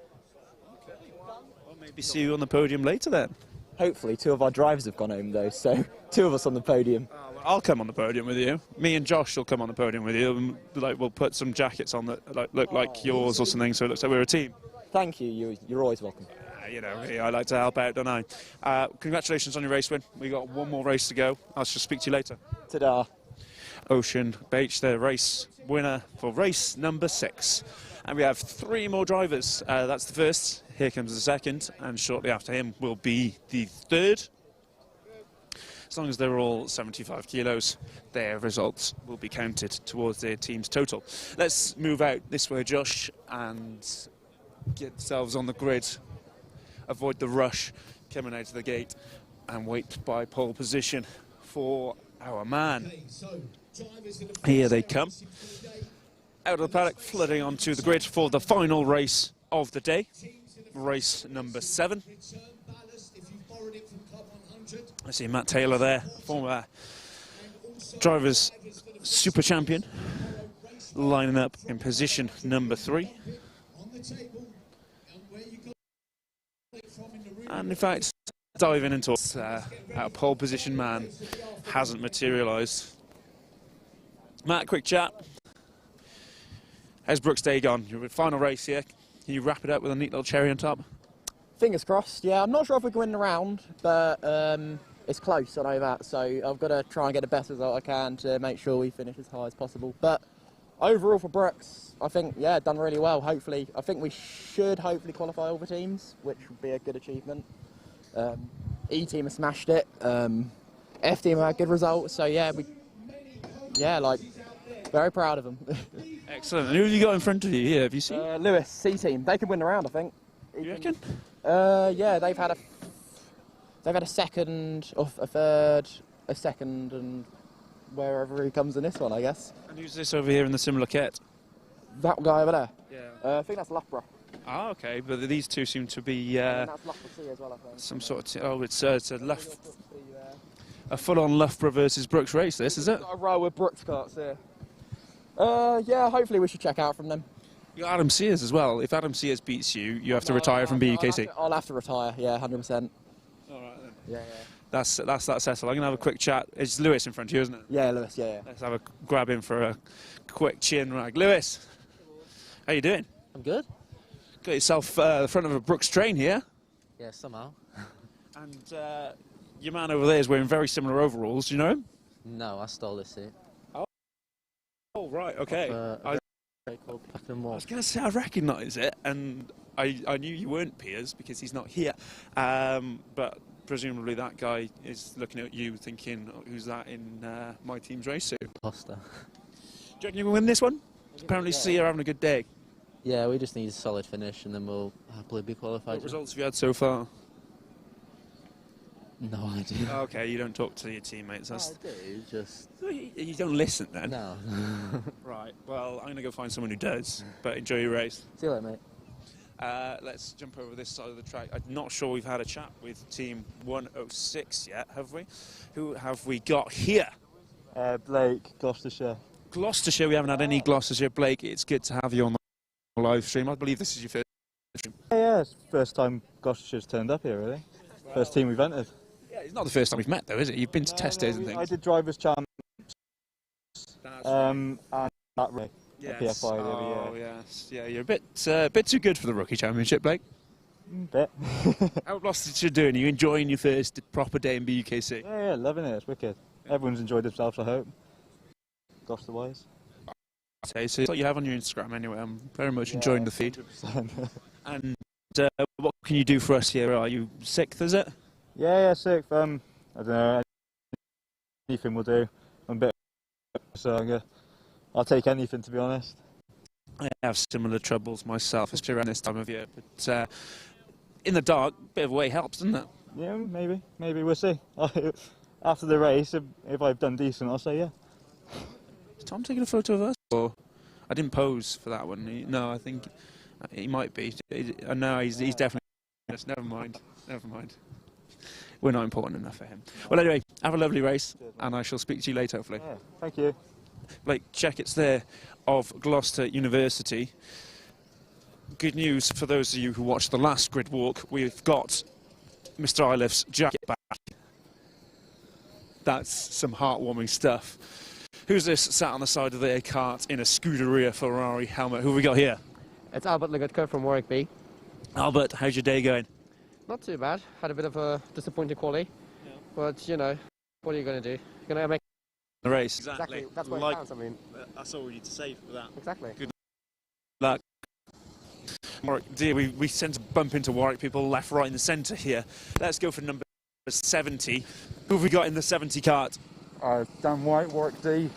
Well, maybe see you on the podium later then. Hopefully, 2 of our drivers have gone home though, so 2 of us on the podium. I'll come on the podium with you. Me and Josh will come on the podium with you. And, we'll put some jackets on that look like yours or something, so it looks like we're a team. Thank you. You're always welcome. I like to help out, don't I? Congratulations on your race win. We got one more race to go. I shall speak to you later. Ta-da. Ocean Beach, the race winner for race number 6. And we have 3 more drivers. That's the first. Here comes the 2nd. And shortly after him will be the 3rd. As long as they're all 75 kilos, their results will be counted towards their team's total. Let's move out this way, Josh, and get ourselves on the grid. Avoid the rush coming out of the gate and wait by pole position for our man. Here they come. Out of the paddock, flooding onto the grid for the final race of the day. Race number 7. I see Matt Taylor there, former drivers super champion, lining up in position number 3. And in fact, diving into our pole position man hasn't materialised. Matt, quick chat. How's Brooks' day gone? Your final race here. Can you wrap it up with a neat little cherry on top? Fingers crossed, yeah. I'm not sure if we can win the round, but it's close, I know that, so I've got to try and get the best result I can to make sure we finish as high as possible. But overall for Brooks, I think, yeah, done really well. Hopefully, I think we should hopefully qualify all the teams, which would be a good achievement. E team has smashed it. F team had good results, so yeah, very proud of them. Excellent. And who have you got in front of you here? Have you seen? Lewis, C team. They could win the round, I think. You reckon? Yeah, they've had a second, or a third, a second, and wherever he comes in this one, I guess. And who's this over here in the similar kit? That guy over there. Yeah. I think that's Loughborough. Ah, okay. But these two seem to be And that's Loughborough C as well, I think. some sort of. It's a a full-on Loughborough versus Brooks race. This is it. Got a row with Brooks karts here. Yeah, hopefully we should check out from them. You got Adam Sears as well. If Adam Sears beats you, you have to retire from BUKC. I'll have to retire. Yeah, 100%. All right then. Yeah. That's that settled. I'm gonna have a quick chat. It's Lewis in front of you, isn't it? Yeah, Lewis. Yeah. Let's have a grab him for a quick chin rag. Lewis, how you doing? I'm good. Got yourself the front of a Brooks train here. Yeah, somehow. And your man over there is wearing very similar overalls. Do you know him? No, I stole this suit. Oh right, okay. I was going to say I recognise it, and I knew you weren't peers because he's not here. But presumably that guy is looking at you thinking, oh, who's that in my team's race suit? Imposter. Do you reckon you can win this one? Apparently see you're having a good day. Yeah, we just need a solid finish and then we'll happily be qualified. What results have you had so far? No idea. Okay, you don't talk to your teammates. That's... I do, just... You don't listen then? No. Right, well, I'm going to go find someone who does, but enjoy your race. See you later, mate. Let's jump over this side of the track. I'm not sure we've had a chat with Team 106 yet, have we? Who have we got here? Blake, Gloucestershire. Gloucestershire, we haven't had any Gloucestershire. Blake, it's good to have you on the live stream. I believe this is your first stream. Yeah, it's the first time Gloucestershire's turned up here, really. First team we've entered. Yeah, it's not the first time we've met, though, is it? You've been to test days and things. I did Drivers' Champs and that race. Yes. PFI the other year. Yes. Yeah, you're a bit too good for the Rookie Championship, Blake. Bit. How Gloucestershire doing? Are you enjoying your first proper day in BUKC? Yeah, loving it. It's wicked. Everyone's enjoyed themselves, I hope. Gloucester-wise. Okay, so it's what you have on your Instagram anyway. I'm very much enjoying the feed. 100%. And what can you do for us here? Are you 6th, is it? Yeah, 6th. I don't know. Anything will do. I'm a bit so I'll take anything, to be honest. I have similar troubles myself, especially around this time of year. But in the dark, a bit of weight helps, doesn't it? Yeah, maybe. We'll see. After the race, if I've done decent, I'll say yeah. Is Tom taking a photo of us? Or I didn't pose for that one. No, I think he might be. No, he's definitely. Never mind. We're not important enough for him. Well, anyway, have a lovely race, and I shall speak to you later, hopefully. Yeah, thank you. Blake Checketts there of Gloucester University. Good news for those of you who watched the last grid walk. We've got Mr. Iliff's jacket back. That's some heartwarming stuff. Who's this sat on the side of their cart in a Scuderia Ferrari helmet? Who have we got here? It's Albert Legutko from Warwick B. Albert, how's your day going? Not too bad. Had a bit of a disappointing quali. Yeah. But, you know, what are you going to do? You're going to make the race. Exactly. That's what it counts, I mean. That's all we need to say for that. Exactly. Good luck. Warwick, dear, we tend to bump into Warwick people left, right and centre here. Let's go for number 70. Who have we got in the 70 cart? Dan White, Warwick D.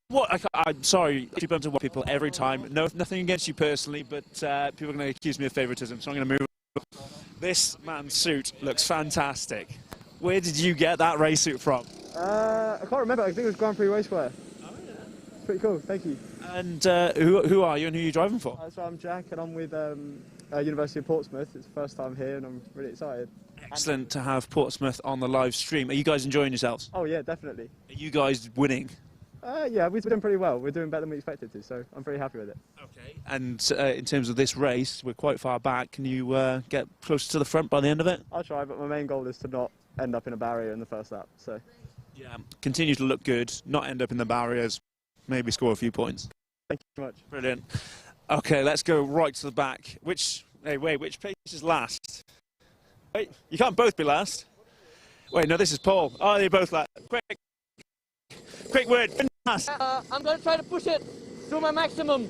What? I'm sorry, you bump into people every time. No, nothing against you personally, but people are going to accuse me of favouritism, so I'm going to move on. This man's suit looks fantastic. Where did you get that race suit from? I can't remember. I think it was Grand Prix Racewear. Oh, yeah. Pretty cool, thank you. And who are you and who are you driving for? So I'm Jack and I'm with University of Portsmouth. It's the first time here and I'm really excited. Excellent to have Portsmouth on the live stream. Are you guys enjoying yourselves? Oh yeah, definitely. Are you guys winning? Yeah, we're doing pretty well. We're doing better than we expected to, so I'm pretty happy with it. Okay. And in terms of this race, we're quite far back. Can you get closer to the front by the end of it? I'll try, but my main goal is to not end up in a barrier in the first lap. So. Yeah. Continue to look good, not end up in the barriers, maybe score a few points. Thank you very much. Brilliant. Okay, let's go right to the back. Which place is last? Wait, you can't both be last. Wait, no, this is Paul. Oh, they both like quick word. I'm going to try to push it to my maximum.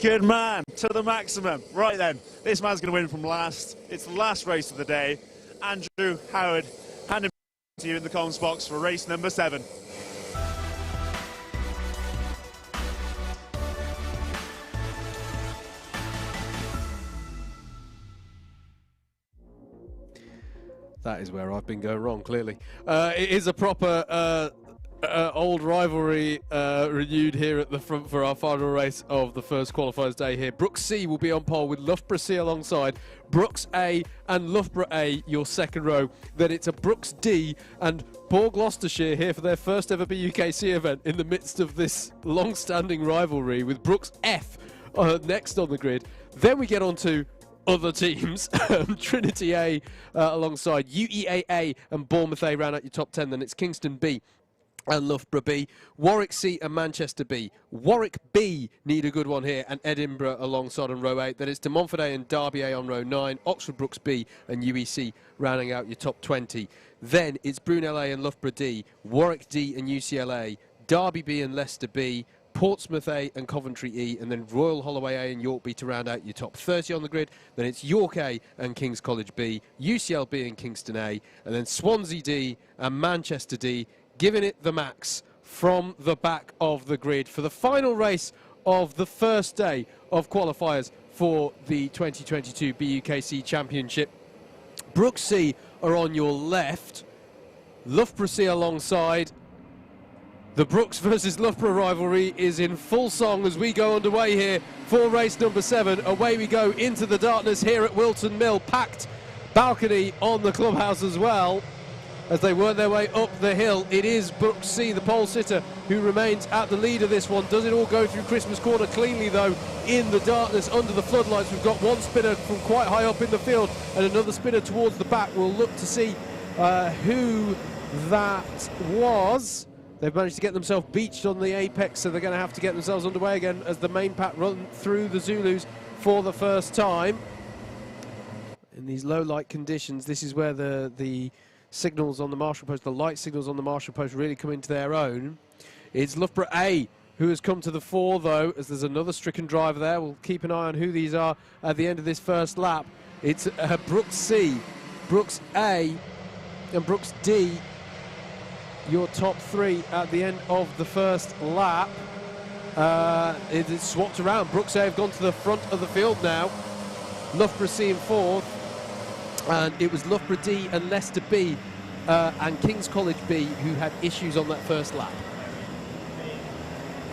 Good man, to the maximum. Right then, this man's going to win from last. It's the last race of the day. Andrew Howard, handing to you in the comms box for race number 7. That is where I've been going wrong, clearly. It is a proper old rivalry renewed here at the front for our final race of the first qualifiers day here. Brooks C will be on pole with Loughborough C alongside. Brooks A and Loughborough A, your second row. Then it's a Brooks D and Poor Gloucestershire here for their first ever BUKC event in the midst of this long-standing rivalry with Brooks F next on the grid. Then we get on to other teams. Trinity A alongside UEA and Bournemouth A round out your top 10. Then it's Kingston B and Loughborough B, Warwick C and Manchester B. Warwick B need a good one here, and Edinburgh alongside on row 8. Then it's De Montfort A and Derby A on row 9, Oxford Brooks B and UEC rounding out your top 20. Then it's Brunel A and Loughborough D, Warwick D and UCLA, Derby B and Leicester B, Portsmouth A and Coventry E, and then Royal Holloway A and York B to round out your top 30 on the grid. Then it's York A and King's College B, UCL B and Kingston A, and then Swansea D and Manchester D, giving it the max from the back of the grid for the final race of the first day of qualifiers for the 2022 BUKC Championship. Brooks C are on your left, Loughborough C alongside. The Brooks versus Loughborough rivalry is in full song as we go underway here for race number 7. Away we go into the darkness here at Whilton Mill. Packed balcony on the clubhouse as well as they work their way up the hill. It is Brooks C, the pole sitter, who remains at the lead of this one. Does it all go through Christmas Corner cleanly, though, in the darkness under the floodlights? We've got one spinner from quite high up in the field and another spinner towards the back. We'll look to see who that was. They've managed to get themselves beached on the apex, so they're going to have to get themselves underway again as the main pack run through the Zulus for the first time. In these low light conditions, this is where the signals on the marshal post, the light signals on the marshal post really come into their own. It's Loughborough A who has come to the fore, though, as there's another stricken driver there. We'll keep an eye on who these are at the end of this first lap. It's Brooks C, Brooks A and Brooks D, your top 3 at the end of the first lap. It is swapped around. Brooks A have gone to the front of the field now. Loughborough C in 4th. And it was Loughborough D and Leicester B and King's College B who had issues on that first lap.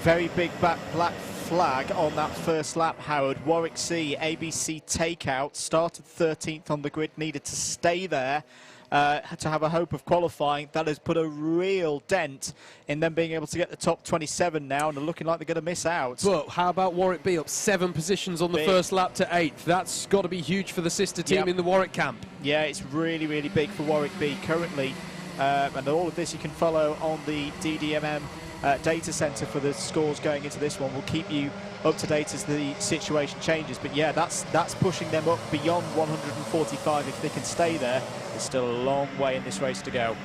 Very big black flag on that first lap, Howard. Warwick C, ABC takeout, started 13th on the grid, needed to stay there to have a hope of qualifying. That has put a real dent in them being able to get the top 27 now, and they're looking like they're going to miss out. Well, how about Warwick B up 7 positions on the first lap to 8th? That's got to be huge for the sister team in the Warwick camp. Yeah, it's really, really big for Warwick B currently. And all of this you can follow on the DDMM data centre for the scores going into this one. We'll keep you up to date as the situation changes. But yeah, that's pushing them up beyond 145 if they can stay there. There's still a long way in this race to go.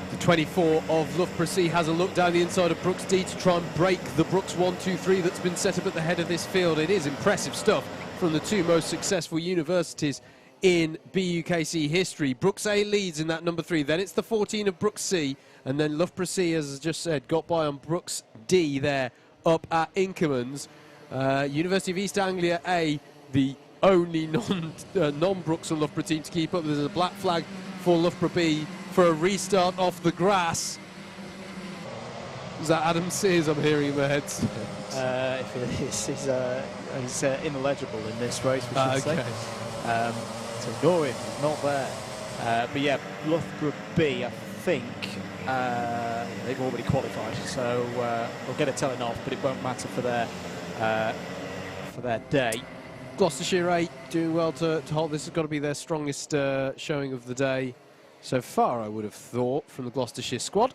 The 24 of Loughborough C has a look down the inside of Brooks D to try and break the Brooks 1-2-3 that's been set up at the head of this field. It is impressive stuff from the 2 most successful universities in BUKC history. Brooks A leads in that number 3. Then it's the 14 of Brooks C, and then Loughborough C, as I just said, got by on Brooks D there up at Inkermans. University of East Anglia A, the only non-Brooks and Loughborough team to keep up. There's a black flag for Loughborough B for a restart off the grass. Is that Adam Sears I'm hearing in my head? If it is, he's ineligible in this race, we should say. So ignore him, he's not there. But yeah, Loughborough B, I think, they've already qualified, so we'll get a telling off, but it won't matter for their day. Gloucestershire 8 doing well to hold. This has got to be their strongest showing of the day so far, I would have thought, from the Gloucestershire squad.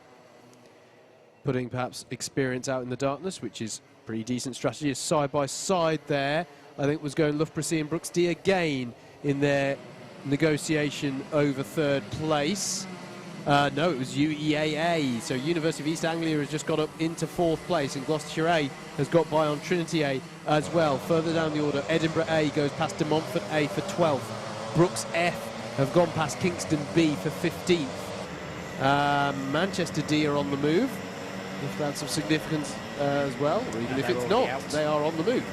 Putting perhaps experience out in the darkness, which is pretty decent strategy. Side by side there, I think was going Loughborough C and Brooks D again in their negotiation over third place. No, it was UEAA. So University of East Anglia has just got up into fourth place, and Gloucestershire A has got by on Trinity A as well. Further down the order, Edinburgh A goes past De Montfort A for 12th. Brooks F have gone past Kingston B for 15th. Manchester D are on the move, if that's of significance as well, or even if it's not, they are on the move.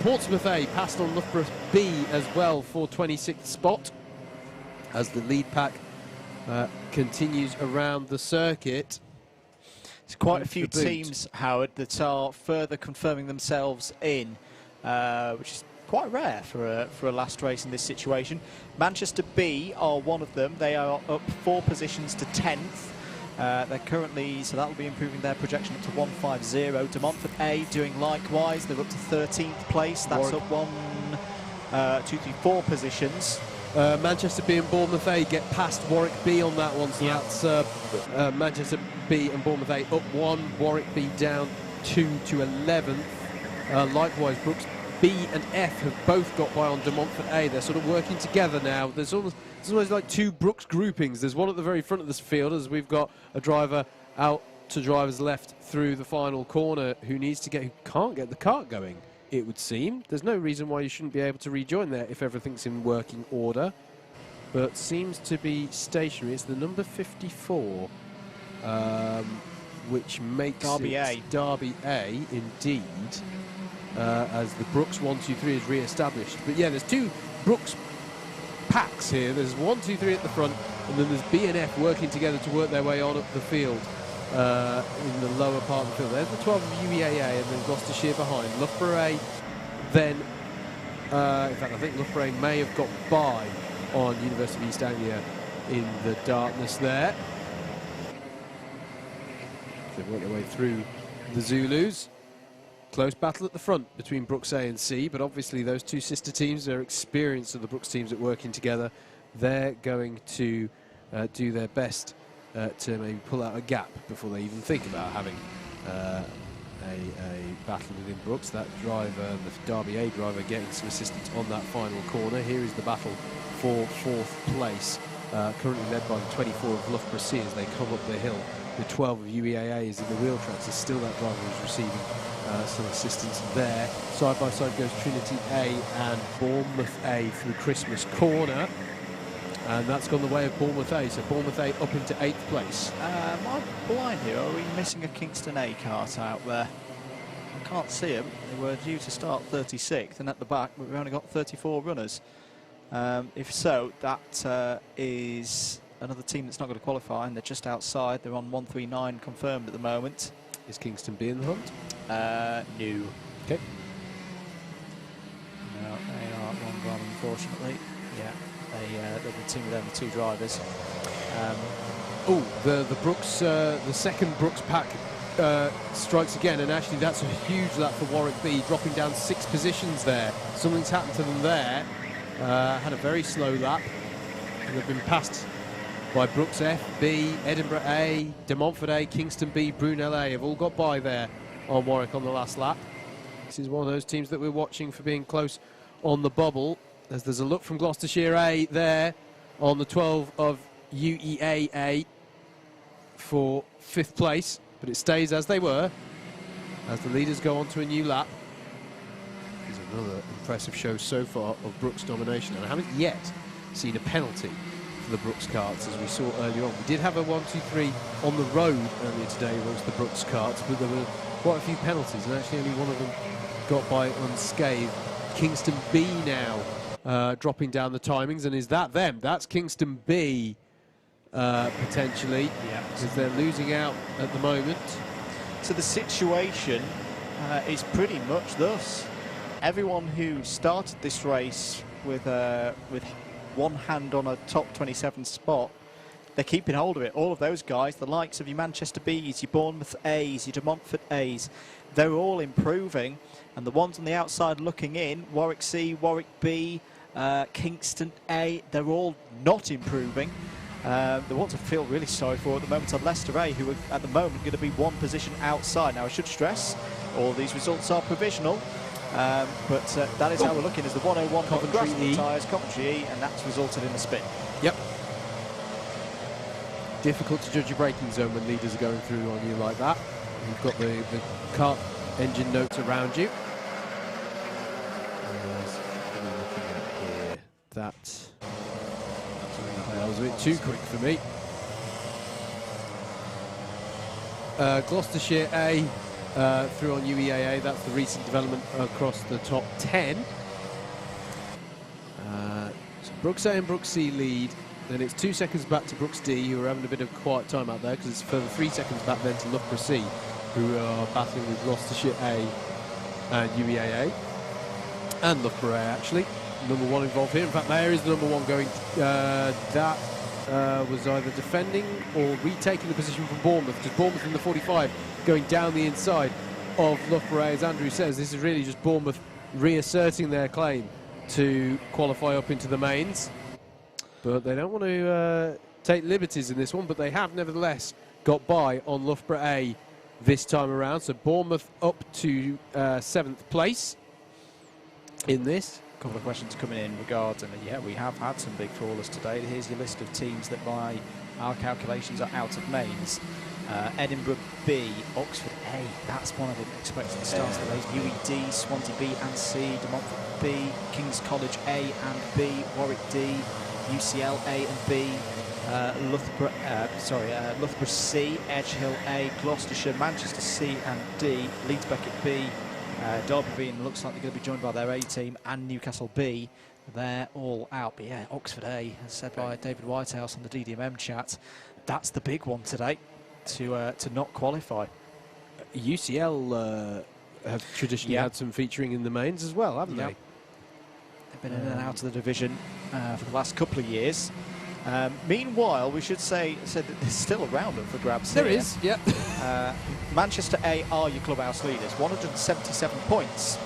Portsmouth A passed on Loughborough B as well for 26th spot, as the lead pack continues around the circuit. There's quite a few teams, Howard, that are further confirming themselves in, which is quite rare for a last race in this situation. Manchester B are one of them. They are up 4 positions to 10th. They're currently, so that will be improving their projection up to 150. De Montfort A doing likewise. They're up to 13th place. That's up 4 positions. Manchester B and Bournemouth A get past Warwick B on that one, so that's Manchester B and Bournemouth A up 1, Warwick B down 2 to 11th. Likewise, Brooks B and F have both got by on De Montfort A. They're sort of working together now. There's almost like 2 Brooks groupings. There's one at the very front of this field, as we've got a driver out to driver's left through the final corner who can't get the kart going, it would seem. There's no reason why you shouldn't be able to rejoin there if everything's in working order, but seems to be stationary. It's the number 54, which makes Derby A. Derby A, indeed, as the Brooks 1, 2, 3 is re-established. But yeah, there's 2 Brooks packs here. There's 1, 2, 3 at the front, and then there's B and F working together to work their way on up the field. In the lower part of the field. There's the 12 of UEAA, and then Gloucestershire behind. Loughborough A then, in fact, I think Loughborough A may have got by on University of East Anglia in the darkness there. They work their way through the Zulus. Close battle at the front between Brooks A and C, but obviously those 2 sister teams are experienced of the Brooks teams at working together. They're going to do their best to maybe pull out a gap before they even think about having a battle within Brooks. That driver, the Derby A driver, getting some assistance on that final corner. Here is the battle for 4th place, currently led by the 24 of Loughborough C as they come up the hill. The 12 of UEAA is in the wheel tracks. Is still that driver who's receiving some assistance there. Side by side goes Trinity A and Bournemouth A through Christmas Corner. And that's gone the way of Bournemouth A, so Bournemouth A up into 8th place. Am I blind here? Are we missing a Kingston A kart out there? I can't see them. They were due to start 36th, and at the back we've only got 34 runners. If so, that is another team that's not going to qualify, and they're just outside. They're on 139 confirmed at the moment. Is Kingston B in the hunt? No. Okay. No, they are one gone, unfortunately. Yeah. They're the team with only 2 drivers. The Brooks, the second Brooks pack strikes again, and actually that's a huge lap for Warwick B, dropping down 6 positions there. Something's happened to them there. Had a very slow lap, and they've been passed by Brooks F, B, Edinburgh A, De Montfort A, Kingston B, Brunel A have all got by there on Warwick on the last lap. This is one of those teams that we're watching for being close on the bubble. As there's a look from Gloucestershire A there on the 12 of UEAA for 5th place, but it stays as they were as the leaders go on to a new lap. There's another impressive show so far of Brooks domination, and I haven't yet seen a penalty for the Brooks karts as we saw earlier on. We did have a 1-2-3 on the road earlier today amongst the Brooks karts, but there were quite a few penalties, and actually only one of them got by unscathed. Kingston B now dropping down the timings, and is that them? That's Kingston B potentially, because they're losing out at the moment. So the situation is pretty much thus. Everyone who started this race with one hand on a top 27 spot, they're keeping hold of it. All of those guys, the likes of your Manchester B's, your Bournemouth A's, your De Montfort A's, they're all improving. And the ones on the outside looking in, Warwick C, Warwick B, Kingston A, they're all not improving. The ones I feel really sorry for at the moment are Leicester A, who are at the moment going to be 1 position outside. Now I should stress, all these results are provisional, But that is how we're looking as the 101 Coventry E. tyres, Coventry E, and that's resulted in a spin. Yep. Difficult to judge your braking zone when leaders are going through on you like that. You've got the kart engine notes around you. That was a bit too quick for me. Gloucestershire A through on UEAA. That's the recent development across the top 10. So Brooks A and Brooks C lead. Then it's 2 seconds back to Brooks D, who are having a bit of quiet time out there, because it's further 3 seconds back then to Loughborough C, who are battling with Gloucestershire A and UEAA. And Loughborough A, actually. Number 1 involved here. In fact, there is the number 1 going. That was either defending or retaking the position from Bournemouth, because Bournemouth in the 45 going down the inside of Loughborough A. As Andrew says, this is really just Bournemouth reasserting their claim to qualify up into the mains. But they don't want to take liberties in this one, but they have nevertheless got by on Loughborough A this time around. So Bournemouth up to 7th place in this. A couple of questions coming in regards, and yeah, we have had some big trawlers today. Here's your list of teams that by our calculations are out of mains. Edinburgh B, Oxford A, that's one I didn't expect at the start of the race. UED, Swansea B and C, De Montfort B, King's College A and B, Warwick D, UCL A and B, Loughborough C, Edgehill A, Gloucestershire, Manchester C and D, Leeds Beckett B, Derby B, and looks like they're going to be joined by their A team, and Newcastle B. They're all out. But yeah, Oxford A, as said by David Whitehouse on the DDMM chat, that's the big one today to not qualify. UCL have traditionally had some featuring in the mains as well, haven't they? They've been in and out of the division for the last couple of years. Meanwhile, we should say that there's still a round up for grabs. There here. is, yep. Manchester A are your clubhouse leaders. 177 points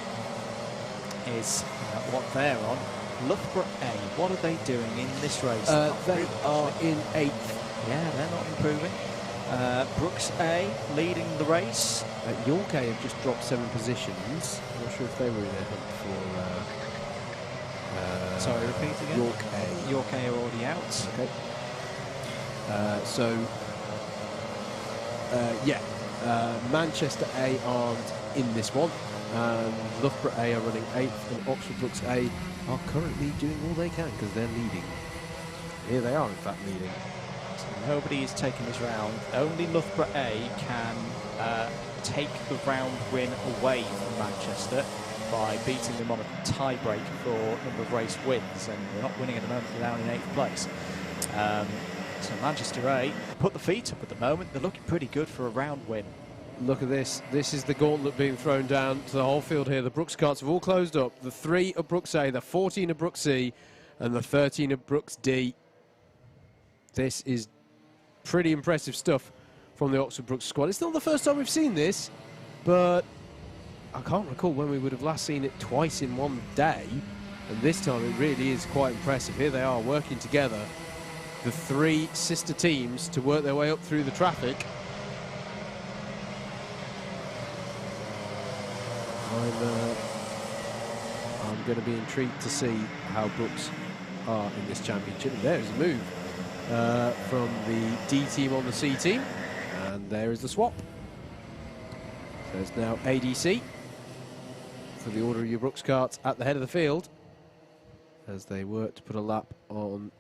is what they're on. Loughborough A, what are they doing in this race? They are in 8th. Yeah, they're not improving. Brooks A leading the race. York A have just dropped 7 positions. I'm not sure if they were in a hunt for... Sorry, repeat again. York A. York A are already out. Okay. Manchester A aren't in this one. Loughborough A are running 8th, and Oxford Brooks A are currently doing all they can because they're leading. Here they are, in fact, leading. So nobody is taking this round. Only Loughborough A can take the round win away from Manchester by beating them on a tie-break for number of race wins, and they're not winning at the moment, they're down in 8th place. So Manchester A put the feet up at the moment. They're looking pretty good for a round win. Look at this. This is the gauntlet being thrown down to the whole field here. The Brooks carts have all closed up. The 3 of Brooks A, the 14 of Brooks C, and the 13 of Brooks D. This is pretty impressive stuff from the Oxford Brooks squad. It's not the first time we've seen this, but I can't recall when we would have last seen it twice in one day, and this time it really is quite impressive. Here they are working together, the 3 sister teams, to work their way up through the traffic. I'm going to be intrigued to see how Brooks are in this championship. And there's a move from the D team on the C team, and there is the swap. So it's now ADC for the order of your Brooks carts at the head of the field as they work to put a lap on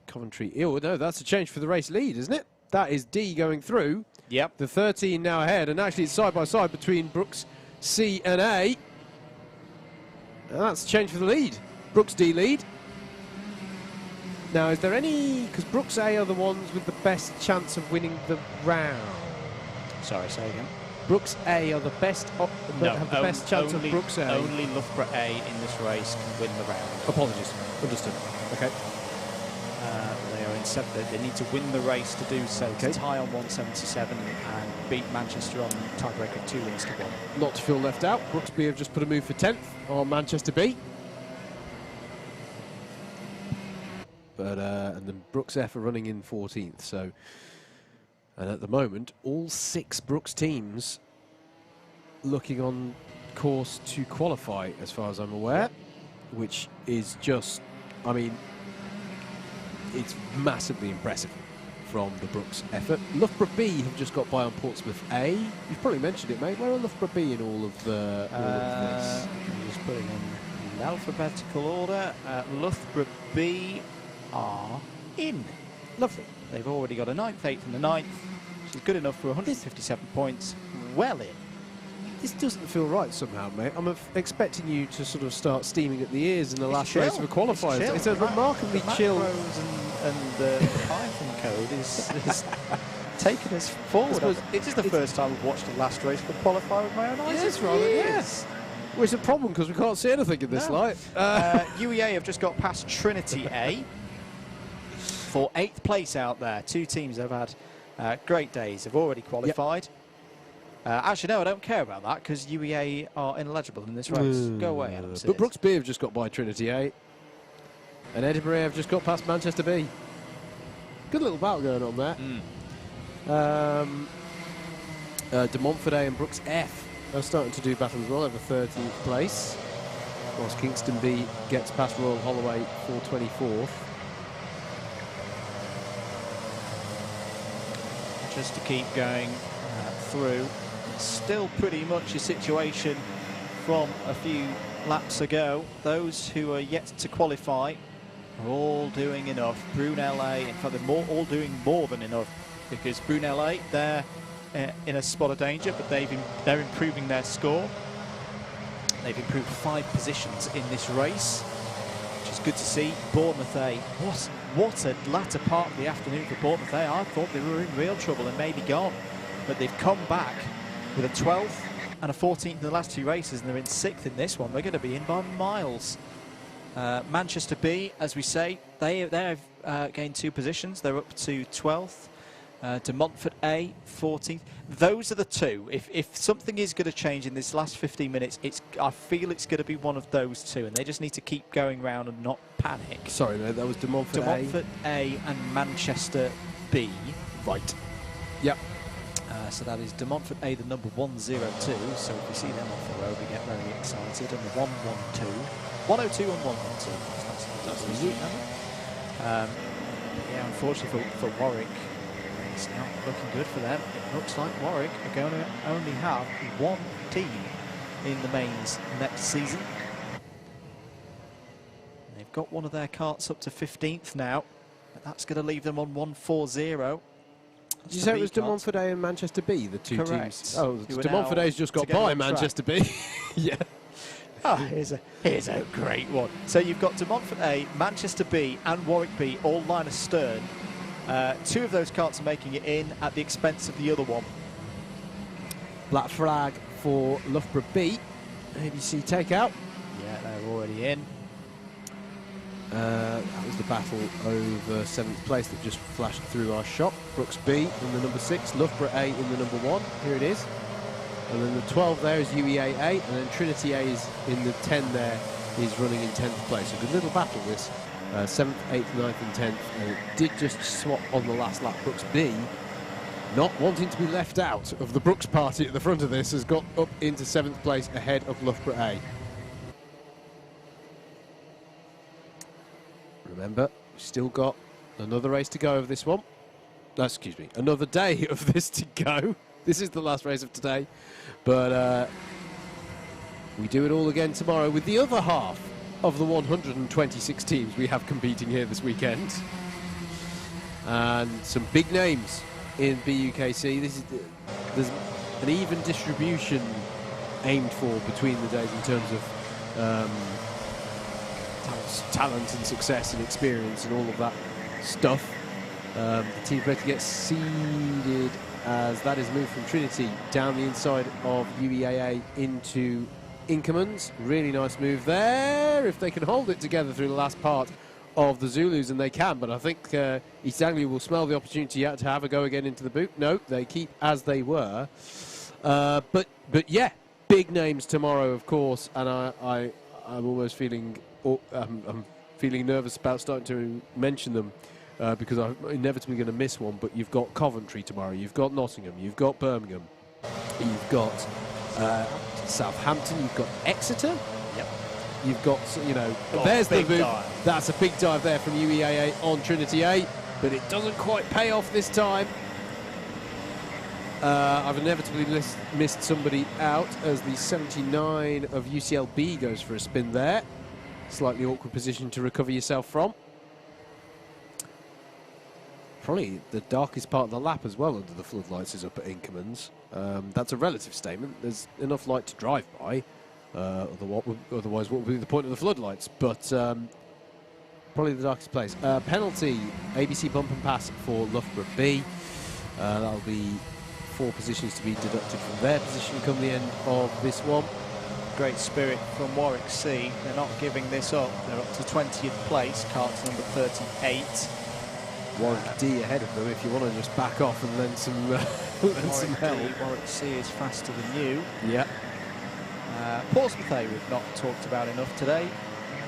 Coventry. Oh, no, that's a change for the race lead, isn't it? That is D going through. Yep. The 13 now ahead, and actually it's side by side between Brooks C and A. And that's a change for the lead. Brooks D lead. Now, is there any... because Brooks A are the ones with the best chance of winning the round. Sorry, say again. Brooks A are the best... have the best chance of Brooks A. Only Loughborough A in this race can win the round. Apologies. Understood. Okay. They are in 7th. They need to win the race to do so. Okay. To tie on 177 and beat Manchester on tiebreak of 2 wins to 1. Not to feel left out, Brooks B have just put a move for 10th on Manchester B. But and then Brooks F are running in 14th. So, and at the moment, all 6 Brooks teams looking on course to qualify, as far as I'm aware, which is just, I mean, it's massively impressive from the Brooks effort. Loughborough B have just got by on Portsmouth A. You've probably mentioned it, mate. Where are Loughborough B in all of this? I'm just putting in alphabetical order. Loughborough B are in. Lovely. They've already got a 9th, 8th and a 9th, which is good enough for 157 points. Well in. This doesn't feel right somehow, mate. I'm expecting you to sort of start steaming at the ears in the last race of the qualifiers. It's a remarkably chill. And the Python code is taking us forward. It is the first time we've watched the last race of the qualifier with my own eyes. Yes, rather. Yes. Well, it's a problem because we can't see anything in this light. UEA have just got past Trinity A for 8th place out there. Two teams have had great days. Have already qualified. Actually, no, I don't care about that because UEA are ineligible in this race. Go away, Adam. But Brooks B have just got by Trinity A. And Edinburgh have just got past Manchester B. Good little battle going on there. De Montfort A and Brooks F are starting to do battle as well over 13th place. Whilst Kingston B gets past Royal Holloway for 24th. Just to keep going through. Still pretty much a situation from a few laps ago. Those who are yet to qualify are all doing enough. Brunel A, in fact, they're all doing more than enough because Brunel A, they're in a spot of danger, but they're improving their score. They've improved 5 positions in this race, which is good to see. Bournemouth A, what a latter part of the afternoon for Bournemouth A. I thought they were in real trouble and maybe gone, but they've come back with a 12th and a 14th in the last 2 races, and they're in 6th in this one. They're going to be in by miles. Manchester B, as we say, they've gained 2 positions. They're up to 12th. De Montfort A, 14th. Those are the 2. If something is going to change in this last 15 minutes, I feel it's going to be one of those 2, and they just need to keep going round and not panic. Sorry, mate, that was De Montfort A. De Montfort A and Manchester B. Right. Yep. So that is De Montfort A, the number 102. So if we see them off the road, we get very excited. And the 112. 102 and 112. That's easy. Yeah, unfortunately for Warwick, it's not looking good for them. It looks like Warwick are going to only have 1 team in the mains next season. They've got one of their carts up to 15th now. But that's going to leave them on 140. Did you say it was De Montfort A and Manchester B, the 2 Correct. teams? Oh, De Montfort A's just got by Manchester B. Yeah. Oh, here's a great one. So you've got De Montfort A, Manchester B and Warwick B all line astern. 2 of those carts are making it in at the expense of the other one. Black flag for Loughborough B. ABC takeout. Yeah, they're already in. That was the battle over 7th place that just flashed through our shop. Brooks B in the number 6, Loughborough A in the number 1. Here it is. And then the 12 there is UEA A, and then Trinity A is in the 10 there, is running in 10th place. A good little battle this. 7th, 8th, 9th and 10th. And it did just swap on the last lap. Brooks B, not wanting to be left out of the Brooks party at the front of this, has got up into 7th place ahead of Loughborough A. Remember, we've still got another race to go of this one. No, excuse me, another day of this to go. This is the last race of today. But we do it all again tomorrow with the other half of the 126 teams we have competing here this weekend. And some big names in BUKC. There's an even distribution aimed for between the days in terms of talent and success and experience and all of that stuff. The team ready gets seeded as that is moved from Trinity down the inside of UEA into Inkermans. Really nice move there, if they can hold it together through the last part of the Zulus, and they can, but I think East Anglia will smell the opportunity out to have a go again into the boot. No, they keep as they were. But yeah, big names tomorrow, of course, and I'm almost feeling I'm feeling nervous about starting to mention them because I'm inevitably going to miss one. But you've got Coventry tomorrow, you've got Nottingham, you've got Birmingham, you've got Southampton, you've got Exeter. Yep. You've got, you know, Oh, there's the big move. dive. That's a big dive there from UEAA on Trinity A, but it doesn't quite pay off this time. I've inevitably missed somebody out as the 79 of UCLB goes for a spin there. Slightly awkward position to recover yourself from. Probably the darkest part of the lap as well under the floodlights is up at Inkermans. That's a relative statement. There's enough light to drive by. Otherwise, what would be the point of the floodlights? But probably the darkest place. Penalty, ABC bump and pass for Loughborough B. That'll be 4 positions to be deducted from their position come the end of this one. Great spirit from Warwick C. They're not giving this up. They're up to 20th place. Kart's number 38. Warwick D ahead of them if you want to just back off and lend some, some help. Warwick C is faster than you. Yeah. Portsmouth A we've not talked about enough today.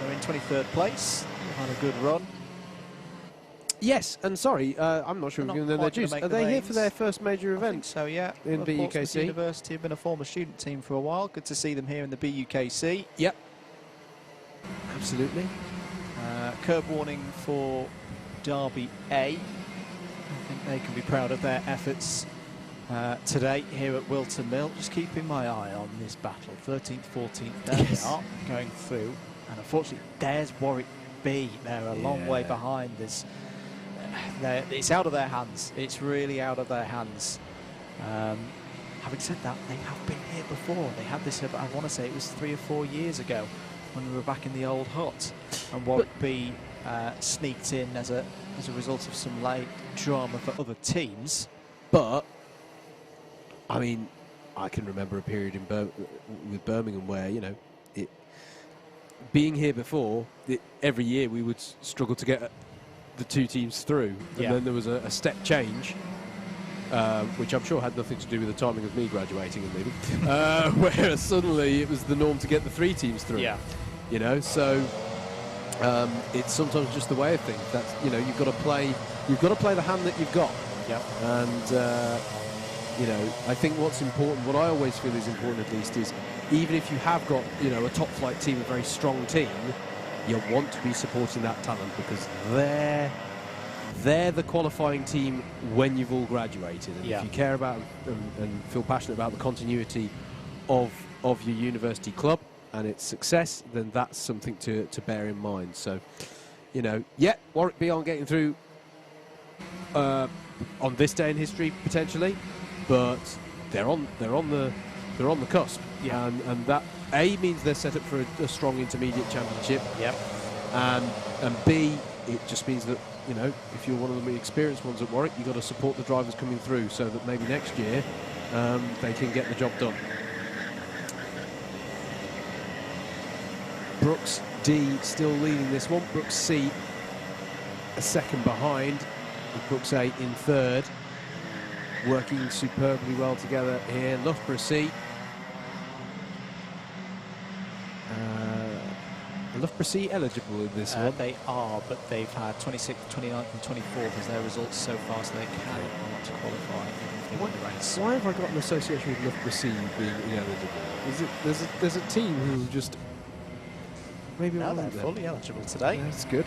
They're in 23rd place. They've had a good run. Yes, and sorry, I'm not sure we've given them their dues. Are they here for their first major event? So yeah, in BUKC. Portsmouth University have been a former student team for a while. Good to see them here in the BUKC. Yep. Absolutely. Curb warning for Derby A. I think they can be proud of their efforts today here at Whilton Mill. Just keeping my eye on this battle. 13th, 14th, there they are going through. And unfortunately, there's Warwick B. They're a long way behind. It's out of their hands. It's really out of their hands. Having said that, they have been here before. They had this, I want to say it was 3 or 4 years ago when we were back in the old hut. And Warwick B sneaked in as a result of some late drama for other teams. But, I mean, I can remember a period in with Birmingham where, you know, being here before, every year we would struggle to get the 2 teams through. And then there was a step change, which I'm sure had nothing to do with the timing of me graduating and leaving, where suddenly it was the norm to get the 3 teams through. Yeah. You know, so it's sometimes just the way of things. That's, you know, you've got to play the hand that you've got. Yeah. And you know, I think what's important, what I always feel is important at least, is even if you have got, you know, a top flight team, a very strong team, you want to be supporting that talent because they're the qualifying team when you've all graduated. And if you care about and feel passionate about the continuity of your university club and its success, then that's something to bear in mind. So, you know, Warwick B aren't getting through on this day in history potentially, but they're on the cusp. Yeah. And that A means they're set up for a strong intermediate championship. Yep. And B, it just means that, you know, if you're one of the experienced ones at Warwick, you've got to support the drivers coming through so that maybe next year they can get the job done. Brooks D still leading this one. Brooks C a second behind, with Brooks A in third. Working superbly well together here. Loughborough C. Loughborough C eligible in this one? They are, but they've had 26th, 29th and 24th as their results so far, so they cannot qualify even if they win the race. Why have I got an association with Loughborough C being ineligible? Is it there's a team who just maybe no, they're fully eligible today. That's good.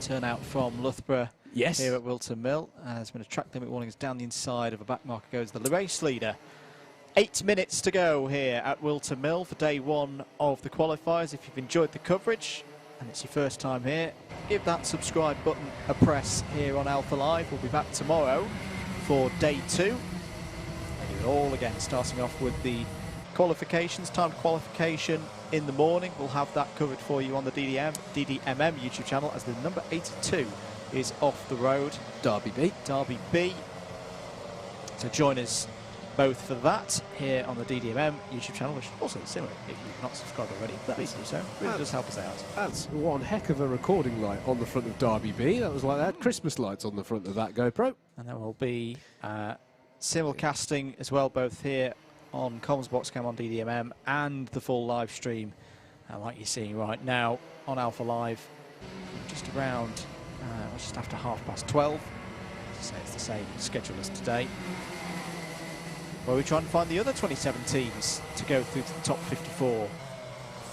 Turnout from Loughborough yes. here at Whilton Mill. There's been a track limit warning. It's down the inside of a back marker goes the race leader. 8 minutes to go here at Whilton Mill for day 1 of the qualifiers. If you've enjoyed the coverage and it's your first time here, give that subscribe button a press here on Alpha Live. We'll be back tomorrow for day 2. And do it all again, starting off with the qualifications, time qualification in the morning. We'll have that covered for you on the DDMM YouTube channel as the number 82 is off the road. Derby B. Derby B. So join us both for that here on the DDMM YouTube channel, which also is similar if you've not subscribed already. Please do so. Really does help us out. That's one heck of a recording light on the front of Derby B. That was like they had Christmas lights on the front of that GoPro. And there will be simulcasting as well, both here on Comms Box Cam on DDMM and the full live stream, like you're seeing right now on Alpha Live, just around, just after 12:30. So it's the same schedule as today. where we try and find the other 27 teams to go through to the top 54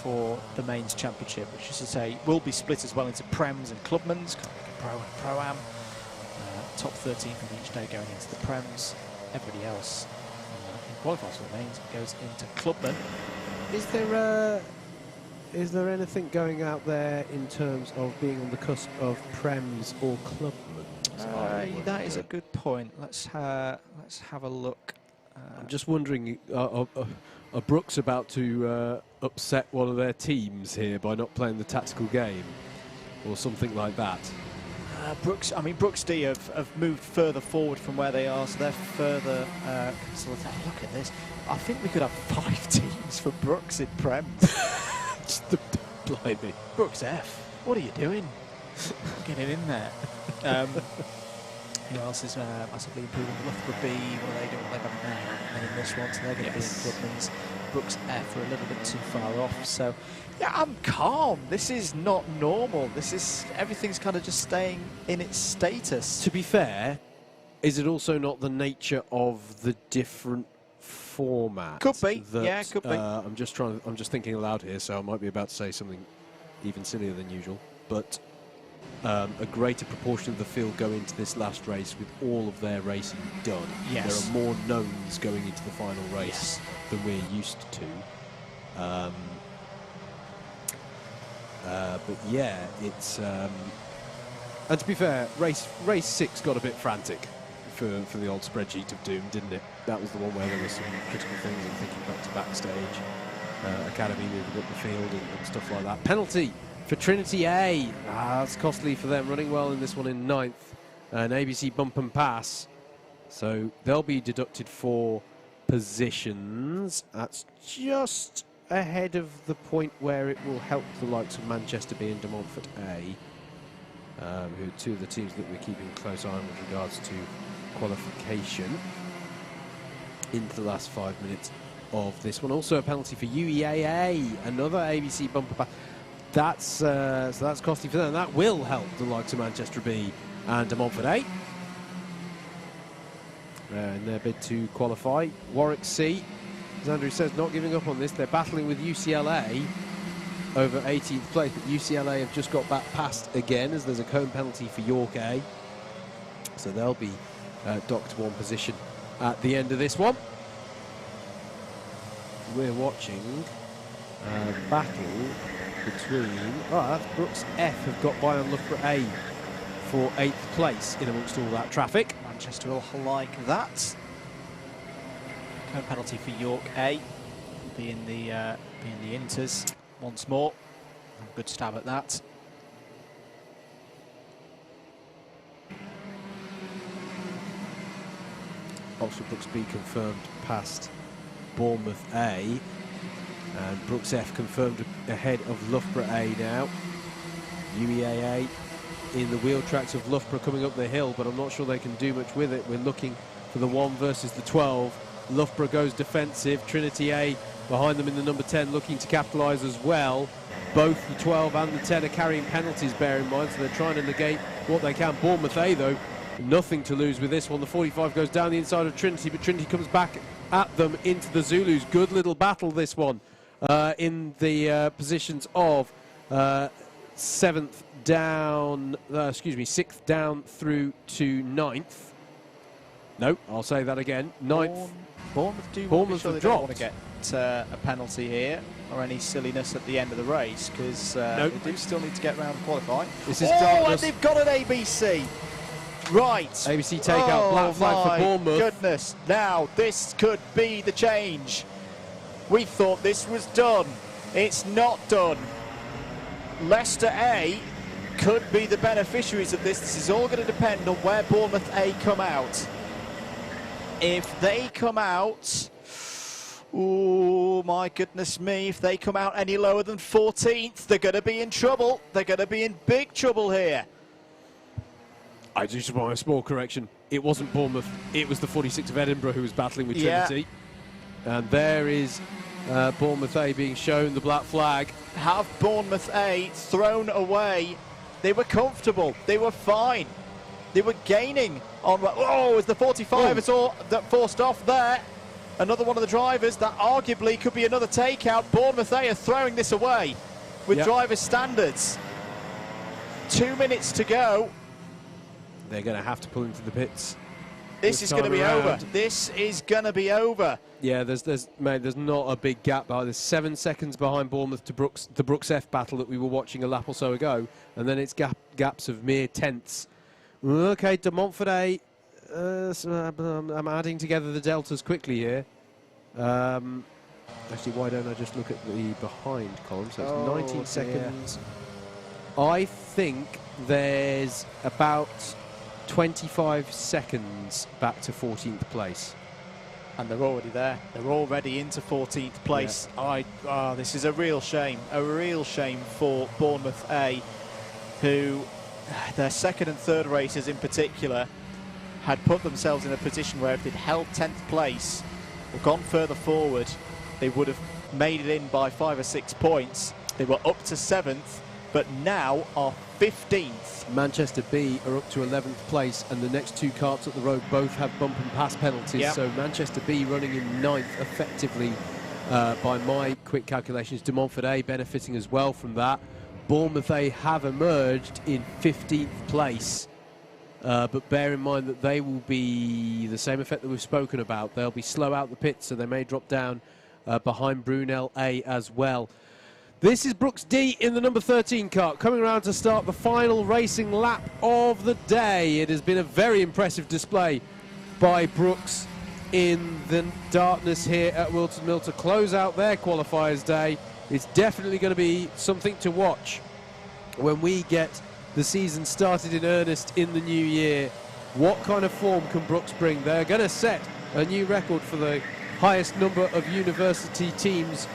for the mains championship, which is to say will be split as well into Prems and Clubmans, kind of like a Pro and Pro-Am. Top 13 from each day going into the Prems. Everybody else qualifies for the mains and goes into Clubman. Is there anything going out there in terms of being on the cusp of Prems or Clubman? That is a good point. Let's have a look. I'm just wondering, are Brooks about to upset one of their teams here by not playing the tactical game, or something like that? Brooks D have moved further forward from where they are, so they're further. So look at this. I think we could have 5 teams for Brooks in Prems. Just blimey. Brooks F, what are you doing? Get it in there. Who else is massively improving? Loughborough B, what are they doing? They've got now. And in this one, so they're going to be in Clubman's. Brooks F are a little bit too far off. So, yeah, I'm calm. This is not normal. Everything's kind of just staying in its status. To be fair, is it also not the nature of the different format? Could be. That, yeah, could be. I'm just thinking aloud here, so I might be about to say something even sillier than usual. But a greater proportion of the field go into this last race with all of their racing done. Yes. There are more knowns going into the final race than we're used to. But yeah, it's and to be fair, race 6 got a bit frantic for the old spreadsheet of doom, didn't it? That was the one where there were some critical things. I'm thinking back to backstage, Academy moving up the field and stuff like that. Penalty for Trinity A. That's costly for them, running well in this one in 9th. An ABC bump and pass. So they'll be deducted for positions. That's just ahead of the point where it will help the likes of Manchester B and De Montfort A, who are 2 of the teams that we're keeping a close eye on with regards to qualification into the last 5 minutes of this one. Also a penalty for UEAA, another ABC bumper pass. So that's costly for them. That will help the likes of Manchester B and De Montfort A in their bid to qualify. Warwick C, as Andrew says, not giving up on this. They're battling with UCLA over 18th place, but UCLA have just got back past again as there's a cone penalty for York A. So they'll be docked 1 position at the end of this one. We're watching a battle between... that's Brooks F have got by on Loughborough A for 8th place in amongst all that traffic. Manchester will like that. Cone penalty for York A. Being the Inters once more. Good stab at that. Oxford Brooks B confirmed past Bournemouth A. And Brooks F confirmed ahead of Loughborough A now. UEAA in the wheel tracks of Loughborough coming up the hill, but I'm not sure they can do much with it. We're looking for the 1 versus the 12. Loughborough goes defensive. Trinity A behind them in the number 10 looking to capitalise as well. Both the 12 and the 10 are carrying penalties, bear in mind, so they're trying to negate what they can. Bournemouth A, though, nothing to lose with this one. The 45 goes down the inside of Trinity, but Trinity comes back at them into the Zulus. Good little battle, this one, in the positions of 6th down through to 9th. No, I'll say that again. 9th. Bournemouth have don't want to get a penalty here or any silliness at the end of the race, because they do still need to get round and qualify. This is and they've got an ABC. Right. ABC take out black flag for Bournemouth. Goodness. Now this could be the change. We thought this was done. It's not done. Leicester A could be the beneficiaries of this. This is all going to depend on where Bournemouth A come out. If they come out, oh my goodness me, if they come out any lower than 14th, they're going to be in trouble. They're going to be in big trouble here. I just want a small correction. It wasn't Bournemouth. It was the 46 of Edinburgh who was battling with Trinity. And there is Bournemouth A being shown the black flag. Have Bournemouth A thrown away. They were comfortable. They were fine. They were gaining on... Oh, it was the 45 it's all that forced off there. another one of the drivers. That arguably could be another takeout. Bournemouth, they are throwing this away with driver standards. 2 minutes to go. They're going to have to pull into the pits. This is going to be over. This is going to be over. Yeah, there's not a big gap behind. There's 7 seconds behind Bournemouth to Brooks, the Brooks F battle that we were watching a lap or so ago, and then it's gaps of mere tenths. Okay, De Montfort, so I'm adding together the deltas quickly here. Actually, why don't I just look at the behind column? So it's 19 seconds. I think there's about 25 seconds back to 14th place. And they're already there. They're already into 14th place. Yeah. This is a real shame for Bournemouth A, who their second and third races in particular had put themselves in a position where if they'd held 10th place or gone further forward, they would have made it in by 5 or 6 points. They were up to 7th, but now are 15th. Manchester B are up to 11th place, and the next 2 karts up the road both have bump and pass penalties. Yep. So Manchester B running in 9th effectively by my quick calculations. De Montfort A benefiting as well from that. Bournemouth A have emerged in 15th place. But bear in mind that they will be the same effect that we've spoken about. They'll be slow out the pits, so they may drop down behind Brunel A as well. This is Brooks D in the number 13 kart, coming around to start the final racing lap of the day. It has been a very impressive display by Brooks in the darkness here at Whilton Mill to close out their qualifiers day. It's definitely going to be something to watch when we get the season started in earnest in the new year. What kind of form can Brooks bring? They're going to set a new record for the highest number of university teams,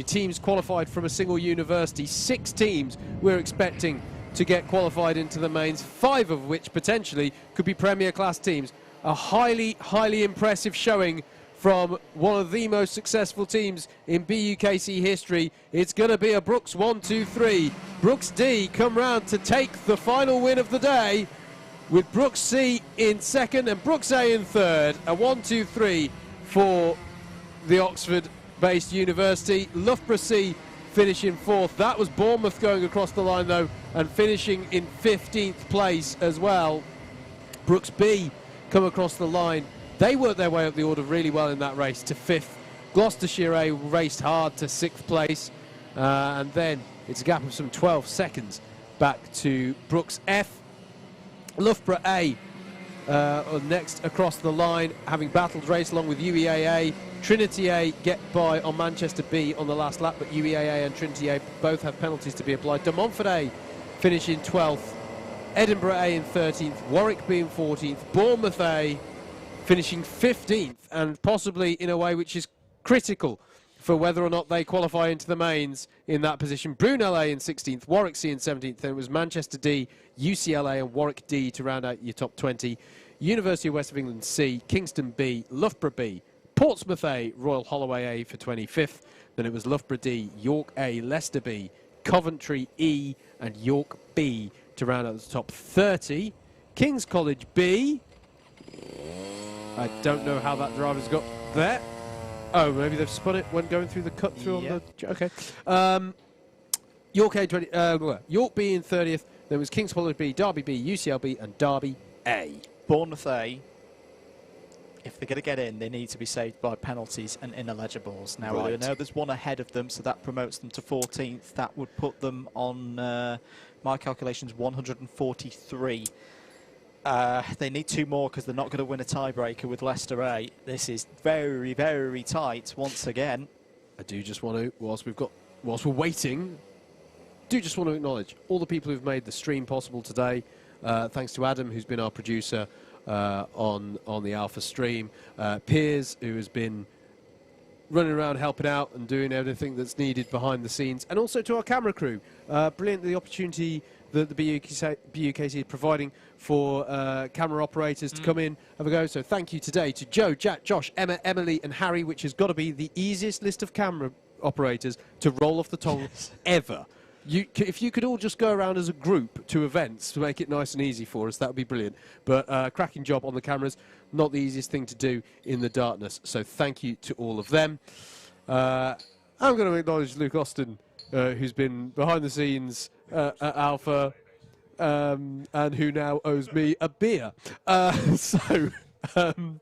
teams qualified from a single university. 6 teams we're expecting to get qualified into the mains, 5 of which potentially could be Premier Class teams. A highly, highly impressive showing from one of the most successful teams in BUKC history. It's going to be a Brooks 1-2-3. Brooks D come round to take the final win of the day, with Brooks C in second and Brooks A in third. A 1-2-3 for the Oxford-based university. Loughborough C finishing 4th. That was Bournemouth going across the line though and finishing in 15th place as well. Brooks B come across the line. They worked their way up the order really well in that race to 5th. Gloucestershire A raced hard to 6th place. And then it's a gap of some 12 seconds back to Brooks F. Loughborough A next across the line, having battled race along with UEAA. Trinity A get by on Manchester B on the last lap, but UEAA and Trinity A both have penalties to be applied. De Montfort A finish in 12th. Edinburgh A in 13th. Warwick B in 14th. Bournemouth A finishing 15th, and possibly in a way which is critical for whether or not they qualify into the mains in that position. Brunel A in 16th, Warwick C in 17th, then it was Manchester D, UCLA and Warwick D to round out your top 20. University of West of England C, Kingston B, Loughborough B, Portsmouth A, Royal Holloway A for 25th, then it was Loughborough D, York A, Leicester B, Coventry E and York B to round out the top 30. King's College B, I don't know how that driver's got there. Oh, maybe they've spun it when going through the cut through on the... Okay. York A, York B in 30th. There was King's College B, Derby B, UCL B and Derby A. Bournemouth A, if they're going to get in, they need to be saved by penalties and ineligibles. Now, I know there's one ahead of them, so that promotes them to 14th. That would put them on, my calculations, 143. They need 2 more because they're not going to win a tiebreaker with Leicester A. This is very, very tight once again. I do just want to, whilst we're waiting, do just want to acknowledge all the people who've made the stream possible today. Thanks to Adam, who's been our producer on the Alpha stream. Piers, who has been running around helping out and doing everything that's needed behind the scenes. And also to our camera crew. Brilliant the opportunity that the BUKC is providing for camera operators to come in, have a go. So thank you today to Joe, Jack, Josh, Emma, Emily and Harry, which has got to be the easiest list of camera operators to roll off the tongue ever. if you could all just go around as a group to events to make it nice and easy for us, that would be brilliant. But cracking job on the cameras, not the easiest thing to do in the darkness. So thank you to all of them. I'm going to acknowledge Luke Austin, who's been behind the scenes at Alpha, and who now owes me a beer. And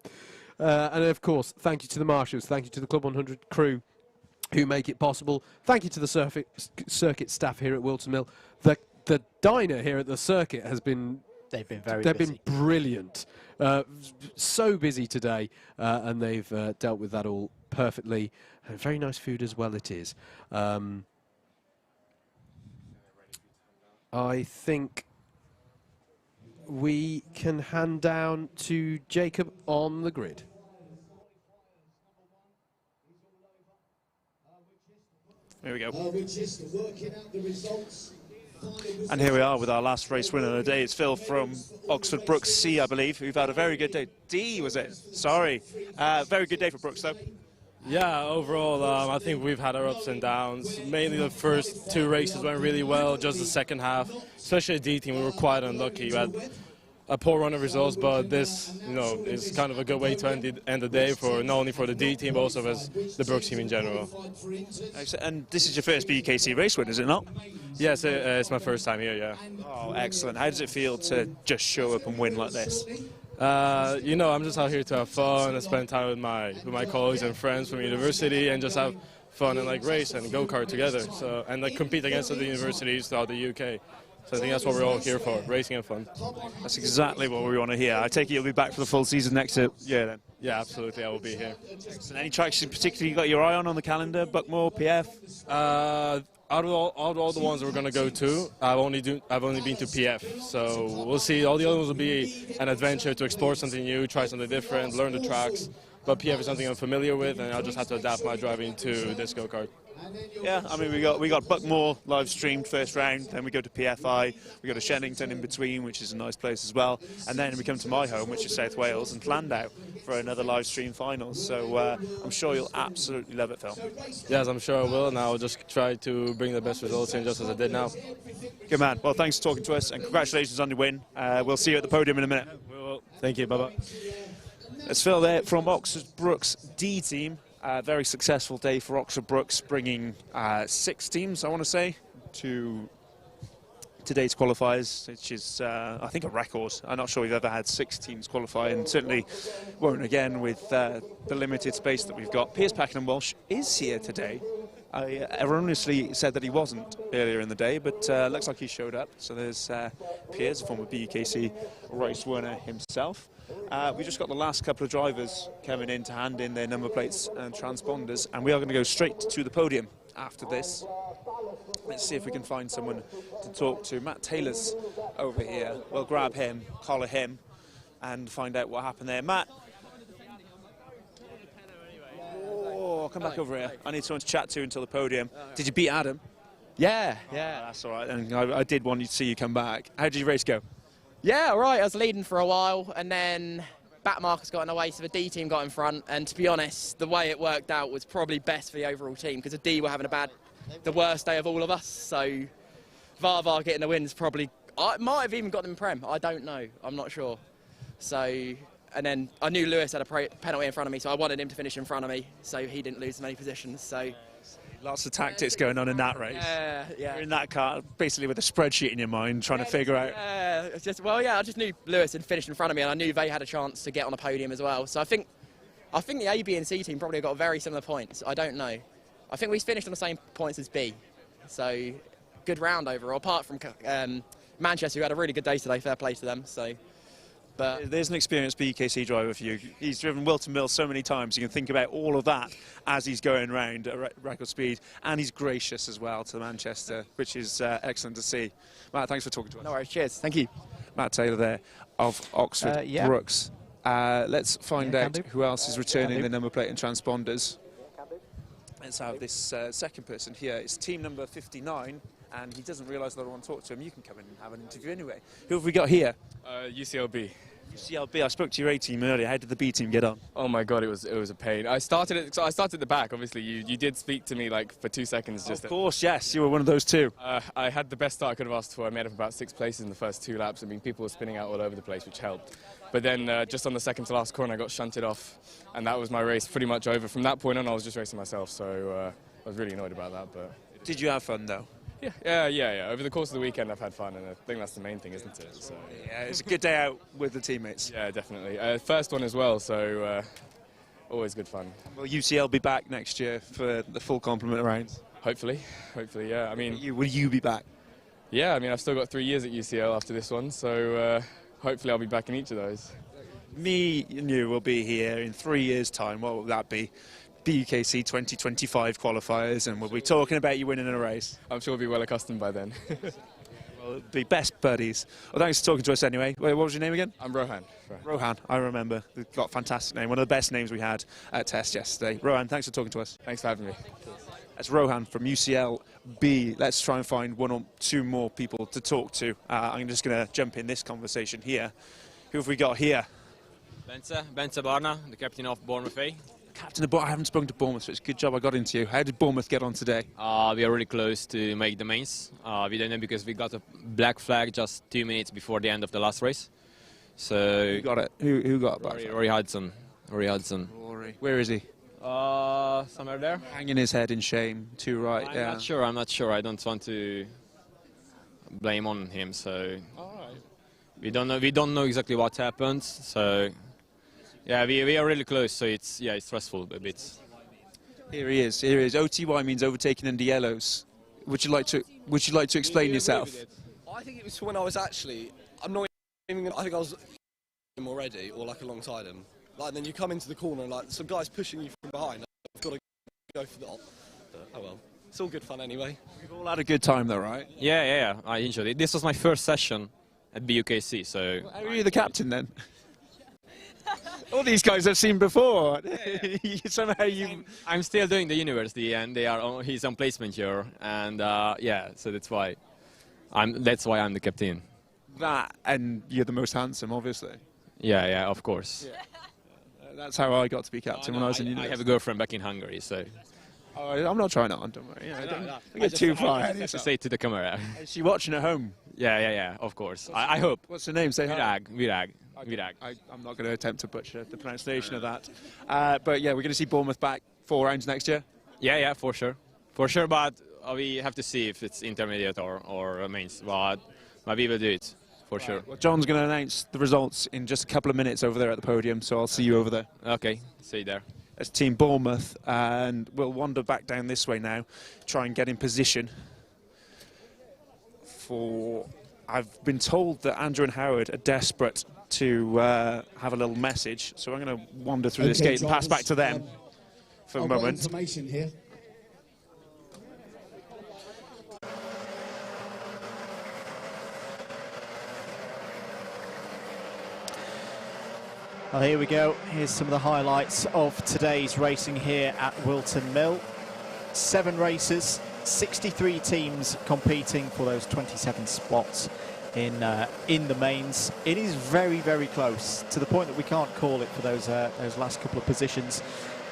of course, thank you to the marshals, thank you to the Club 100 crew who make it possible. Thank you to the circuit staff here at Whilton Mill. The diner here at the circuit has been... They've been very They've busy. been brilliant. So busy today, and they've dealt with that all perfectly. And very nice food as well it is. I think we can hand down to Jacob on the grid. There we go. We're just working out the results. And here we are with our last race winner of the day. It's Phil from Oxford Brooks C, I believe, who've had a very good day. D, was it? Sorry. Very good day for Brooks, though. Yeah, overall, I think we've had our ups and downs. Mainly the first 2 races went really well, just the second half. Especially the D team, we were quite unlucky. We had a poor run of results, but this, is kind of a good way to end the day for not only for the D team, but also as the Brooks team in general. And this is your first BUKC race win, is it not? Yes, it's my first time here, yeah. Oh, excellent. How does it feel to just show up and win like this? I'm just out here to have fun and spend time with my colleagues and friends from university and just have fun and race and go-kart together. So and compete against other universities throughout the UK. So I think that's what we're all here for, racing and fun. That's exactly what we want to hear. I take it you'll be back for the full season next year then? Yeah, absolutely, I will be here. Excellent. Any tracks in particular you got your eye on the calendar? Buckmore, PF? Out of all the ones that we're going to go to, I've only been to PF. So we'll see. All the other ones will be an adventure to explore something new, try something different, learn the tracks. But PF is something I'm familiar with, and I'll just have to adapt my driving to this go-kart. Yeah, I mean, we got Buckmore live streamed first round, then we go to PFI, we go to Shennington in between, which is a nice place as well, and then we come to my home, which is South Wales, and Llandau for another live stream final. So I'm sure you'll absolutely love it, Phil. Yes, I'm sure I will, and I'll just try to bring the best results in just as I did now. Good man. Well, thanks for talking to us, and congratulations on your win. We'll see you at the podium in a minute. We will. Thank you. Bye-bye. It's Phil there from Oxford Brooks D team. Very successful day for Oxford Brooks, bringing 6 teams, I want to say, to today's qualifiers, which is, I think, a record. I'm not sure we've ever had 6 teams qualify, and certainly won't again with the limited space that we've got. Piers Pakenham-Walsh is here today. I erroneously said that he wasn't earlier in the day, but looks like he showed up. So there's Piers, former BUKC race winner himself. We just got the last couple of drivers coming in to hand in their number plates and transponders, and we are going to go straight to the podium after this. Let's see if we can find someone to talk to. Matt Taylor's over here. We'll grab him, collar him, and find out what happened there. Matt. Oh, come back over here. I need someone to chat to until the podium. Did you beat Adam? Yeah. Oh, that's all right. And I did want to see you come back. How did your race go? Yeah, all right. I was leading for a while, and then back markers got in the way, so the D team got in front. And to be honest, the way it worked out was probably best for the overall team, because the D were having the worst day of all of us. So Var getting the win is probably, I might have even got them Prem. I don't know. I'm not sure. So, and then I knew Lewis had a penalty in front of me, so I wanted him to finish in front of me, so he didn't lose many positions. So. Lots of tactics going on in that race. Yeah. You're in that car, basically with a spreadsheet in your mind, trying to figure out. Yeah, I just knew Lewis had finished in front of me, and I knew they had a chance to get on a podium as well. So I think the A, B, and C team probably got very similar points. I don't know. I think we finished on the same points as B. So good round overall. Apart from Manchester, who had a really good day today. Fair play to them. So. But there's an experienced BUKC driver for you. He's driven Whilton Mill so many times. You can think about all of that as he's going round at record speed. And he's gracious as well to Manchester, which is excellent to see. Matt, thanks for talking to us. No worries. Cheers. Thank you. Matt Taylor there of Oxford Brooks. Let's find out who else is returning the number plate and transponders. Let's have this second person here. It's team number 59. And he doesn't realise that I want to talk to him. You can come in and have an interview anyway. Who have we got here? UCLB. CLB, I spoke to your A team earlier. How did the B team get on? Oh my God, it was a pain. I started at the back. Obviously, you did speak to me like for 2 seconds. Just of course, yes, you were one of those two. I had the best start I could have asked for. I made up about 6 places in the first 2 laps. I mean, people were spinning out all over the place, which helped. But then just on the second to last corner, I got shunted off, and that was my race pretty much over. From that point on, I was just racing myself. So I was really annoyed about that. But did you have fun though? Yeah. Over the course of the weekend, I've had fun, and I think that's the main thing, isn't it? So, yeah, it's a good day out with the teammates. Yeah, definitely. First one as well, so always good fun. Will UCL be back next year for the full complement of rounds? Hopefully, yeah. I mean, will you be back? Yeah, I mean, I've still got 3 years at UCL after this one, so hopefully I'll be back in each of those. Me and you will be here in 3 years' time. What will that be? BUKC 2025 qualifiers, and we'll be talking about you winning a race. I'm sure we'll be well accustomed by then. Well, the best buddies. Well, thanks for talking to us anyway. Wait, what was your name again? I'm Rohan. Rohan, I remember. They've got a fantastic name. One of the best names we had at test yesterday. Rohan, thanks for talking to us. Thanks for having me. That's Rohan from UCL B. Let's try and find 1 or 2 more people to talk to. I'm just going to jump in this conversation here. Who have we got here? Bence Barna, the captain of Bournemouth A. Captain of Bournemouth. I haven't spoken to Bournemouth, so it's a good job I got into you. How did Bournemouth get on today? We are really close to make the mains. We don't know because we got a black flag just 2 minutes before the end of the last race. So who got it? Who got it? Rory Hudson. Rory. Where is he? Somewhere there. Hanging his head in shame. Too right. I'm not sure. I don't want to blame on him. So we don't know exactly what happened. So. Yeah, we are really close, so it's stressful a bit. Here he is. OTY means overtaking under yellows. Would you like to explain yourself? I think it was when I was I'm not even. I think I was him already, or like alongside him. Like, and then you come into the corner and like some guy's pushing you from behind. I've got to go for the. Oh well, it's all good fun anyway. We've all had a good time though, right? Yeah. I enjoyed it. This was my first session at BUKC, so. How are you the captain then? All these guys I've seen before. Somehow I'm still doing the university, and he's on placement here, and so that's why I'm the captain. That, and you're the most handsome, obviously. Yeah, of course. Yeah. That's how I got to be captain when I was in university. I have a girlfriend back in Hungary, so. Oh, I'm not trying on, don't worry. Don't get too far. I have to say to the camera. Is she watching at home? Yeah, of course. I hope. What's her name? Say hi. Virag. I'm not going to attempt to butcher the pronunciation of that. But yeah, we're going to see Bournemouth back 4 rounds next year. Yeah, for sure. But we have to see if it's intermediate or mains. But maybe we'll do it, for sure. Well, John's going to announce the results in just a couple of minutes over there at the podium, so I'll see you over there. Okay, see you there. That's Team Bournemouth, and we'll wander back down this way now, try and get in position for... I've been told that Andrew and Howard are desperate to have a little message, so I'm going to wander through this gate and pass back to them for a moment. Information here. Well, here we go. Here's some of the highlights of today's racing here at Whilton Mill. 7 races, 63 teams competing for those 27 spots in the mains. It is very, very close, to the point that we can't call it for those last couple of positions.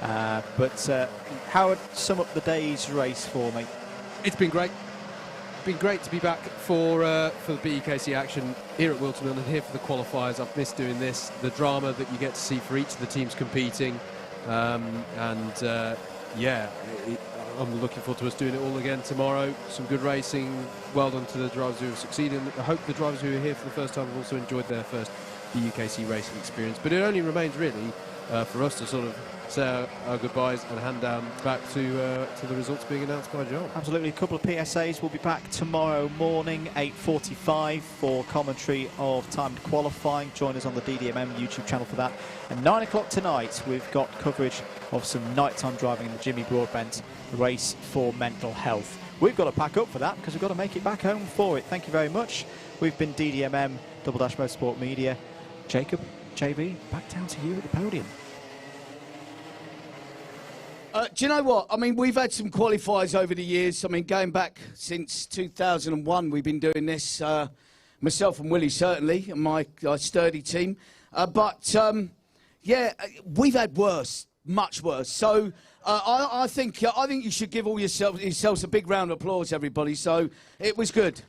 But Howard, sum up the day's race for me. It's been great. Been great to be back for the BUKC action here at Whilton Mill and here for the qualifiers. I've missed doing this, the drama that you get to see for each of the teams competing, yeah, I'm looking forward to us doing it all again tomorrow. Some good racing. Well done to the drivers who have succeeded. I hope the drivers who are here for the first time have also enjoyed their first BUKC racing experience. But it only remains really for us to sort of say our goodbyes and hand down back to the results being announced by John. Absolutely. A couple of PSAs. We'll be back tomorrow morning, 8:45, for commentary of timed qualifying. Join us on the DDMM YouTube channel for that. And 9 o'clock tonight, we've got coverage of some nighttime driving in the Jimmy Broadbent race for mental health. We've got to pack up for that because we've got to make it back home for it. Thank you very much. We've been DDMM, Double Dash Motorsport Media. Jacob, JB, back down to you at the podium. Do you know what? I mean, we've had some qualifiers over the years. I mean, going back since 2001, we've been doing this. Myself and Willie, certainly, and my sturdy team. Yeah, we've had worse, much worse. So I think you should give all yourselves a big round of applause, everybody. So it was good.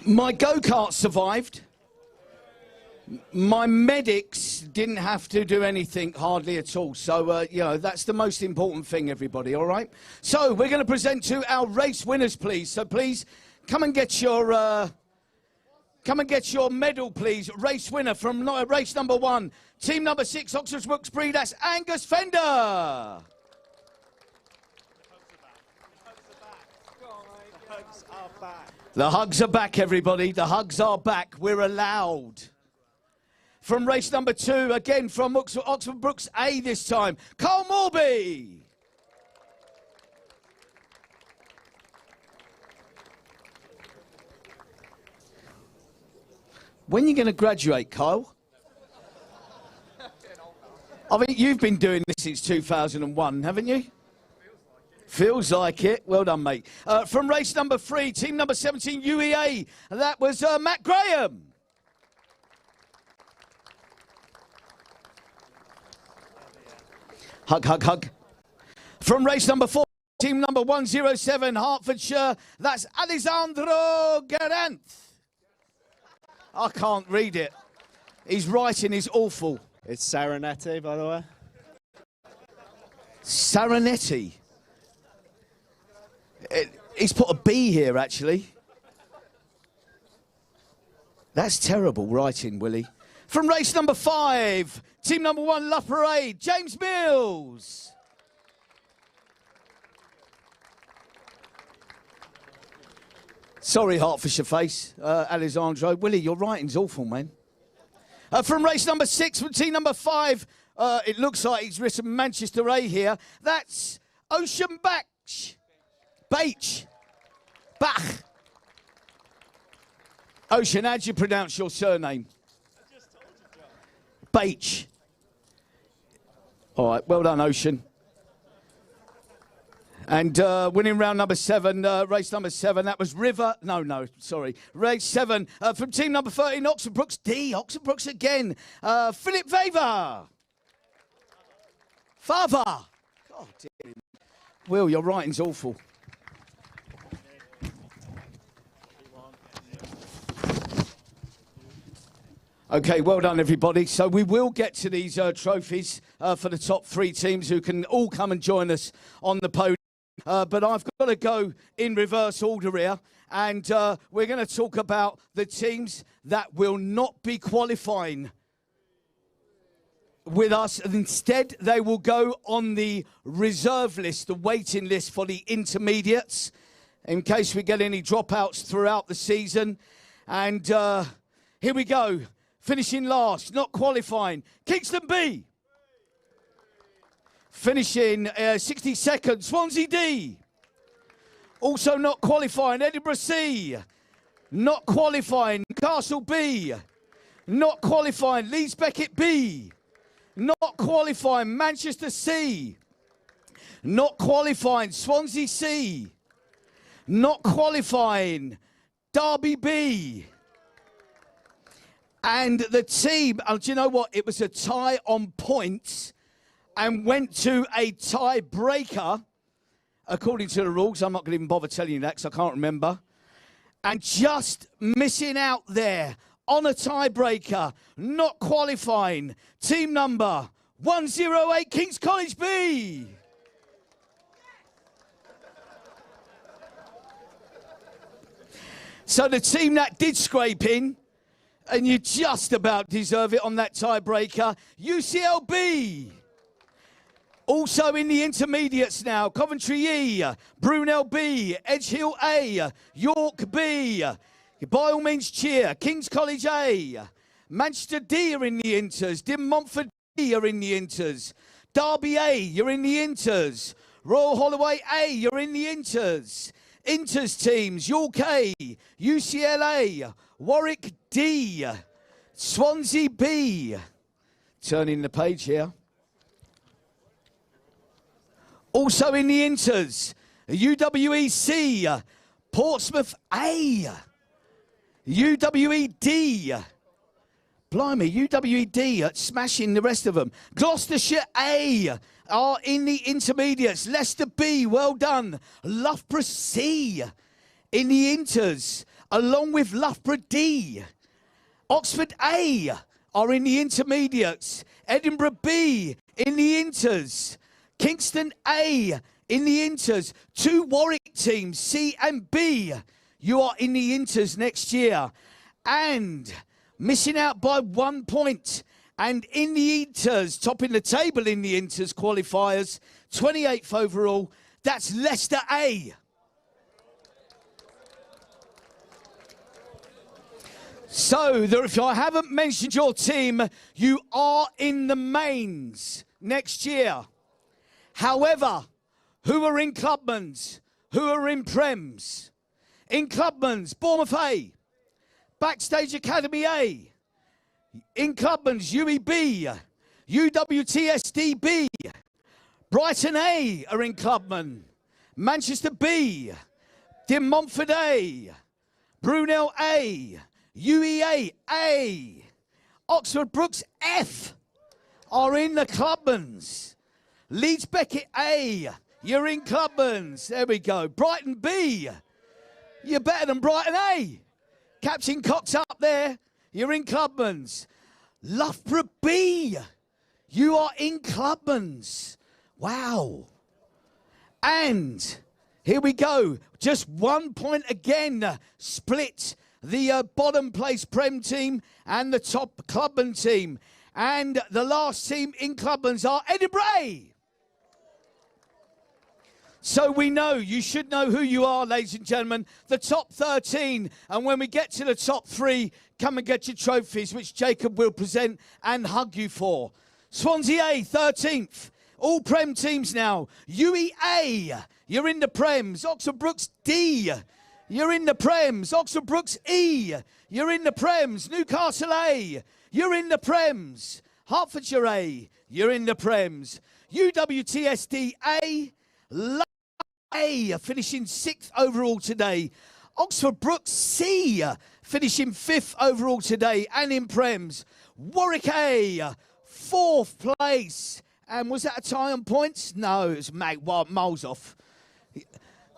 My go-kart survived. My medics didn't have to do anything hardly at all. So, you know, that's the most important thing, everybody, all right? So we're going to present to our race winners, please. So please come and get your medal, please. Race winner from race number 1, team number 6, Oxford Brooks Breed, that's Angus Fender. The hugs are back, everybody. The hugs are back. We're allowed. From race number 2, again from Oxford Brooks A this time, Carl Morby. When are you going to graduate, Kyle? I think you've been doing this since 2001, haven't you? Feels like it. Well done, mate. From race number 3, team number 17, UEA, that was Matt Graham. Hug, hug, hug. From race number 4, team number 107, Hertfordshire, that's Alessandro Garant. I can't read it. His writing is awful. It's Saranetti, by the way. Saranetti. He's put a B here, actually. That's terrible writing, Willie. From race number 5, team number 1, La Parade, James Mills. Sorry, Hertfordshire face, Alessandro. Willie, your writing's awful, man. From race number 6, from team number 5, it looks like he's written Manchester A here. That's Ocean Bach. Bach. Ocean, how do you pronounce your surname? Bach. All right, well done, Ocean. And winning round number 7, race number 7, that was River. No, sorry. Race 7 from team number 13, Oxford Brooks D. Oxford Brooks again. Philip Faver. God dear. Will, your writing's awful. Okay, well done, everybody. So we will get to these trophies for the top 3 teams who can all come and join us on the podium. But I've got to go in reverse order here, and we're going to talk about the teams that will not be qualifying with us. And instead, they will go on the reserve list, the waiting list for the intermediates, in case we get any dropouts throughout the season. And here we go. Finishing last, not qualifying, Kingston B. Finishing 62nd, Swansea D. Also not qualifying, Edinburgh C. Not qualifying, Castle B. Not qualifying, Leeds Beckett B. Not qualifying, Manchester C. Not qualifying, Swansea C. Not qualifying, Derby B. And the team, do you know what? It was a tie on points and went to a tie-breaker, according to the rules. I'm not going to even bother telling you that because I can't remember. And just missing out there on a tie-breaker, not qualifying, team number 108, King's College B. So the team that did scrape in, and you just about deserve it on that tiebreaker, UCLB. Also in the intermediates now, Coventry E, Brunel B, Edge Hill A, York B. By all means cheer. King's College A. Manchester D are in the inters. Dim Montfort D are in the inters. Derby A, you're in the inters. Royal Holloway A, you're in the inters. Inters teams, York A, UCLA, Warwick D, Swansea B. Turning the page here. Also in the inters, UWEC, Portsmouth A. UWED. Blimey, UWED smashing the rest of them. Gloucestershire A are in the intermediates. Leicester B, well done. Loughborough C in the inters, along with Loughborough D. Oxford A are in the intermediates. Edinburgh B in the inters. Kingston A in the inters. 2 Warwick teams, C and B. You are in the inters next year. And missing out by 1 point. And in the inters, topping the table in the inters qualifiers, 28th overall, that's Leicester A. So, if I haven't mentioned your team, you are in the mains next year. However, who are in Clubman's? Who are in Prems? In Clubman's, Bournemouth A. Backstage Academy A. In Clubman's, UEB. UWTSDB. Brighton A are in Clubman. Manchester B. De Montfort A. Brunel A. UEA A. Oxford Brooks F are in the Clubmans. Leeds Beckett A, you're in Clubmans. There we go. Brighton B, you're better than Brighton A. Captain Cox up there, you're in Clubmans. Loughborough B, you are in Clubmans. Wow. And here we go. Just 1 point again. Split the bottom place Prem team and the top Clubman team. And the last team in Clubman's are Edinburgh A. So we know, you should know who you are, ladies and gentlemen. The top 13. And when we get to the top 3, come and get your trophies, which Jacob will present and hug you for. Swansea A, 13th. All Prem teams now. UEA, you're in the Prems. Oxford Brooks D, you're in the Prems. Oxford Brooks E, you're in the Prems. Newcastle A, you're in the Prems. Hertfordshire A, you're in the Prems. UWTSD A, A finishing 6th overall today. Oxford Brooks C finishing 5th overall today and in Prems. Warwick A, 4th place. And was that a tie on points? No, it was miles off.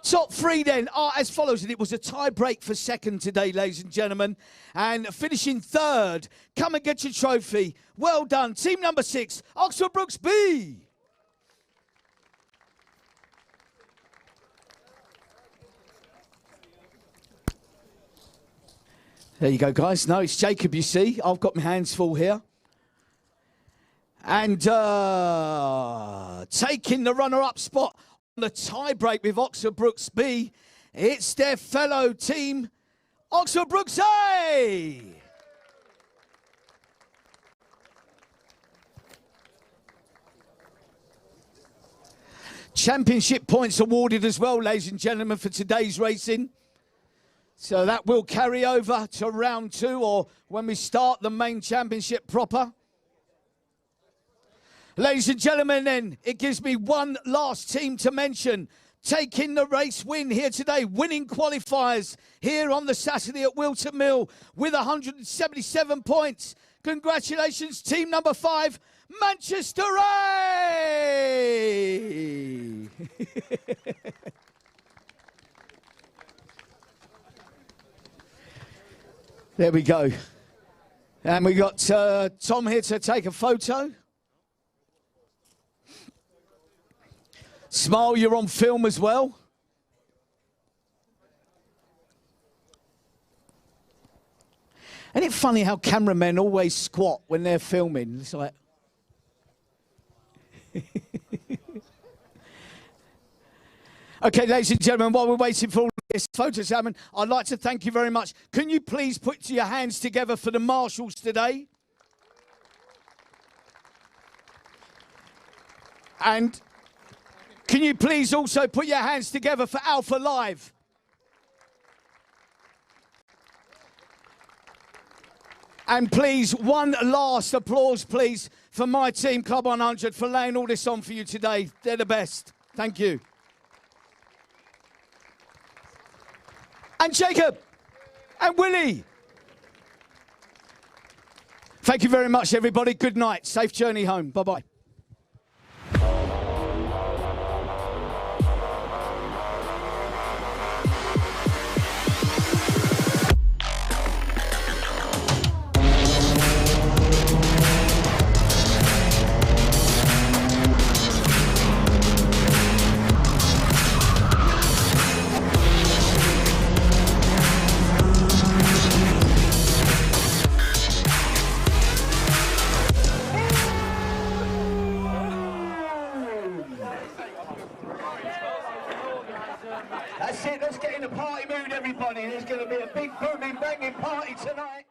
Top 3 then are as follows, and it was a tie break for 2nd today, ladies and gentlemen. And finishing 3rd, come and get your trophy. Well done. Team number 6, Oxford Brooks B. There you go, guys. No, it's Jacob, you see. I've got my hands full here. And taking the runner-up spot on the tie-break with Oxford Brooks B, it's their fellow team, Oxford Brooks A. Championship points awarded as well, ladies and gentlemen, for today's racing. So that will carry over to round 2 or when we start the main championship proper. Ladies and gentlemen, then, it gives me one last team to mention. Taking the race win here today, winning qualifiers here on the Saturday at Whilton Mill with 177 points. Congratulations, team number 5, Manchester A! There we go. And we got Tom here to take a photo. Smile, you're on film as well. Isn't it funny how cameramen always squat when they're filming? It's like... Okay, ladies and gentlemen, while we're waiting for all this photo salmon, I'd like to thank you very much. Can you please put your hands together for the marshals today? And can you please also put your hands together for Alpha Live? And please, one last applause, please, for my team, Club 100, for laying all this on for you today. They're the best. Thank you. And Jacob, and Willie, Thank you very much, everybody. Good night. Safe journey home. Bye-bye. That's it, let's get in the party mood, everybody. There's going to be a big booming, banging party tonight.